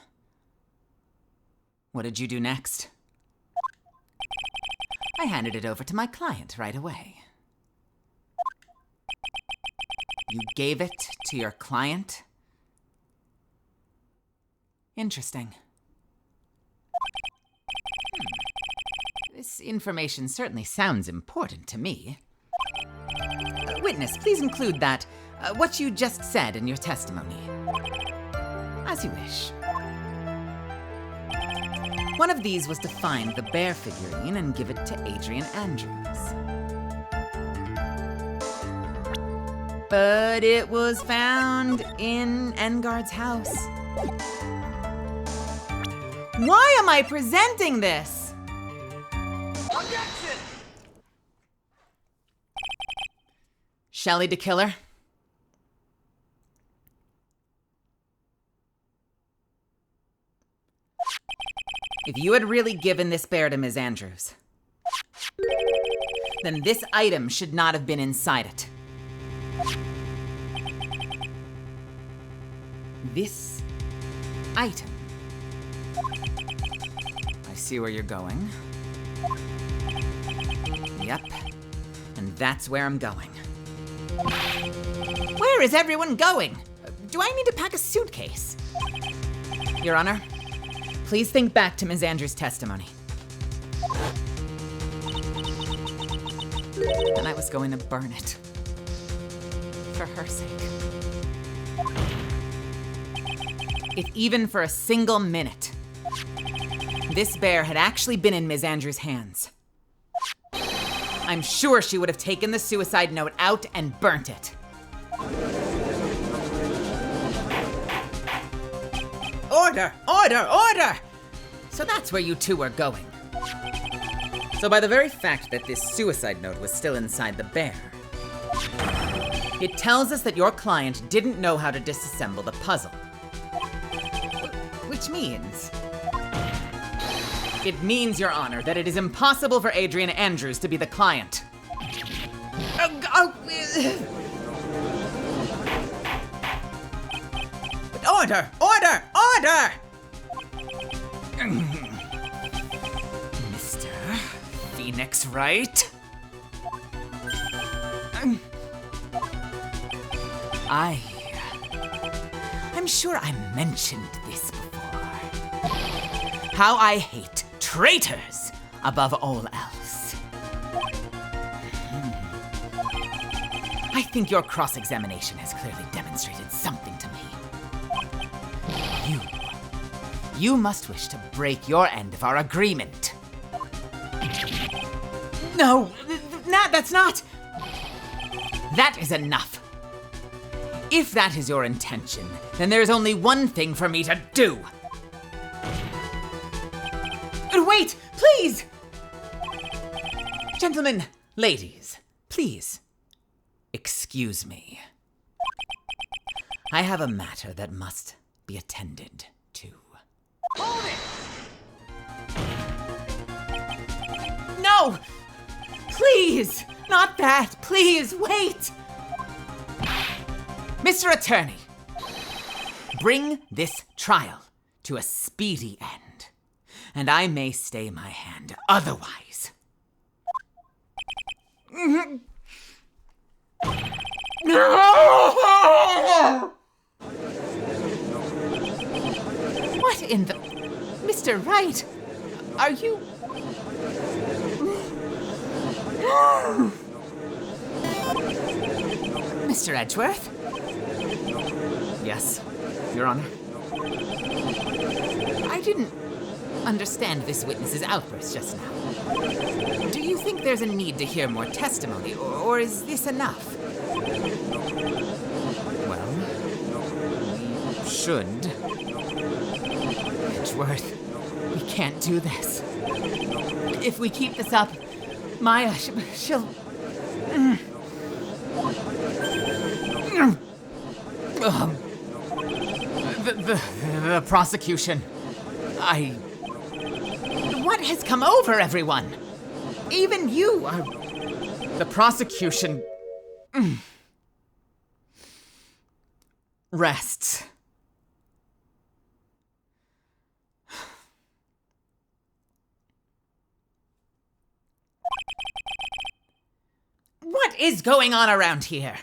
what did you do next? I handed it over to my client right away. You gave it to your client? Interesting. This information certainly sounds important to me. Witness, please include that, what you just said in your testimony. As you wish. One of these was to find the bear figurine and give it to Adrian Andrews. But it was found in Engard's house. Why am I presenting this? Objection! Shelley the killer? If you had really given this bear to Ms. Andrews, then this item should not have been inside it. This item. I see where you're going. Yep. And that's where I'm going. Where is everyone going? Do I need to pack a suitcase? Your Honor, please think back to Ms. Andrews' testimony. And I was going to burn it. For her sake. If even for a single minute, this bear had actually been in Ms. Andrews' hands, I'm sure she would have taken the suicide note out and burnt it. Order! Order! Order! So that's where you two were going. So by the very fact that this suicide note was still inside the bear, it tells us that your client didn't know how to disassemble the puzzle. Which means... it means, Your Honor, that it is impossible for Adrian Andrews to be the client. Order! Order! Order! Mr. Phoenix Wright? I'm sure I mentioned this before. How I hate traitors above all else. I think your cross-examination has clearly demonstrated something to me. You must wish to break your end of our agreement. No, that's not. That is enough. If that is your intention, then there is only one thing for me to do. Wait, please! Gentlemen, ladies, please, excuse me. I have a matter that must be attended to. Hold it! No! Please! Not that! Please, wait! Mr. Attorney, bring this trial to a speedy end, and I may stay my hand otherwise. What in the... Mr. Wright, are you... Mr. Edgeworth? Yes, Your Honor. I didn't understand this witness's outburst just now. Do you think there's a need to hear more testimony, or is this enough? Well, we should. Edgeworth, we can't do this. If we keep this up, Maya, she'll... The prosecution. What What has come over everyone? Even you are... The prosecution rests. What is going on around here?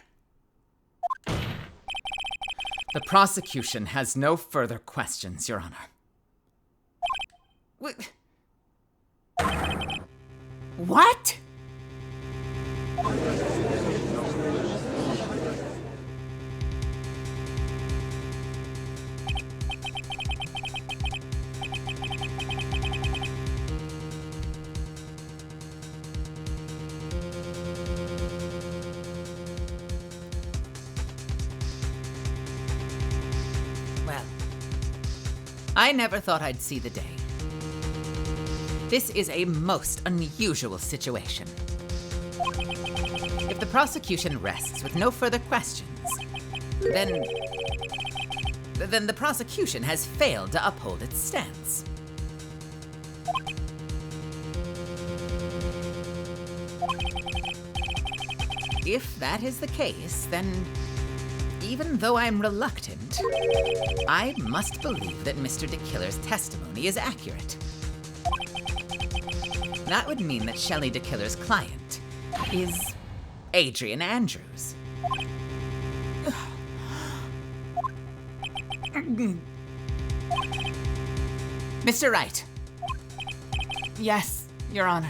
The prosecution has no further questions, Your Honor. What? Well, I never thought I'd see the day. This is a most unusual situation. If the prosecution rests with no further questions, then the prosecution has failed to uphold its stance. If that is the case, then even though I'm reluctant, I must believe that Mr. DeKiller's testimony is accurate. That would mean that Shelley DeKiller's client is Adrian Andrews. Mr. Wright. Yes, Your Honor.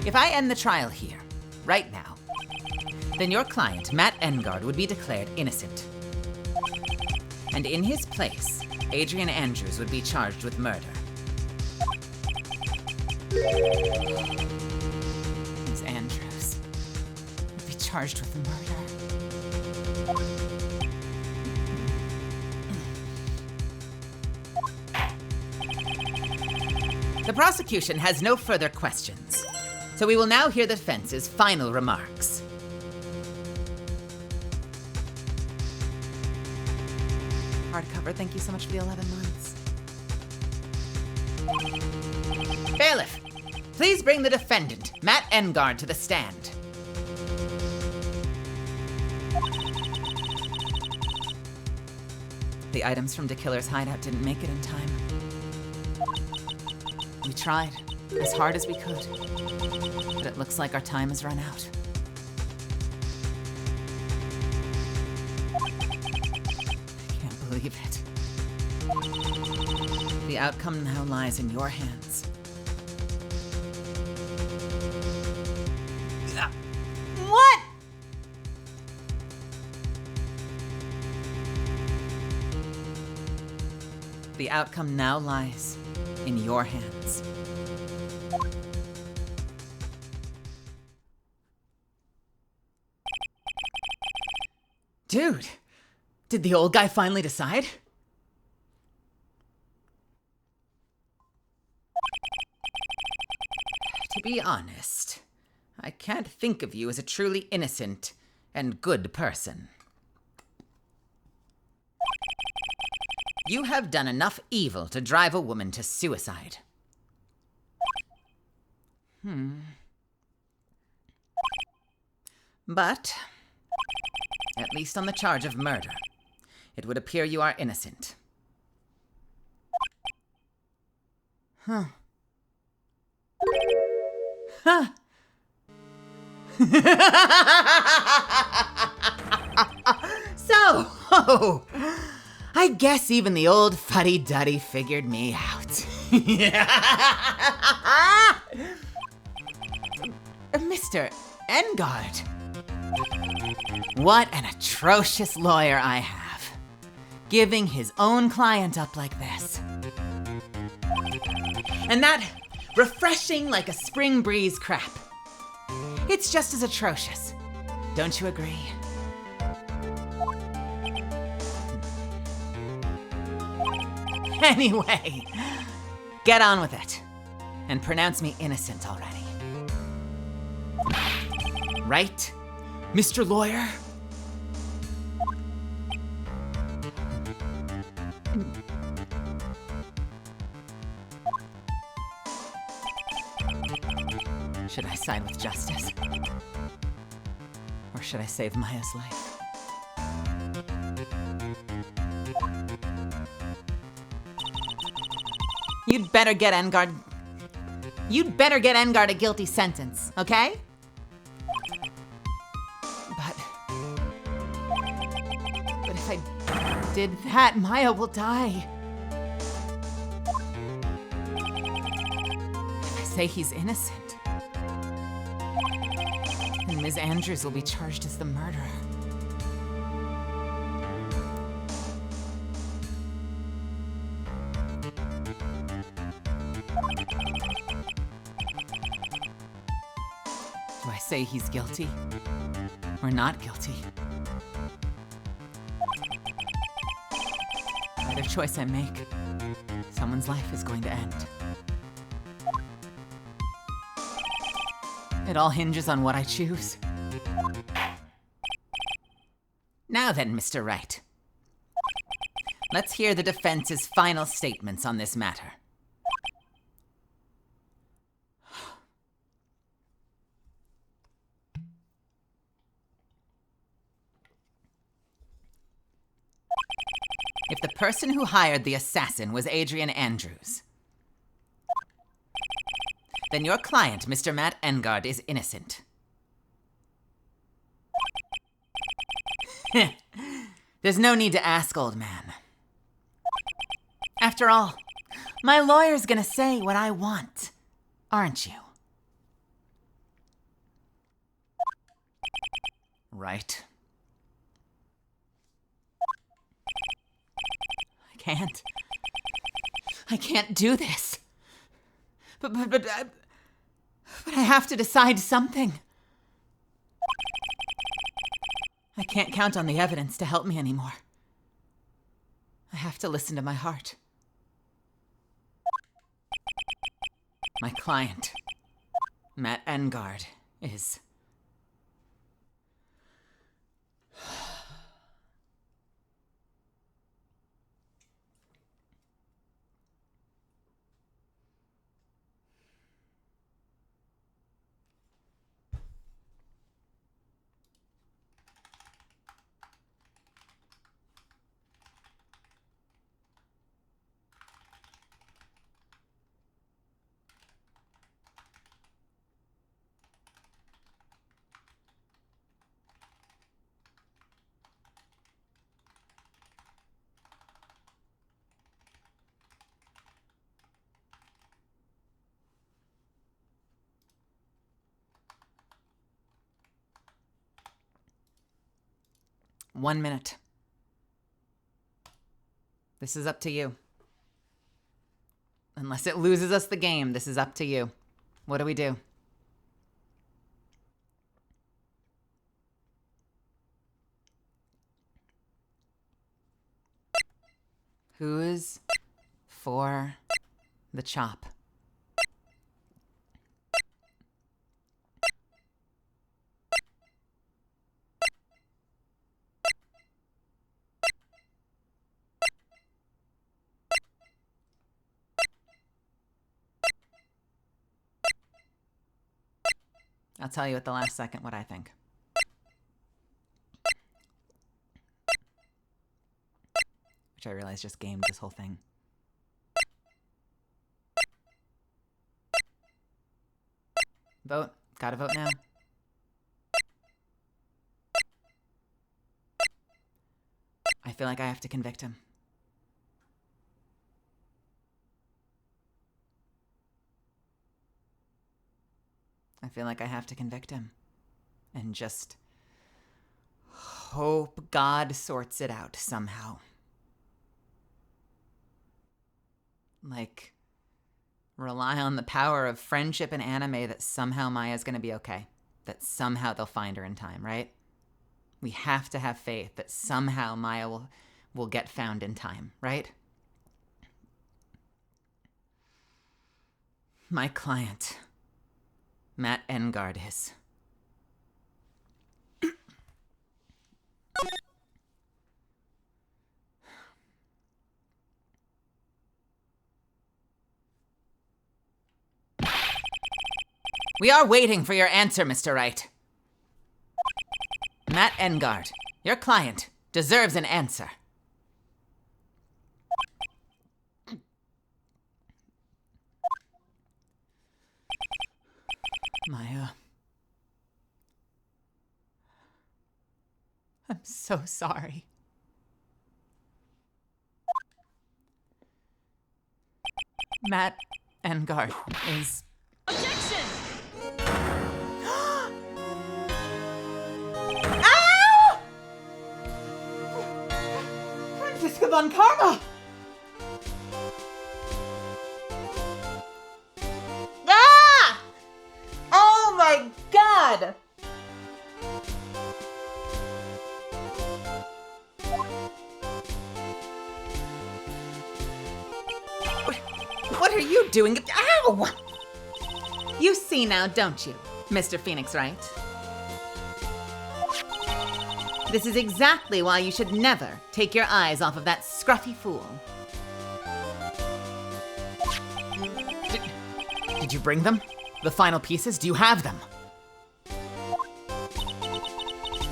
If I end the trial here, right now, then your client, Matt Engard, would be declared innocent. And in his place, Adrian Andrews would be charged with murder. Miss Andrews would be charged with murder. The prosecution has no further questions, so we will now hear the defense's final remarks. Hardcover, thank you so much for the 11 months. Bailiff, please bring the defendant, Matt Engard, to the stand. The items from DeKiller's hideout didn't make it in time. We tried as hard as we could, but it looks like our time has run out. I can't believe it. The outcome now lies in your hands. What? The outcome now lies in your hands. Dude, did the old guy finally decide? To be honest, I can't think of you as a truly innocent and good person. You have done enough evil to drive a woman to suicide. But, at least on the charge of murder, it would appear you are innocent. Huh. Huh. So, I guess even the old fuddy-duddy figured me out. Mr. Engard. What an atrocious lawyer I have. Giving his own client up like this. And that refreshing like a spring breeze crap. It's just as atrocious. Don't you agree? Anyway, get on with it and pronounce me innocent already. Right, Mr. Lawyer? Should I side with justice? Or should I save Maya's life? You'd better get Engard a guilty sentence, okay? But if I did that, Maya will die. If I say he's innocent, then Ms. Andrews will be charged as the murderer. Do I say he's guilty or not guilty? Either choice I make, someone's life is going to end. It all hinges on what I choose. Now then, Mr. Wright. Let's hear the defense's final statements on this matter. If the person who hired the assassin was Adrian Andrews, then your client, Mr. Matt Engard, is innocent. There's no need to ask, old man. After all, my lawyer's gonna say what I want, aren't you? Right. I can't do this. But I have to decide something. I can't count on the evidence to help me anymore. I have to listen to my heart. My client, Matt Engard, is... One minute. This is up to you. Unless it loses us the game, this is up to you. What do we do? Who's for the chop? I'll tell you at the last second what I think. Which I realize just gamed this whole thing. Vote. Gotta vote now. I feel like I have to convict him. I feel like I have to convict him. And just hope God sorts it out somehow. Like, rely on the power of friendship and anime that somehow Maya's gonna be okay. That somehow they'll find her in time, right? We have to have faith that somehow Maya will get found in time, right? My client, Matt Engard, is... We are waiting for your answer, Mr. Wright. Matt Engard, your client, deserves an answer. Maya. I'm so sorry. Matt Engard is... Objection! Ow! Francisca Von Karma! Ah! Oh my god! What are you doing? Ow! You see now, don't you, Mr. Phoenix Wright? This is exactly why you should never take your eyes off of that scruffy fool. Did you bring them? The final pieces? Do you have them?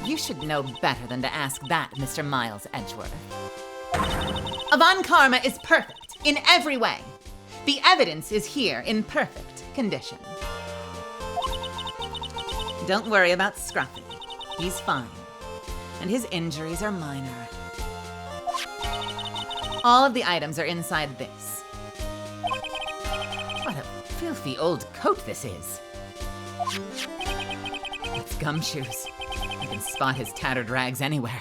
You should know better than to ask that, Mr. Miles Edgeworth. Von Karma is perfect in every way. The evidence is here in perfect condition. Don't worry about Scruffy. He's fine. And his injuries are minor. All of the items are inside this. What a filthy old coat this is. It's gumshoes. I can spot his tattered rags anywhere.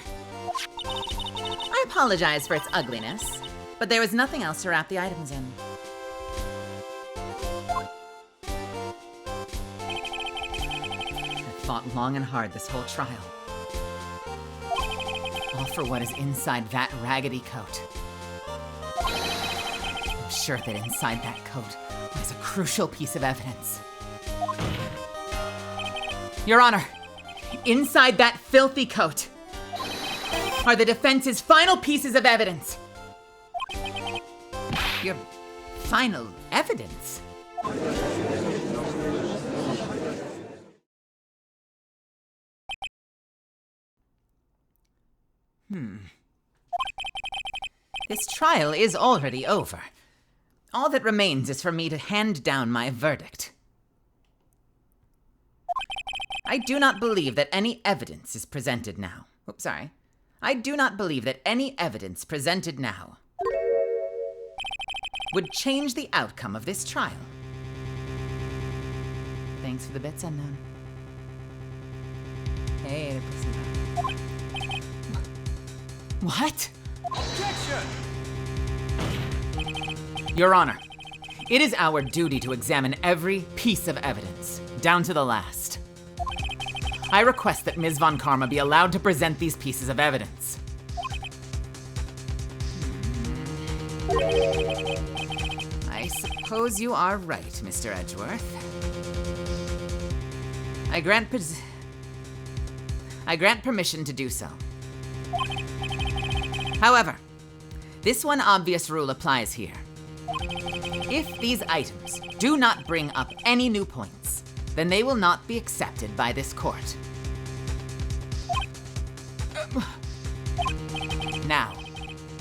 I apologize for its ugliness, but there was nothing else to wrap the items in. I fought long and hard this whole trial. All for what is inside that raggedy coat. I'm sure that inside that coat lies a crucial piece of evidence. Your Honor, inside that filthy coat are the defense's final pieces of evidence. Your final evidence? This trial is already over. All that remains is for me to hand down my verdict. I do not believe that any evidence is presented now. Oops, sorry. I do not believe that any evidence presented now would change the outcome of this trial. Thanks for the bits, Unknown. Hey, what? Objection! Your Honor, it is our duty to examine every piece of evidence, down to the last. I request that Ms. Von Karma be allowed to present these pieces of evidence. I suppose you are right, Mr. Edgeworth. I grant permission to do so. However, this one obvious rule applies here. If these items do not bring up any new points, then they will not be accepted by this court. Now,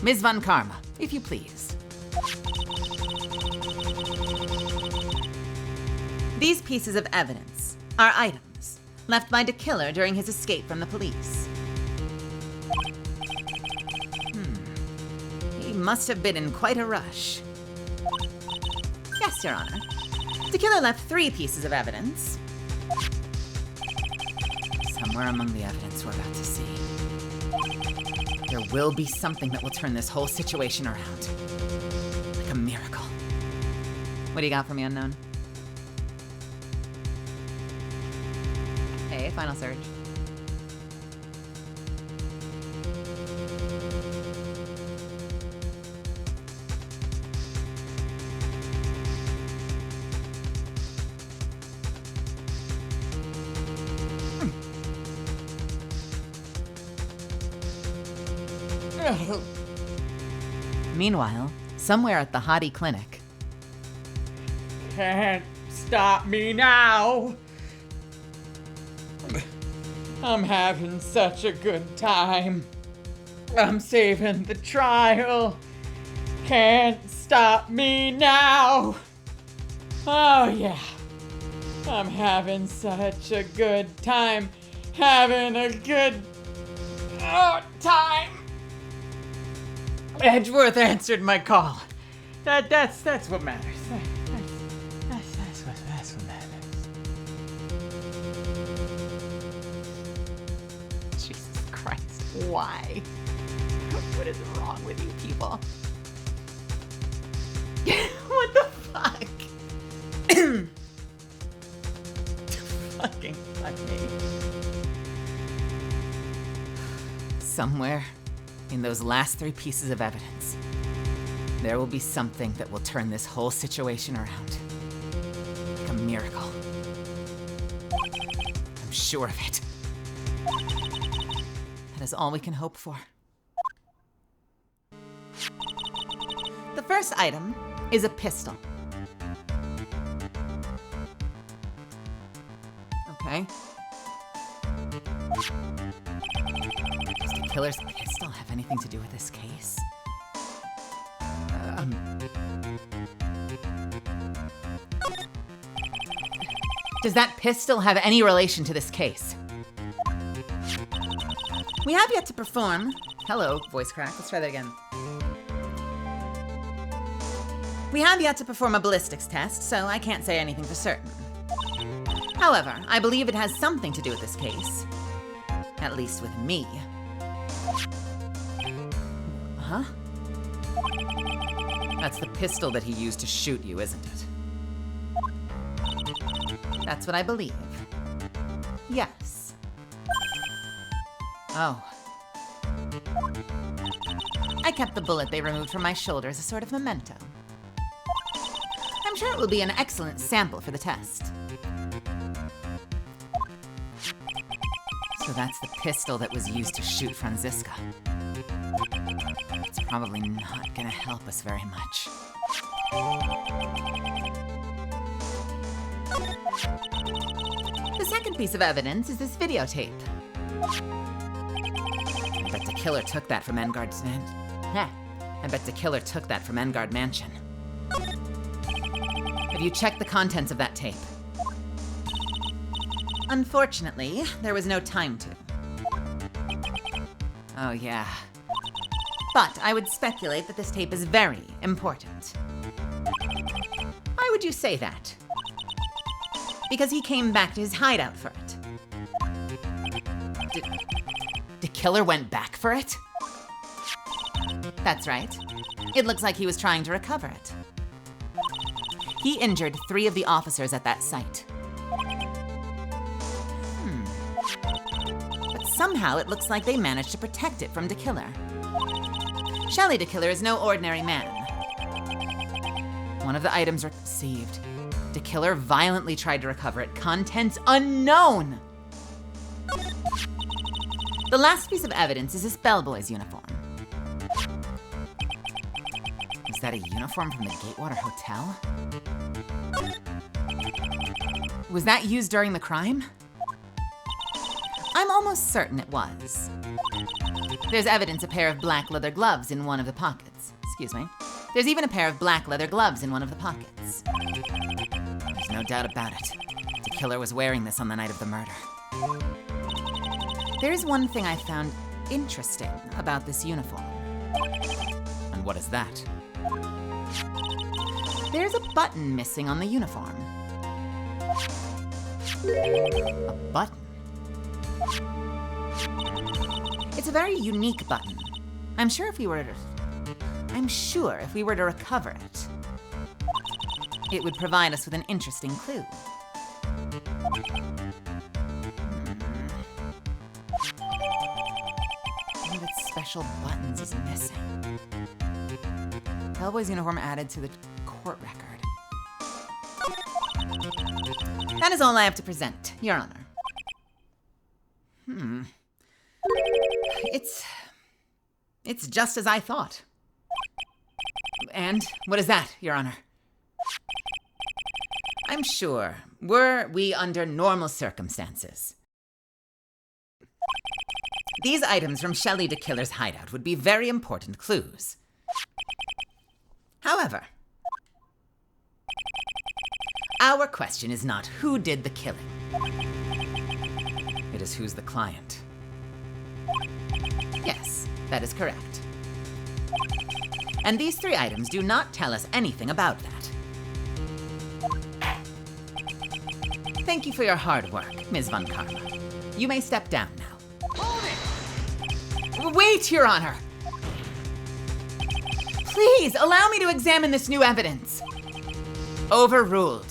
Ms. Von Karma, if you please. These pieces of evidence are items left by the killer during his escape from the police. He must have been in quite a rush. Yes, Your Honor. The killer left 3 pieces of evidence. Somewhere among the evidence we're about to see. There will be something that will turn this whole situation around. Like a miracle. What do you got for me, Unknown? Hey, final surge. Meanwhile, somewhere at the Hottie Clinic. Can't stop me now. I'm having such a good time. I'm saving the trial. Can't stop me now. Oh yeah. I'm having such a good time. Having a good time. Edgeworth answered my call. That's what matters. That's what matters. Jesus Christ, why? What is wrong with you people? What the fuck? Fucking fuck me. Somewhere in those last 3 pieces of evidence, there will be something that will turn this whole situation around. Like a miracle. I'm sure of it. That is all we can hope for. The first item is a pistol. Okay. Does the killer's pistol have anything to do with this case? Does that pistol have any relation to this case? We have yet to perform. Hello, voice crack. Let's try that again. We have yet to perform a ballistics test, so I can't say anything for certain. However, I believe it has something to do with this case. At least with me. Huh? That's the pistol that he used to shoot you, isn't it? That's what I believe. Yes. Oh. I kept the bullet they removed from my shoulder as a sort of memento. I'm sure it will be an excellent sample for the test. So that's the pistol that was used to shoot Franziska. It's probably not gonna help us very much. The second piece of evidence is this videotape. I bet the killer took that from Engard's mansion. Have you checked the contents of that tape? Unfortunately, there was no time to. Oh yeah. But I would speculate that this tape is very important. Why would you say that? Because he came back to his hideout for it. The killer went back for it? That's right. It looks like he was trying to recover it. He injured 3 of the officers at that site. But somehow it looks like they managed to protect it from the killer. Shelley the Killer is no ordinary man. One of the items received. The killer violently tried to recover it. Contents unknown! The last piece of evidence is this bellboy's uniform. Is that a uniform from the Gatewater Hotel? Was that used during the crime? I'm almost certain it was. There's evidence a pair of black leather gloves in one of the pockets. Excuse me. There's even a pair of black leather gloves in one of the pockets. There's no doubt about it. The killer was wearing this on the night of the murder. There's one thing I found interesting about this uniform. And what is that? There's a button missing on the uniform. A button? It's a very unique button. I'm sure if we were to recover it, it would provide us with an interesting clue. One of its special buttons is missing. Bellboy's uniform added to the court record. That is all I have to present, Your Honor. It's just as I thought. And what is that, Your Honor? I'm I'm sure, were we under normal circumstances, these items from Shelley the Killer's hideout would be very important clues. However, our question is not who did the killing. It is who's the client. Yes, that is correct. And these 3 items do not tell us anything about that. Thank you for your hard work, Ms. Von Karma. You may step down now. Wait, Your Honor! Please, allow me to examine this new evidence. Overruled.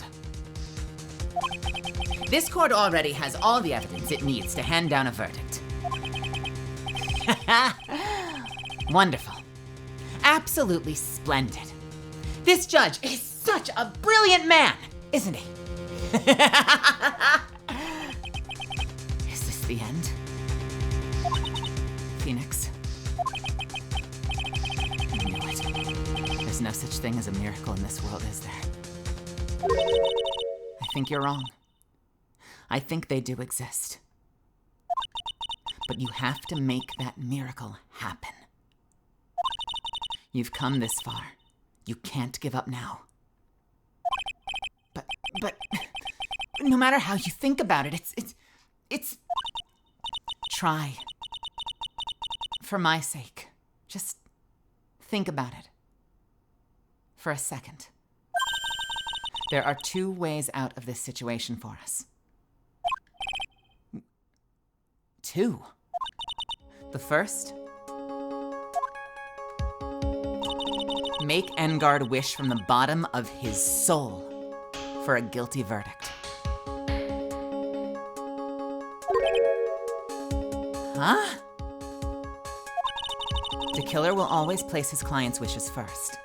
This court already has all the evidence it needs to hand down a verdict. Wonderful. Absolutely splendid. This judge is such a brilliant man, isn't he? Is this the end? Phoenix. I knew it. There's no such thing as a miracle in this world, is there? I think you're wrong. I think they do exist. But you have to make that miracle happen. You've come this far. You can't give up now. But no matter how you think about it, it's try. For my sake, just think about it. For a second. There are 2 ways out of this situation for us. 2. The first, make Engard wish from the bottom of his soul for a guilty verdict. Huh? The killer will always place his client's wishes first.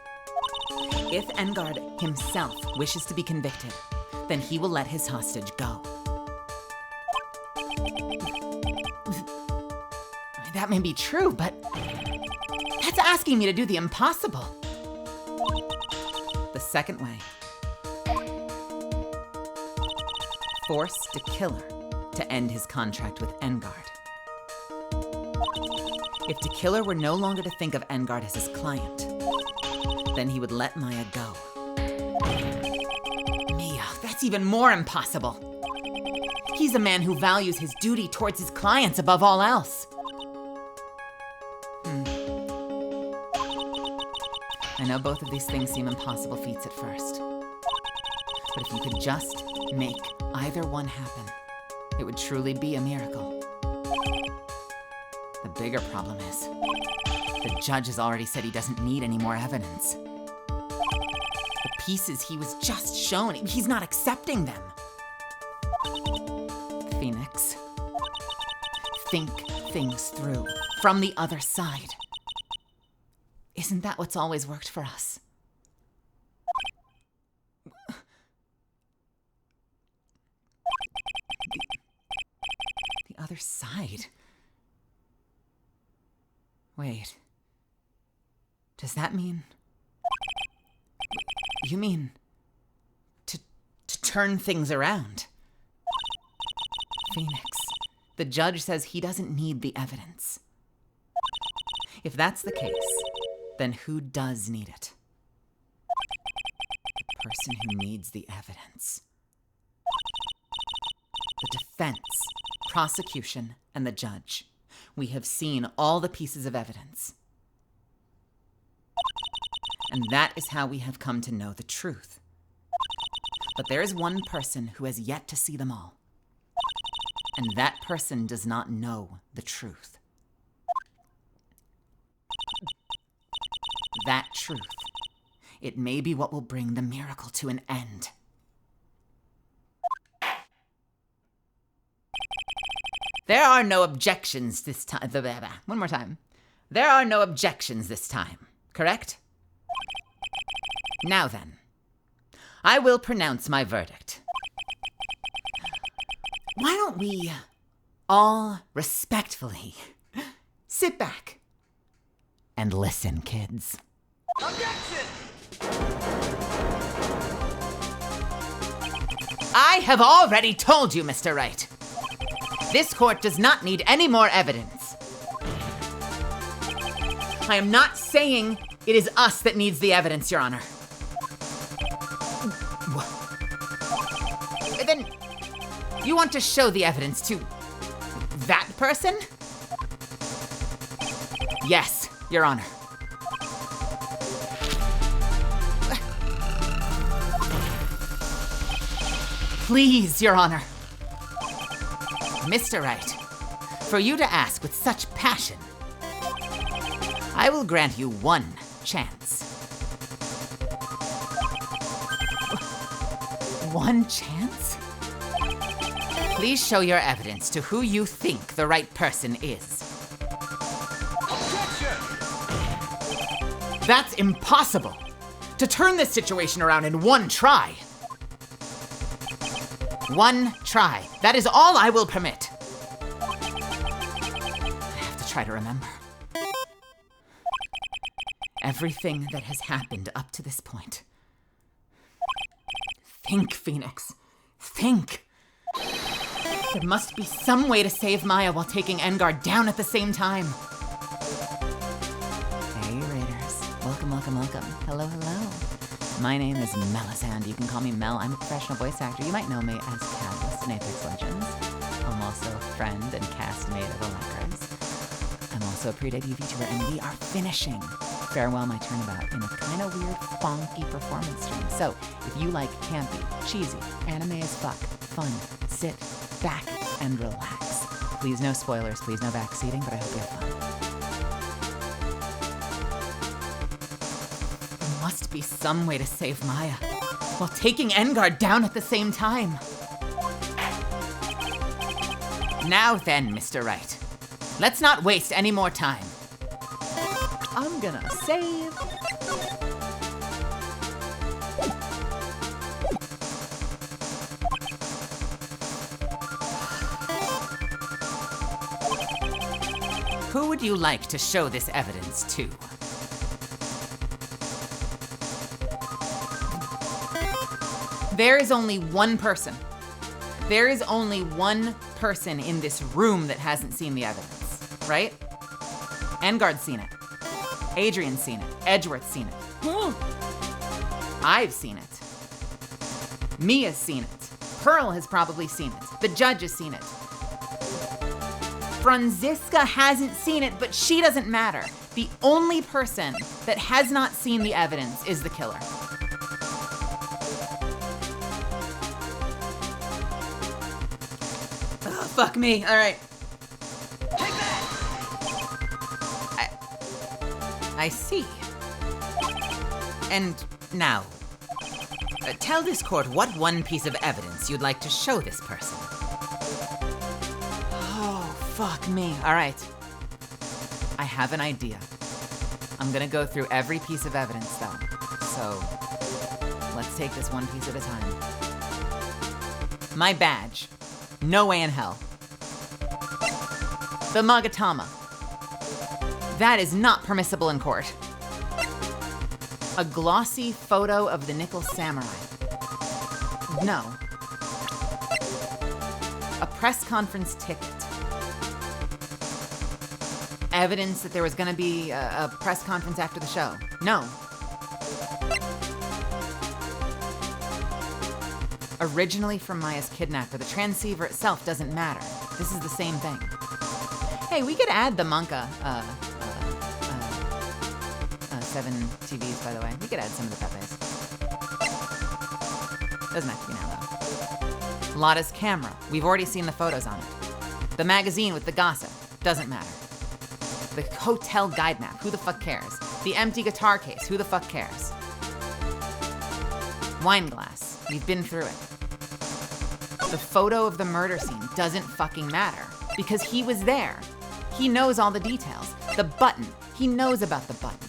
If Engard himself wishes to be convicted, then he will let his hostage go. That may be true, but that's asking me to do the impossible. The second way. Force the killer to end his contract with Engard. If the killer were no longer to think of Engard as his client, then he would let Maya go. Mia, that's even more impossible. He's a man who values his duty towards his clients above all else. I know both of these things seem impossible feats at first. But if you could just make either one happen, it would truly be a miracle. The bigger problem is, the judge has already said he doesn't need any more evidence. The pieces he was just shown, he's not accepting them. Phoenix, think things through from the other side. Isn't that what's always worked for us? The other side? Wait. Does that mean... You mean... to turn things around? Phoenix, the judge says he doesn't need the evidence. If that's the case, then who does need it? The person who needs the evidence. The defense, prosecution, and the judge. We have seen all the pieces of evidence. And that is how we have come to know the truth. But there is one person who has yet to see them all. And that person does not know the truth. That truth, it may be what will bring the miracle to an end. There are no objections this time. One more time. There are no objections this time, correct? Now then, I will pronounce my verdict. Why don't we all respectfully sit back and listen, kids? Objection! I have already told you, Mr. Wright. This court does not need any more evidence. I am not saying it is us that needs the evidence, Your Honor. Then you want to show the evidence to that person? Yes, Your Honor. Please, Your Honor. Mr. Wright, for you to ask with such passion, I will grant you one chance. One chance? Please show your evidence to who you think the right person is. Objection! That's impossible. To turn this situation around in one try. One try. That is all I will permit. I have to try to remember. Everything that has happened up to this point. Think, Phoenix. Think. There must be some way to save Maya while taking Engard down at the same time. Hey, Raiders. Welcome, welcome, welcome. Hello, hello. My name is Melisande. You can call me Mel. I'm a professional voice actor. You might know me as Catalyst in Apex Legends. I'm also a friend and castmate of Electras. I'm also a pre-debut VTuber, and we are finishing Farewell My Turnabout in a kind of weird, funky performance stream. So, if you like campy, cheesy, anime as fuck, fun, sit back and relax. Please no spoilers, please no backseating, but I hope you have fun. There must be some way to save Maya while taking Engard down at the same time. Now then, Mr. Wright, let's not waste any more time. I'm gonna save. Who would you like to show this evidence to? There is only one person. There is only one person in this room that hasn't seen the evidence, right? Engard's seen it. Adrian's seen it. Edgeworth's seen it. I've seen it. Mia's seen it. Pearl has probably seen it. The judge has seen it. Franziska hasn't seen it, but she doesn't matter. The only person that has not seen the evidence is the killer. Oh, fuck me. All right. I see. And now, tell this court what one piece of evidence you'd like to show this person. Oh, fuck me. All right. I have an idea. I'm gonna go through every piece of evidence, though. So, let's take this one piece at a time. My badge. No way in hell. The Magatama. That is not permissible in court. A glossy photo of the Nickel Samurai. No. A press conference ticket. Evidence that there was gonna be a press conference after the show. No. Originally from Maya's kidnapper, the transceiver itself doesn't matter. This is the same thing. Hey, we could add the Monka, 7 TVs, by the way. We could add some of the Pepes. Doesn't have to be now, though. Lotta's camera. We've already seen the photos on it. The magazine with the gossip. Doesn't matter. The hotel guide map. Who the fuck cares? The empty guitar case. Who the fuck cares? Wine glass. We've been through it. The photo of the murder scene doesn't fucking matter because he was there. He knows all the details. The button. He knows about the button.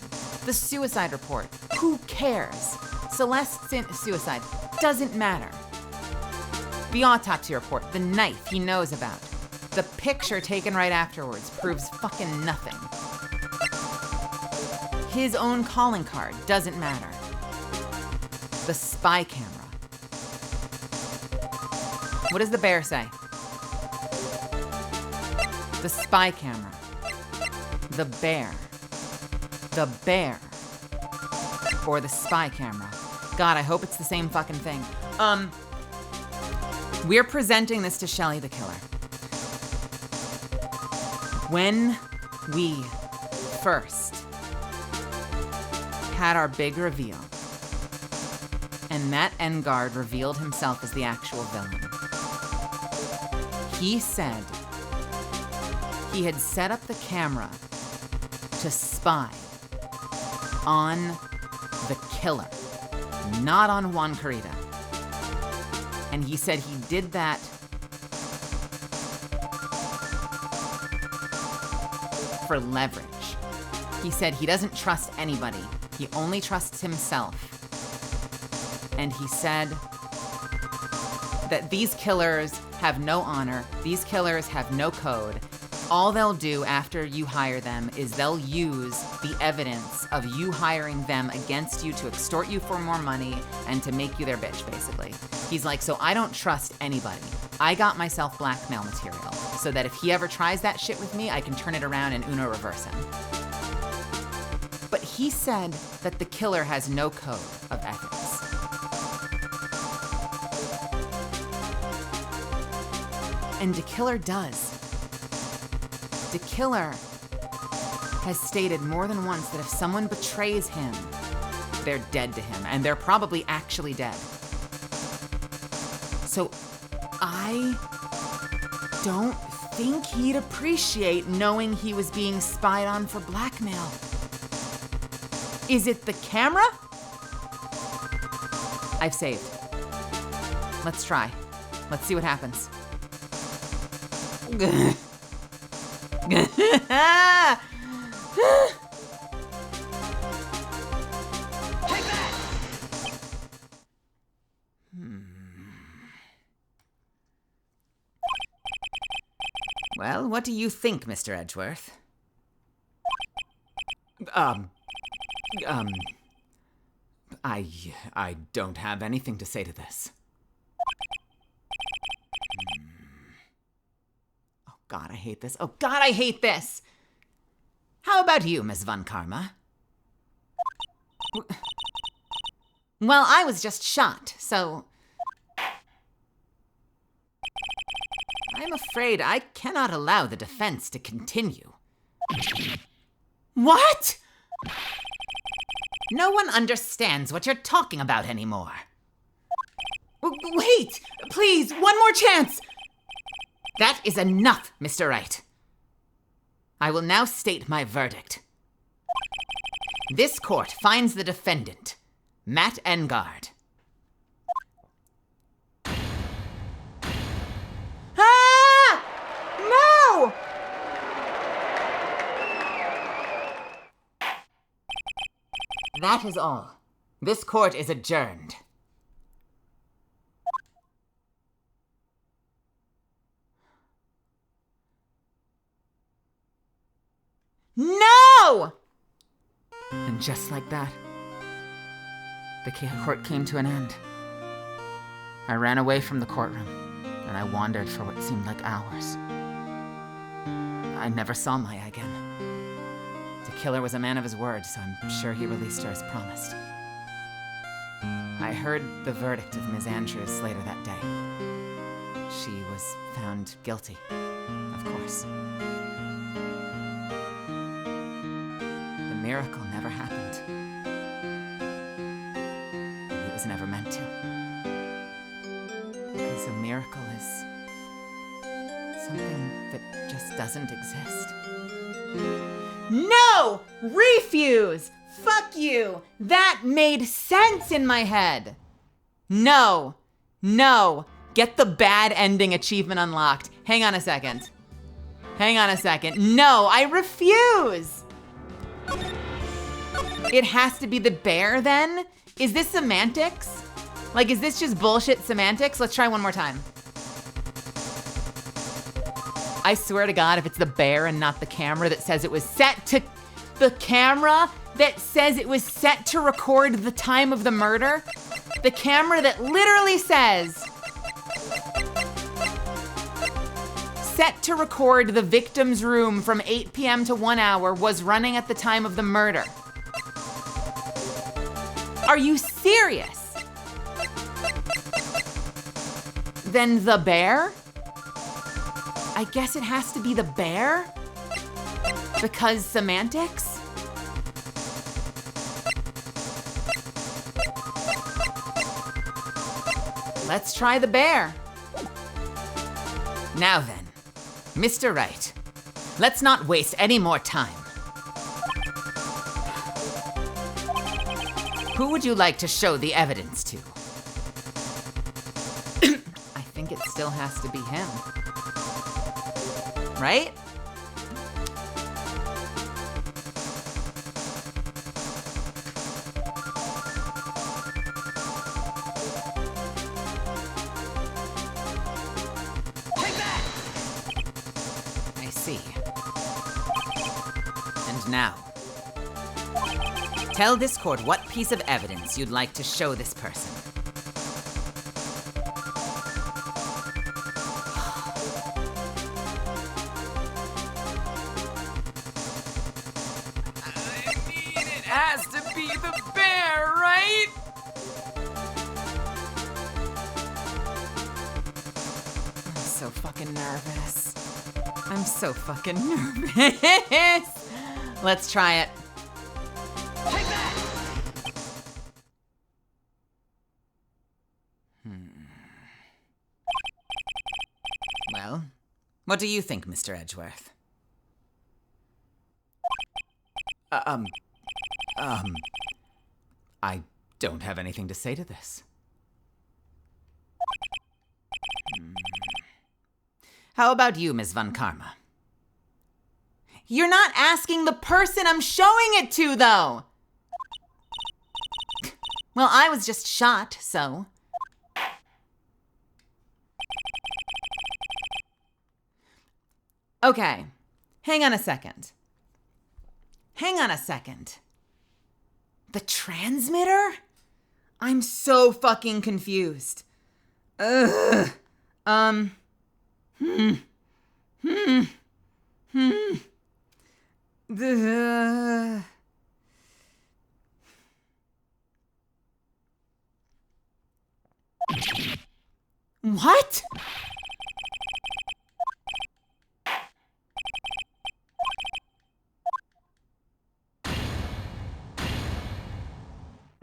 The suicide report. Who cares? Celeste's suicide. Doesn't matter. The autopsy report. The knife. He knows about. The picture taken right afterwards proves fucking nothing. His own calling card. Doesn't matter. The spy camera. What does the bear say? The spy camera. The bear. The bear. Or the spy camera. God, I hope it's the same fucking thing. We're presenting this to Shelly the killer. When we first had our big reveal, and Matt Engard revealed himself as the actual villain, he said he had set up the camera to spy on the killer, not on Juan Carita. And he said he did that for leverage. He said he doesn't trust anybody. He only trusts himself. And he said that these killers have no honor. These killers have no code. All they'll do after you hire them is they'll use the evidence of you hiring them against you to extort you for more money and to make you their bitch, basically. He's like, so I don't trust anybody. I got myself blackmail material so that if he ever tries that shit with me, I can turn it around and Uno reverse him. But he said that the killer has no code of ethics. And the killer does. The killer has stated more than once that if someone betrays him, they're dead to him, and they're probably actually dead. So I don't think he'd appreciate knowing he was being spied on for blackmail. Is it the camera? I've saved. Let's try. Let's see what happens. Well, what do you think, Mr. Edgeworth? I don't have anything to say to this. Oh God, I hate this. Oh God, I hate this. How about you, Miss Von Karma? Well, I was just shot, so... I'm afraid I cannot allow the defense to continue. What? No one understands what you're talking about anymore. Wait! Please, one more chance! That is enough, Mr. Wright. I will now state my verdict. This court finds the defendant, Matt Engard. Ah! No! That is all. This court is adjourned. No! And just like that, the court came to an end. I ran away from the courtroom, and I wandered for what seemed like hours. I never saw Maya again. The killer was a man of his word, so I'm sure he released her as promised. I heard the verdict of Ms. Andrews later that day. She was found guilty, of course. The miracle never happened. It was never meant to. Because a miracle is something that just doesn't exist. No! Refuse! Fuck you! That made sense in my head! No! No! Get the bad ending achievement unlocked. Hang on a second. Hang on a second. No, I refuse! It has to be the bear then? Is this semantics? Like, is this just bullshit semantics? Let's try one more time. I swear to God, if it's the bear and not the camera that says it was set to... The camera that says it was set to record the time of the murder? The camera that literally says... set to record the victim's room from 8 p.m. to 1 hour was running at the time of the murder. Are you serious? Then the bear? I guess it has to be the bear? Because semantics? Let's try the bear. Now then, Mr. Wright, let's not waste any more time. Who would you like to show the evidence to? I think it still has to be him. Right? I see. And now, tell this court what piece of evidence you'd like to show this person. I mean, it has to be the bear, right? I'm so fucking nervous. I'm so fucking nervous. Let's try it. Well, what do you think, Mr. Edgeworth? I don't have anything to say to this. How about you, Ms. Von Karma? You're not asking the person I'm showing it to, though! Well, I was just shot, so... Okay, hang on a second. Hang on a second. The transmitter? I'm so fucking confused. Ugh. Duh. What?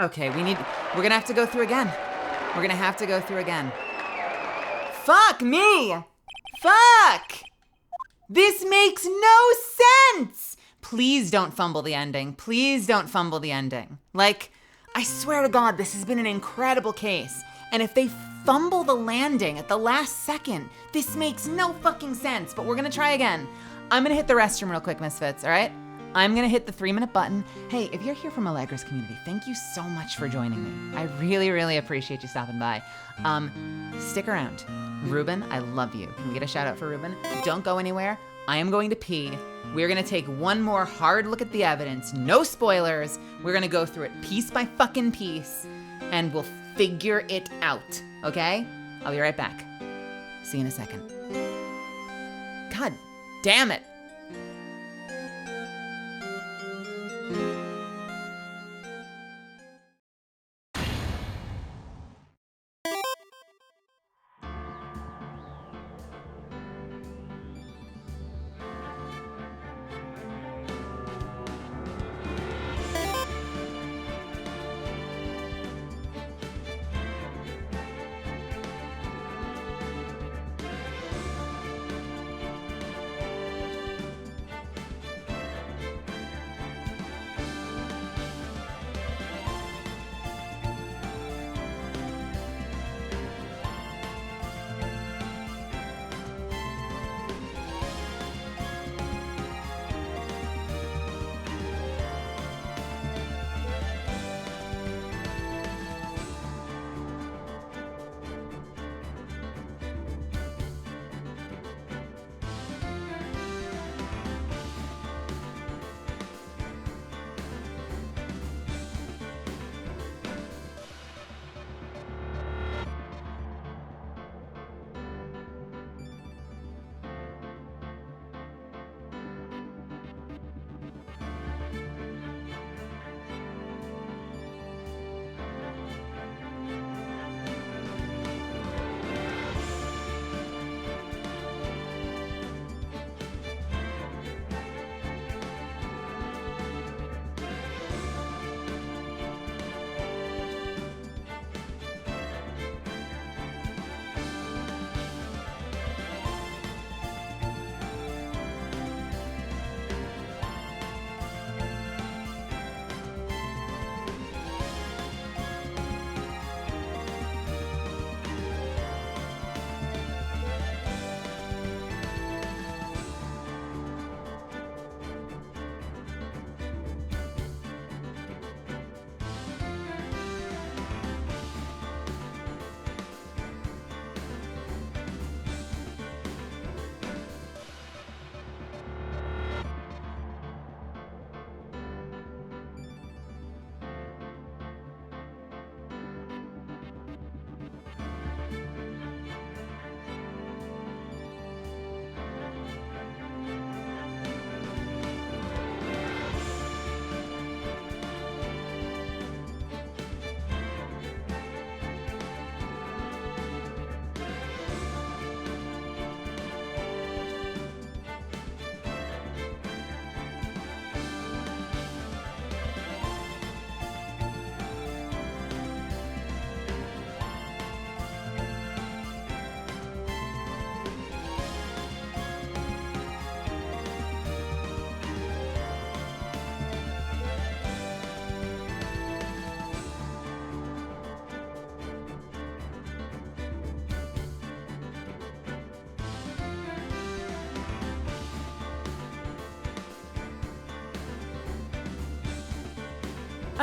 Okay, we're gonna have to go through again. We're gonna have to go through again. Fuck me! Fuck! This makes no sense! Please don't fumble the ending. Please don't fumble the ending. Like, I swear to God, this has been an incredible case. And if they fumble the landing at the last second, this makes no fucking sense. But we're gonna try again. I'm gonna hit the restroom real quick, Misfits, all right? I'm gonna hit the 3-minute button. Hey, if you're here from Allegra's community, thank you so much for joining me. I really, really appreciate you stopping by. Stick around. Ruben, I love you. Can we get a shout out for Ruben? Don't go anywhere. I am going to pee. We're gonna take one more hard look at the evidence. No spoilers. We're gonna go through it piece by fucking piece, and we'll figure it out, okay? I'll be right back. See you in a second. God damn it.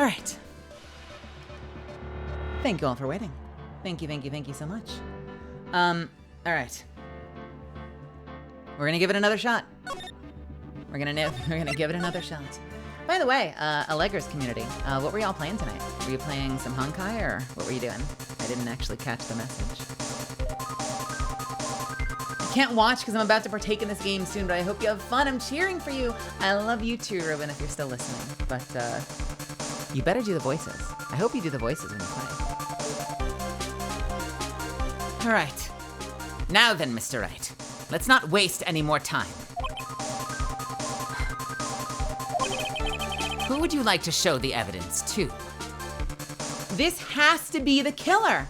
All right. Thank you all for waiting. Thank you so much. All right. We're gonna give it another shot. We're gonna give it another shot. By the way, Allegra's community, what were y'all playing tonight? Were you playing some Honkai, or what were you doing? I didn't actually catch the message. I can't watch because I'm about to partake in this game soon, but I hope you have fun. I'm cheering for you. I love you too, Ruben, if you're still listening. But you better do the voices. I hope you do the voices when you play. All right. Now then, Mr. Wright, let's not waste any more time. Who would you like to show the evidence to? This has to be the killer.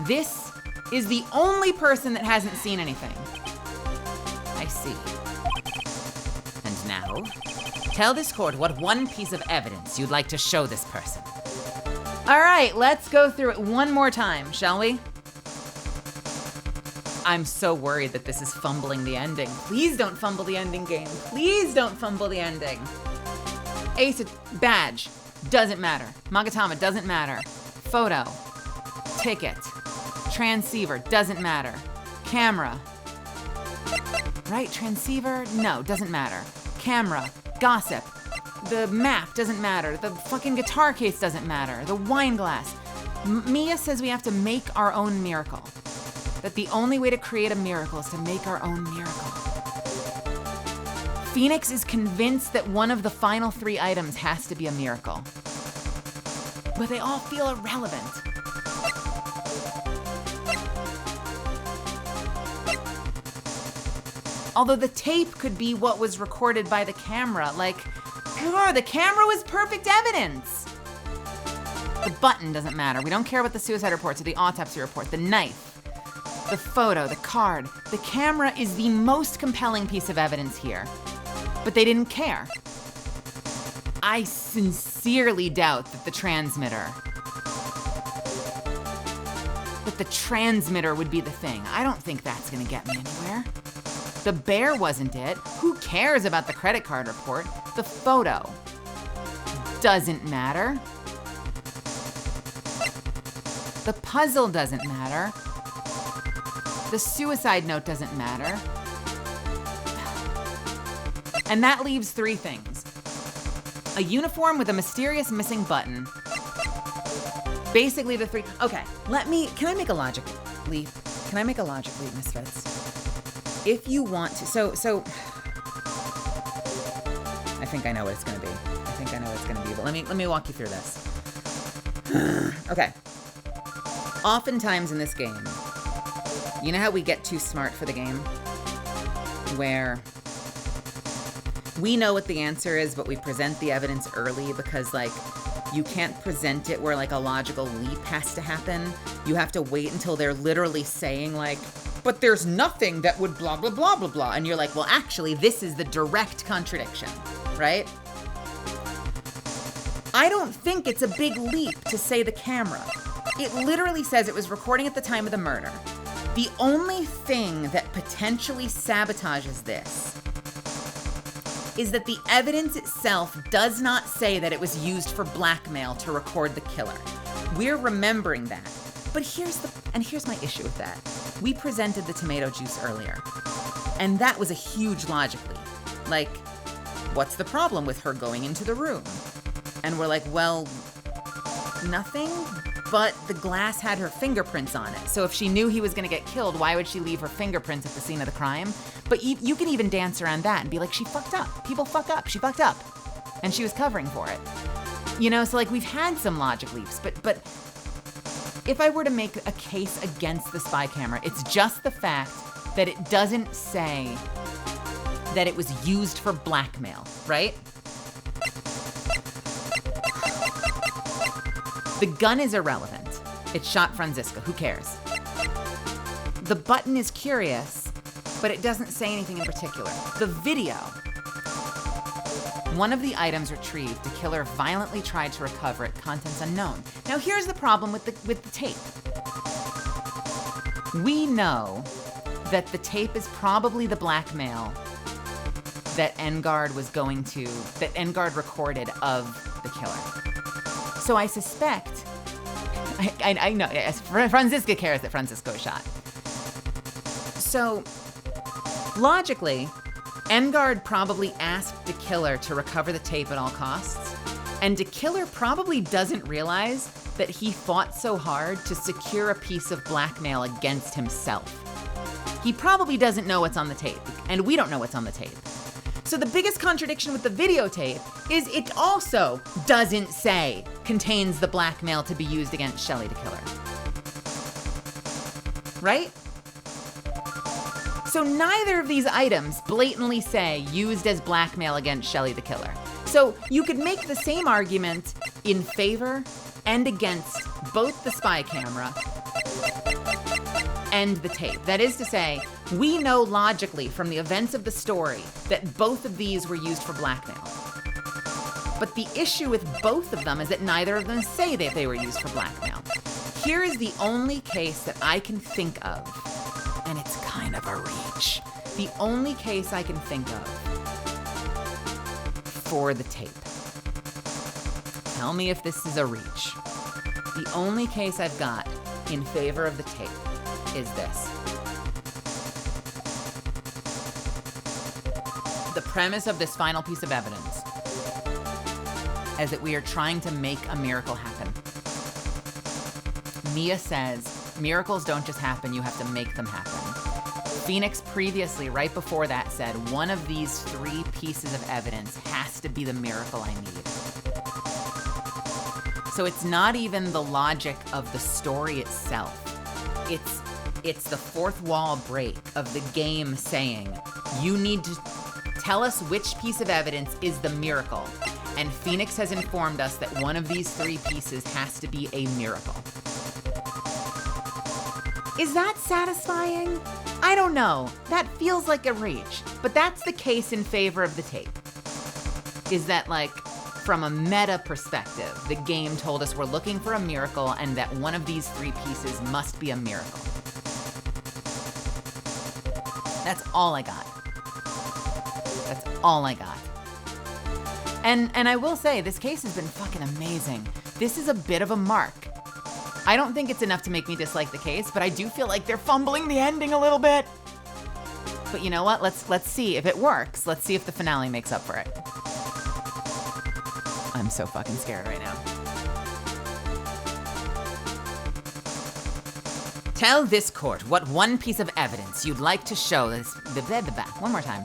This is the only person that hasn't seen anything. I see. And now, tell this court what one piece of evidence you'd like to show this person. All right, let's go through it one more time, shall we? I'm so worried that this is fumbling the ending. Please don't fumble the ending, game. Please don't fumble the ending. Ace badge, doesn't matter. Magatama, doesn't matter. Photo, ticket, transceiver, doesn't matter. Camera, right, transceiver, no, doesn't matter. Camera, gossip, the map doesn't matter. The fucking guitar case doesn't matter. The wine glass. Mia says we have to make our own miracle. That the only way to create a miracle is to make our own miracle. Phoenix is convinced that one of the final 3 items has to be a miracle. But they all feel irrelevant. Although the tape could be what was recorded by the camera, like, God, the camera was perfect evidence. The button doesn't matter. We don't care about the suicide reports or the autopsy report, the knife, the photo, the card. The camera is the most compelling piece of evidence here. But they didn't care. I sincerely doubt that the transmitter would be the thing. I don't think that's gonna get me anywhere. The bear wasn't it. Who cares about the credit card report? The photo doesn't matter. The puzzle doesn't matter. The suicide note doesn't matter. And that leaves 3 things. A uniform with a mysterious missing button. Basically the 3, okay, can I make a logic leap? Can I make a logic leap, Misfits? If you want to, so, I think I know what it's gonna be. But let me walk you through this. Okay. Oftentimes in this game, you know how we get too smart for the game? Where we know what the answer is, but we present the evidence early because, like, you can't present it where, like, a logical leap has to happen. You have to wait until they're literally saying, like, but there's nothing that would blah, blah, blah, blah, blah. And you're like, well, actually, this is the direct contradiction, right? I don't think it's a big leap to say the camera. It literally says it was recording at the time of the murder. The only thing that potentially sabotages this is that the evidence itself does not say that it was used for blackmail to record the killer. We're remembering that. But here's my issue with that. We presented the tomato juice earlier, and that was a huge logic leap. Like, what's the problem with her going into the room? And we're like, well, nothing, but the glass had her fingerprints on it. So if she knew he was gonna get killed, why would she leave her fingerprints at the scene of the crime? But you can even dance around that and be like, she fucked up. People fuck up. She fucked up. And she was covering for it. You know, so like we've had some logic leaps, but if I were to make a case against the spy camera, it's just the fact that it doesn't say that it was used for blackmail, right? The gun is irrelevant. It shot Franziska, who cares? The button is curious, but it doesn't say anything in particular. The video. One of the items retrieved, the killer violently tried to recover it, contents unknown. Now here's the problem with the tape. We know that the tape is probably the blackmail that Engard recorded of the killer. So I suspect, I know, yes, Franziska cares that Francisco is shot. So, logically, Engard probably asked the killer to recover the tape at all costs, and the killer probably doesn't realize that he fought so hard to secure a piece of blackmail against himself. He probably doesn't know what's on the tape, and we don't know what's on the tape. So the biggest contradiction with the videotape is it also doesn't say contains the blackmail to be used against Shelley to kill her. Right? So neither of these items blatantly say used as blackmail against Shelley the killer. So you could make the same argument in favor and against both the spy camera and the tape. That is to say, we know logically from the events of the story that both of these were used for blackmail. But the issue with both of them is that neither of them say that they were used for blackmail. Here is the only case that I can think of, and it's kind of a reach. The only case I can think of for the tape. Tell me if this is a reach. The only case I've got in favor of the tape is this. The premise of this final piece of evidence is that we are trying to make a miracle happen. Mia says, miracles don't just happen, you have to make them happen. Phoenix previously, right before that, said, one of these 3 pieces of evidence has to be the miracle I need. So it's not even the logic of the story itself. It's the fourth wall break of the game saying, you need to tell us which piece of evidence is the miracle. And Phoenix has informed us that one of these 3 pieces has to be a miracle. Is that satisfying? I don't know. That feels like a reach. But that's the case in favor of the tape. Is that, like, from a meta perspective, the game told us we're looking for a miracle and that one of these 3 pieces must be a miracle. That's all I got. That's all I got. And I will say, this case has been fucking amazing. This is a bit of a mark. I don't think it's enough to make me dislike the case, but I do feel like they're fumbling the ending a little bit. But you know what? Let's see if it works. Let's see if the finale makes up for it. I'm so fucking scared right now. Tell this court what one piece of evidence you'd like to show this. One more time.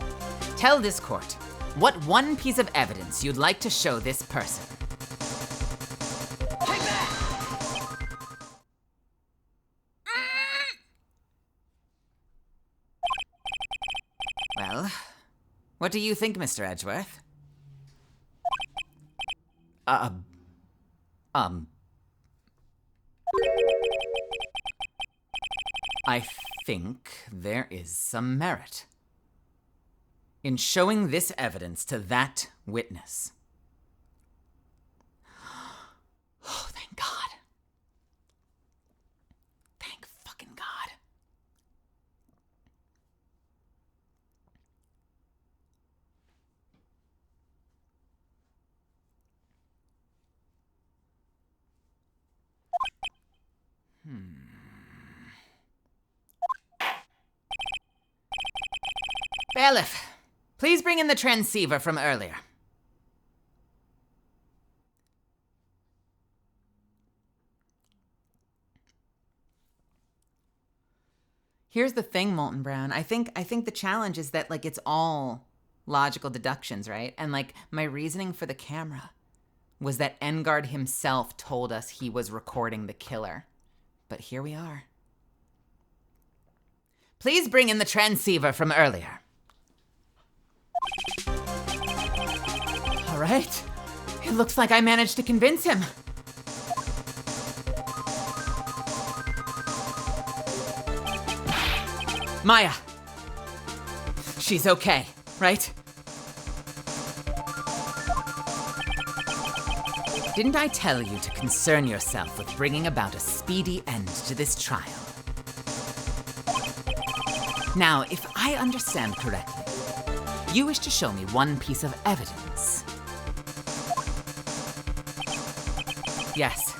Tell this court what one piece of evidence you'd like to show this person. Take that! Well, what do you think, Mr. Edgeworth? I think there is some merit in showing this evidence to that witness. Oh, thank God. Thank fucking God. Bailiff, please bring in the transceiver from earlier. Here's the thing, Molten Brown. I think the challenge is that, like, it's all logical deductions, right? And, like, my reasoning for the camera was that Engard himself told us he was recording the killer. But here we are. Please bring in the transceiver from earlier. All right. It looks like I managed to convince him. Maya. She's okay, right? Didn't I tell you to concern yourself with bringing about a speedy end to this trial? Now, if I understand correctly, You wish to show me one piece of evidence. Yes,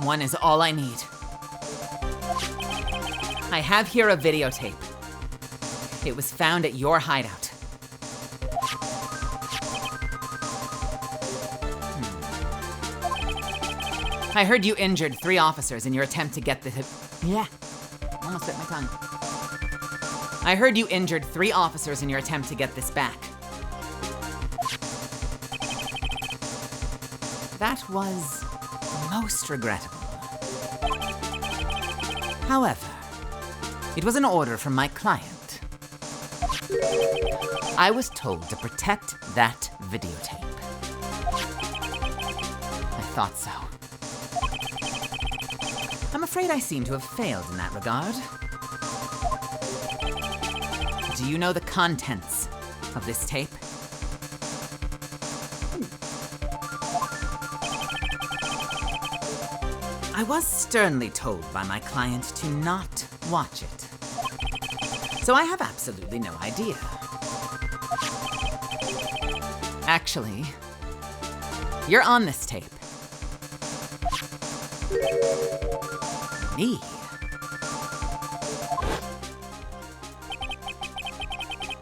one is all I need. I have here a videotape. It was found at your hideout. I heard you injured 3 officers in your attempt to get the... Yeah, almost bit my tongue. I heard you injured 3 officers in your attempt to get this back. That was most regrettable. However, it was an order from my client. I was told to protect that videotape. I thought so. I'm afraid I seem to have failed in that regard. Do you know the contents of this tape? I was sternly told by my client to not watch it. So I have absolutely no idea. Actually, you're on this tape. Me?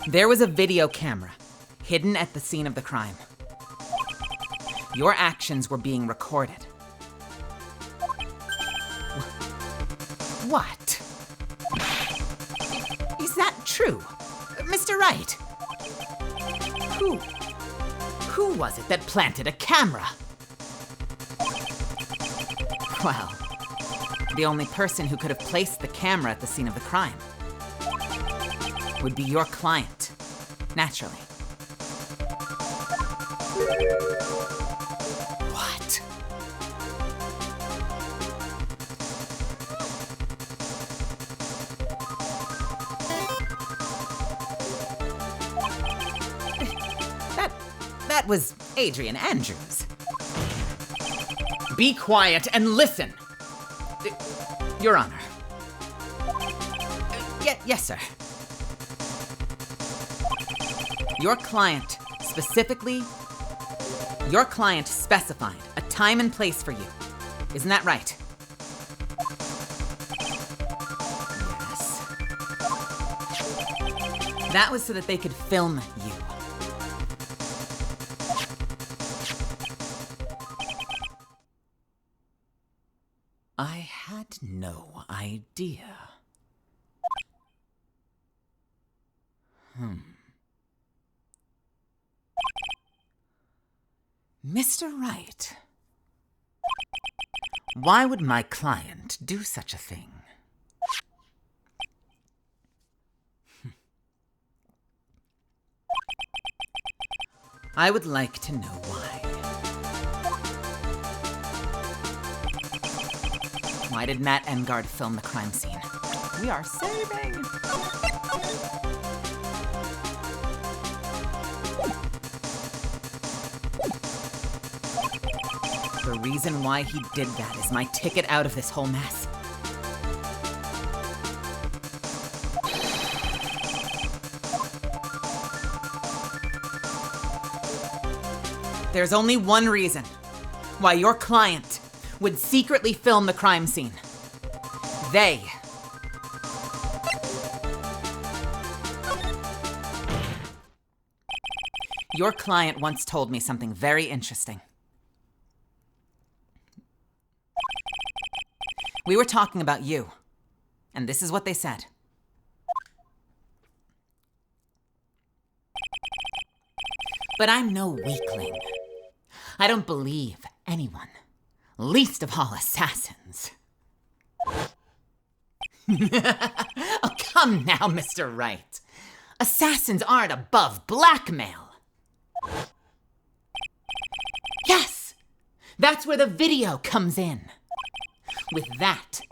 There was a video camera hidden at the scene of the crime. Your actions were being recorded. What? Is that true? Mr. Wright? Who was it that planted a camera? Well, the only person who could have placed the camera at the scene of the crime would be your client, naturally. What? That was Adrian Andrews. Be quiet and listen. Your Honor. Yes, sir. Your client specified a time and place for you. Isn't that right? Yes. That was so that they could film you. I had no idea. Mr. Wright, why would my client do such a thing? I would like to know why. Why did Matt Engard film the crime scene? We are saving! The reason why he did that is my ticket out of this whole mess. There's only one reason why your client would secretly film the crime scene. They. Your client once told me something very interesting. We were talking about you, and this is what they said. But I'm no weakling. I don't believe anyone, least of all assassins. Oh, come now, Mr. Wright. Assassins aren't above blackmail. Yes, that's where the video comes in. With that,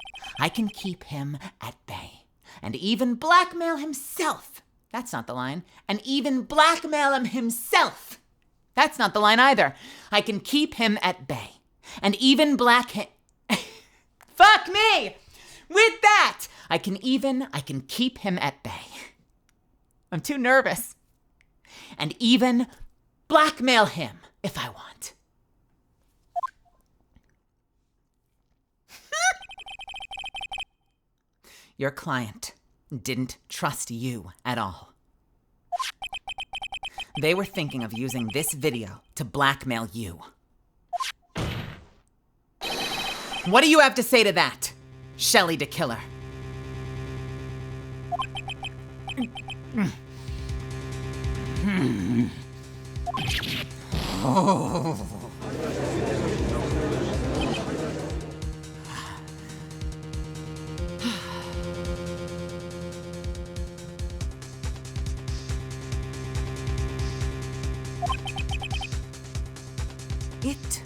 I can keep him at bay, and even blackmail himself. That's not the line. And even blackmail him himself. That's not the line either. I can keep him at bay, and even Fuck me! With that, I can keep him at bay. I'm too nervous. and even blackmail him if I want. Your client didn't trust you at all. They were thinking of using this video to blackmail you. What do you have to say to that, Shelly the Killer? It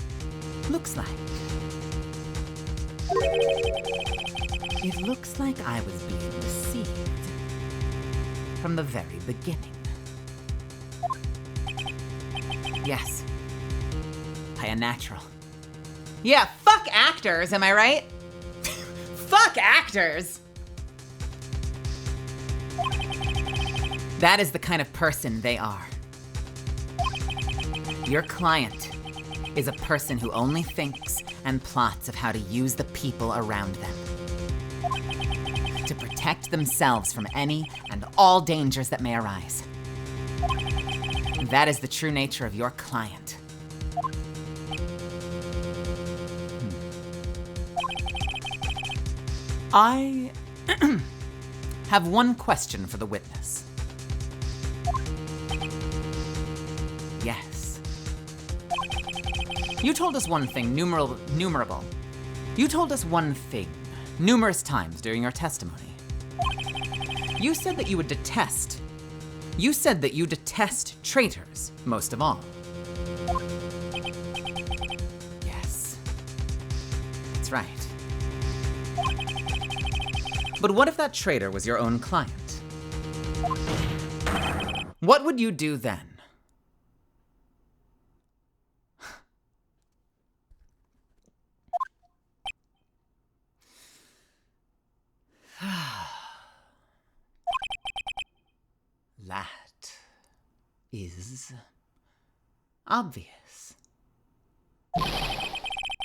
looks like. It looks like I was being deceived from the very beginning. Yes, by a natural. Yeah, fuck actors, am I right? Fuck actors! That is the kind of person they are. Your client is a person who only thinks and plots of how to use the people around them to protect themselves from any and all dangers that may arise. That is the true nature of your client. I have one question for the witness. Yes. You told us one thing numerable. You told us one thing numerous times during your testimony. You said that you would detest. You said that you detest traitors most of all. Yes. That's right. But what if that traitor was your own client? What would you do then? That is obvious.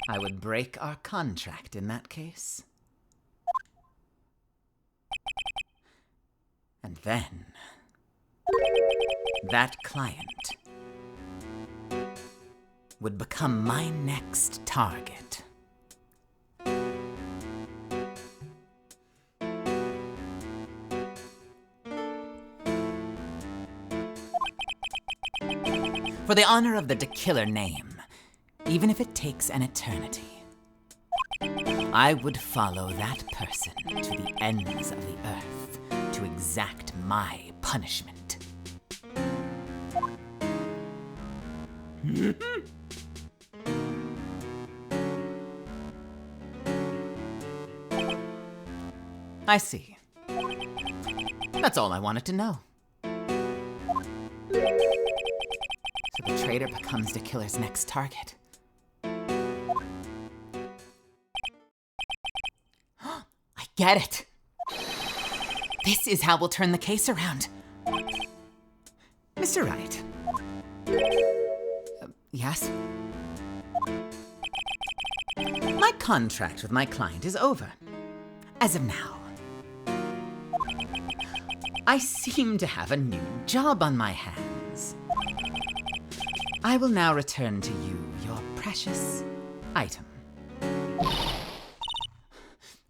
I would break our contract in that case. And then, that client would become my next target. For the honor of the Killer name, even if it takes an eternity, I would follow that person to the ends of the earth to exact my punishment. I see. That's all I wanted to know. So the traitor becomes the killer's next target. I get it. This is how we'll turn the case around. Mr. Wright. Yes? My contract with my client is over. As of now. I seem to have a new job on my hands. I will now return to you your precious item.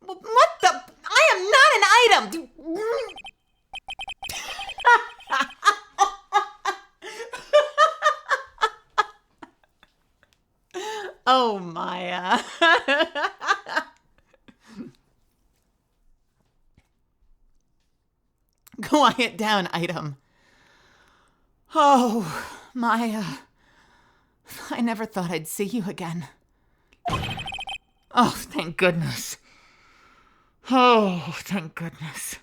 What the? I am not an item! Oh, Maya. Quiet down, item. Oh, Maya. I never thought I'd see you again. Oh, thank goodness. Oh, thank goodness.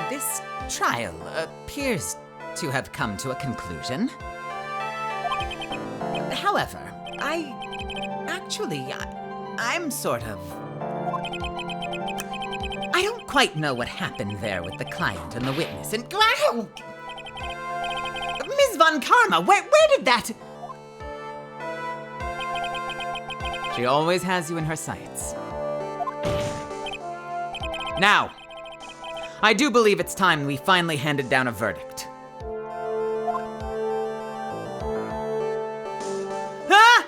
This trial appears to have come to a conclusion. However, I'm sort of... I don't quite know what happened there with the client and the witness, and... Ms. Von Karma, where did that... She always has you in her sights. Now, I do believe it's time we finally handed down a verdict. Ah!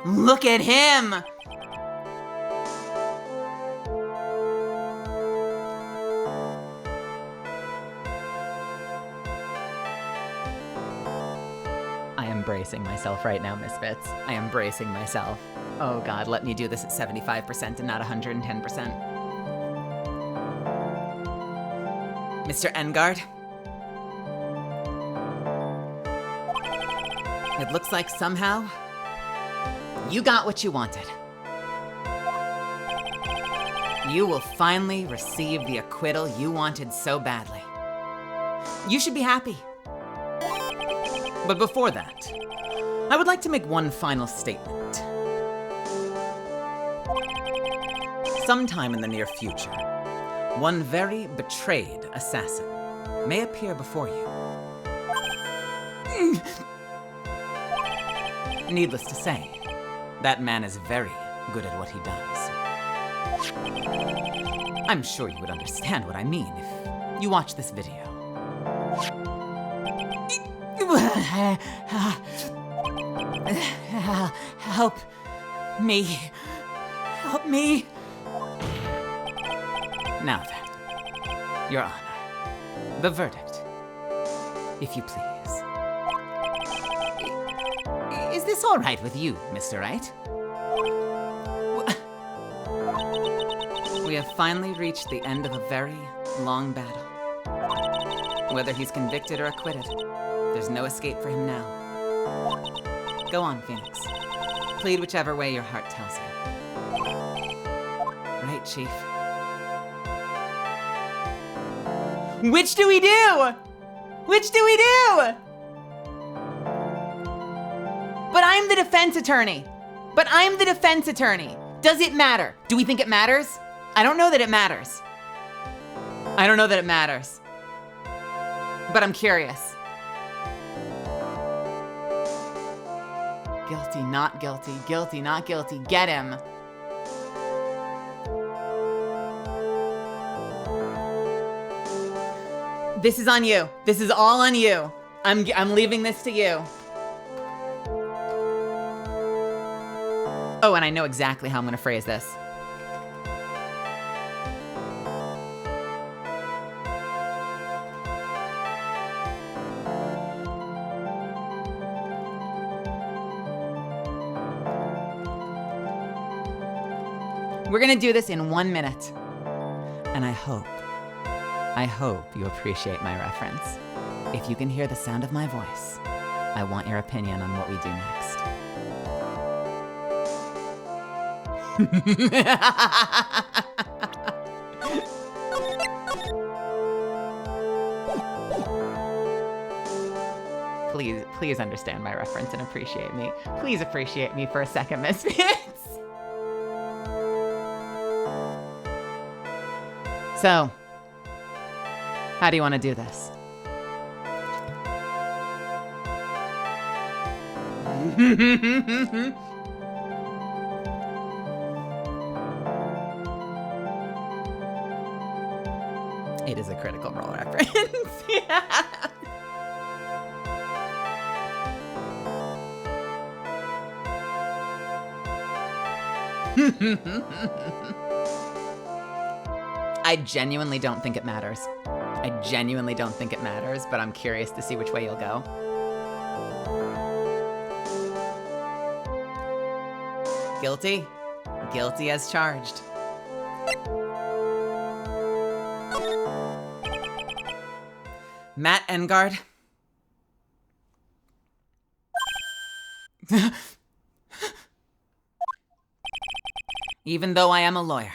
Look at him! I am bracing myself right now, Misfits. I am bracing myself. Oh God, let me do this at 75% and not 110%. Mr. Engard? It looks like somehow you got what you wanted. You will finally receive the acquittal you wanted so badly. You should be happy. But before that, I would like to make one final statement. Sometime in the near future, one very betrayed assassin may appear before you. Needless to say, that man is very good at what he does. I'm sure you would understand what I mean if you watch this video. Help me. Help me. Now then, Your Honor, the verdict, if you please. Is this all right with you, Mr. Wright? We have finally reached the end of a very long battle. Whether he's convicted or acquitted, there's no escape for him now. Go on, Phoenix. Plead whichever way your heart tells you. Right, Chief? Which do we do? Which do we do? But I'm the defense attorney. Does it matter? Do we think it matters? I don't know that it matters. But I'm curious. Guilty, not guilty. Guilty, not guilty. Get him. This is on you. This is all on you. I'm leaving this to you. Oh, and I know exactly how I'm going to phrase this. We're going to do this in 1 minute. And I hope you appreciate my reference. If you can hear the sound of my voice, I want your opinion on what we do next. Please understand my reference and appreciate me. Please appreciate me for a second, Misfits. So, how do you want to do this? It is a Critical Role reference. Yeah. I genuinely don't think it matters. But I'm curious to see which way you'll go. Guilty? Guilty as charged. Matt Engard. Even though I am a lawyer,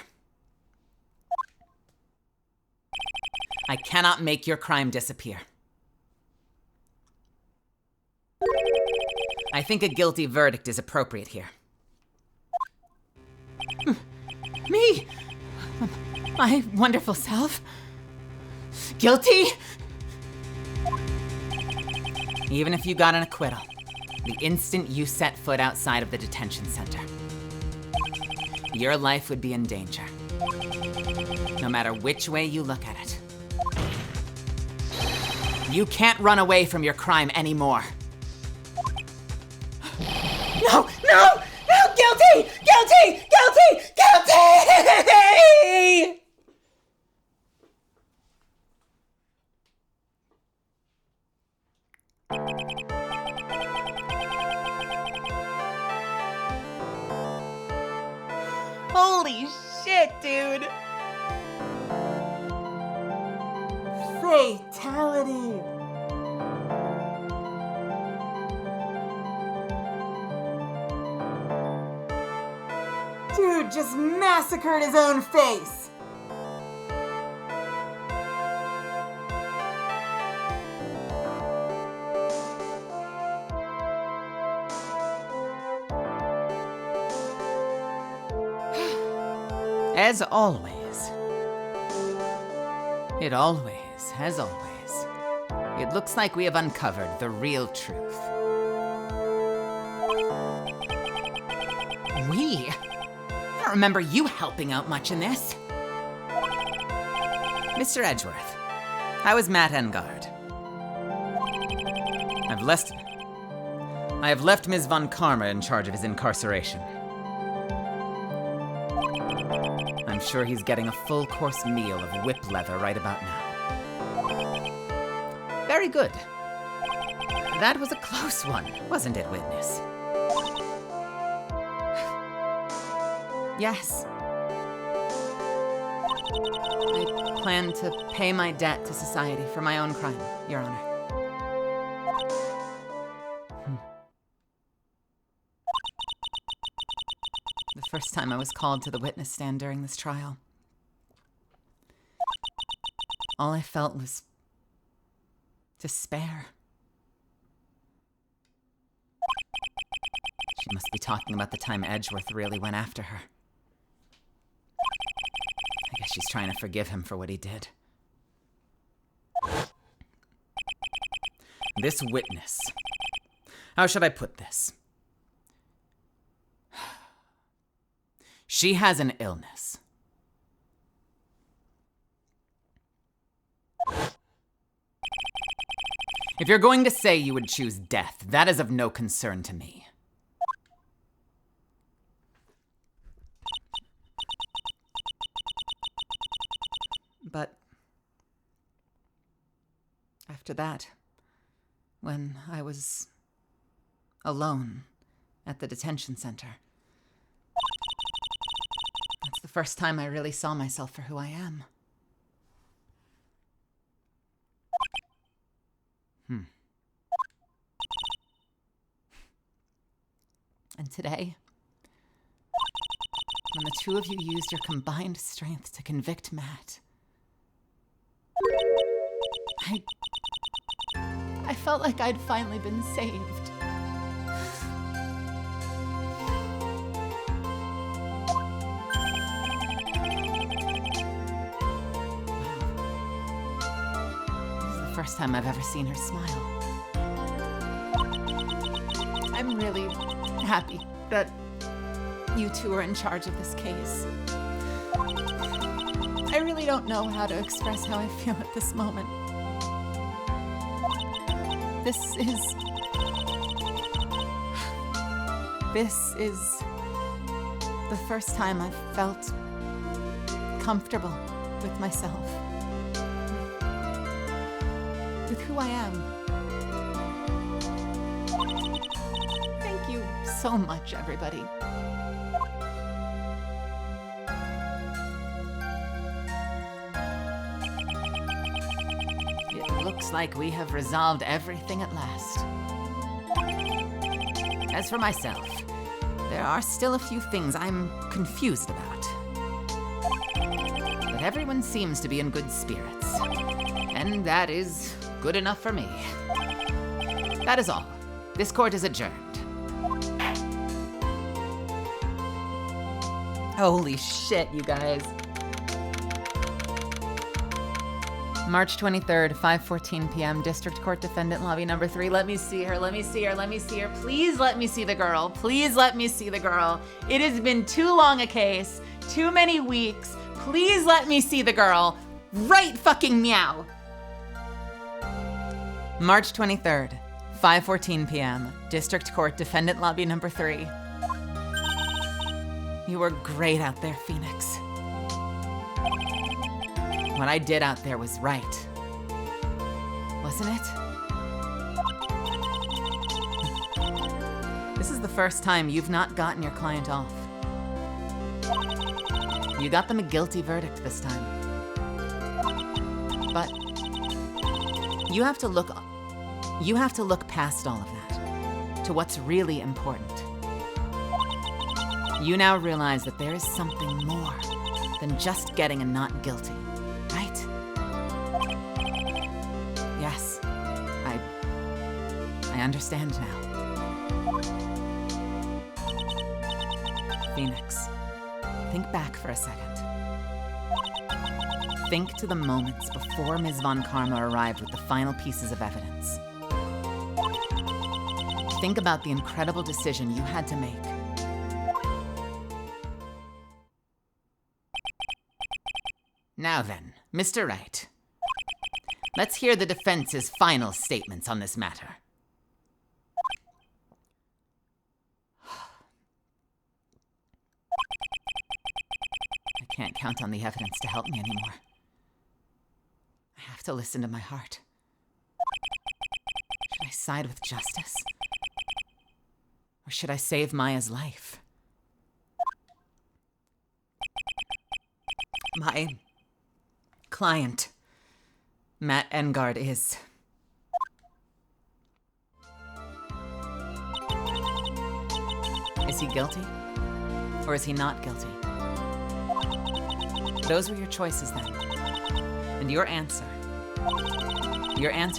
I cannot make your crime disappear. I think a guilty verdict is appropriate here. Me? My wonderful self? Guilty? Even if you got an acquittal, the instant you set foot outside of the detention center, your life would be in danger. No matter which way you look at it. You can't run away from your crime anymore. No! No! No! Guilty! Guilty! Guilty! Guilty! Holy shit, dude! Fatality! Dude just massacred his own face! As always. It always, as always. It looks like we have uncovered the real truth. We? I don't remember you helping out much in this. Mr. Edgeworth, how is Matt Engard? I have left Ms. Von Karma in charge of his incarceration. I'm sure he's getting a full-course meal of whip leather right about now. Very good. That was a close one, wasn't it, witness? Yes. I plan to pay my debt to society for my own crime, Your Honor. The first time I was called to the witness stand during this trial, all I felt was despair. She must be talking about the time Edgeworth really went after her. I guess she's trying to forgive him for what he did. This witness. How should I put this? She has an illness. If you're going to say you would choose death, that is of no concern to me. But after that, when I was alone at the detention center, that's the first time I really saw myself for who I am. And today, when the two of you used your combined strength to convict Matt, I felt like I'd finally been saved. This is the first time I've ever seen her smile. I'm really happy that you two are in charge of this case. I really don't know how to express how I feel at this moment. This is the first time I've felt comfortable with myself, with who I am. Thank you so much, everybody. It looks like we have resolved everything at last. As for myself, there are still a few things I'm confused about. But everyone seems to be in good spirits, and that is good enough for me. That is all. This court is adjourned. Holy shit, you guys. March 23rd, 5:14 p.m., District Court Defendant Lobby number 3. Let me see her, let me see her, let me see her. Please let me see the girl. Please let me see the girl. It has been too long a case, too many weeks. Please let me see the girl. Right fucking meow. March 23rd, 5:14 p.m., District Court Defendant Lobby number 3. You were great out there, Phoenix. What I did out there was right. Wasn't it? This is the first time you've not gotten your client off. You got them a guilty verdict this time. But you have to look past all of that to what's really important. You now realize that there is something more than just getting a not guilty. Right? Yes, I understand now. Phoenix, think back for a second. Think to the moments before Ms. Von Karma arrived with the final pieces of evidence. Think about the incredible decision you had to make. Now then, Mr. Wright, let's hear the defense's final statements on this matter. I can't count on the evidence to help me anymore. I have to listen to my heart. Should I side with justice? Or should I save Maya's life? My client, Matt Engard, is... Is he guilty? Or is he not guilty? Those were your choices then. And your answer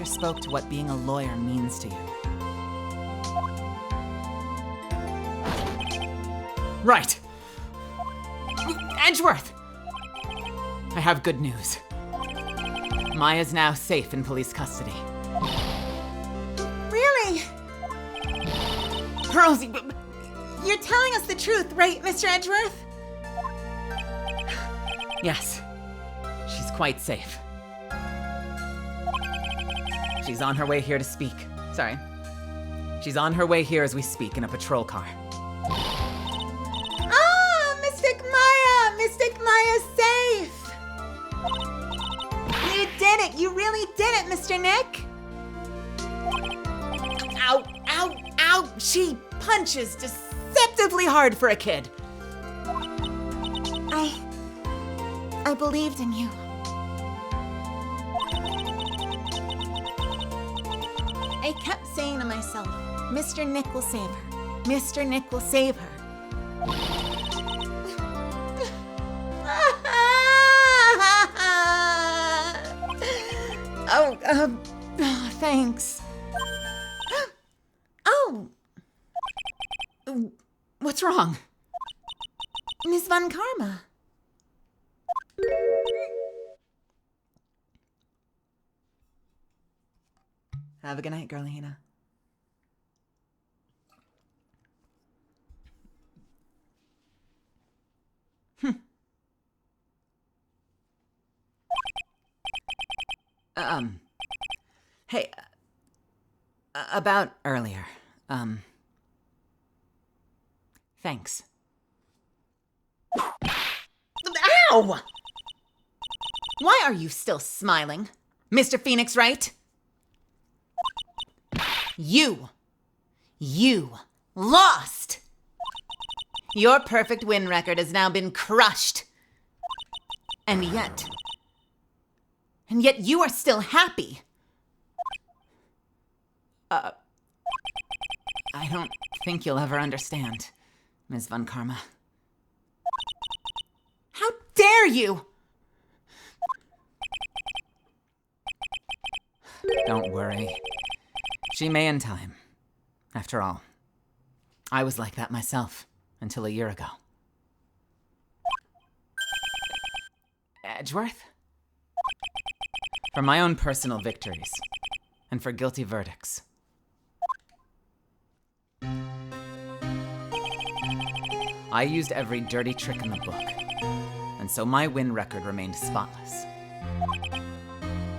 spoke to what being a lawyer means to you. Right. Edgeworth! I have good news. Maya's now safe in police custody. Really? Pearls, You're telling us the truth, right, Mr. Edgeworth? yes. She's quite safe. She's on her way here to speak. Sorry. She's on her way here as we speak in a patrol car. Ah, Mystic Maya! Mystic Maya's safe! You did it! You really did it, Mr. Nick! Ow, ow, ow! She punches deceptively hard for a kid. I believed in you. I kept saying to myself, Mr. Nick will save her. Mr. Nick will save her. Thanks. Oh, What's wrong? Miss Von Karma. Have a good night, girlina. Hey, about earlier, thanks. Ow! Why are you still smiling? Mr. Phoenix, right? You lost! Your perfect win record has now been crushed. And yet you are still happy. I don't think you'll ever understand, Ms. Von Karma. How dare you! Don't worry. She may in time. After all, I was like that myself until a year ago. Edgeworth? For my own personal victories, and for guilty verdicts. I used every dirty trick in the book, and so my win record remained spotless.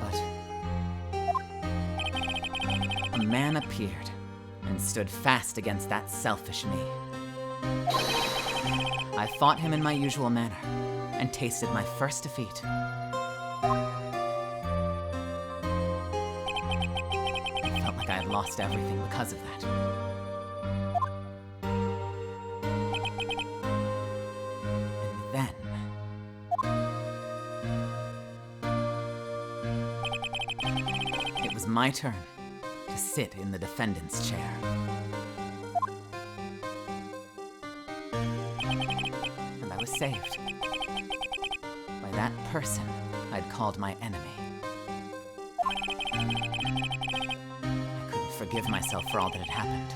But a man appeared and stood fast against that selfish me. I fought him in my usual manner and tasted my first defeat. I felt like I had lost everything because of that. And then it was my turn to sit in the defendant's chair. And I was saved by that person I'd called my enemy. I couldn't forgive myself for all that had happened.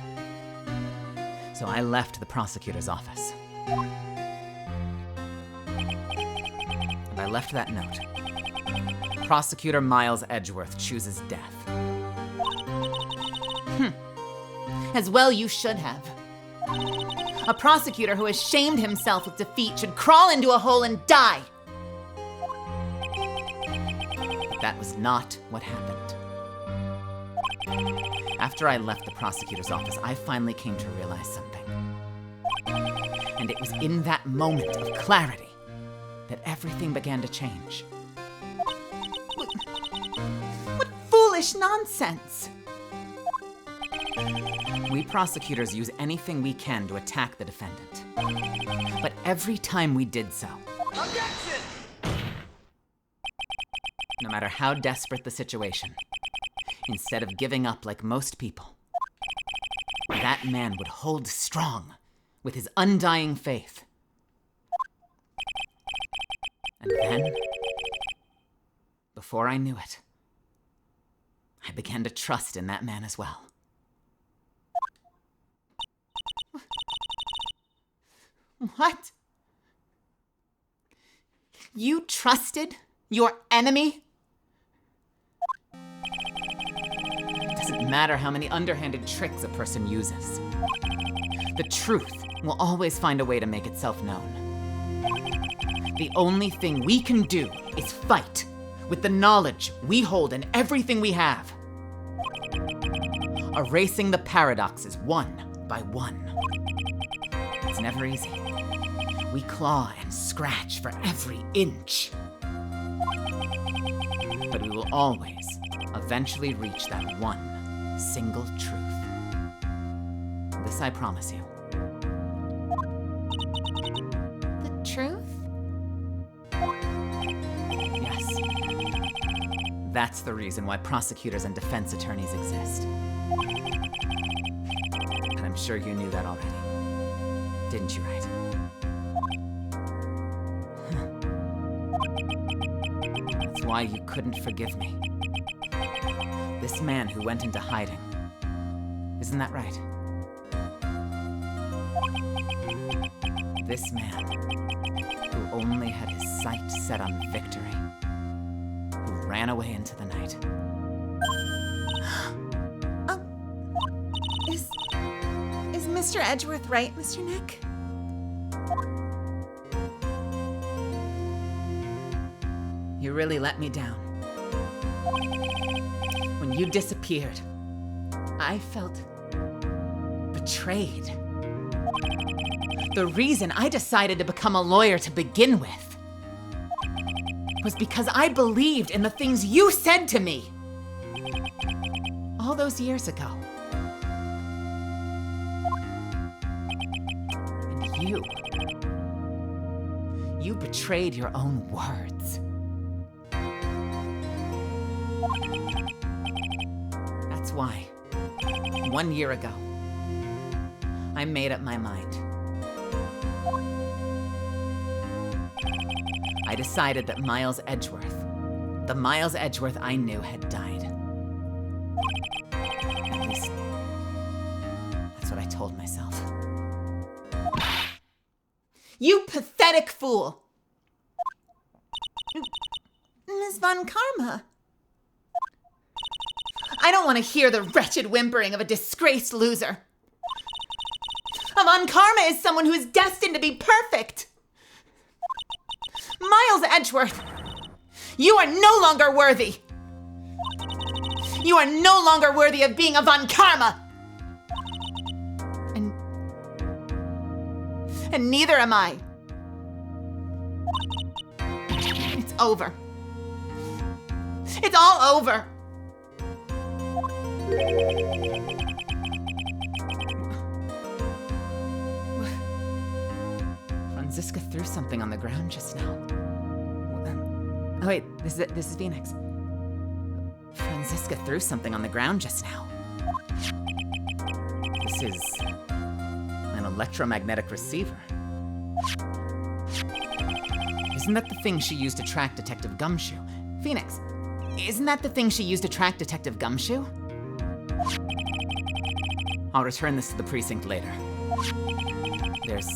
So I left the prosecutor's office. And I left that note. Prosecutor Miles Edgeworth chooses death. As well you should have. A prosecutor who has shamed himself with defeat should crawl into a hole and die. But that was not what happened. After I left the prosecutor's office, I finally came to realize something. And it was in that moment of clarity that everything began to change. What foolish nonsense! We prosecutors use anything we can to attack the defendant. But every time we did so, Objection! no matter how desperate the situation, instead of giving up like most people, that man would hold strong with his undying faith. And then, before I knew it, I began to trust in that man as well. What? You trusted your enemy? It doesn't matter how many underhanded tricks a person uses. The truth will always find a way to make itself known. The only thing we can do is fight with the knowledge we hold and everything we have. Erasing the paradoxes one by one. It's never easy. We claw and scratch for every inch. But we will always eventually reach that one single truth. This I promise you. The truth? Yes. That's the reason why prosecutors and defense attorneys exist. And I'm sure you knew that already. Didn't you, right? That's why you couldn't forgive me. This man who went into hiding. Isn't that right? This man who only had his sight set on victory. Who ran away into the night. Is Mr. Edgeworth right, Mr. Nick? You really let me down. When you disappeared, I felt betrayed. The reason I decided to become a lawyer to begin with was because I believed in the things you said to me all those years ago. And you betrayed your own words. That's why, 1 year ago, I made up my mind. I decided that Miles Edgeworth, the Miles Edgeworth I knew, had died. At least, that's what I told myself. You pathetic fool! Ms. Von Karma. I don't want to hear the wretched whimpering of a disgraced loser. A Von Karma is someone who is destined to be perfect. Miles Edgeworth, you are no longer worthy. You are no longer worthy of being a Von Karma. And neither am I. It's over. It's all over. Franziska threw something on the ground just now. Oh wait, this is Phoenix. Franziska threw something on the ground just now. This is an electromagnetic receiver. Isn't that the thing she used to track Detective Gumshoe? Phoenix, isn't that the thing she used to track Detective Gumshoe? I'll return this to the precinct later. There's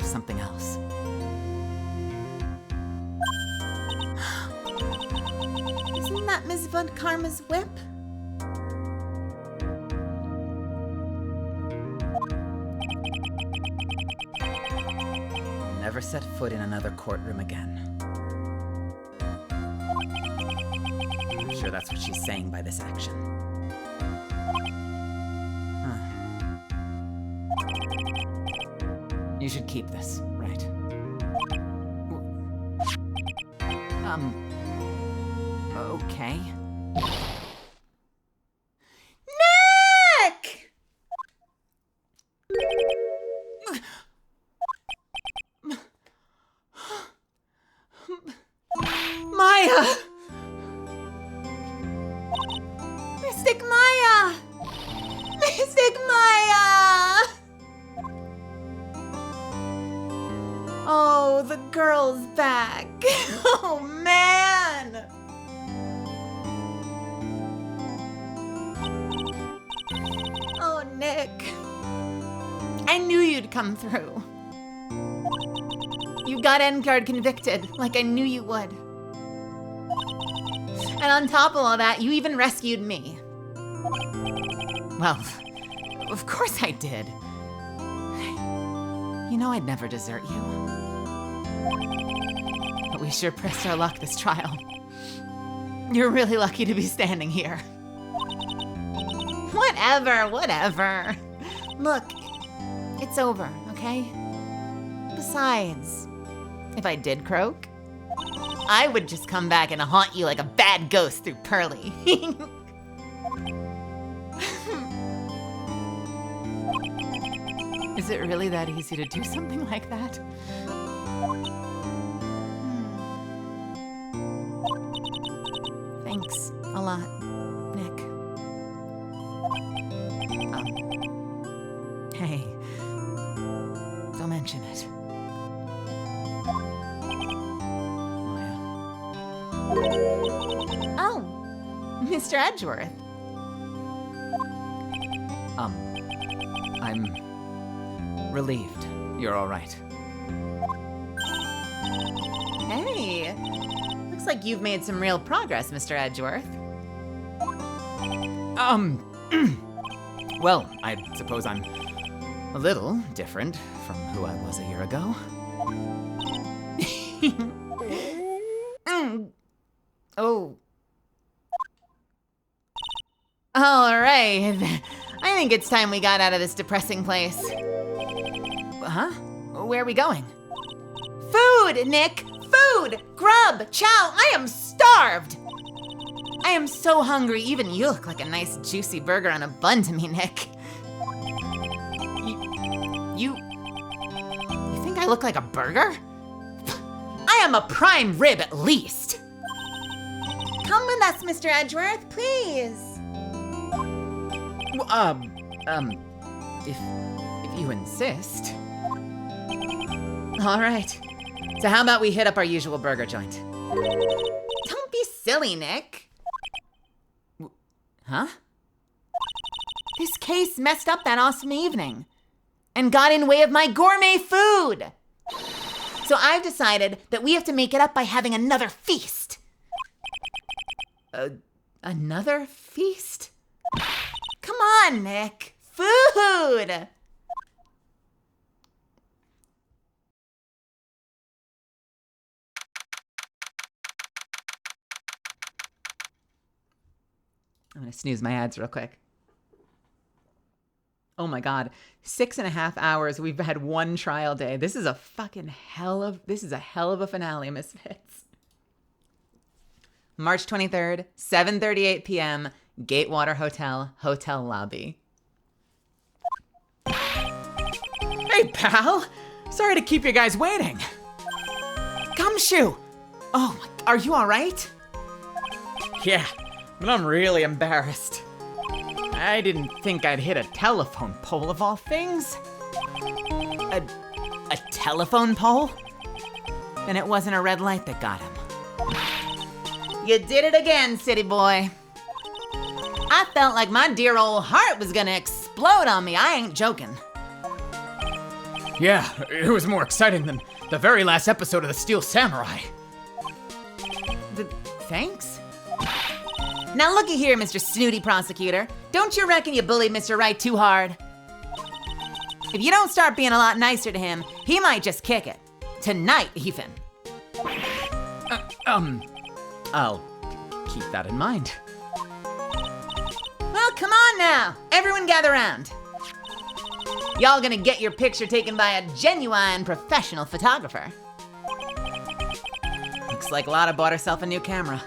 something else. Isn't that Ms. Von Karma's whip? Never set foot in another courtroom again. I'm sure that's what she's saying by this action. Huh. You should keep this, right? Okay. Nick! Maya! Mystic Maya! Mystic Maya! Oh, the girl's back. Oh, man! Oh, Nick. I knew you'd come through. You got Engard convicted, like I knew you would. And on top of all that, you even rescued me. Well, of course I did. You know I'd never desert you. But we sure pressed our luck this trial. You're really lucky to be standing here. Whatever. Look, it's over, okay? Besides, if I did croak, I would just come back and haunt you like a bad ghost through Pearly. Is it really that easy to do something like that? Thanks a lot, Nick. Hey, don't mention it. Maya. Oh, Mr. Edgeworth. I'm relieved you're all right. Hey, looks like you've made some real progress, Mr. Edgeworth. Well, I suppose I'm a little different from who I was a year ago. Oh. All right. I think it's time we got out of this depressing place. Huh? Where are we going? Food, Nick! Food! Grub! Chow! I am starved! I am so hungry, even you look like a nice juicy burger on a bun to me, Nick. You think I look like a burger? I am a prime rib at least. Come with us, Mr. Edgeworth, please. If you insist. All right. So how about we hit up our usual burger joint? Don't be silly, Nick. Huh? This case messed up that awesome evening and got in way of my gourmet food. So I've decided that we have to make it up by having another feast. Another feast? Come on, Nick. Food! I'm gonna snooze my ads real quick. Oh my God, 6.5 hours. We've had one trial day. This is a hell of a finale, Misfits. March 23rd, 7:38 p.m., Gatewater Hotel lobby. Hey, pal! Sorry to keep you guys waiting. Gumshoe! Oh, are you all right? Yeah, but I'm really embarrassed. I didn't think I'd hit a telephone pole of all things. A telephone pole? Then it wasn't a red light that got him. You did it again, city boy. I felt like my dear old heart was gonna explode on me. I ain't joking. Yeah, it was more exciting than the very last episode of The Steel Samurai. Thanks? Now looky here, Mr. Snooty Prosecutor. Don't you reckon you bullied Mr. Wright too hard? If you don't start being a lot nicer to him, he might just kick it. Tonight, even. I'll keep that in mind. Well, come on now. Everyone gather around. Y'all gonna get your picture taken by a genuine professional photographer. Looks like Lotta bought herself a new camera.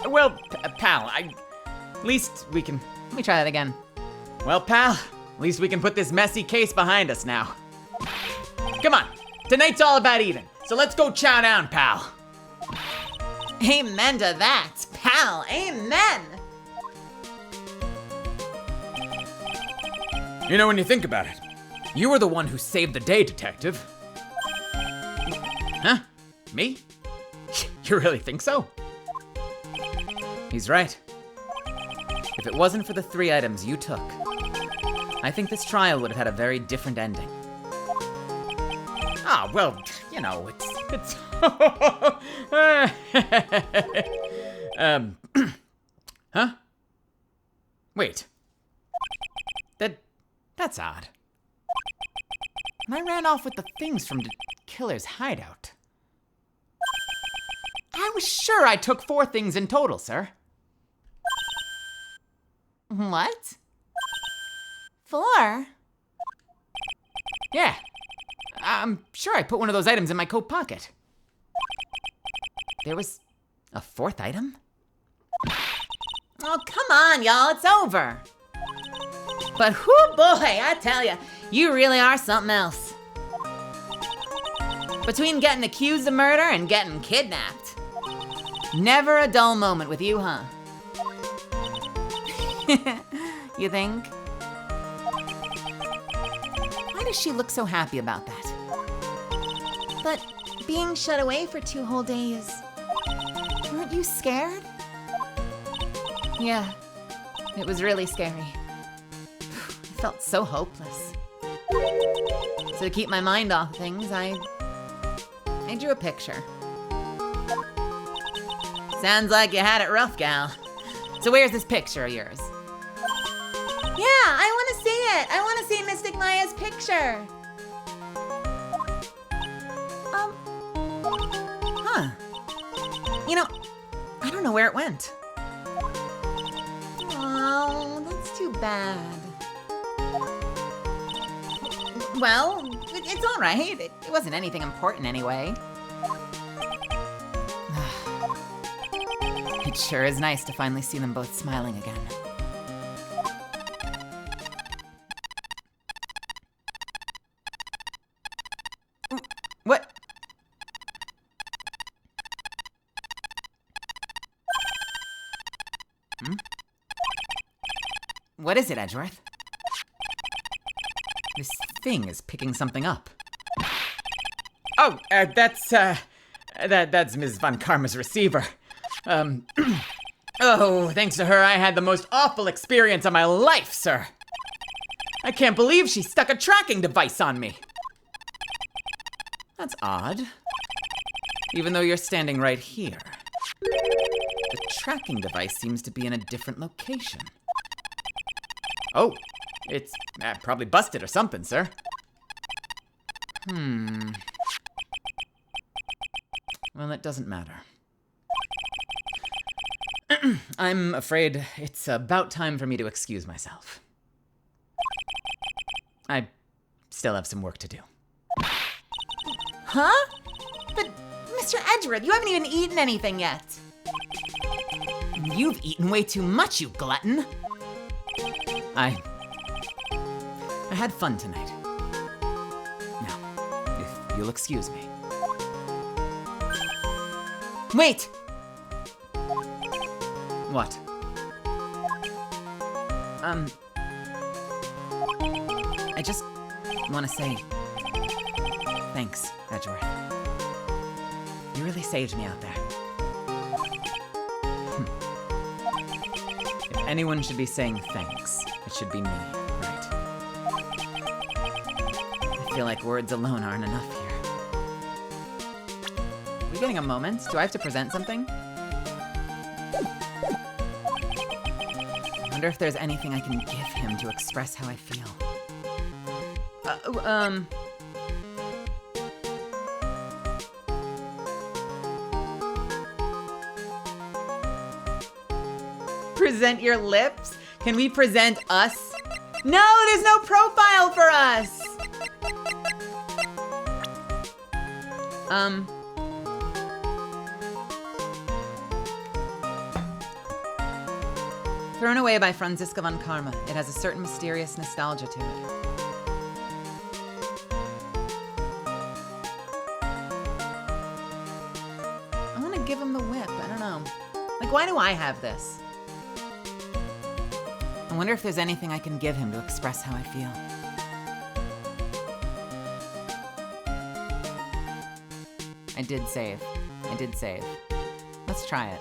Well, pal, at least we can... Let me try that again. Well, pal, at least we can put this messy case behind us now. Come on, tonight's all about eating, so let's go chow down, pal. Amen to that, pal. Amen. You know, when you think about it, you were the one who saved the day, detective. Huh? Me? You really think so? He's right. If it wasn't for the 3 items you took, I think this trial would have had a very different ending. Ah, well, you know, it's huh? Wait. That's odd. And I ran off with the things from the killer's hideout. I was sure I took 4 things in total, sir. What? 4? Yeah. I'm sure I put one of those items in my coat pocket. There was a 4th item? Oh, come on, y'all. It's over. But whoo boy, I tell ya, you really are something else. Between getting accused of murder and getting kidnapped. Never a dull moment with you, huh? You think? Why does she look so happy about that? But being shut away for 2 whole days, weren't you scared? Yeah, it was really scary. I felt so hopeless. So to keep my mind off things, I drew a picture. Sounds like you had it rough, gal. So where's this picture of yours? Yeah, I want to see it. I want to see Mystic Maya's picture. Huh. You know, I don't know where it went. Oh, that's too bad. Well, it's all right. It wasn't anything important anyway. It sure is nice to finally see them both smiling again. What? What is it, Edgeworth? This thing is picking something up. Oh, that's Ms. Von Karma's receiver. Oh, thanks to her, I had the most awful experience of my life, sir. I can't believe she stuck a tracking device on me. That's odd. Even though you're standing right here, the tracking device seems to be in a different location. Oh, it's probably busted or something, sir. Well, it doesn't matter. I'm afraid it's about time for me to excuse myself. I still have some work to do. Huh? But, Mr. Edgeworth, you haven't even eaten anything yet. You've eaten way too much, you glutton. I had fun tonight. Now, if you'll excuse me. Wait! What? I just want to say thanks, Edgeworth. You really saved me out there. If anyone should be saying thanks, it should be me, right? I feel like words alone aren't enough here. Are we getting a moment? Do I have to present something? I wonder if there's anything I can give him to express how I feel. Present your lips? Can we present us? No, there's no profile for us! Thrown Away by Franziska von Karma. It has a certain mysterious nostalgia to it. I want to give him the whip. I don't know. Like, why do I have this? I wonder if there's anything I can give him to express how I feel. I did save. Let's try it.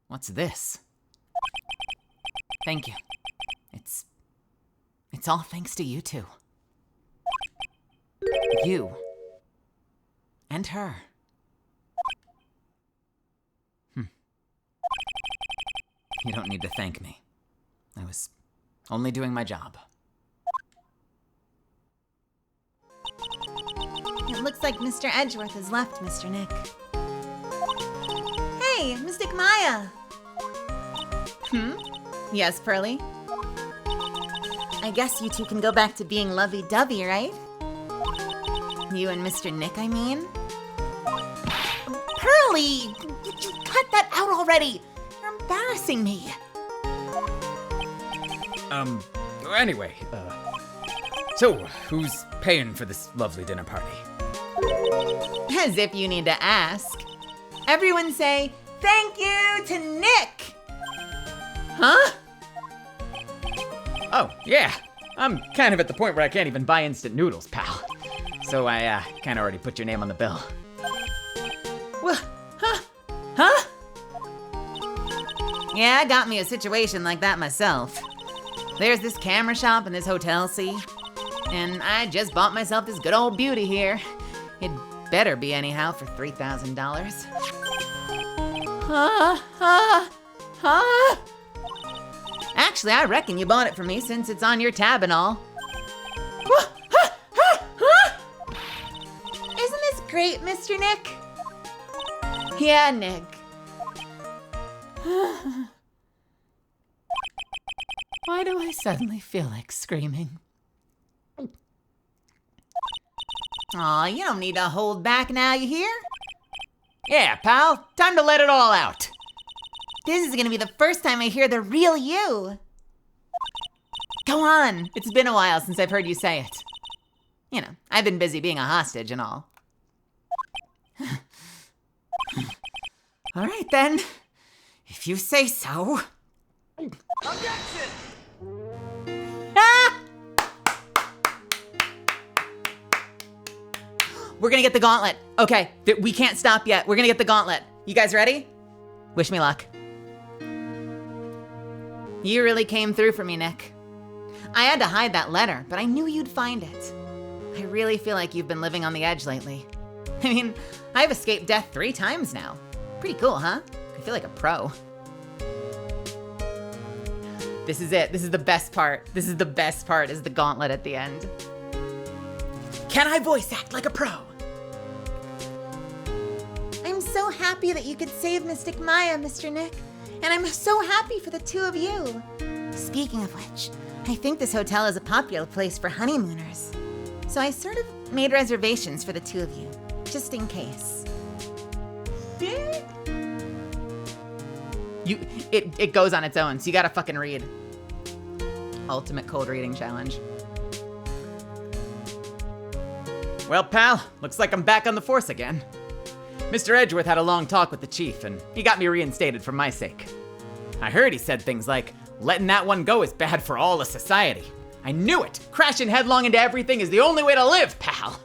What's this? Thank you. It's all thanks to you two. You. And her. You don't need to thank me. I was only doing my job. It looks like Mr. Edgeworth has left, Mr. Nick. Hey, Mystic Maya! Yes, Pearly? I guess you two can go back to being lovey-dovey, right? You and Mr. Nick, I mean? Pearly! You cut that out already! You're embarrassing me. Anyway, so who's paying for this lovely dinner party? As if you need to ask. Everyone say, thank you to Nick! Huh? Oh, yeah. I'm kind of at the point where I can't even buy instant noodles, pal. So I kind of already put your name on the bill. What? Huh? Yeah, I got me a situation like that myself. There's this camera shop in this hotel, see? And I just bought myself this good old beauty here. It better be anyhow for $3,000. Actually, I reckon you bought it for me since it's on your tab and all. Isn't this great, Mr. Nick? Yeah, Nick. Why do I suddenly feel like screaming? Aw, you don't need to hold back now, you hear? Yeah, pal, time to let it all out. This is gonna be the first time I hear the real you. Go on, it's been a while since I've heard you say it. You know, I've been busy being a hostage and all. All right then, if you say so. Objection! Ah! We're gonna get the gauntlet. Okay, we can't stop yet. We're gonna get the gauntlet. You guys ready? Wish me luck. You really came through for me, Nick. I had to hide that letter, but I knew you'd find it. I really feel like you've been living on the edge lately. I mean, I've escaped death 3 times now. Pretty cool, huh? I feel like a pro. This is it. This is the best part. This is the best part, is the gauntlet at the end. Can I voice act like a pro? I'm so happy that you could save Mystic Maya, Mr. Nick. And I'm so happy for the 2 of you. Speaking of which, I think this hotel is a popular place for honeymooners. So I sort of made reservations for the 2 of you, just in case. It goes on its own, so you gotta fucking read. Ultimate cold reading challenge. Well, pal, looks like I'm back on the force again. Mr. Edgeworth had a long talk with the chief, and he got me reinstated for my sake. I heard he said things like, letting that one go is bad for all of society. I knew it! Crashing headlong into everything is the only way to live, pal!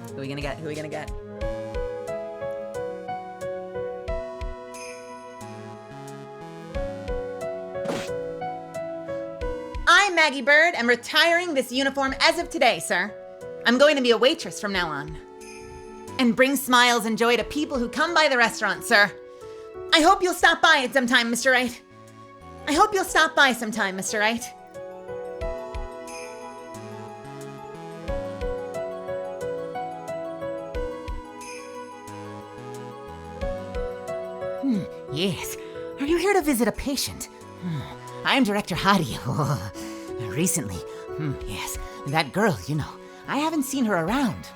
Who are we gonna get? Who are we gonna get? I, Maggie Bird, am retiring this uniform as of today, sir. I'm going to be a waitress from now on. And bring smiles and joy to people who come by the restaurant, sir. I hope you'll stop by it sometime, Mr. Wright. I hope you'll stop by sometime, Mr. Wright. Yes. Are you here to visit a patient? I'm Director Hadi. Recently. Yes. That girl, you know. I haven't seen her around.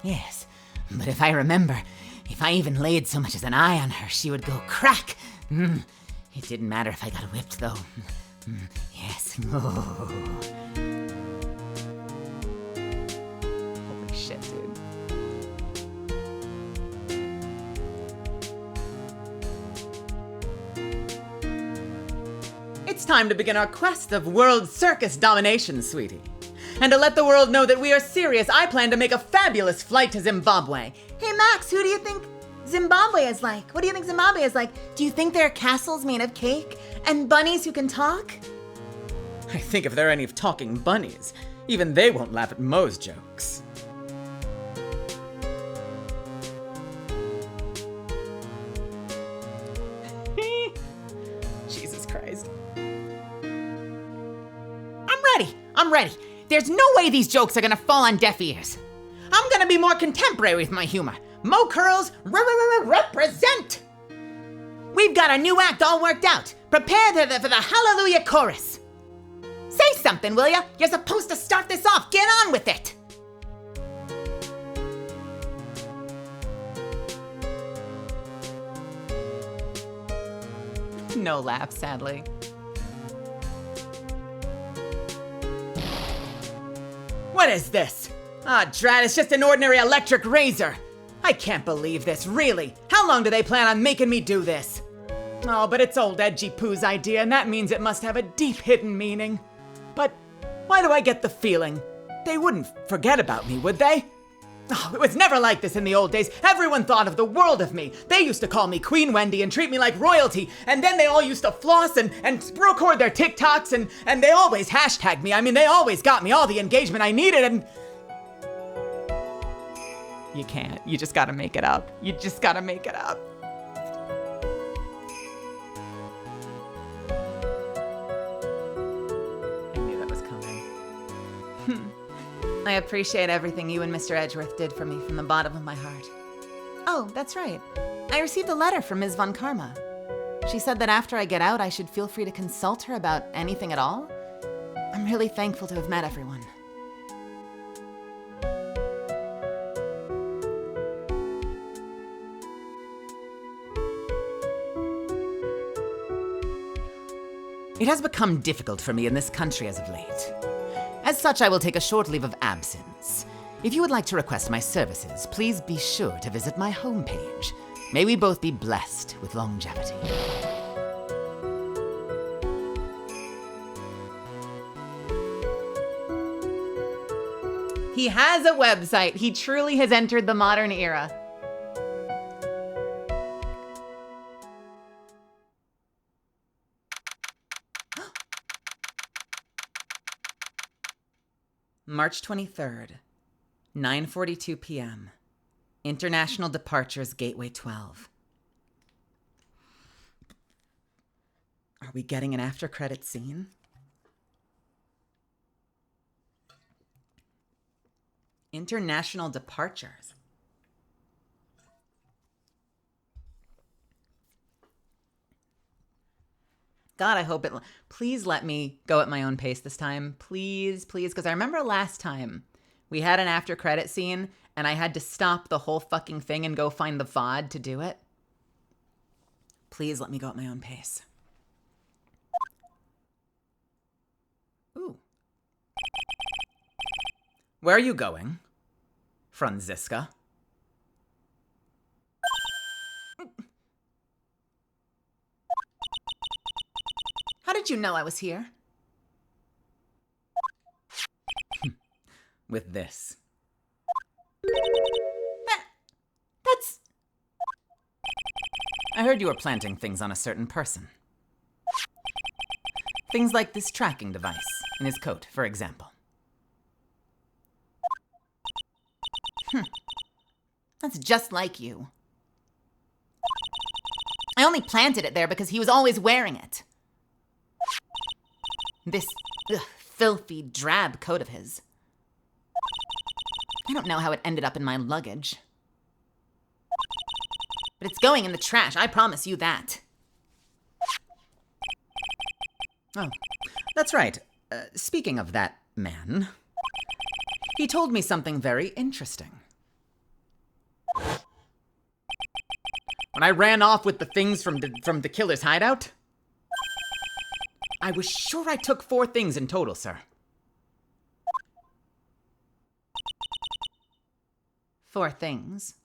Yes. But if I remember, if I even laid so much as an eye on her, she would go crack. It didn't matter if I got whipped, though. Yes. Oh. Holy shit, dude. It's time to begin our quest of world circus domination, sweetie. And to let the world know that we are serious, I plan to make a fabulous flight to Zimbabwe. Hey, Max, who do you think Zimbabwe is like? What do you think Zimbabwe is like? Do you think there are castles made of cake and bunnies who can talk? I think if there are any talking bunnies, even they won't laugh at Moe's jokes. Jesus Christ. I'm ready. There's no way these jokes are gonna fall on deaf ears. I'm gonna be more contemporary with my humor. Mo Curls represent! We've got a new act all worked out. Prepare for the Hallelujah chorus. Say something, will ya? You're supposed to start this off. Get on with it. No laugh, sadly. What is this? Drat, it's just an ordinary electric razor. I can't believe this, really. How long do they plan on making me do this? Oh, but it's old Edgy Poo's idea, and that means it must have a deep hidden meaning. But why do I get the feeling they wouldn't forget about me, would they? Oh, it was never like this in the old days. Everyone thought of the world of me. They used to call me Queen Wendy and treat me like royalty, and then they all used to floss and record their TikToks, and they always hashtag me. I mean, they always got me all the engagement I needed, and... You can't. You just gotta make it up. You just gotta make it up. I knew that was coming. I appreciate everything you and Mr. Edgeworth did for me from the bottom of my heart. Oh, that's right. I received a letter from Ms. Von Karma. She said that after I get out, I should feel free to consult her about anything at all. I'm really thankful to have met everyone. It has become difficult for me in this country as of late. As such, I will take a short leave of absence. If you would like to request my services, please be sure to visit my homepage. May we both be blessed with longevity. He has a website. He truly has entered the modern era. March 23rd, 9:42 p.m. International departures Gateway 12. Are we getting an after-credit scene? International departures. God, I hope it... Please let me go at my own pace this time. Please, please. Because I remember last time we had an after-credit scene and I had to stop the whole fucking thing and go find the VOD to do it. Please let me go at my own pace. Ooh. Where are you going, Franziska? How did you know I was here? With this. That's... I heard you were planting things on a certain person. Things like this tracking device in his coat, for example. That's just like you. I only planted it there because he was always wearing it. This filthy, drab coat of his. I don't know how it ended up in my luggage. But it's going in the trash, I promise you that. Oh, that's right. Speaking of that man, he told me something very interesting. When I ran off with the things from the killer's hideout, I was sure I took 4 things in total, sir. 4 things.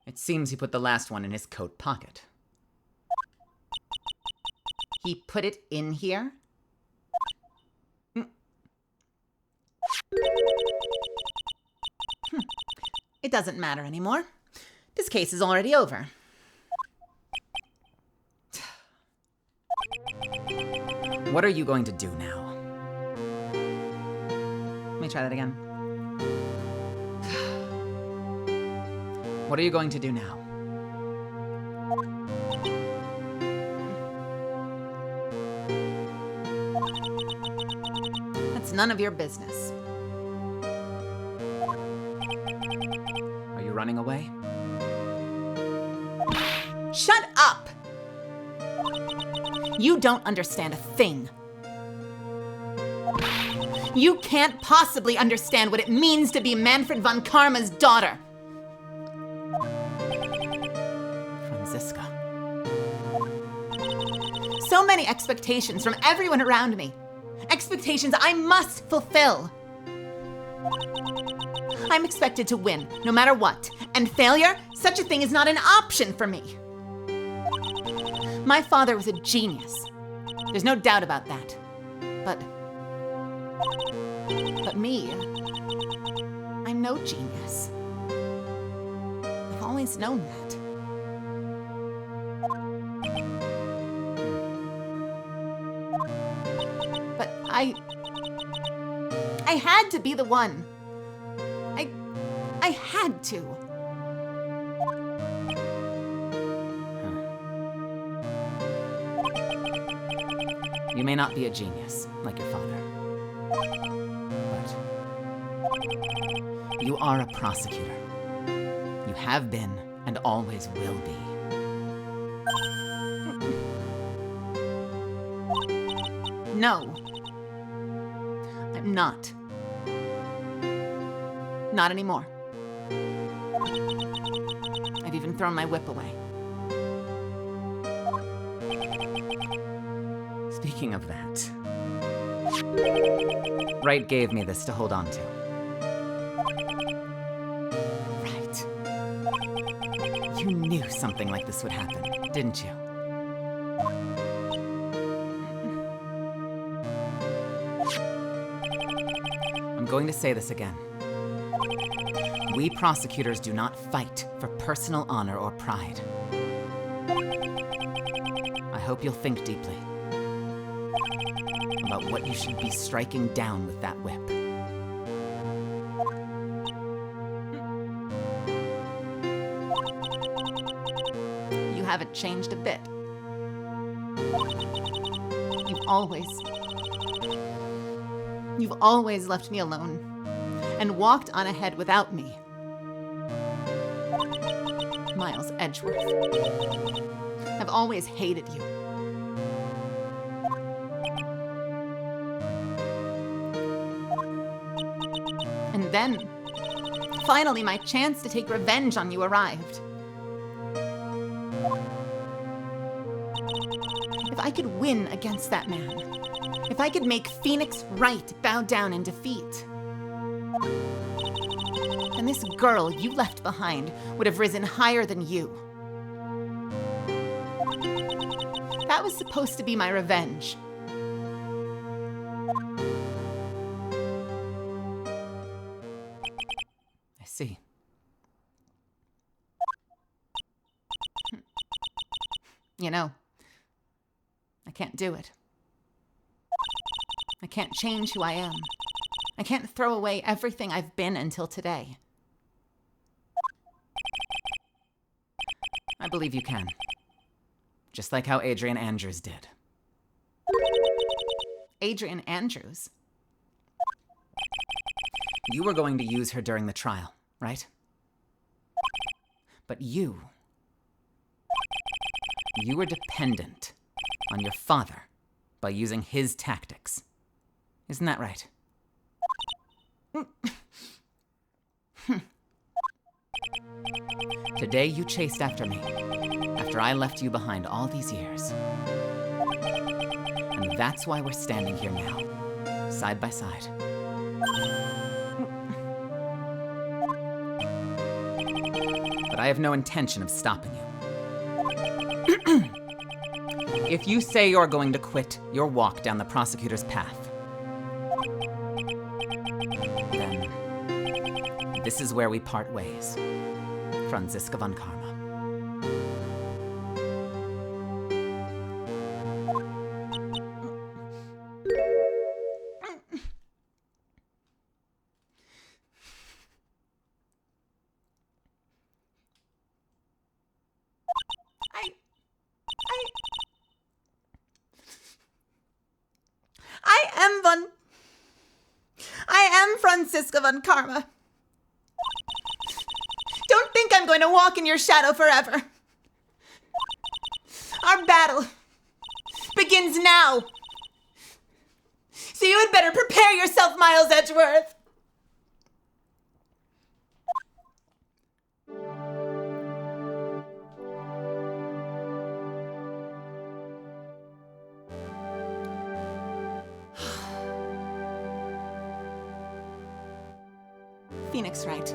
It seems he put the last one in his coat pocket. He put it in here? It doesn't matter anymore. This case is already over. What are you going to do now? Let me try that again. What are you going to do now? That's none of your business. Are you running away? Shut up! You don't understand a thing. You can't possibly understand what it means to be Manfred von Karma's daughter. Franziska. So many expectations from everyone around me. Expectations I must fulfill. I'm expected to win, no matter what. And failure, such a thing is not an option for me. My father was a genius. There's no doubt about that. But me, I'm no genius. I've always known that. But I had to be the one. I had to. You may not be a genius, like your father. But you are a prosecutor. You have been and always will be. No. I'm not. Not anymore. I've even thrown my whip away. Speaking of that, Wright gave me this to hold on to. Right. You knew something like this would happen, didn't you? I'm going to say this again. We prosecutors do not fight for personal honor or pride. I hope you'll think deeply. about what you should be striking down with that whip. You haven't changed a bit. You've always left me alone and walked on ahead without me. Miles Edgeworth. I've always hated you. And then, finally, my chance to take revenge on you arrived. If I could win against that man, if I could make Phoenix Wright bow down in defeat, then this girl you left behind would have risen higher than you. That was supposed to be my revenge. I see. You know, I can't do it. I can't change who I am. I can't throw away everything I've been until today. I believe you can. Just like how Adrian Andrews did. Adrian Andrews? You were going to use her during the trial, right? But you were dependent on your father by using his tactics. Isn't that right? Today you chased after me, after I left you behind all these years. And that's why we're standing here now, side by side. But I have no intention of stopping you. If you say you're going to quit your walk down the prosecutor's path, then this is where we part ways, Franziska von Karma. I am Franziska von Karma. Don't think I'm going to walk in your shadow forever. Our battle begins now. So you had better prepare yourself, Miles Edgeworth. Phoenix Wright.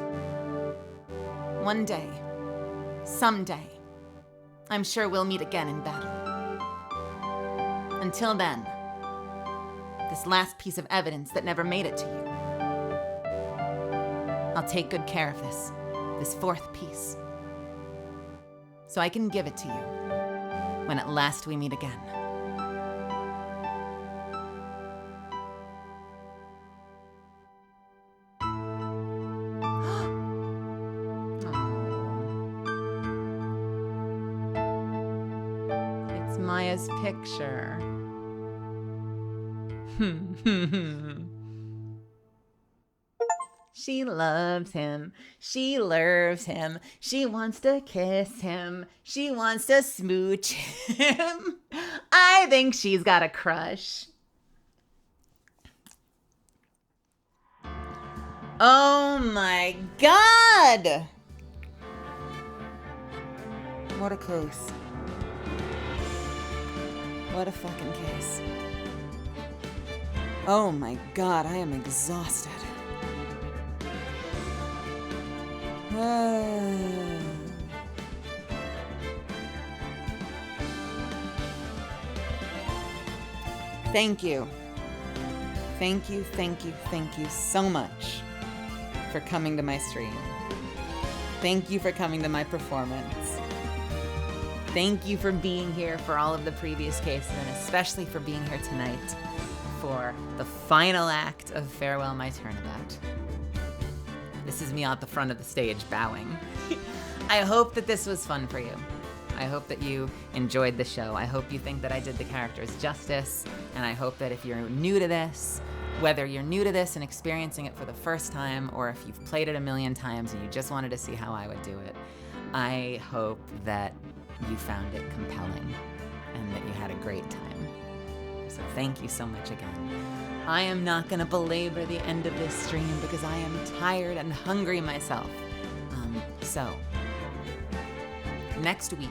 One day, someday, I'm sure we'll meet again in battle. Until then, this last piece of evidence that never made it to you, I'll take good care of this fourth piece, so I can give it to you when at last we meet again. Maya's picture. She loves him. She loves him. She wants to kiss him. She wants to smooch him. I think she's got a crush. Oh my God! What a case. What a fucking case. Oh my God, I am exhausted. Thank you. Thank you, thank you, thank you so much for coming to my stream. Thank you for coming to my performance. Thank you for being here for all of the previous cases, and especially for being here tonight. for the final act of Farewell My Turnabout. This is me at the front of the stage bowing. I hope that this was fun for you. I hope that you enjoyed the show. I hope you think that I did the characters justice, and I hope that if you're new to this, whether you're new to this and experiencing it for the first time, or if you've played it a million times and you just wanted to see how I would do it, I hope that you found it compelling and that you had a great time. So thank you so much again. I am not going to belabor the end of this stream because I am tired and hungry myself. So, next week,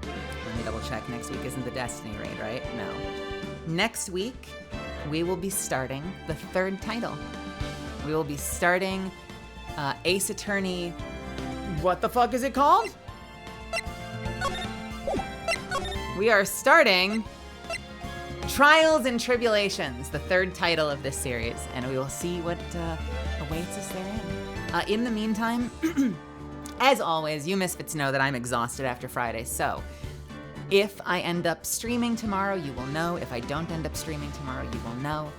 let me double check. Next week isn't the Destiny raid, right? No. Next week, we will be starting the third title. We will be starting Ace Attorney. What the fuck is it called? We are starting Trials and Tribulations, the third title of this series, and we will see what awaits us therein. In the meantime, as always, you misfits know that I'm exhausted after Friday, so if I end up streaming tomorrow, you will know. If I don't end up streaming tomorrow, you will know.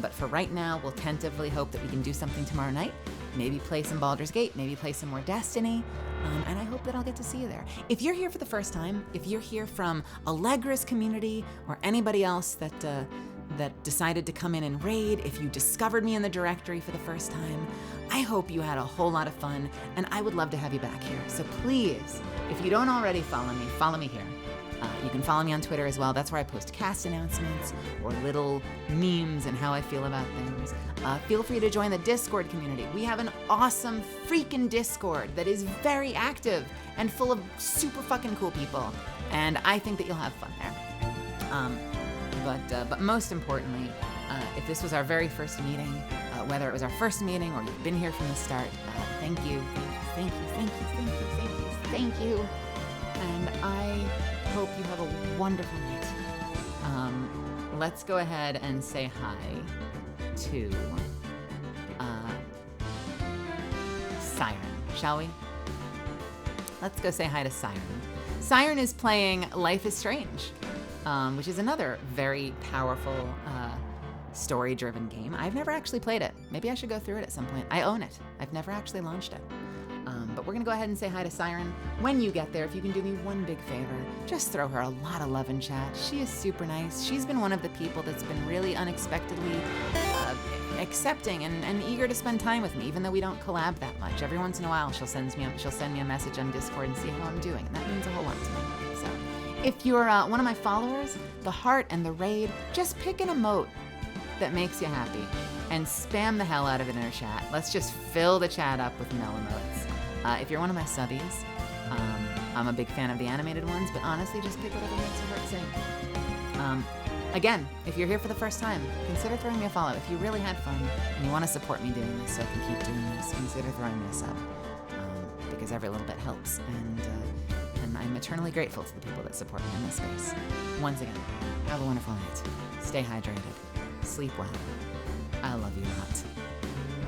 But for right now, we'll tentatively hope that we can do something tomorrow night. Maybe play some Baldur's Gate, maybe play some more Destiny, and I hope that I'll get to see you there. If you're here for the first time, if you're here from Allegra's community or anybody else that decided to come in and raid, if you discovered me in the directory for the first time, I hope you had a whole lot of fun, and I would love to have you back here. So please, if you don't already follow me here. You can follow me on Twitter as well. That's where I post cast announcements or little memes and how I feel about things. Feel free to join the Discord community. We have an awesome freaking Discord that is very active and full of super fucking cool people. And I think that you'll have fun there. But most importantly, if this was our very first meeting, whether it was our first meeting or you've been here from the start, thank you. And I hope you have a wonderful night. Let's go ahead and say hi to Siren, shall we? Let's go say hi to Siren. Siren is playing Life is Strange, which is another very powerful story-driven game. I've never actually played it. Maybe I should go through it at some point. I own it. I've never actually launched it. But we're gonna go ahead and say hi to Siren. When you get there, if you can do me one big favor, just throw her a lot of love in chat. She is super nice. She's been one of the people that's been really unexpectedly accepting and eager to spend time with me, even though we don't collab that much. Every once in a while, she'll send me a message on Discord and see how I'm doing, and that means a whole lot to me. So, if you're one of my followers, the heart and the raid, just pick an emote that makes you happy and spam the hell out of it in our chat. Let's just fill the chat up with Mel emotes. If you're one of my subbies, I'm a big fan of the animated ones, but honestly, just pick whatever makes your heart sing. Again, if you're here for the first time, consider throwing me a follow. If you really had fun and you want to support me doing this so I can keep doing this, consider throwing me a sub, because every little bit helps, and I'm eternally grateful to the people that support me in this space. Once again, have a wonderful night. Stay hydrated. Sleep well. I love you lots.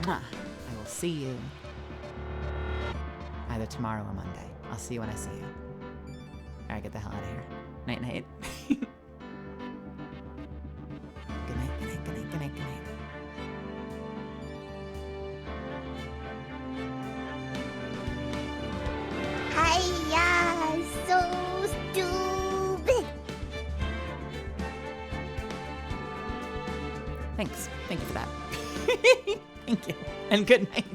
Mwah. I will see you either tomorrow or Monday. I'll see you when I see you. All right, get the hell out of here. Night, night. Good night, good night, good night, good night, good night. Hiya, so stupid. Thanks. Thank you for that. Thank you. And good night.